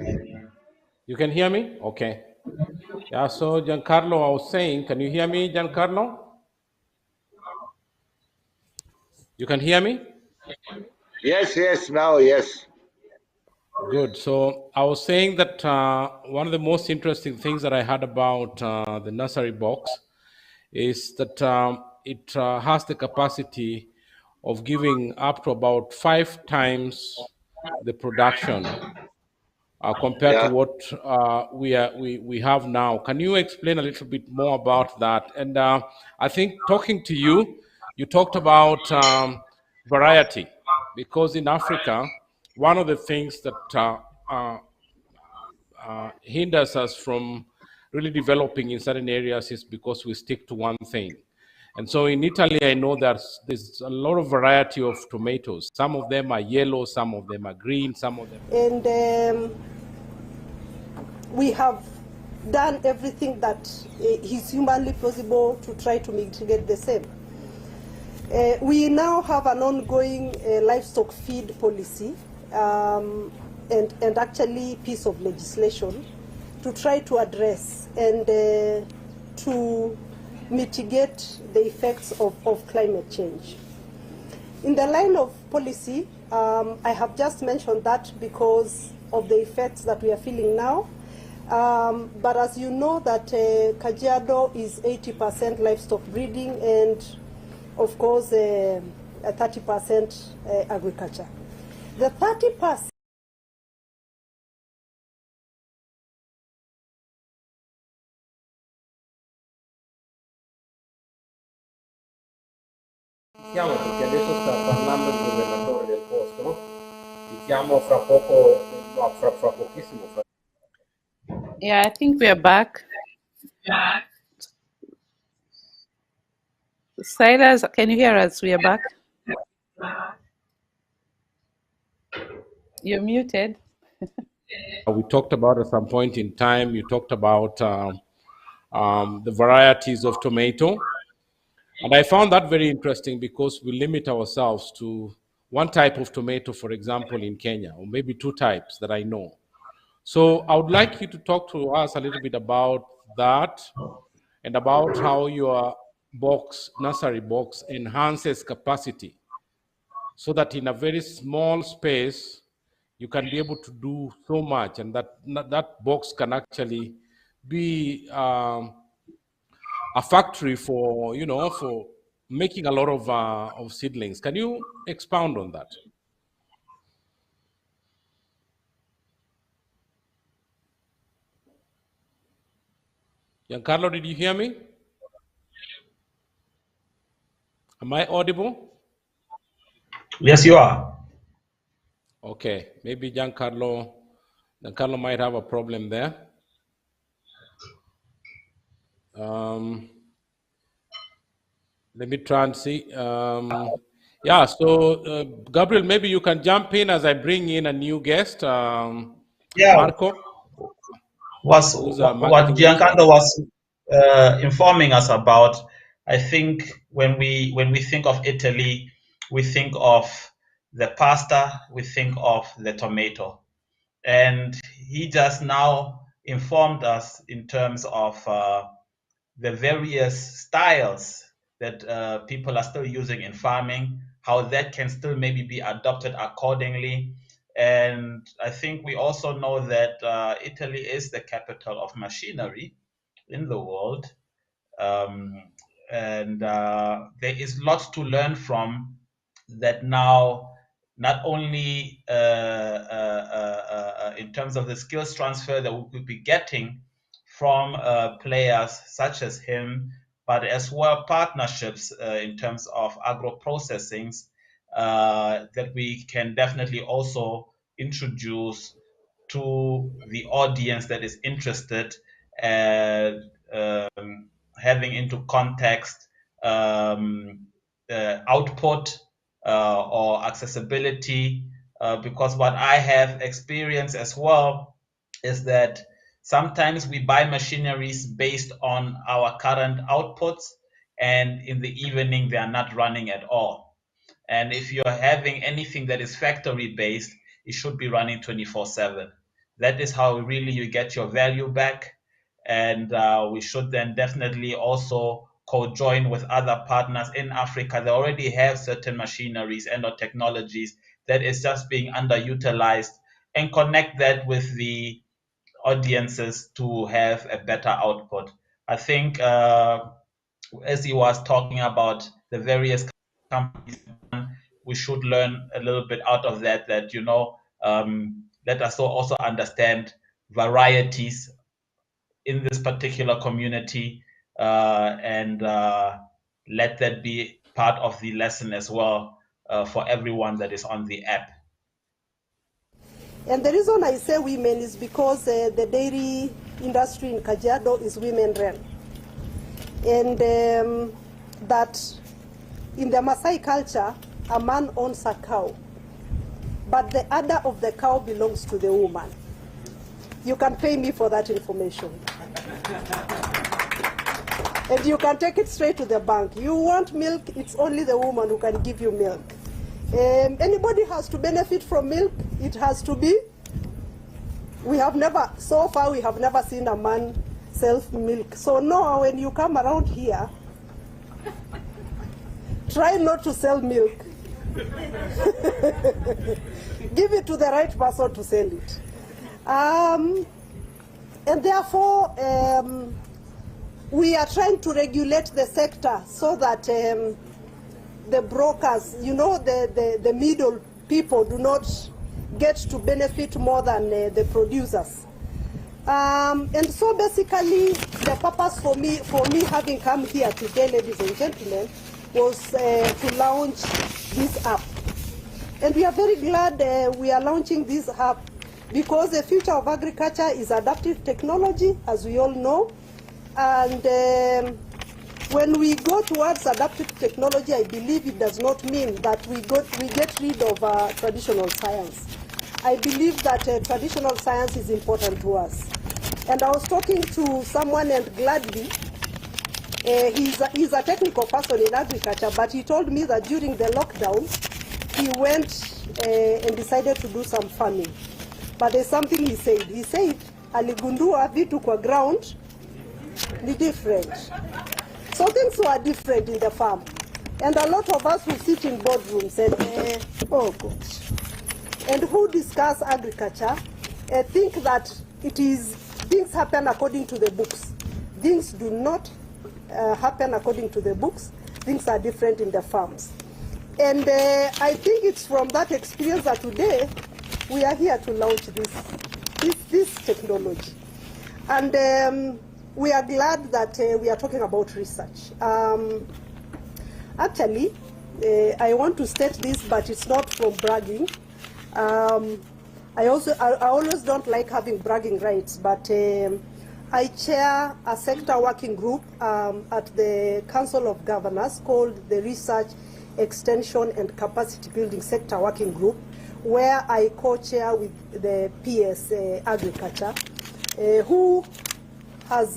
You can hear me? Okay. Yeah, so Giancarlo, I was saying, can you hear me, Giancarlo? You can hear me? Yes, now yes. Good. So I was saying that one of the most interesting things that I heard about the nursery box is that it has the capacity of giving up to about 5 times the production compared to what we have now. Can you explain a little bit more about that? And I think talking to you, you talked about variety, because in Africa, one of the things that hinders us from really developing in certain areas is because we stick to one thing. And so in Italy, I know there's a lot of variety of tomatoes. Some of them are yellow, some of them are green, some of them. And we have done everything that is humanly possible to try to mitigate the same. We now have an ongoing livestock feed policy and actually piece of legislation to try to address and to mitigate the effects of climate change. In the line of policy, I have just mentioned that because of the effects that we are feeling now. But as you know that Kajiado is 80% livestock breeding and of course 30% agriculture. The 30% Chiamo perché adesso sta parlando il governatore del posto, ti chiamo fra poco, no, fra pochissimo. Yeah, I think we are back. Silas, can you hear us? We are back. You're muted. We talked about at some point in time, you talked about the varieties of tomato. And I found that very interesting because we limit ourselves to one type of tomato, for example, in Kenya, or maybe two types that I know. So I would like you to talk to us a little bit about that and about how your nursery box enhances capacity so that in a very small space, you can be able to do so much, and that box can actually be a factory for, for making a lot of seedlings. Can you expound on that? Giancarlo, did you hear me? Am I audible? Yes, you are. Okay, maybe Giancarlo might have a problem there. Let me try and see. Yeah, so Gabriel, maybe you can jump in as I bring in a new guest, Yeah. Marco. What Giancarlo was informing us about. I think when we think of Italy, we think of the pasta, we think of the tomato, and he just now informed us in terms of the various styles that people are still using in farming, how that can still maybe be adopted accordingly. And I think we also know that Italy is the capital of machinery in the world. And there is lots to learn from that now, not only in terms of the skills transfer that we could be getting from players such as him, but as well partnerships in terms of agro-processings that we can definitely also introduce to the audience that is interested, and having into context output or accessibility, because what I have experienced as well is that sometimes we buy machineries based on our current outputs, and in the evening they are not running at all. And if you're having anything that is factory based, it should be running 24/7. That is how really you get your value back. And we should then definitely also co-join with other partners in Africa. They already have certain machineries and or technologies that is just being underutilized, and connect that with the audiences to have a better output. I think as he was talking about the various companies, we should learn a little bit out of that, let us also understand varieties in this particular community, and let that be part of the lesson as well for everyone that is on the app. And the reason I say women is because the dairy industry in Kajiado is women run. And that in the Maasai culture, a man owns a cow, but the udder of the cow belongs to the woman. You can pay me for that information. And you can take it straight to the bank. You want milk, it's only the woman who can give you milk. Anybody has to benefit from milk, it has to be. So far we have never seen a man sell milk. So no, when you come around here, try not to sell milk. Give it to the right person to sell it. And therefore, we are trying to regulate the sector so that the brokers, the middle people do not get to benefit more than the producers. And so basically, the purpose for me having come here today, ladies and gentlemen, was to launch this app. And we are very glad we are launching this app because the future of agriculture is adaptive technology, as we all know. And when we go towards adaptive technology, I believe it does not mean that we get rid of traditional science. I believe that traditional science is important to us. And I was talking to someone named Gladly. He's a technical person in agriculture, but he told me that during the lockdown, he went and decided to do some farming. But there's something he said. He said, aligundua vitu kwa ground ni different. So things were different in the farm. And a lot of us who sit in boardrooms and, oh gosh, and who discuss agriculture think that things happen according to the books. Things do not happen according to the books. Things are different in the farms. And I think it's from that experience that today we are here to launch this technology. And we are glad that we are talking about research. Actually, I want to state this, but it's not from bragging. I always don't like having bragging rights, but I chair a sector working group at the Council of Governors called the Research, Extension and Capacity Building Sector Working Group, where I co-chair with the PS Agriculture, who has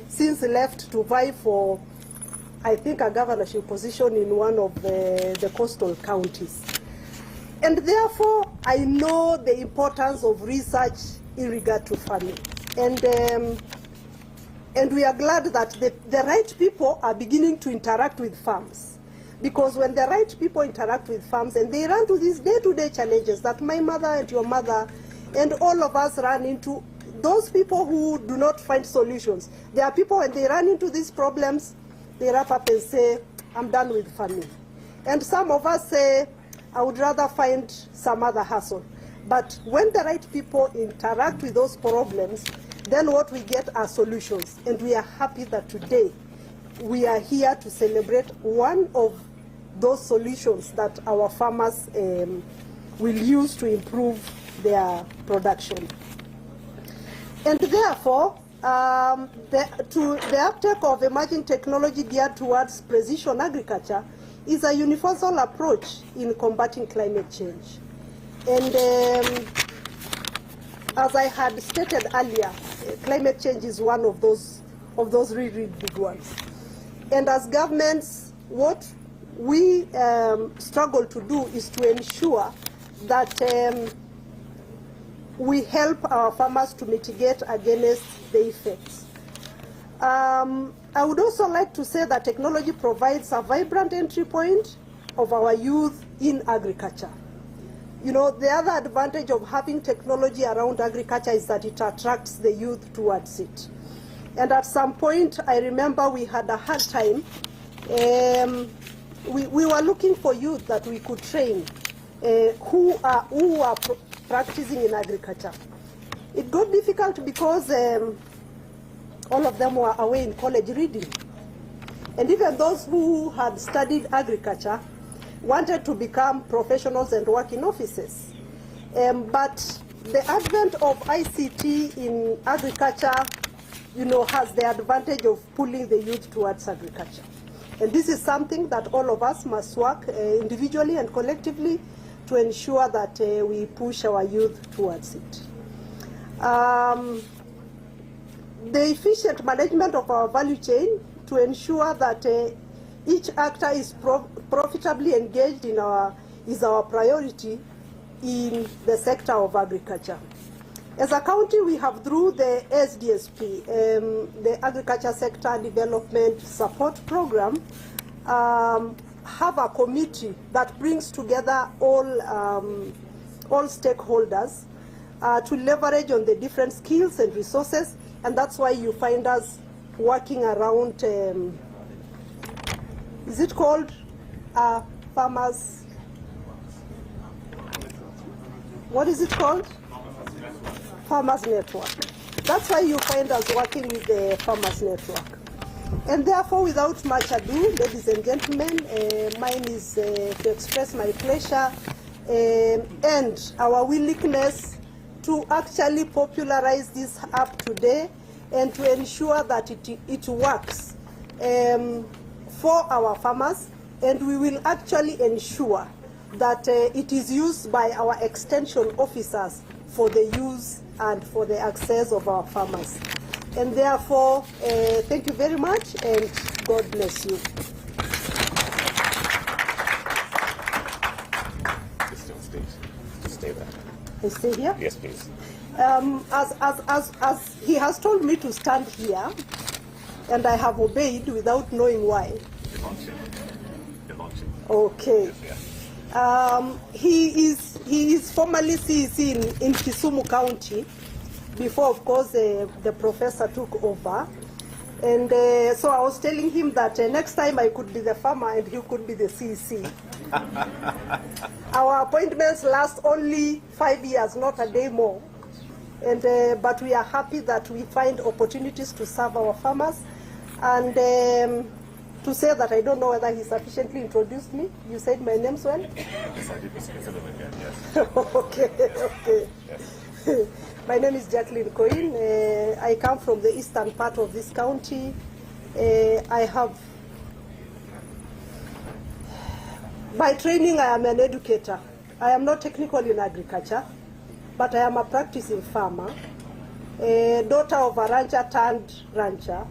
since left to vie for, I think, a governorship position in one of the coastal counties. And therefore, I know the importance of research in regard to farming. And we are glad that the right people are beginning to interact with farms. Because when the right people interact with farms and they run to these day-to-day challenges that my mother and your mother and all of us run into, those people who do not find solutions, there are people when they run into these problems, they wrap up and say, I'm done with farming. And some of us say, I would rather find some other hustle. But when the right people interact with those problems, then what we get are solutions. And we are happy that today we are here to celebrate one of those solutions that our farmers will use to improve their production. And therefore, the uptake of emerging technology geared towards precision agriculture is a universal approach in combating climate change. And as I had stated earlier, climate change is one of those really big ones. And as governments, what we struggle to do is to ensure that we help our farmers to mitigate against the effects. I would also like to say that technology provides a vibrant entry point of our youth in agriculture. You know, the other advantage of having technology around agriculture is that it attracts the youth towards it. And at some point, I remember we had a hard time. We were looking for youth that we could train who are practicing in agriculture. It got difficult because all of them were away in college reading. And even those who had studied agriculture wanted to become professionals and work in offices. But the advent of ICT in agriculture, you know, has the advantage of pulling the youth towards agriculture. And this is something that all of us must work individually and collectively to ensure that we push our youth towards it. The efficient management of our value chain to ensure that each actor is profitably engaged is our priority in the sector of agriculture. As a county, we have, through the SDSP, the Agriculture Sector Development Support Program, have a committee that brings together all stakeholders to leverage on the different skills and resources, and that's why you find us working around, is it called farmers? What is it called? Farmers Network. That's why you find us working with the Farmers Network. And therefore, without much ado, ladies and gentlemen, mine is to express my pleasure and our willingness to actually popularize this app today and to ensure that it works for our farmers, and we will actually ensure that it is used by our extension officers for the use and for the access of our farmers. And therefore, thank you very much, and God bless you. Stay there. I stay here? Yes, please. As he has told me to stand here, and I have obeyed without knowing why. You're launching. Okay. Yes. He is formerly CEC in Kisumu County, before, of course, the professor took over. And so I was telling him that next time I could be the farmer and he could be the CEC. Our appointments last only 5 years, not a day more. And but we are happy that we find opportunities to serve our farmers. And to say that I don't know whether he sufficiently introduced me. You said my name's well? Yes, I did. Yes. Okay, okay. Yes. My name is Jacqueline Coin. I come from the eastern part of this county. By training, I am an educator. I am not technical in agriculture, but I am a practicing farmer, daughter of a rancher turned rancher.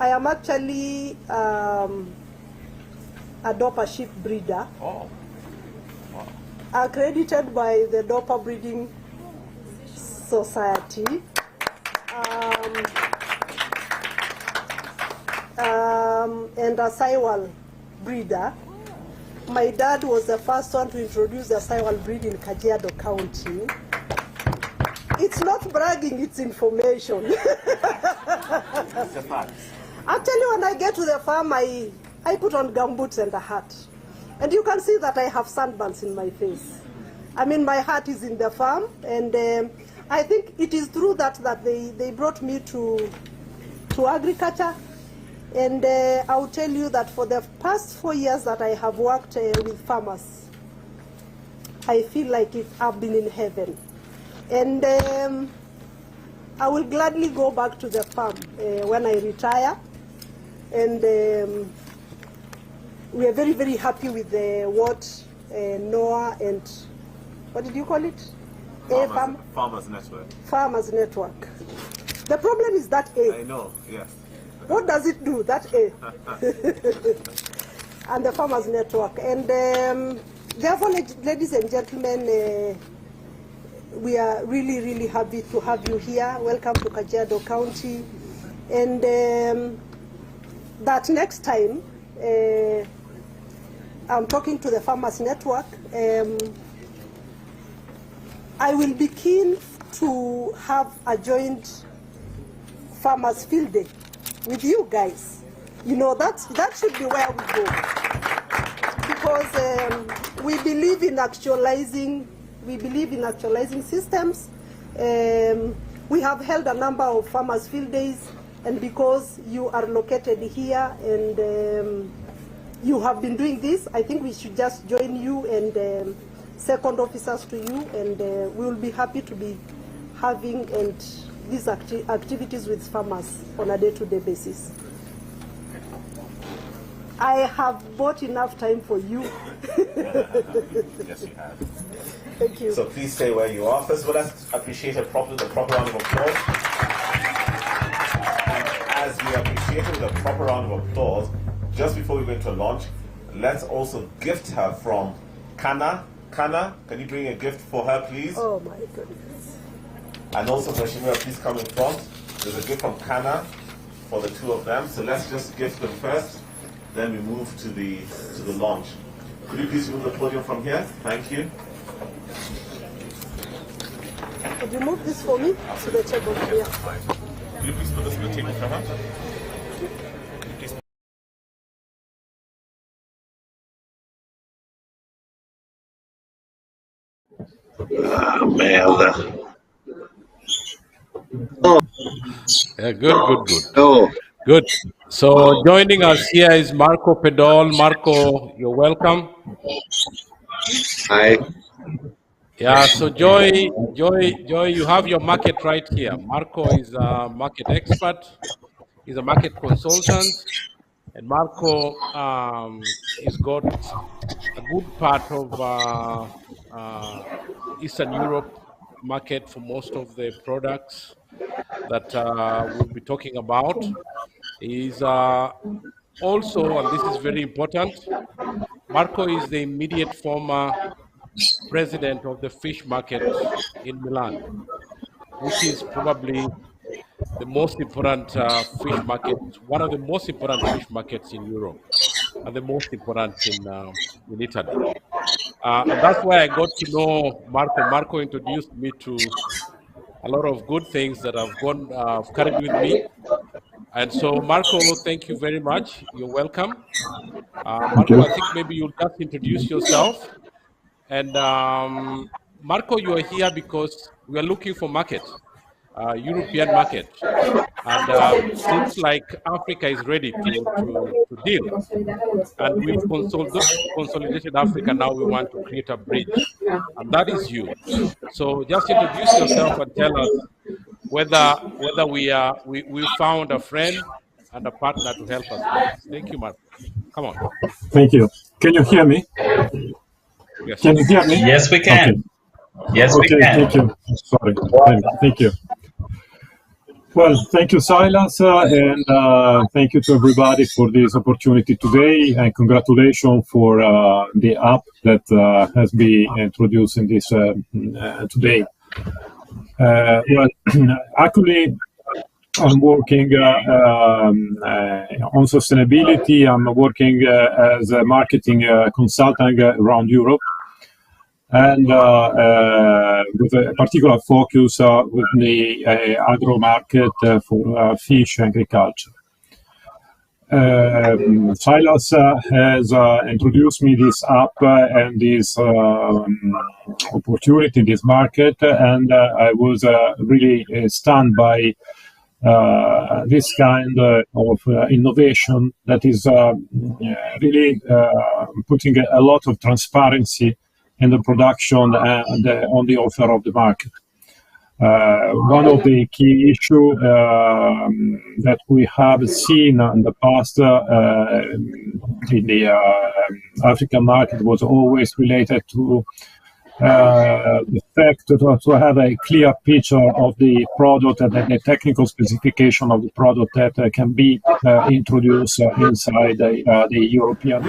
I am actually a Dopa sheep breeder. Oh. Accredited by the Dopa Breeding Society. And a Saiwal breeder. My dad was the first one to introduce the Saiwal breed in Kajiado County. It's not bragging, it's information. Actually, when I get to the farm, I put on gumboots and a hat. And you can see that I have sunburns in my face. I mean, my heart is in the farm, and I think it is through that they brought me to agriculture. And I'll tell you that for the past 4 years that I have worked with farmers, I feel like I've been in heaven. And I will gladly go back to the farm when I retire. And we are very, very happy with what Noah and, what did you call it? Farmers Network. Farmers Network. The problem is that A. I know, yes. What does it do, that A? And the Farmers Network. And therefore, ladies and gentlemen, we are really, really happy to have you here. Welcome to Kajiado County. And that next time, I'm talking to the Farmers Network, I will be keen to have a joint Farmers Field Day with you guys. You know, that should be where we go. Because we believe in actualizing systems. We have held a number of Farmers Field Days, and because you are located here and you have been doing this, I think we should just join you and second officers to you, and we will be happy to be having these activities with farmers on a day-to-day basis. I have bought enough time for you. Yes, you have. Thank you. So please stay where you are. First of all, let's appreciate the proper round of applause. And as we appreciate the proper round of applause, just before we go into launch, let's also gift her from Kana. Kana, can you bring a gift for her, please? Oh my goodness. And also, Mheshimiwa, please come in front. There's a gift from Kana for the two of them. So let's just gift them first, then we move to the launch. Could you please move the podium from here? Thank you. Could you move this for me to the table here? Could you please put this on the table for her? Merda. Oh. Yeah, good. No. Good. So joining us here is Marco Pedol. Marco, you're welcome. Hi. Yeah, so Joy, you have your market right here. Marco is a market expert. He's a market consultant, and Marco he's got a good part of Eastern Europe market for most of the products that we'll be talking about. He's also, and this is very important, Marco is the immediate former president of the fish market in Milan, which is probably the most important fish market, one of the most important fish markets in Europe, and the most important in Italy. And that's why I got to know Marco. Marco introduced me to a lot of good things that I've carried with me. And so, Marco, thank you very much. You're welcome. Marco, I think maybe you'll just introduce yourself. And Marco, you are here because we are looking for market, European market. And seems like Africa is ready to deal. And we've consolidated Africa. Now we want to create a bridge. And that is you. So just introduce yourself and tell us whether we found a friend and a partner to help us with this. Thank you, Marco. Come on. Thank you. Can you hear me? Yes. Can you hear me? Yes, we can. Okay. Yes, we okay, can. Thank you. Sorry. Thank you. Well, thank you, Silas, and thank you to everybody for this opportunity today, and congratulations for the app that has been introduced in this today. Well, actually, I'm working on sustainability. I'm working as a marketing consultant around Europe, and with a particular focus with the agro market for fish agriculture. Silas has introduced me this app and this opportunity in this market, and I was really stunned by this kind of innovation that is really putting a lot of transparency in the production and on the offer of the market. One of the key issues that we have seen in the past in the African market was always related to the fact to have a clear picture of the product and the technical specification of the product that can be introduced inside the European.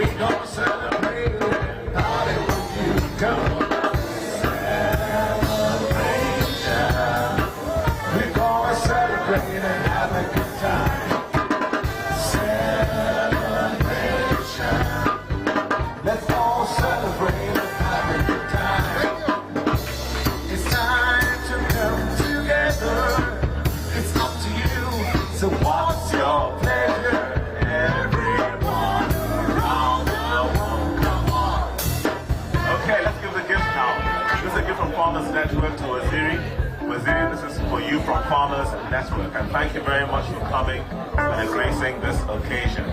Network to Waziri. Waziri, this is for you from Farmers Network, and thank you very much for coming and gracing this occasion.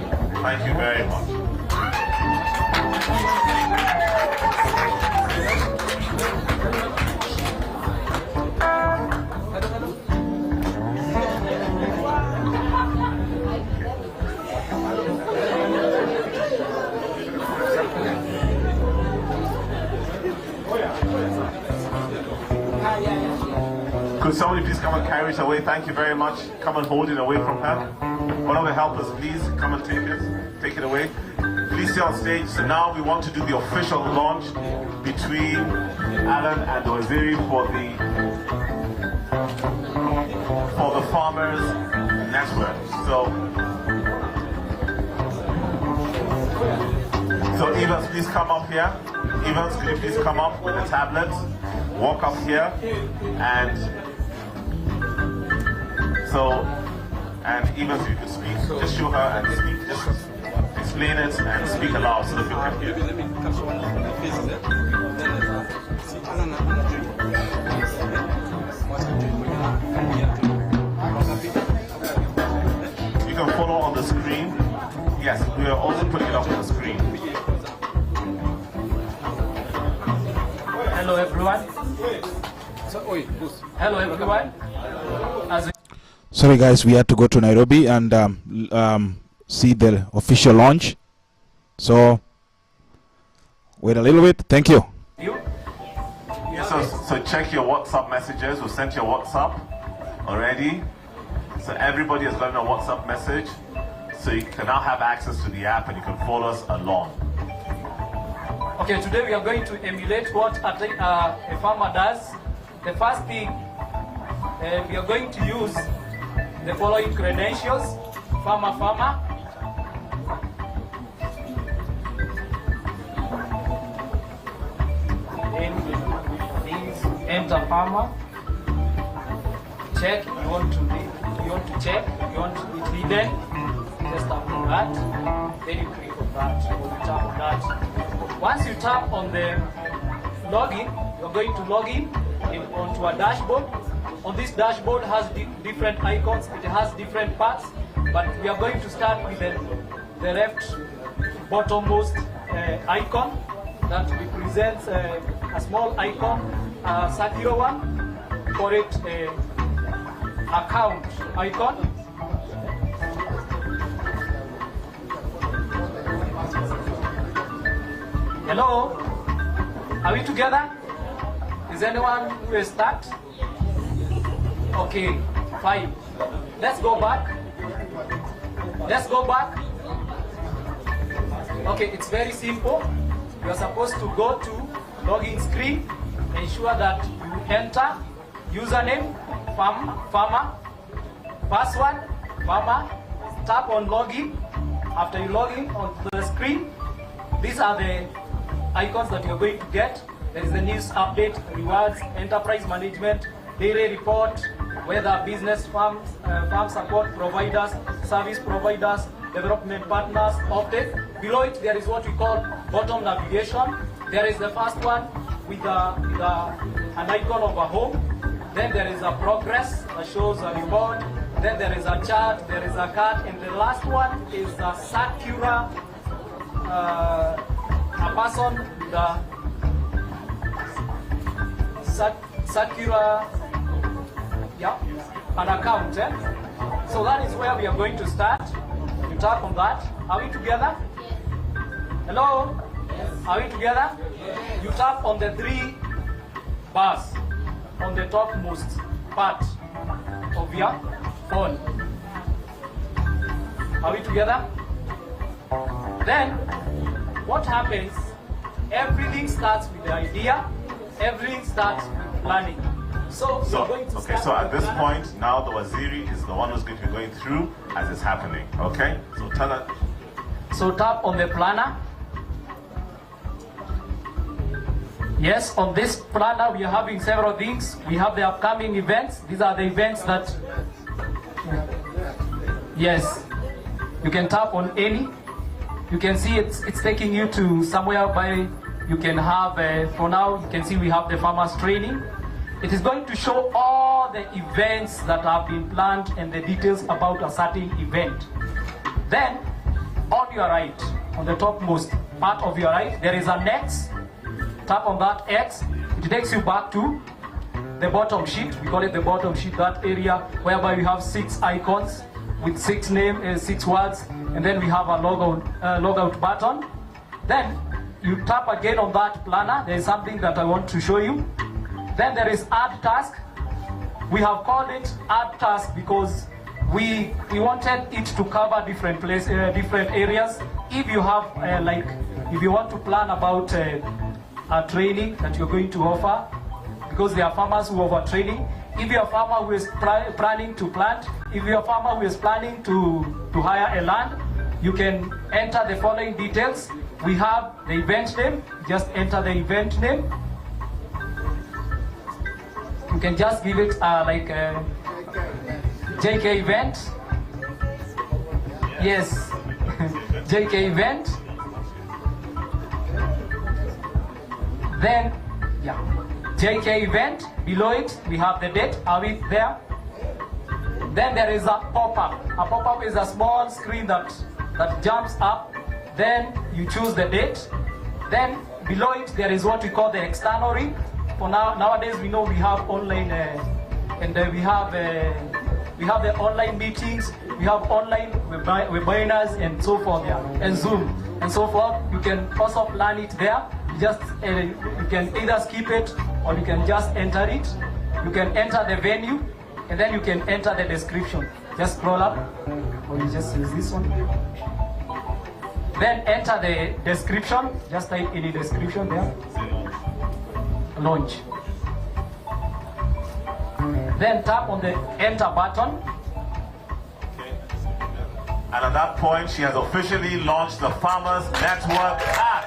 Thank you very much. Could somebody please come and carry it away? Thank you very much. Come and hold it away from her. One of the helpers, please come and take it away. Please stay on stage. So now we want to do the official launch between Alan and Waziri for the Farmers Network. So Evans, please come up here. Evans, could you please come up with the tablet? Walk up here and even if you could speak, just show her and speak, just explain it and speak aloud so that people can hear. You can follow on the screen. Yes, we are also putting it up on the screen. Hello everyone. Hello everyone. Sorry guys, we had to go to Nairobi and see the official launch. So wait a little bit. Thank you. So check your WhatsApp messages. We sent your WhatsApp already. So everybody has gotten a WhatsApp message. So you can now have access to the app and you can follow us along. Okay, today we are going to emulate what a farmer does. The first thing, we are going to use the following credentials. Farmer. Then these enter farmer. Check, you want to check, you want it hidden. Just tap on that. Then you click on that, or you tap on that. Once you tap on the login, you're going to log in onto a dashboard. On this dashboard has different icons, it has different parts, but we are going to start with the left bottommost icon that represents a small icon, a circular one. We call it account icon. Hello? Are we together? Is anyone who will start? Okay, fine. Let's go back. Okay, it's very simple. You are supposed to go to login screen, ensure that you enter username, farmer, password, farmer, tap on login. After you log in onto the screen, these are the icons that you're going to get. There is the news update, rewards, enterprise management, daily report, weather, business, farm support providers, service providers, development partners, updates. Below it, there is what we call bottom navigation. There is the first one with an icon of a home. Then there is a progress that shows a report. Then there is a chart, there is a card, and the last one is a circular, a person with a circular, an account. So that is where we are going to start. You tap on that. Are we together? Hello? Are we together? You tap on the 3 bars on the topmost part of your phone. Are we together? Then what happens? Everything starts with the idea. Everything starts with planning. So at this point, now the Waziri is the one who's going to be going through as it's happening. Okay? So tell us. So tap on the planner. Yes, on this planner we are having several things. We have the upcoming events. These are the events that, yes, you can tap on any. You can see it's taking you to somewhere by you can have, for now, you can see we have the farmers training. It is going to show all the events that have been planned and the details about a certain event. Then, on your right, on the topmost part of your right, there is an X. Tap on that X. It takes you back to the bottom sheet. We call it the bottom sheet, that area whereby we have 6 icons with 6 names, 6 words, and then we have a logout button. Then you tap again on that planner. There is something that I want to show you. Then there is add task. We have called it add task because we wanted it to cover different places, different areas. If you have if you want to plan about a training that you're going to offer, because there are farmers who offer training. If you're a farmer who is planning to plant, if you're a farmer who is planning to hire a land, you can enter the following details. We have the event name. Just enter the event name. You can just give it like a JK event. Yes, JK event. Then, JK event. Below it, we have the date. Are we there? Then there is a pop-up. A pop-up is a small screen that jumps up. Then you choose the date. Then below it, there is what we call the external ring. for nowadays we know we have online and we have the online meetings, we have online webinars and so forth, and Zoom and so forth. You can also learn it there. Just you can either skip it or you can just enter it. You can enter the venue and then you can enter the description. Just scroll up or you just use this one. Then enter the description. Just type in the description there. Launch. Then tap on the enter button. And at that point, she has officially launched the Farmers Network app.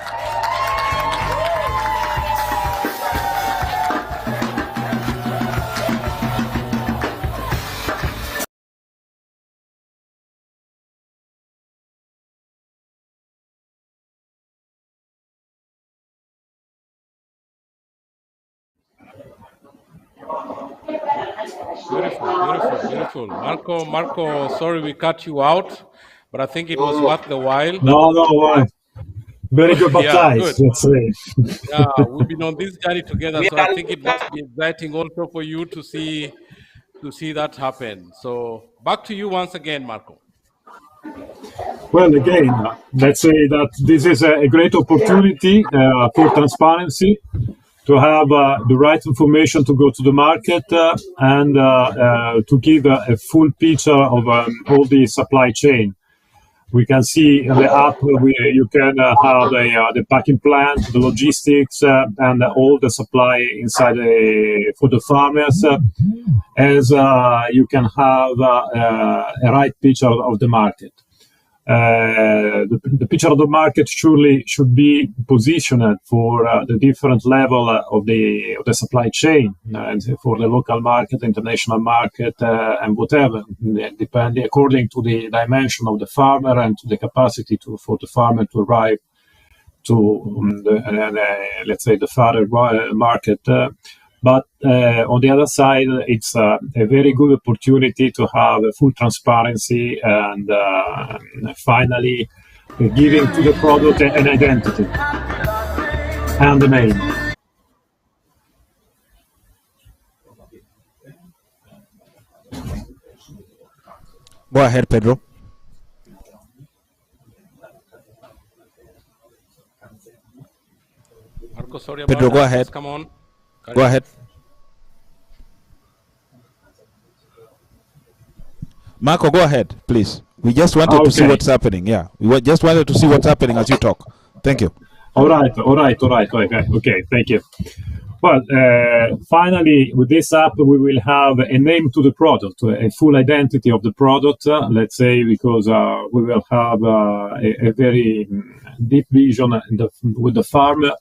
Beautiful. Marco, sorry we cut you out, but I think it was worth the while. No, very good baptized, good. let's say. Yeah, we've been on this journey together, so I think it must be exciting also for you to see that happen. So back to you once again, Marco. Well, again, let's say that this is a great opportunity for transparency, to have the right information to go to the market and to give a full picture of all the supply chain. We can see in the app you can have the packing plant, the logistics, and all the supply inside for the farmers, as you can have a right picture of the market. The picture of the market surely should be positioned for the different level of the supply chain, and for the local market, international market, and whatever, depending according to the dimension of the farmer and to the capacity for the farmer to arrive to let's say the farther market. But on the other side, it's a very good opportunity to have a full transparency and finally giving to the product an identity and the name. Go ahead, Pedro. Marco, sorry about Pedro, that. go ahead. Just come on. Go ahead. Marco, go ahead, please. We just wanted to see what's happening. Yeah, we just wanted to see what's happening as you talk. Thank you. All right. Okay, thank you. Well, finally, with this app, we will have a name to the product, a full identity of the product, let's say, because we will have a very deep vision with the farmer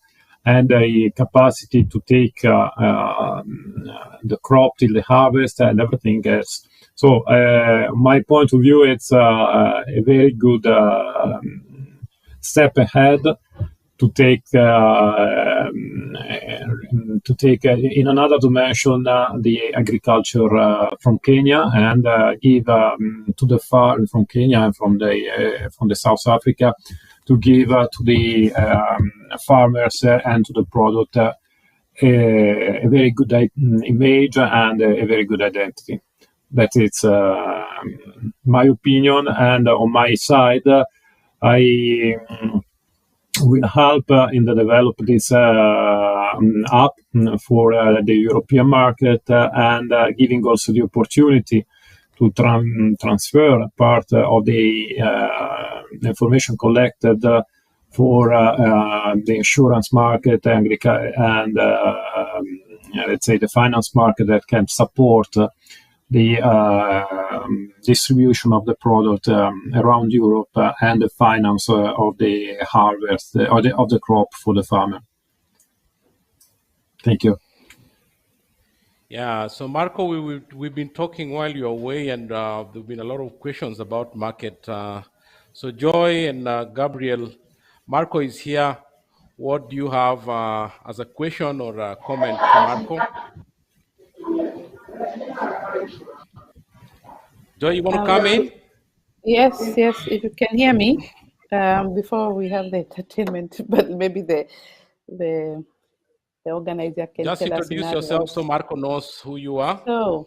and a capacity to take the crop till the harvest and everything else. So, my point of view, it's a very good step ahead to take in another dimension the agriculture from Kenya, and give to the farm from Kenya and from the South Africa, to give to the farmers and to the product a very good image and a very good identity. That is my opinion, and on my side, I will help in the develop this app for the European market, and giving also the opportunity to transfer part of the information collected for the insurance market and let's say the finance market that can support the distribution of the product around Europe, and the finance of the harvest of the crop for the farmer. Thank you. Yeah, so Marco, we've been talking while you're away, and there've been a lot of questions about market. So Joy and Gabriel, Marco is here. What do you have as a question or a comment to Marco? Joy, you want to come in? Yes, if you can hear me, before we have the entertainment, but maybe the the organizer can Just tell us in introduce yourself advance. so Marco knows who you are. So,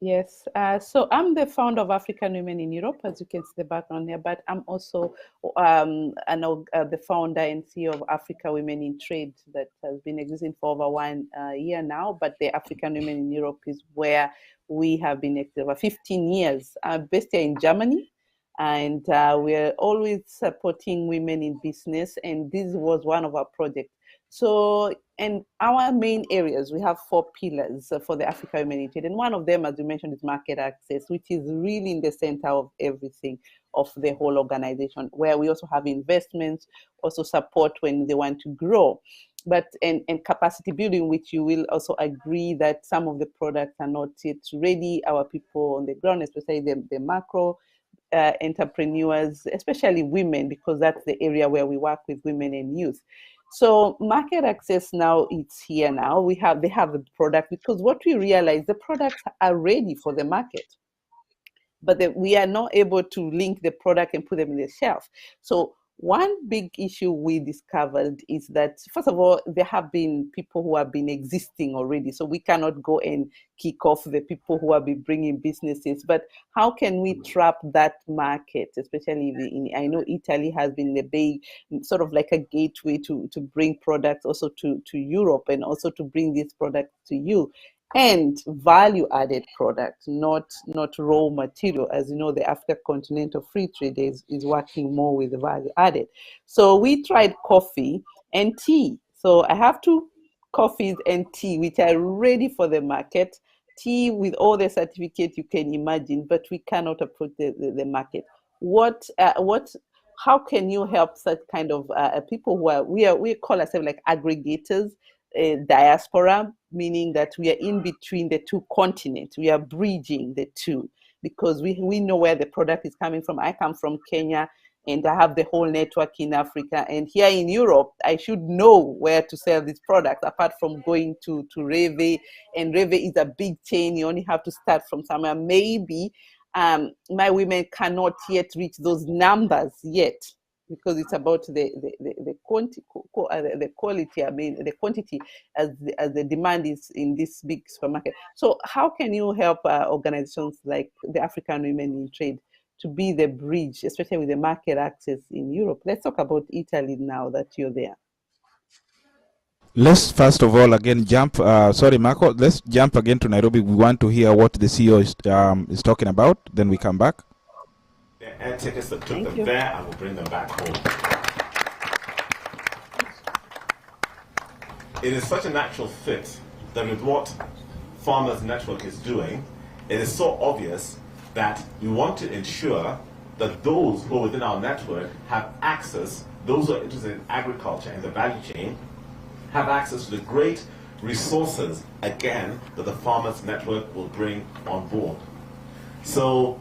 yes, so I'm the founder of African Women in Europe, as you can see the background here, but I'm also the founder and CEO of Africa Women in Trade that has been existing for over 1 year now, but the African Women in Europe is where we have been active over 15 years. I'm based here in Germany, and we're always supporting women in business, and this was one of our projects. So, in our main areas, we have 4 pillars for the Africa Women in Trade, and one of them, as you mentioned, is market access, which is really in the center of everything of the whole organization, where we also have investments, also support when they want to grow. But and capacity building, which you will also agree that some of the products are not yet ready. Our people on the ground, especially the macro entrepreneurs, especially women, because that's the area where we work with women and youth. So market access now, it's here now. They have the product, because what we realize, the products are ready for the market, but we are not able to link the product and put them in the shelf. So one big issue we discovered is that, first of all, there have been people who have been existing already. So we cannot go and kick off the people who have been bringing businesses. But how can we trap that market, especially I know Italy has been the big, sort of like a gateway to bring products also to Europe, and also to bring these products to you. And value-added products, not raw material. As you know, the Africa Continental Free Trade is working more with the value-added. So we tried coffee and tea. So I have 2 coffees and tea, which are ready for the market. Tea with all the certificates you can imagine, but we cannot approach the market. How can you help such kind of people who we call ourselves like aggregators, diaspora, meaning that we are in between the 2 continents. We are bridging the 2, because we know where the product is coming from. I come from Kenya, and I have the whole network in Africa. And here in Europe, I should know where to sell this product, apart from going to Reve. And Reve is a big chain. You only have to start from somewhere. Maybe my women cannot yet reach those numbers yet, because it's about the quality. I mean, the quantity as the demand is in this big supermarket. So how can you help organizations like the African Women in Trade to be the bridge, especially with the market access in Europe? Let's talk about Italy now that you're there. Let's first of all again jump. Sorry, Marco. Let's jump again to Nairobi. We want to hear what the CEO is talking about. Then we come back. The air tickets that took them there, and we'll bring them back home. It is such a natural fit that with what Farmers Network is doing, it is so obvious that we want to ensure that those who are within our network have access, those who are interested in agriculture and the value chain, have access to the great resources, again, that the Farmers Network will bring on board. So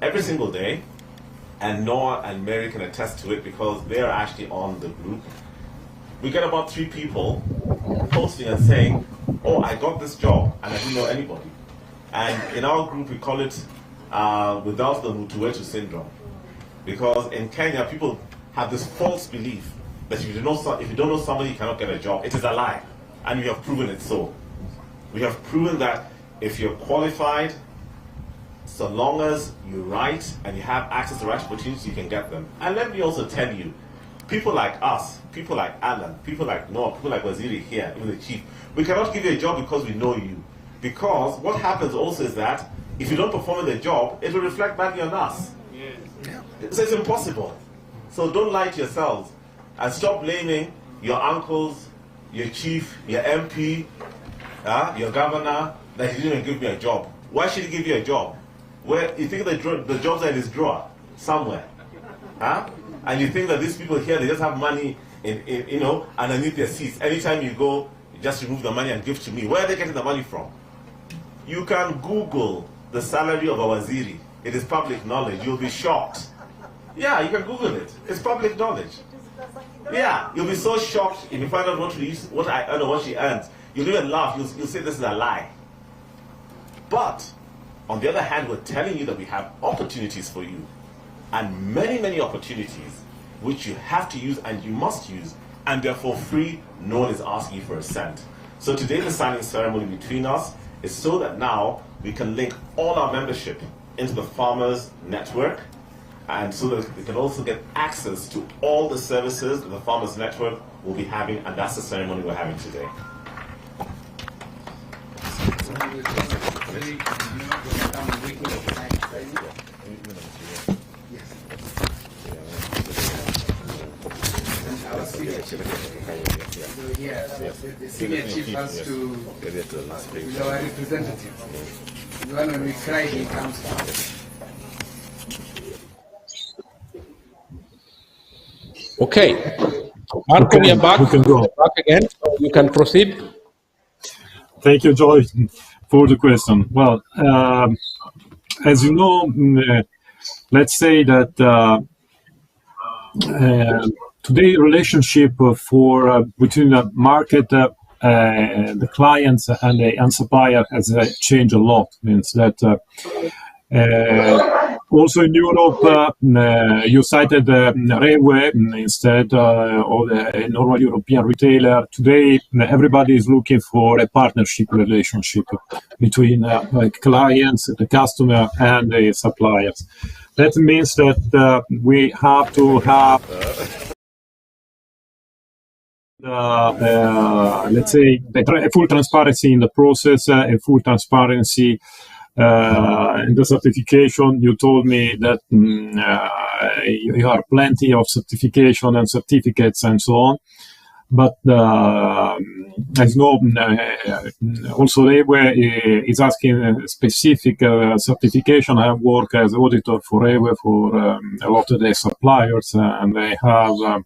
every single day, and Noah and Mary can attest to it because they are actually on the group, we get about 3 people posting and saying, oh, I got this job and I didn't know anybody. And in our group we call it without the Mutuetu syndrome. Because in Kenya people have this false belief that if you don't know somebody you cannot get a job. It is a lie, and we have proven it so. We have proven that if you're qualified, so long as you write and you have access to the right opportunities, you can get them. And let me also tell you, people like us, people like Alan, people like Noah, people like Waziri here, even the chief, we cannot give you a job because we know you. Because what happens also is that if you don't perform in the job, it will reflect badly on us. So it's impossible. So don't lie to yourselves and stop blaming your uncles, your chief, your MP, your governor, that he didn't even give me a job. Why should he give you a job? Where you think the jobs are in his drawer somewhere, and you think that these people here, they just have money underneath their seats. Anytime you go, you just remove the money and give to me. Where are they getting the money from? You can Google the salary of a waziri. It is public knowledge. You'll be shocked. Yeah, you can Google it. It's public knowledge. Yeah, you'll be so shocked if you find out what I earn or what she earns. You'll even laugh. You'll say this is a lie. But on the other hand, we're telling you that we have opportunities for you, and many, many opportunities which you have to use and you must use and therefore free. No one is asking you for a cent. So today the signing ceremony between us is so that now we can link all our membership into the farmers network, and so that we can also get access to all the services that the farmers network will be having, and that's the ceremony we're having today. The senior chief has to, with our representative, the one when we cry, he comes down. Okay. Marco, we are back. We can go. Back again. So you can proceed. Thank you, Joy, for the question. Well, as you know, let's say that today relationship between the market, the clients, and the supplier has changed a lot. Means that also in Europe, you cited railway instead of a normal European retailer. Today, everybody is looking for a partnership relationship between clients, the customer, and the suppliers. That means that we have to have let's say a full transparency in the process, a full transparency in the certification. You told me that you have plenty of certification and certificates and so on, but as you know, also Railway is asking a specific certification. I have worked as auditor for Railway for a lot of their suppliers, and they have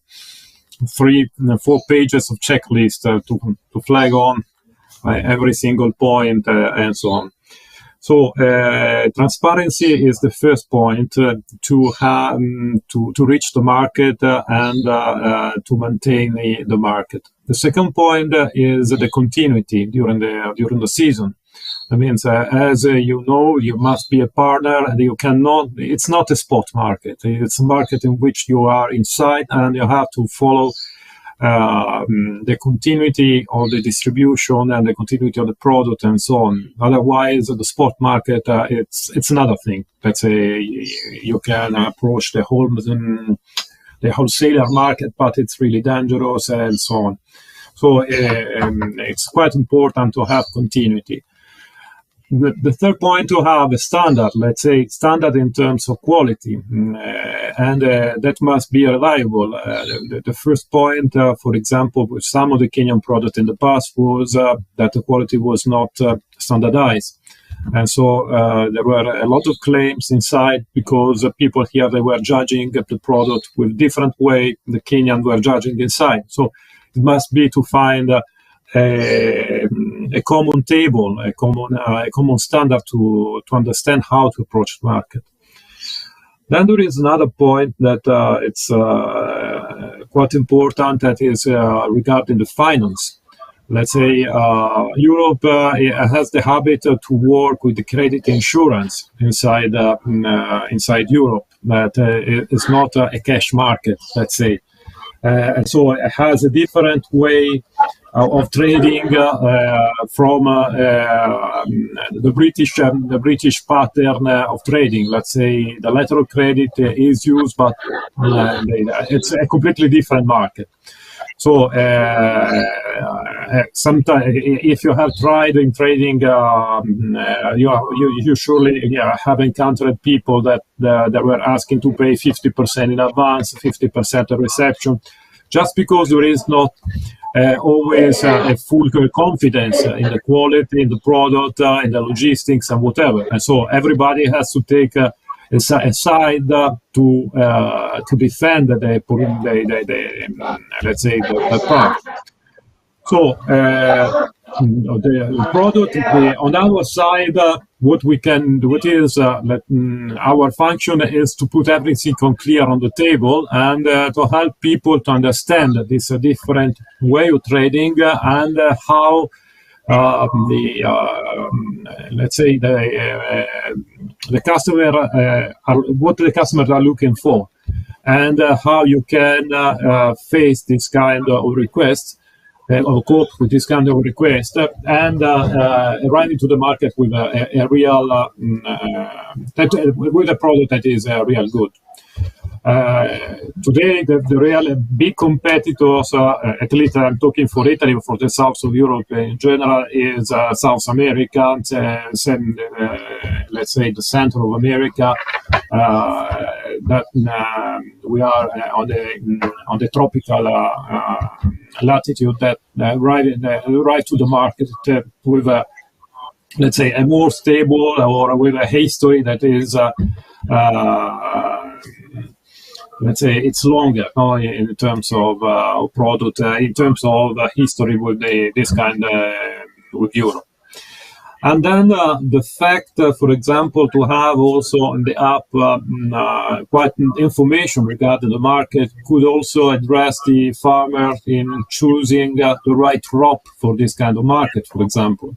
3-4 pages of checklist to flag on every single point and so on. So transparency is the first point to have to reach the market and to maintain the market. The second point is the continuity during the season. That means, as you know, you must be a partner, and you cannot. It's not a spot market. It's a market in which you are inside, and you have to follow the continuity of the distribution and the continuity of the product and so on. Otherwise, the spot market, it's another thing. Let's say you can approach the wholesaler market, but it's really dangerous and so on. So it's quite important to have continuity. The third point, to have a standard, let's say standard in terms of quality, and that must be reliable. The first point, for example, with some of the Kenyan products in the past was that the quality was not standardized. And so there were a lot of claims inside because people here, they were judging the product with different way the Kenyan were judging inside. So it must be to find a common table, a common standard to understand how to approach the market. Then there is another point that it's quite important, that is regarding the finance. Let's say Europe has the habit to work with the credit insurance inside Europe. That is not a cash market, let's say. And so it has a different way of trading from the British pattern of trading. Let's say the letter of credit is used, but it's a completely different market. So sometimes, if you have tried in trading, you surely have encountered people that were asking to pay 50% in advance, 50% of reception, just because there is not always a full confidence in the quality, in the product, in the logistics, and whatever. And so everybody has to take a side to defend the let's say the product. So the product on our side, our function is to put everything clear on the table and to help people to understand this different way of trading and how let's say the customer what the customers are looking for. and how you can face this kind of requests or cope with this kind of request and run into the market with a real with a product that is real good. Today, the real big competitors, at least I'm talking for Italy, for the south of Europe in general, is South America, and let's say the center of America. That we are on the tropical latitude that right to the market with let's say a more stable or with a history that is let's say it's longer in terms of product, in terms of history with this kind with Europe. And then the fact, for example, to have also on the app quite information regarding the market could also address the farmer in choosing the right crop for this kind of market, for example.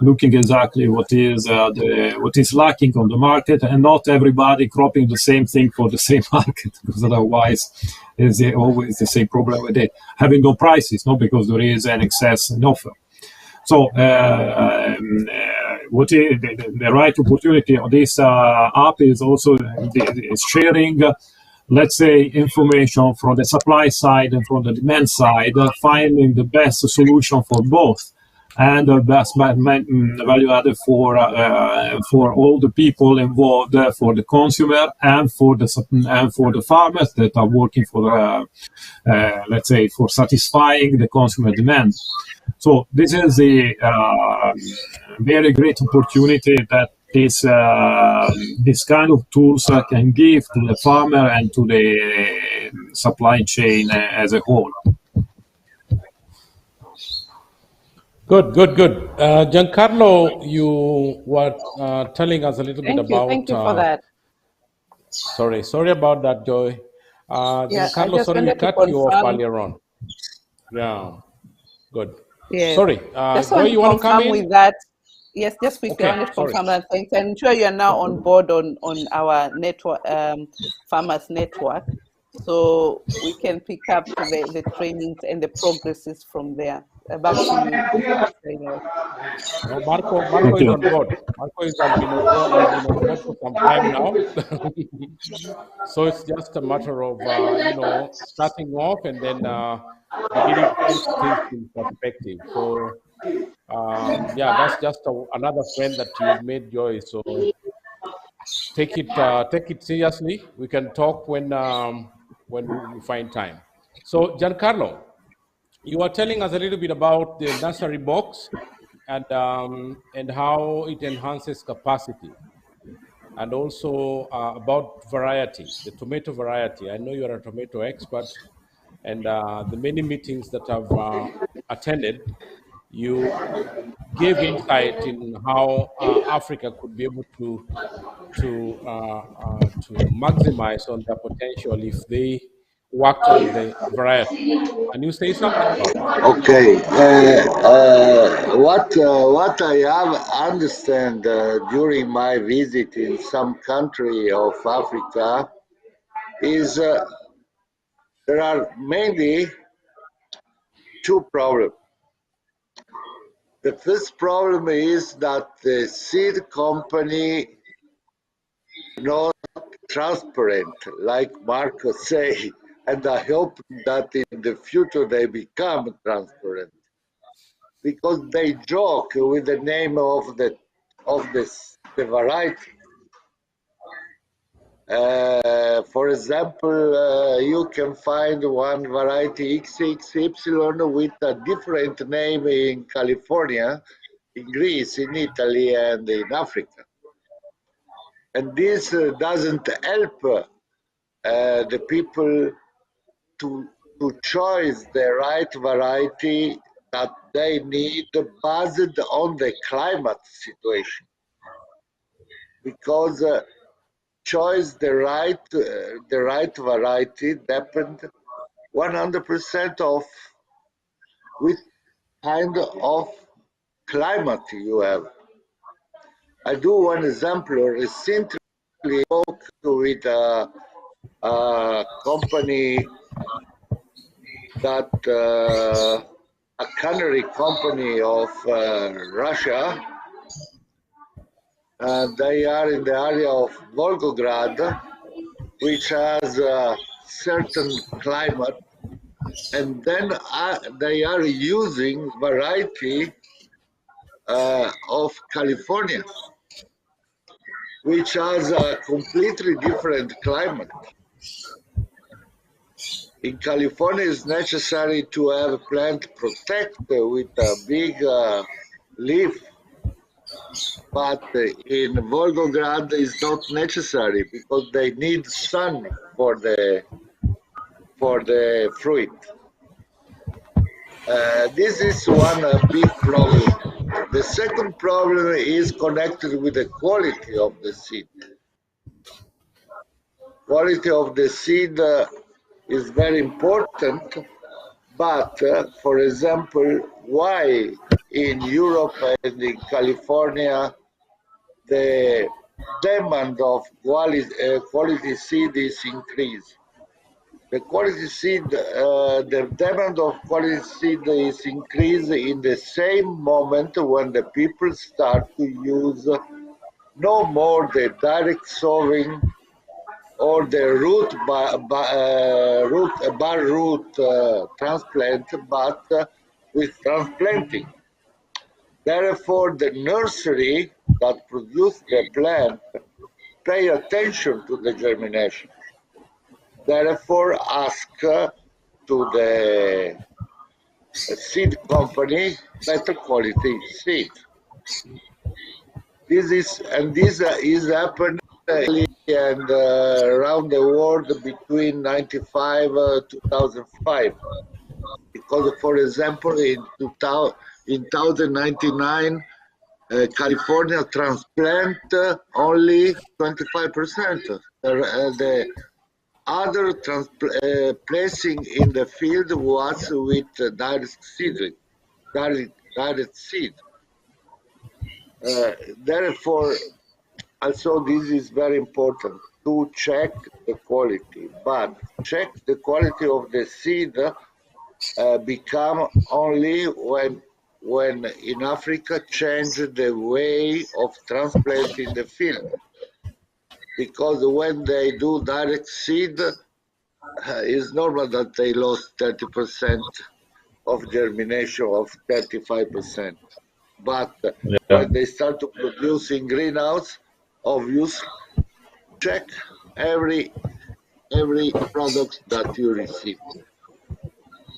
Looking exactly what is lacking on the market, and not everybody cropping the same thing for the same market, because otherwise is always the same problem with it. Having no prices, not because there is an excess in offer. So what is the right opportunity of this app is also sharing, let's say, information from the supply side and from the demand side, finding the best solution for both, and the best value added for all the people involved, for the consumer and for the farmers that are working for let's say for satisfying the consumer demand. So this is a very great opportunity that this kind of tools can give to the farmer and to the supply chain as a whole. Good. Giancarlo, you were telling us a little bit about... Thank you for that. Sorry about that, Joy. Giancarlo, sorry we cut you off earlier on. Yeah, good. Yeah. Sorry, Just Joy, you want to come in? with that. Yes, just quickly, Okay, I want to confirm that. Thanks. I'm sure you're now on board on our network, Farmers Network, so we can pick up the trainings and the progresses from there. Back to you. No, Marco is on board. Marco has been on board for some time now. So it's just a matter of starting off and then beginning to put things in perspective. So yeah, that's just another friend that you've made, Joy. So take it seriously. We can talk when we find time. So Giancarlo, you are telling us a little bit about the nursery box and how it enhances capacity, and also about variety, the tomato variety. I know you are a tomato expert, and the many meetings that I've attended, you gave insight in how Africa could be able to maximize on their potential if they worked on the variety. Can you say something about that? Okay. What I have understand during my visit in some country of Africa is there are mainly two problems. The first problem is that the seed company not transparent, like Marco say, and I hope that in the future they become transparent, because they joke with the name of the variety. For example, you can find one variety XXY with a different name in California, in Greece, in Italy, and in Africa. And this doesn't help the people to choose the right variety that they need based on the climate situation. Because choose the right variety depend 100% of which kind of climate you have. I do one example. Recently, I spoke with a company that a cannery company of Russia. They are in the area of Volgograd, which has a certain climate, and then they are using variety of California, which has a completely different climate. In California, it's necessary to have a plant protect with a big leaf, but in Volgograd it's not necessary because they need sun for the fruit. This is one big problem. The second problem is connected with the quality of the seed. Quality of the seed is very important, but for example, why in Europe and in California the demand of quality seed is increased? The quality seed, the demand of quality seed is increased in the same moment when the people start to use no more the direct sowing or the bar root transplant, but with transplanting. Therefore, the nursery that produce the plant pay attention to the germination. Therefore, ask to the seed company better quality seed. This is happening and around the world between 95 2005. Because, for example, in 2099, California transplant only 25%. The other placing in the field was with direct seedling, direct seed. Therefore, also this is very important to check the quality, but check the quality of the seed become only when in Africa change the way of transplanting the field. Because when they do direct seed, it's normal that they lost 30% of germination, of 35%. But when they start to produce in greenhouse, obviously check every product that you receive.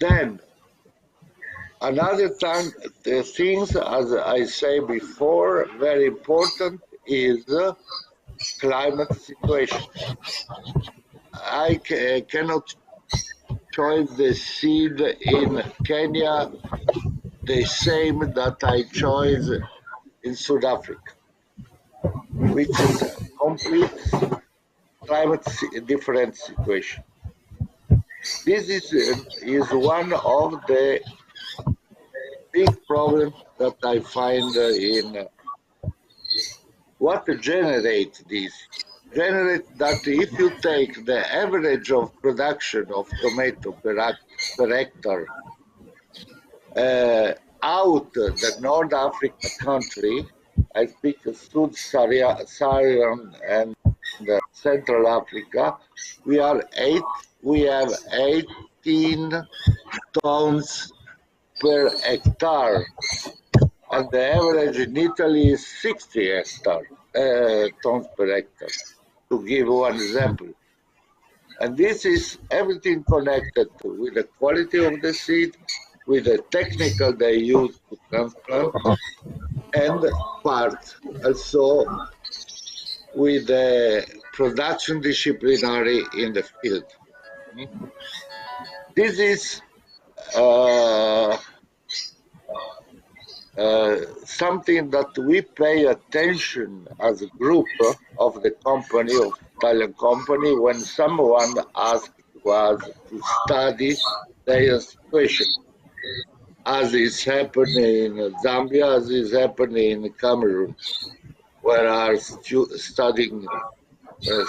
Then another things, as I say before, very important is climate situation. I cannot choose the seed in Kenya the same that I chose in South Africa, which is a complete climate different situation. This is one of the big problems that I find in what generates this. Generate that if you take the average of production of tomato per hectare out the North Africa country, I speak of Sub-Saharan and Central Africa, we have 18 tons per hectare, and the average in Italy is 60 tons per hectare, to give one example. And this is everything connected with the quality of the seed, with the technical they use to transplant, and part also with the production disciplinary in the field. This is something that we pay attention as a group of the company, of Italian company, when someone asks us to study their situation, as is happening in Zambia, as is happening in Cameroon, where are studying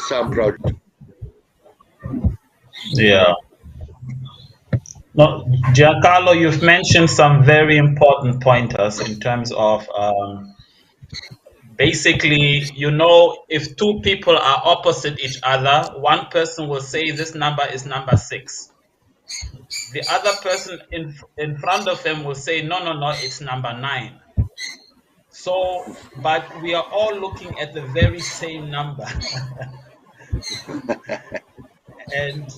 some project. Yeah. No, Giancarlo, you've mentioned some very important pointers in terms of basically, if two people are opposite each other, one person will say this number is number 6. The other person in front of him will say, no, no, no, it's number 9. So, but we are all looking at the very same number. And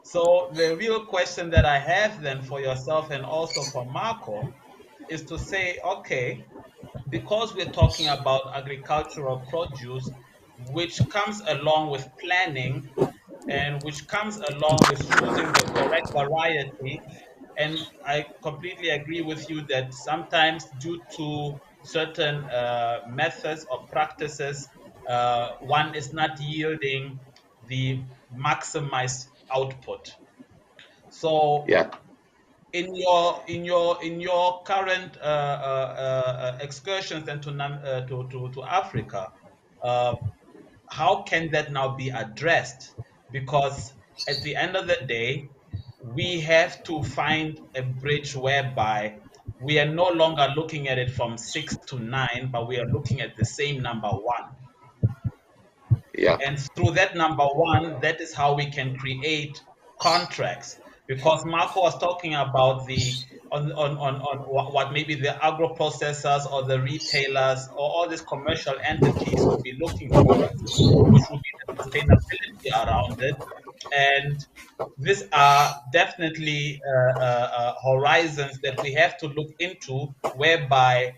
so the real question that I have then for yourself and also for Marco is to say, okay, because we're talking about agricultural produce, which comes along with planning and which comes along with choosing the correct variety. And I completely agree with you that sometimes, due to certain methods or practices, one is not yielding the maximized output. So, Yeah. in your current excursions into to Africa, uh, how can that now be addressed? Because at the end of the day, we have to find a bridge whereby we are no longer looking at it from 6 to 9, but we are looking at the same number 1. Yeah. And through that number 1, that is how we can create contracts. Because Marco was talking about what maybe the agro processors or the retailers or all these commercial entities will be looking for, which will be the sustainability around it. And these are definitely horizons that we have to look into, whereby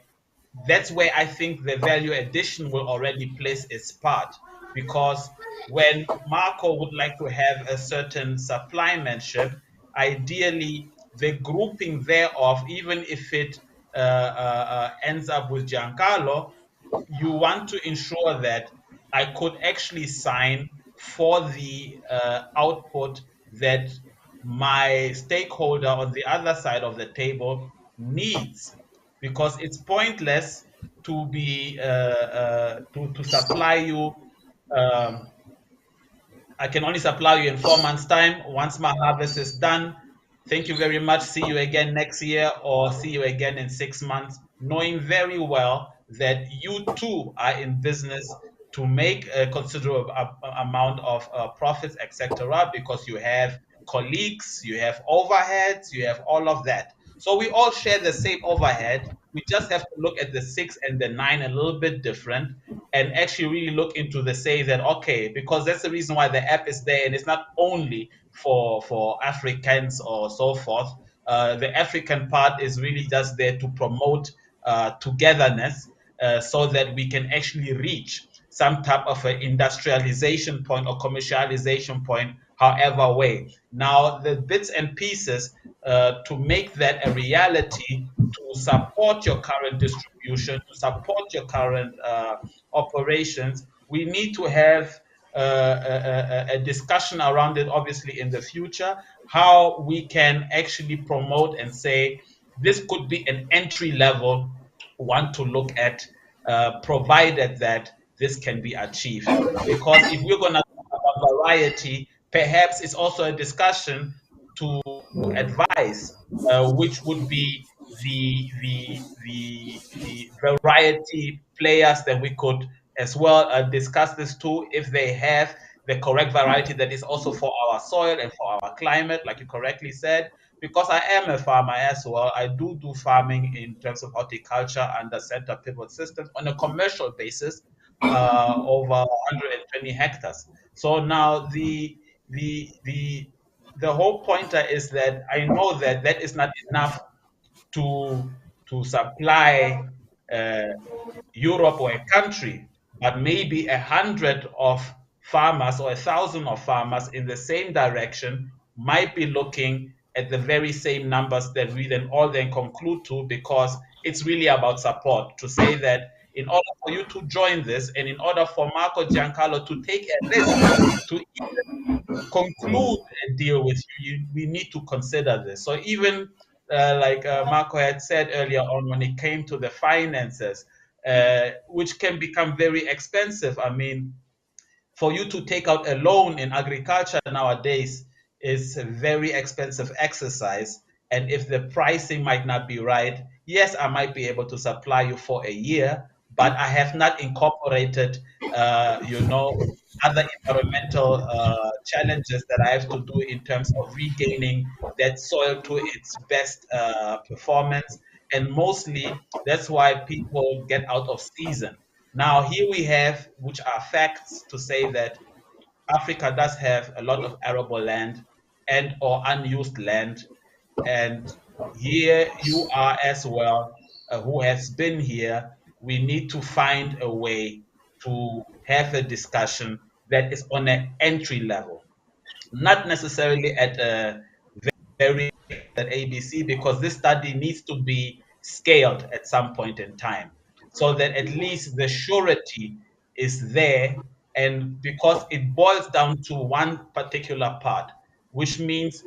that's where I think the value addition will already place its part. Because when Marco would like to have a certain supplymanship, ideally the grouping thereof, even if it ends up with Giancarlo, you want to ensure that I could actually sign for the output that my stakeholder on the other side of the table needs, because it's pointless to be to supply you. Um, I can only supply you in 4 months' time. Once my harvest is done, thank you very much. See you again next year, or see you again in 6 months, knowing very well that you too are in business to make a considerable amount of profits, etc., because you have colleagues, you have overheads, you have all of that. So we all share the same overhead. We just have to look at the 6 and the 9 a little bit different, and actually really look into the say that, okay, because that's the reason why the app is there, and it's not only for Africans or so forth. The African part is really just there to promote togetherness, so that we can actually reach some type of an industrialization point or commercialization point, however way. Now, the bits and pieces to make that a reality, to support your current distribution, to support your current operations, we need to have a discussion around it, obviously, in the future, how we can actually promote and say this could be an entry level one to look at, provided that this can be achieved. Because if we're going to talk about variety, perhaps it's also a discussion to advise which would be the variety players that we could as well discuss this too, if they have the correct variety that is also for our soil and for our climate, like you correctly said. Because I am a farmer as well, I do farming in terms of horticulture under center pivot systems on a commercial basis, over 120 hectares. So now the whole pointer is that I know that that is not enough to supply uh, Europe or a country, but maybe 100 of farmers or 1,000 of farmers in the same direction might be looking at the very same numbers that we then all then conclude to, because it's really about support. To say that in order for you to join this, and in order for Marco Giancarlo to take a risk to even conclude a deal with you, we need to consider this. So even like Marco had said earlier on, when it came to the finances, which can become very expensive. I mean, for you to take out a loan in agriculture nowadays is a very expensive exercise. And if the pricing might not be right, yes, I might be able to supply you for a year, but I have not incorporated, other environmental challenges that I have to do in terms of regaining that soil to its best performance. And mostly, that's why people get out of season. Now, here we have, which are facts, to say that Africa does have a lot of arable land and or unused land. And here you are as well, who has been here. We need to find a way to have a discussion that is on an entry level, not necessarily at a very at ABC, because this study needs to be scaled at some point in time so that at least the surety is there. And because it boils down to one particular part, which means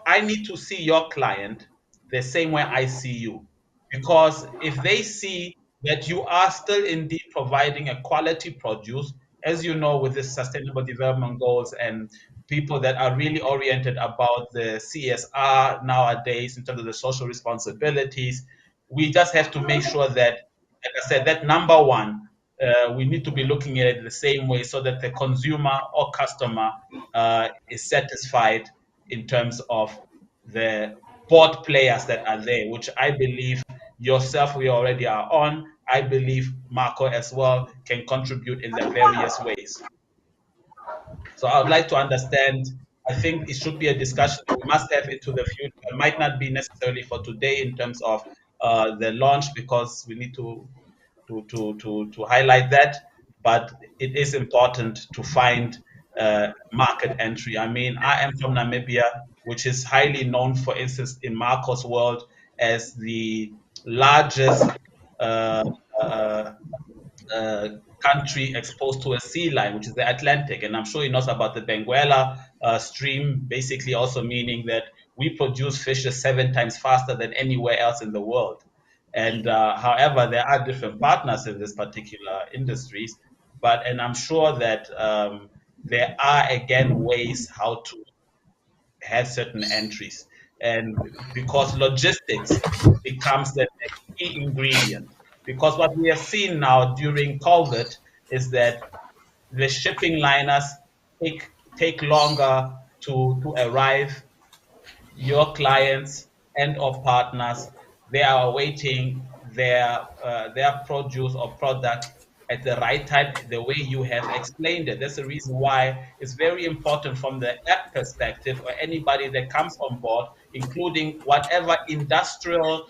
I need to see your client the same way I see you. Because if they see that you are still indeed providing a quality produce, as you know, with the Sustainable Development Goals and people that are really oriented about the CSR nowadays in terms of the social responsibilities, we just have to make sure that, like I said, that number one, we need to be looking at it the same way so that the consumer or customer is satisfied in terms of the board players that are there, which I believe yourself, we already are on. I believe Marco as well can contribute in the various ways. So I would like to understand, I think it should be a discussion that we must have into the future. It might not be necessarily for today in terms of the launch, because we need to highlight that, but it is important to find market entry. I mean, I am from Namibia, which is highly known, for instance, in Marco's world as the largest country exposed to a sea line, which is the Atlantic. And I'm sure he knows about the Benguela stream, basically also meaning that we produce fishes 7 times faster than anywhere else in the world. And however, there are different partners in this particular industries, and I'm sure that there are, again, ways how to have certain entries. And because logistics becomes the key ingredient. Because what we have seen now during COVID is that the shipping liners take longer to arrive. Your clients and or partners, they are awaiting their produce or product at the right time, the way you have explained it. That's the reason why it's very important from the app perspective, or anybody that comes on board, including whatever industrial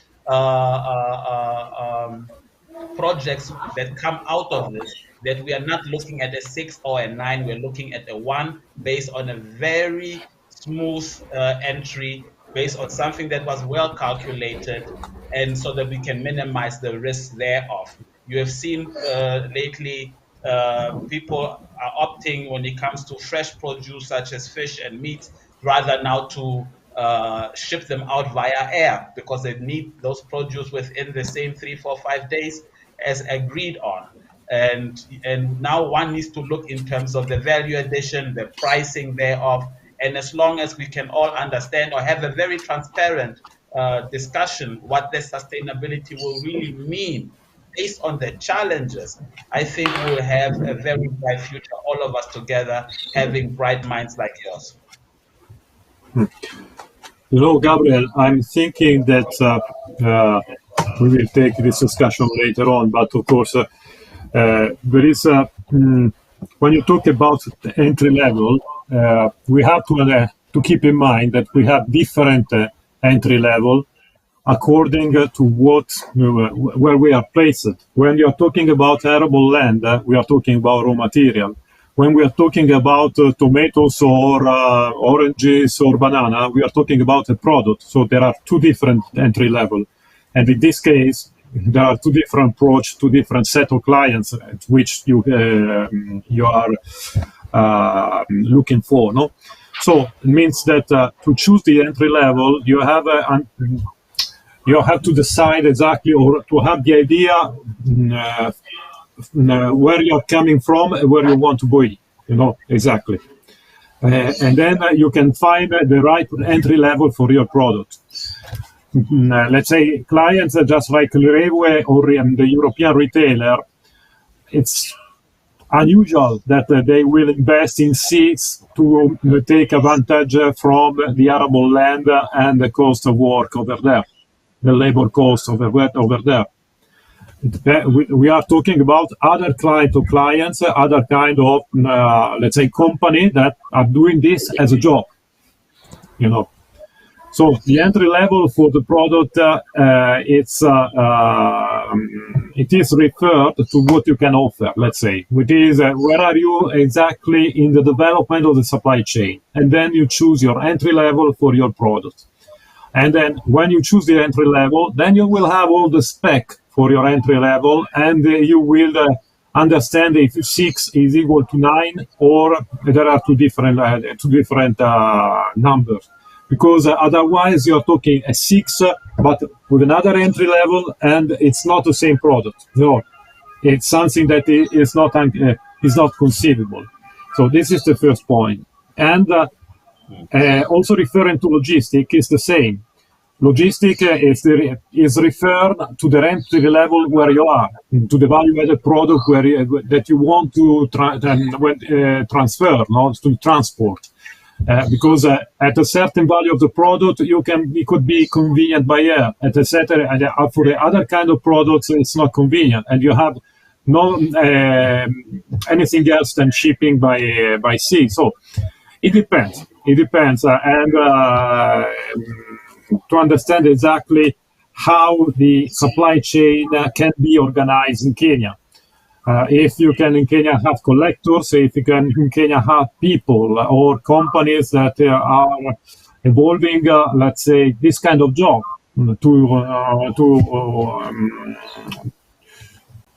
projects that come out of this, that we are not looking at a 6 or a 9, we're looking at a 1 based on a very smooth entry, based on something that was well calculated, and so that we can minimize the risk thereof. You have seen lately people are opting, when it comes to fresh produce such as fish and meat, rather now to ship them out via air, because they need those produce within the same 3, 4, 5 days as agreed on. And now one needs to look in terms of the value addition, the pricing thereof. And as long as we can all understand or have a very transparent discussion what the sustainability will really mean based on the challenges, I think we'll have a very bright future, all of us together, having bright minds like yours. You know, Gabriel, I'm thinking that we will take this discussion later on, but of course, there is when you talk about the entry level, we have to keep in mind that we have different entry level according to where we are placed. When you are talking about arable land, we are talking about raw material. When we are talking about tomatoes or oranges or banana, we are talking about a product. So there are 2 different entry level. And in this case, there are 2 different approach, 2 different set of clients at which you are looking for. No, so it means that to choose the entry level, you have to decide exactly, or to have the idea where you're coming from and where you want to be. You know exactly. And then you can find the right entry level for your product. Let's say clients just like Lerewe or the European retailer, it's unusual that they will invest in seeds to take advantage from the arable land and the cost of work over there, the labor cost over there. We are talking about other kind of clients, other kind of, let's say, company that are doing this as a job, you know. So the entry level for the product, it is referred to what you can offer, let's say, which is where are you exactly in the development of the supply chain, and then you choose your entry level for your product. And then when you choose the entry level, then you will have all the spec for your entry level, and you will understand if 6 is equal to 9, or there are two different numbers. Because otherwise you're talking a 6, but with another entry level, and it's not the same product. No, it's something that is not conceivable. So this is the first point. And also referring to logistic is the same. Logistic is referred to the entry level where you are, to the value-added product that you want to transfer, not to transport. Because at a certain value of the product, it could be convenient by air. At a certain, for the other kind of products, it's not convenient, and you have no anything else than shipping by sea. So it depends. It depends, and to understand exactly how the supply chain can be organized in Kenya. If you can in Kenya have collectors, if you can in Kenya have people or companies that are evolving, let's say, this kind of job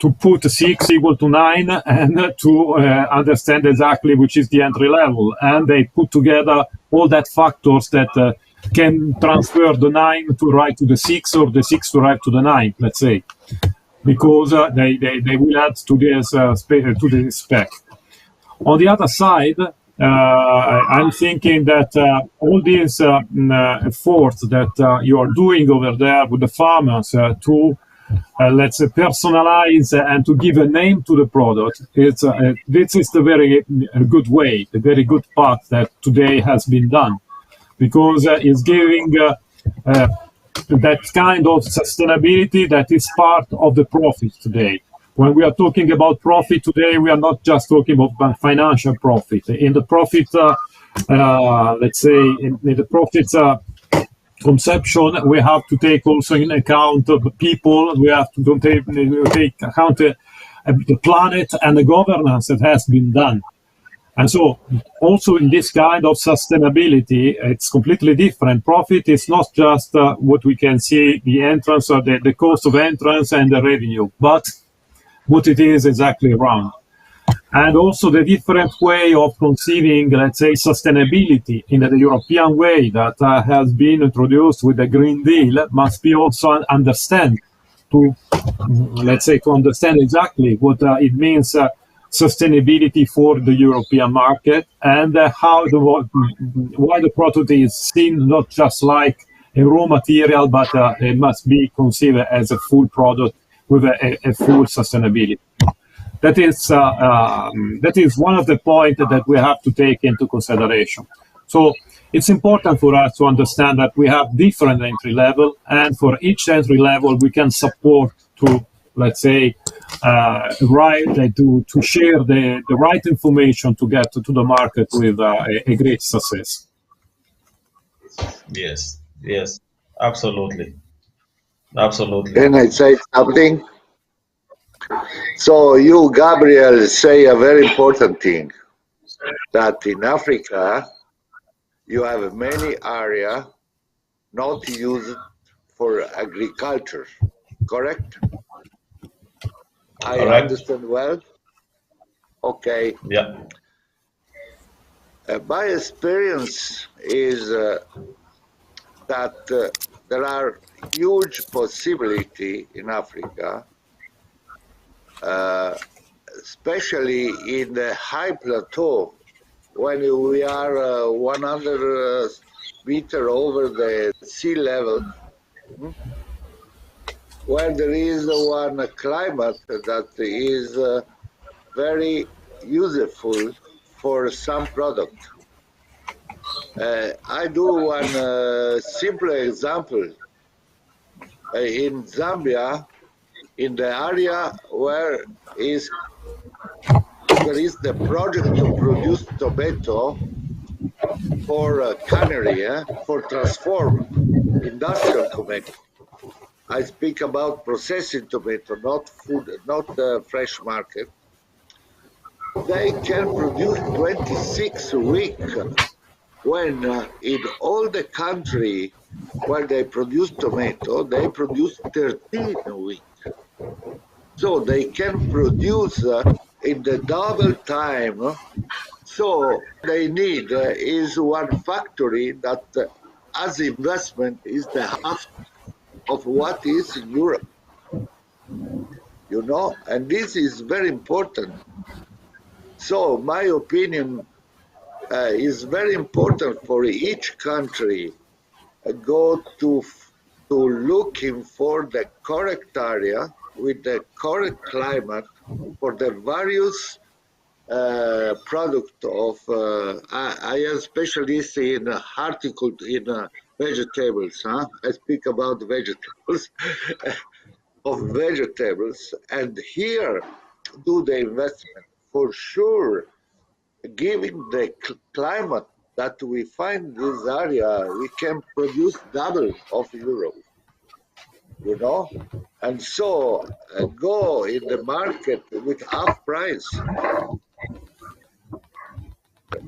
to put 6 equal to 9 and to understand exactly which is the entry level. And they put together all that factors that can transfer the 9 to right to the 6 or the 6 to right to the 9, let's say. Because they will add to this spec. On the other side, I'm thinking that all these efforts that you are doing over there with the farmers to, let's say, personalize and to give a name to the product, this is the very good way, the very good part that today has been done, because it's giving that kind of sustainability that is part of the profit today. When we are talking about profit today, we are not just talking about financial profit. In the profit, let's say, in the profit conception, we have to take also in account the people, we have to take account the planet and the governance that has been done. And so also in this kind of sustainability, it's completely different. Profit is not just what we can see, the entrance or the cost of entrance and the revenue, but what it is exactly around. And also the different way of conceiving, let's say, sustainability in the European way that has been introduced with the Green Deal must be also understand to, let's say, to understand exactly what it means sustainability for the European market, and why the product is seen not just like a raw material, but it must be conceived as a full product with a full sustainability. That is one of the points that we have to take into consideration. So it's important for us to understand that we have different entry level, and for each entry level we can support to, let's say, to share the right information to get to the market with a great success. Yes, absolutely. Can I say something? So you, Gabriel, say a very important thing, that in Africa you have many areas not used for agriculture, correct? I understand well? Okay. Yeah. My experience is that there are huge possibility in Africa, especially in the high plateau when we are 100 meter over the sea level, where there is one climate that is very useful for some product. I do one simple example. In Zambia, in the area where there is the project to produce tomato for cannery, for transform industrial tomato. I speak about processing tomato, not food, not fresh market. They can produce 26 weeks when in all the country where they produce tomato, they produce 13 weeks. So they can produce in the double time. So they need is one factory that as investment is the half of what is in Europe, you know, and this is very important. So my opinion is very important for each country go to looking for the correct area with the correct climate for the various product of I am specialist in horticulture in vegetables. I speak about vegetables of vegetables, and here do the investment for sure. Given the climate that we find this area, we can produce double of Europe, you know, and so go in the market with half price.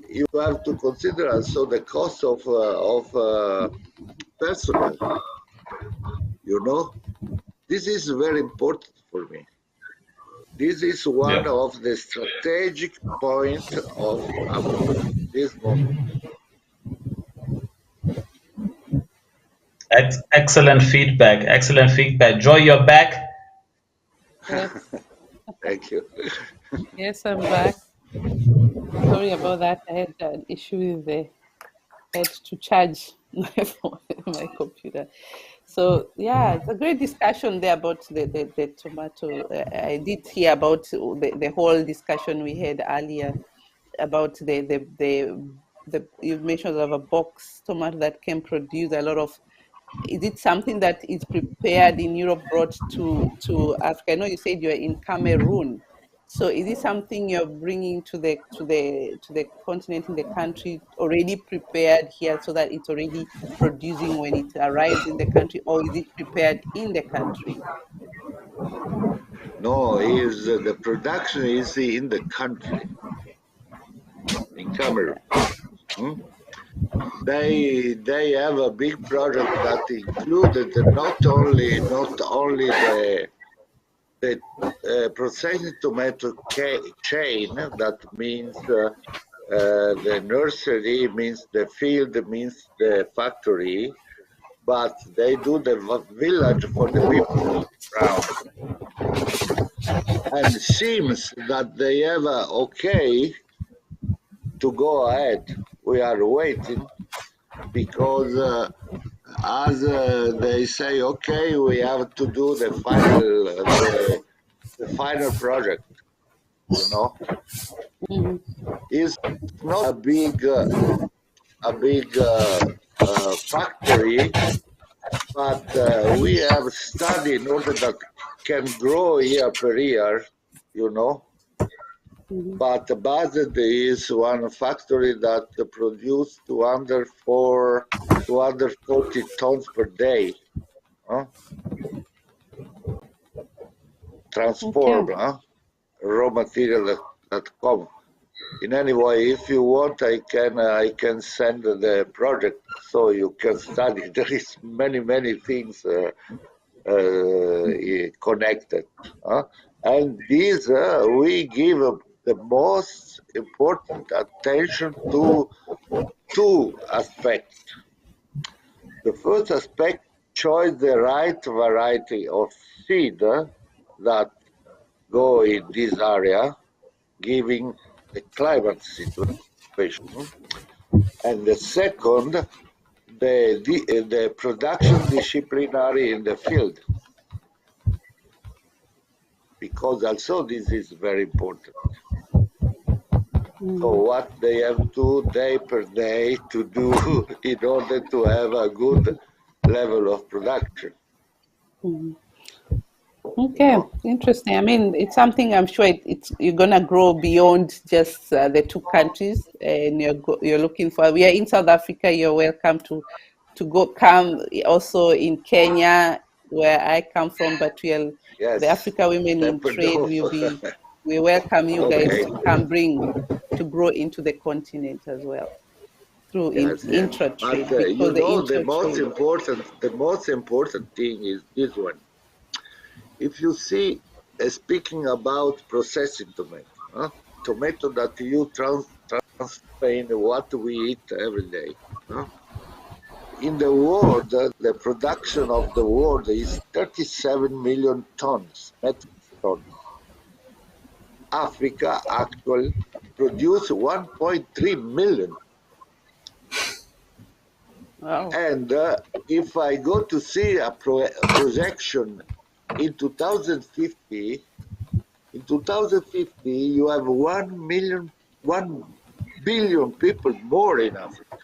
You have to consider also the cost of personnel. You know, this is very important for me. This is one of the strategic point of this moment. Excellent feedback. Excellent feedback. Joy, you're back. Yes. Thank you. Yes, I'm back. Sorry about that. I had an issue with the had to charge my computer. So yeah, it's a great discussion there about the tomato. I did hear about the whole discussion we had earlier about the you mentioned of a box tomato that can produce a lot of. Is it something that is prepared in Europe, brought to Africa? I know you said you're in Cameroon. So is it something you're bringing to the continent, in the country, already prepared here so that it's already producing when it arrives in the country, or is it prepared in the country? No, is the production is in the country, in Cameroon. They have a big project that included not only the processing tomato chain, that means the nursery, means the field, means the factory, but they do the village for the people around. And it seems that they have okay to go ahead. We are waiting because as they say, okay, we have to do the final project. You know, it's not a big factory, but we have studied in order that can grow year per year. You know. But Basel is one factory that produces 240 tons per day. Transform raw material that come. In any way, if you want, I can send the project so you can study. There is many things connected, and these we give the most important attention to two aspects. The first aspect, choose the right variety of seed that go in this area, giving the climate situation. participation. And the second, the production disciplinary in the field, because also this is very important. So what they have to day per day to do in order to have a good level of production. Okay, interesting. I mean, it's something I'm sure you're gonna grow beyond just the two countries, and you're looking for. We are in South Africa. You're welcome to come also in Kenya, where I come from. But the Africa Women in Trade we welcome you guys to come to grow into the continent as well through intra-trade, But because the most important thing is this one. If you see, speaking about processing tomato that you transfer in what we eat every day. In the world, the production of the world is 37 million tons, metric tons. Africa actually produce 1.3 million. Wow. And if I go to see a projection in 2050, you have 1 billion people more in Africa.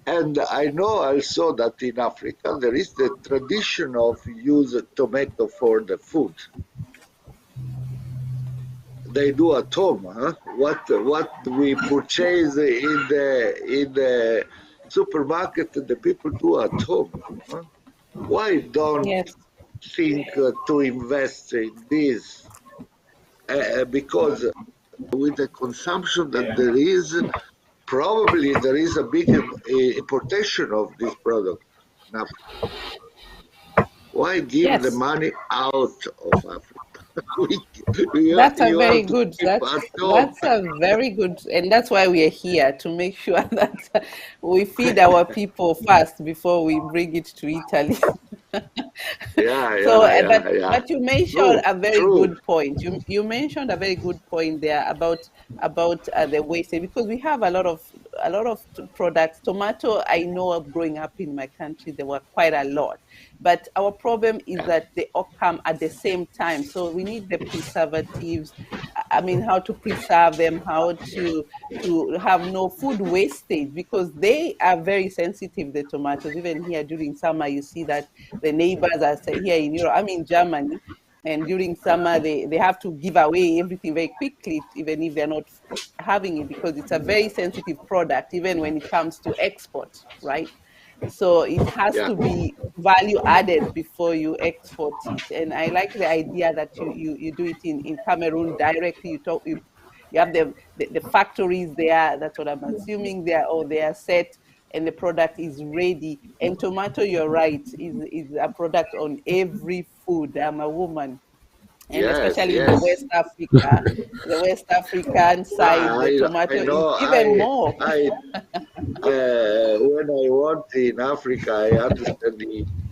And I know also that in Africa there is the tradition of use tomato for the food. They do at home. What we purchase in the supermarket, the people do at home. Why don't think to invest in this? Because with the consumption that there is, probably there is a big importation of this product in Africa. Why give the money out of Africa? That's a very good. That's a very good, and that's why we are here, to make sure that we feed our people first before we bring it to Italy. But you mentioned a very good point. You mentioned a very good point there about the waste, because we have a lot of products. Tomato, I know, growing up in my country, there were quite a lot, but our problem is that they all come at the same time. So we need the preservatives. I mean, how to preserve them, how to have no food wastage, because they are very sensitive, the tomatoes. Even here during summer, you see that the neighbors are here in Europe. I'm in Germany, and during summer they have to give away everything very quickly, even if they're not having it, because it's a very sensitive product, even when it comes to export, right? So it has to be value added before you export it. And I like the idea that you do it in Cameroon directly. You have the factories there. That's what I'm assuming. They are set, and the product is ready. And tomato, you're right, is a product on every food. I'm a woman, and especially in the West Africa, the West African side, the tomato is even more. When I work in Africa, I understand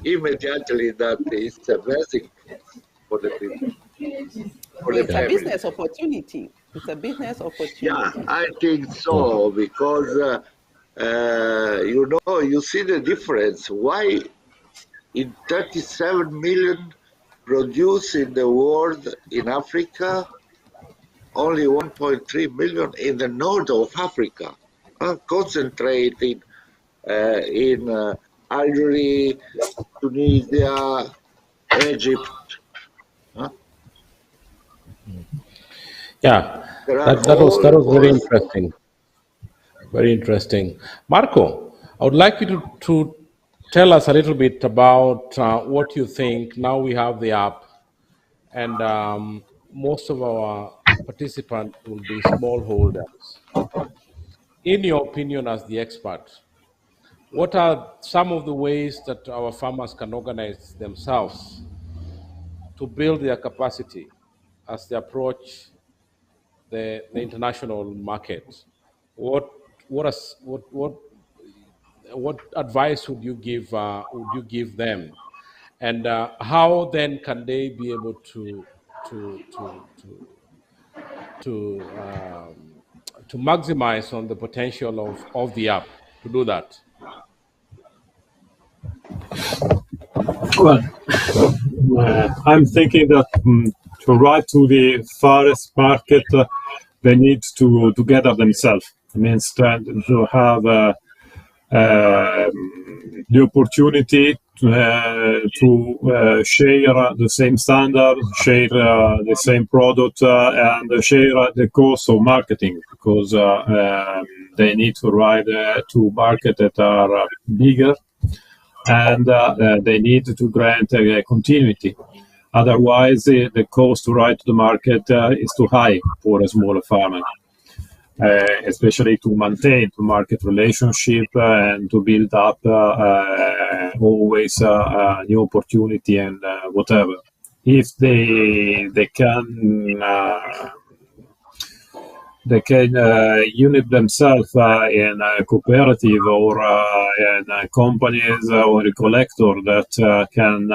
immediately that it's a blessing for the people. It's a business opportunity. It's a business opportunity. Yeah, I think so, because you see the difference. Why in 37 million produced in the world in Africa, only 1.3 million in the north of Africa, concentrated in Algeria, Tunisia, Egypt. Yeah, that was very interesting. Very interesting. Marco, I would like you to tell us a little bit about what you think. Now we have the app, and most of our participants will be smallholders. In your opinion, as the expert, what are some of the ways that our farmers can organize themselves to build their capacity as they approach the international market? What advice would you give them, and how then can they be able to to maximize on the potential of the app to do that? Well, I'm thinking that to arrive to the farthest market, they need to gather themselves. It means to have the opportunity to share the same standard, share the same product, and share the cost of marketing, because they need to arrive to market that are bigger, and they need to grant continuity. Otherwise, the cost to ride to the market is too high for a smaller farmer. Especially to maintain the market relationship and to build up always new opportunity and whatever. If they can unit themselves in a cooperative or in companies or a collector that can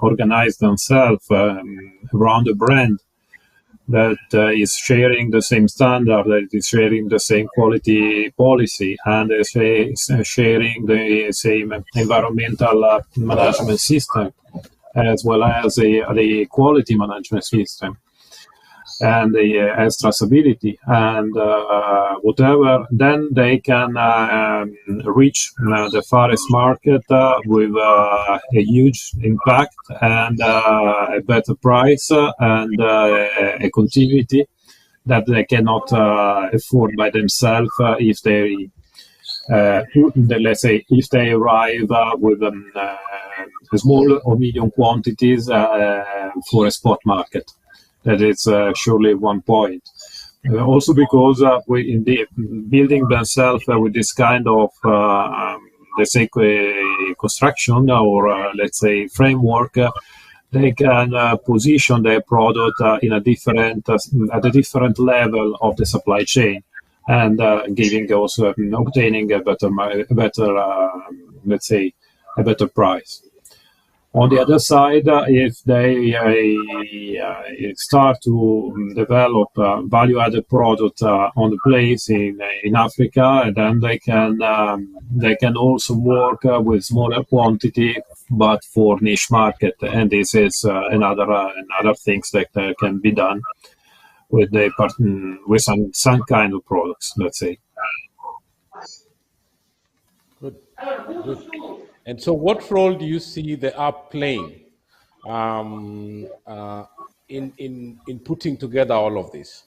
organize themselves around a brand that is sharing the same standard, that is sharing the same quality policy, and is sharing the same environmental management system, as well as the quality management system, and the traceability, and whatever, then they can reach the farthest market with a huge impact and a better price and a continuity that they cannot afford by themselves if they, let's say, if they arrive with small or medium quantities for a spot market. That is surely one point. Also because in the building themselves with this kind of, let's say, construction or let's say framework, they can position their product in a different, at a different level of the supply chain, and giving also obtaining a better, let's say, a better price. On the other side, if they start to develop value-added product on the place in Africa, then they can also work with smaller quantity, but for niche market, and this is another things that can be done with with some kind of products, let's say. Good. Good. And so, what role do you see the app playing in putting together all of this?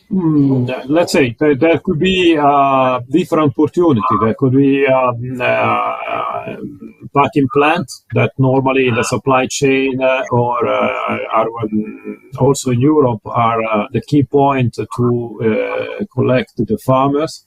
Let's say there could be different opportunity. There could be packing plants that normally in the supply chain or are also in Europe are the key point to collect the farmers.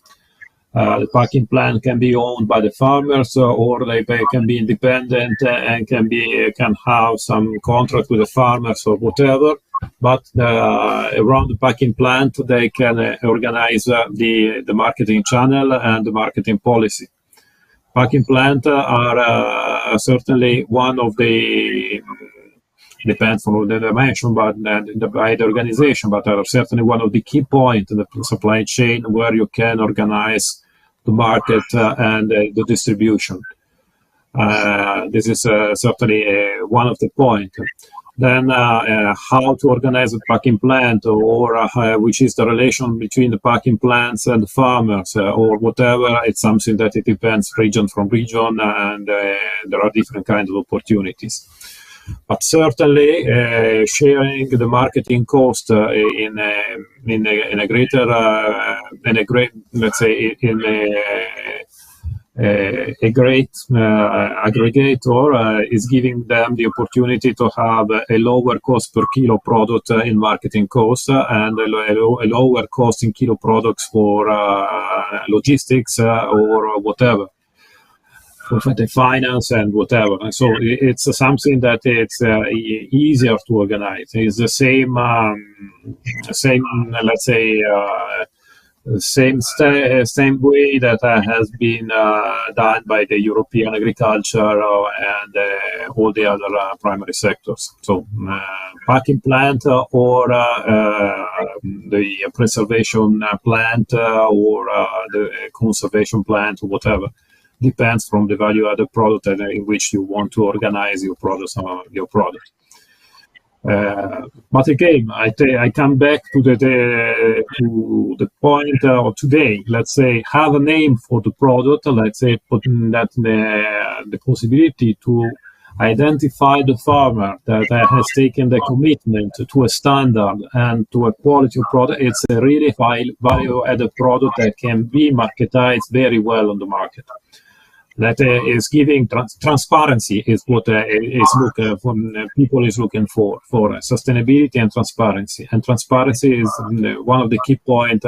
The packing plant can be owned by the farmers, or they can be independent and can have some contract with the farmers or whatever. But around the packing plant, they can organize the marketing channel and the marketing policy. Packing plant are certainly one of the, depends on the dimension, but by the organization, but are certainly one of the key points in the supply chain where you can organize the market and the distribution. This is certainly one of the points. Then how to organize a packing plant, or which is the relation between the packing plants and the farmers, or whatever. It's something that it depends region from region, and there are different kinds of opportunities. But certainly sharing the marketing cost in a greater, let's say, in a great aggregator is giving them the opportunity to have a lower cost per kilo product in marketing cost, and a lower cost in kilo products for logistics or whatever, for the finance and whatever. And so it's something that it's easier to organize. It's the same, let's say, same way that has been done by the European agriculture and all the other primary sectors. So packing plant or the preservation plant or the conservation plant, whatever. Depends from the value-added product in which you want to organize your products. But again, I come back to the point of today. Let's say have a name for the product. Let's say putting that the possibility to identify the farmer that has taken the commitment to a standard and to a quality of product. It's a really high value-added product that can be marketized very well on the market. That is giving transparency is what is people is looking for sustainability and transparency. And transparency is one of the key points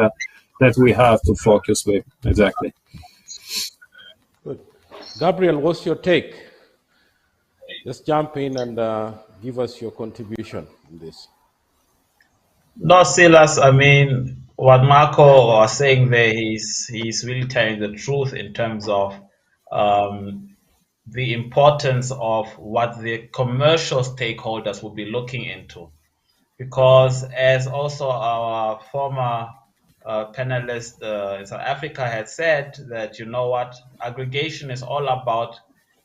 that we have to focus with. Exactly. Good. Gabriel, what's your take? Just jump in and give us your contribution in this. No, Silas, I mean, what Marco was saying there, he's really telling the truth in terms of the importance of what the commercial stakeholders will be looking into. Because as also our former panelist in South Africa had said, that, you know what, aggregation is all about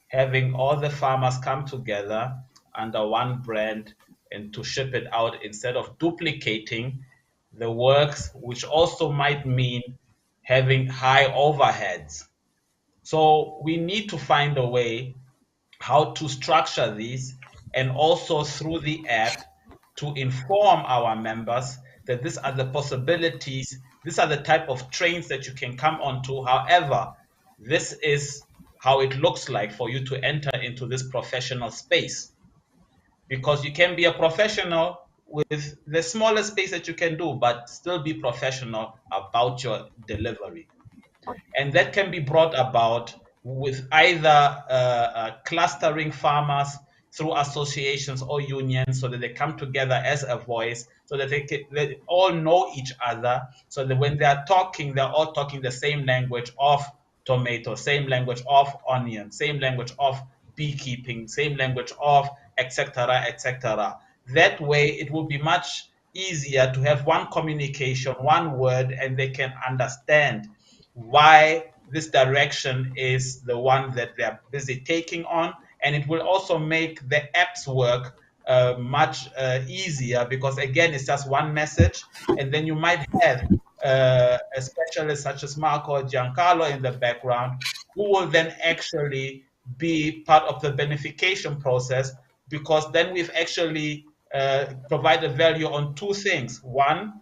having all the farmers come together under one brand and to ship it out instead of duplicating the works, which also might mean having high overheads. So we need to find a way how to structure these, and also through the app to inform our members that these are the possibilities, these are the type of trains that you can come onto. However, this is how it looks like for you to enter into this professional space. Because you can be a professional with the smallest space that you can do, but still be professional about your delivery. And that can be brought about with either clustering farmers through associations or unions, so that they come together as a voice, so that they all know each other, so that when they are talking, they're all talking the same language of tomato, same language of onion, same language of beekeeping, same language of etc., etc. That way, it will be much easier to have one communication, one word, and they can understand why this direction is the one that they are busy taking on. And it will also make the apps work much easier, because again, it's just one message, and then you might have a specialist such as Marco or Giancarlo in the background, who will then actually be part of the beneficiation process, because then we've actually provided value on two things. One,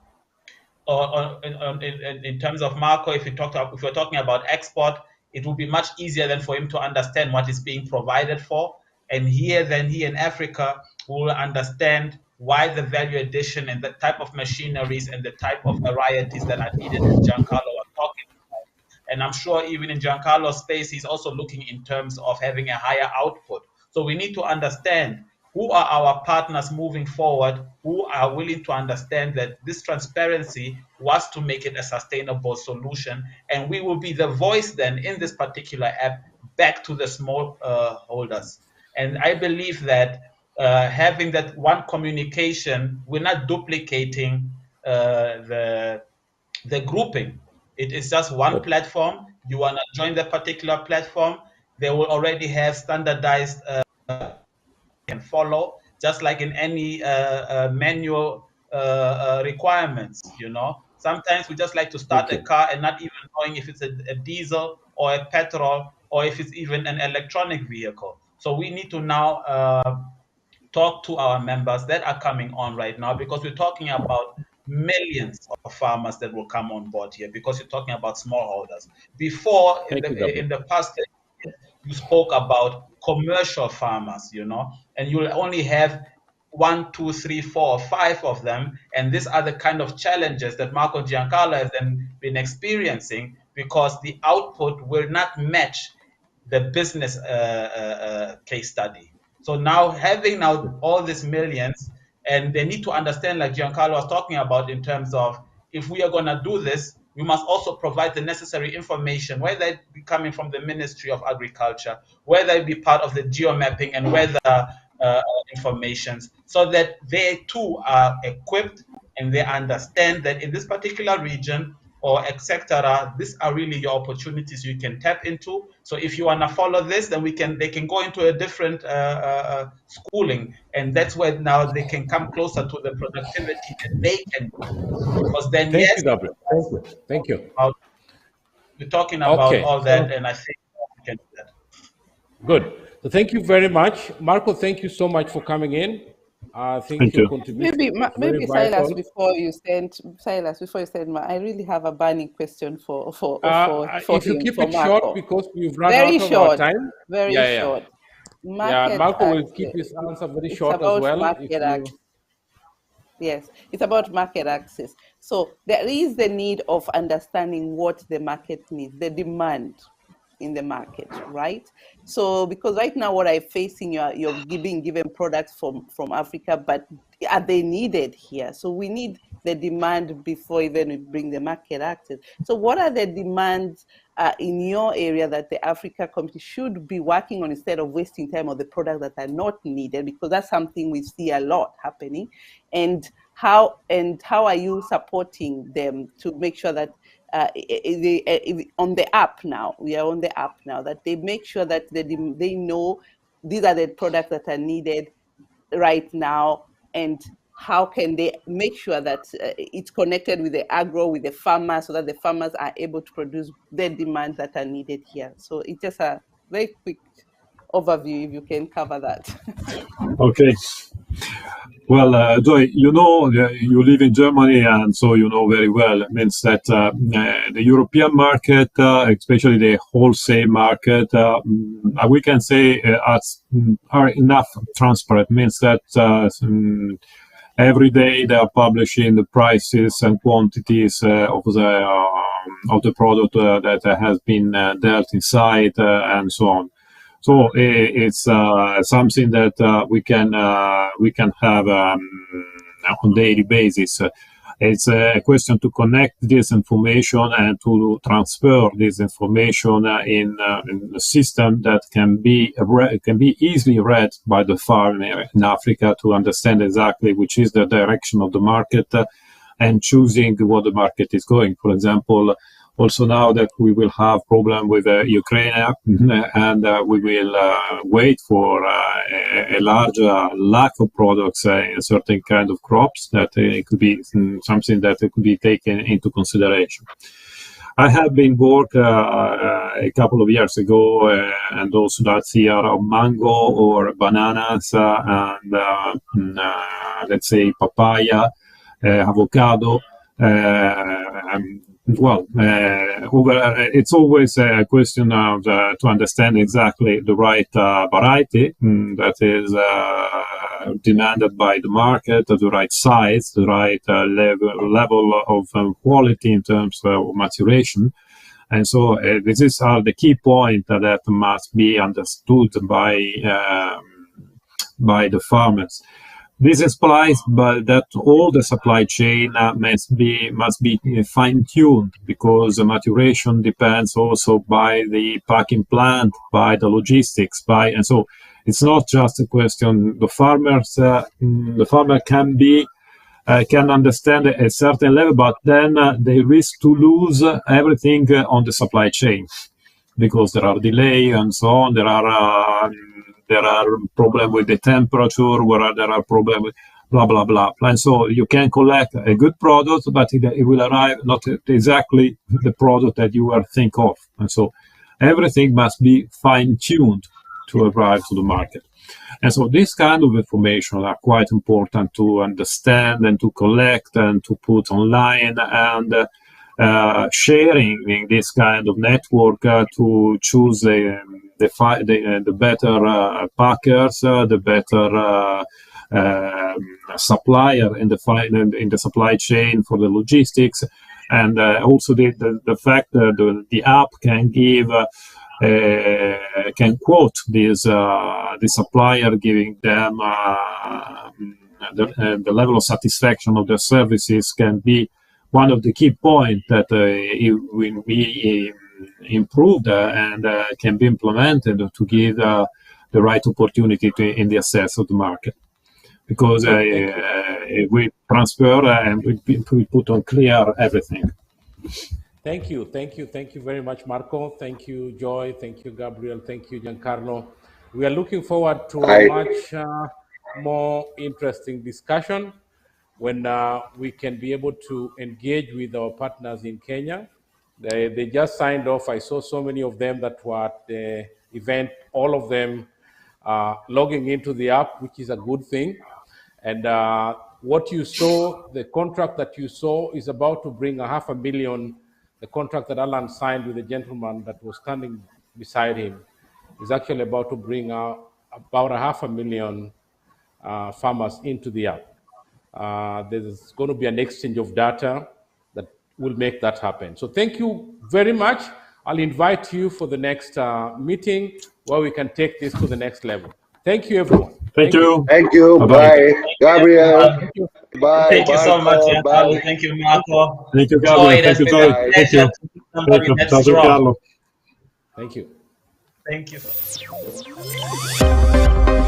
in terms of Marco, if we're talking about export, it will be much easier then for him to understand what is being provided for. And here, then he in Africa will understand why the value addition and the type of machineries and the type of varieties that are needed, as Giancarlo was talking about. And I'm sure even in Giancarlo's space, he's also looking in terms of having a higher output. So we need to understand who are our partners moving forward, who are willing to understand that this transparency was to make it a sustainable solution. And we will be the voice then in this particular app back to the small holders. And I believe that having that one communication, we're not duplicating the grouping. It is just one platform. You want to join the particular platform, they will already have standardized can follow, just like in any manual requirements. Sometimes we just like to start a car and not even knowing if it's a diesel or a petrol, or if it's even an electronic vehicle. So we need to now talk to our members that are coming on right now, because we're talking about millions of farmers that will come on board here, because you're talking about smallholders. Before, in the past, you spoke about commercial farmers, and you'll only have 1, 2, 3, 4, or 5 of them. And these are the kind of challenges that Marco Giancarlo has then been experiencing, because the output will not match the business case study. So now having all these millions, and they need to understand, like Giancarlo was talking about, in terms of, if we are going to do this, we must also provide the necessary information, whether it be coming from the Ministry of Agriculture, whether it be part of the geomapping and weather informations, so that they too are equipped and they understand that in this particular region or etc., these are really your opportunities you can tap into. So if you want to follow this, then they can go into a different schooling, and that's where now they can come closer to the productivity that they can do. Because then, Thank yes, you, Gabriel. Thank you. we're talking about Okay. all that, and I think we can do that. Good. So thank you very much. Marco, thank you so much for coming in. I think Thank your you. contribution Maybe, was very maybe vital. Silas, before you send, I really have a burning question for If you him, keep for it short, Marco. because we've run Very out of our short, time. very short. Yeah, and Market Marco will keep access. his answer very It's short as about well. If market you access. Yes, it's about market access. So there is the need of understanding what the market needs, the demand in the market, right? So because right now what I'm facing, you're being given products from Africa, but are they needed here? So we need the demand before even we bring the market access. So what are the demands in your area that the Africa Committee should be working on instead of wasting time on the products that are not needed? Because that's something we see a lot happening. And how are you supporting them to make sure that on the app now, we are on the app now, that they make sure that they know these are the products that are needed right now, and how can they make sure that it's connected with the agro, with the farmers, so that the farmers are able to produce the demands that are needed here. So it's just a very quick overview, if you can cover that. Okay. Well, Joy, you know, you live in Germany, and so you know very well. It means that the European market, especially the wholesale market, we can say are enough transparent. It means that every day they are publishing the prices and quantities of the product that has been dealt inside and so on. So it's something that we can have on daily basis. It's a question to connect this information and to transfer this information in a system that can be easily read by the farmer in Africa to understand exactly which is the direction of the market and choosing what the market is going. For example, also now that we will have problem with Ukraine and we will wait for a large lack of products in certain kind of crops, that it could be something that could be taken into consideration. I have been work a couple of years ago and also last year on mango or bananas and let's say papaya, avocado. It's always a question of to understand exactly the right variety that is demanded by the market, the right size, the right level of quality in terms of maturation. And so this is the key point that must be understood by the farmers. This implies that all the supply chain must be fine-tuned, because the maturation depends also by the packing plant, by the logistics, and so it's not just a question. The farmer can understand a certain level, but then they risk to lose everything on the supply chain, because there are delay and so on. There are problems with the temperature, where there are problems with blah, blah, blah. And so you can collect a good product, but it will arrive not exactly the product that you were think of. And so everything must be fine-tuned to arrive to the market. And so this kind of information are quite important to understand and to collect and to put online, and sharing in this kind of network to choose the better packers, the better supplier in the supply chain for the logistics, and also the fact that the app can give can quote this the supplier, giving them the level of satisfaction of their services can be one of the key points that will be improved and can be implemented to give the right opportunity in the access of the market. Because we transfer and we put on clear everything. Thank you very much, Marco. Thank you, Joy. Thank you, Gabriel. Thank you, Giancarlo. We are looking forward to a much more interesting discussion when we can be able to engage with our partners in Kenya. They just signed off. I saw so many of them that were at the event, all of them logging into the app, which is a good thing. And what you saw, the contract that you saw is about to bring $500,000. The contract that Alan signed with the gentleman that was standing beside him is actually about to bring about $500,000 farmers into the app. There's going to be an exchange of data that will make that happen. So thank you very much. I'll invite you for the next meeting where we can take this to the next level. Thank you, everyone. Thank you. Thank you. Bye-bye. Bye. Gabriel. Bye. Thank you so much, Marco. Giancarlo. Bye. Thank you, Marco. Thank you, Joy, Gabriel. it has Thank you, been a Joy. pleasure Thank you. to see somebody Thank you. that's strong. Carlo. Thank you. Thank you.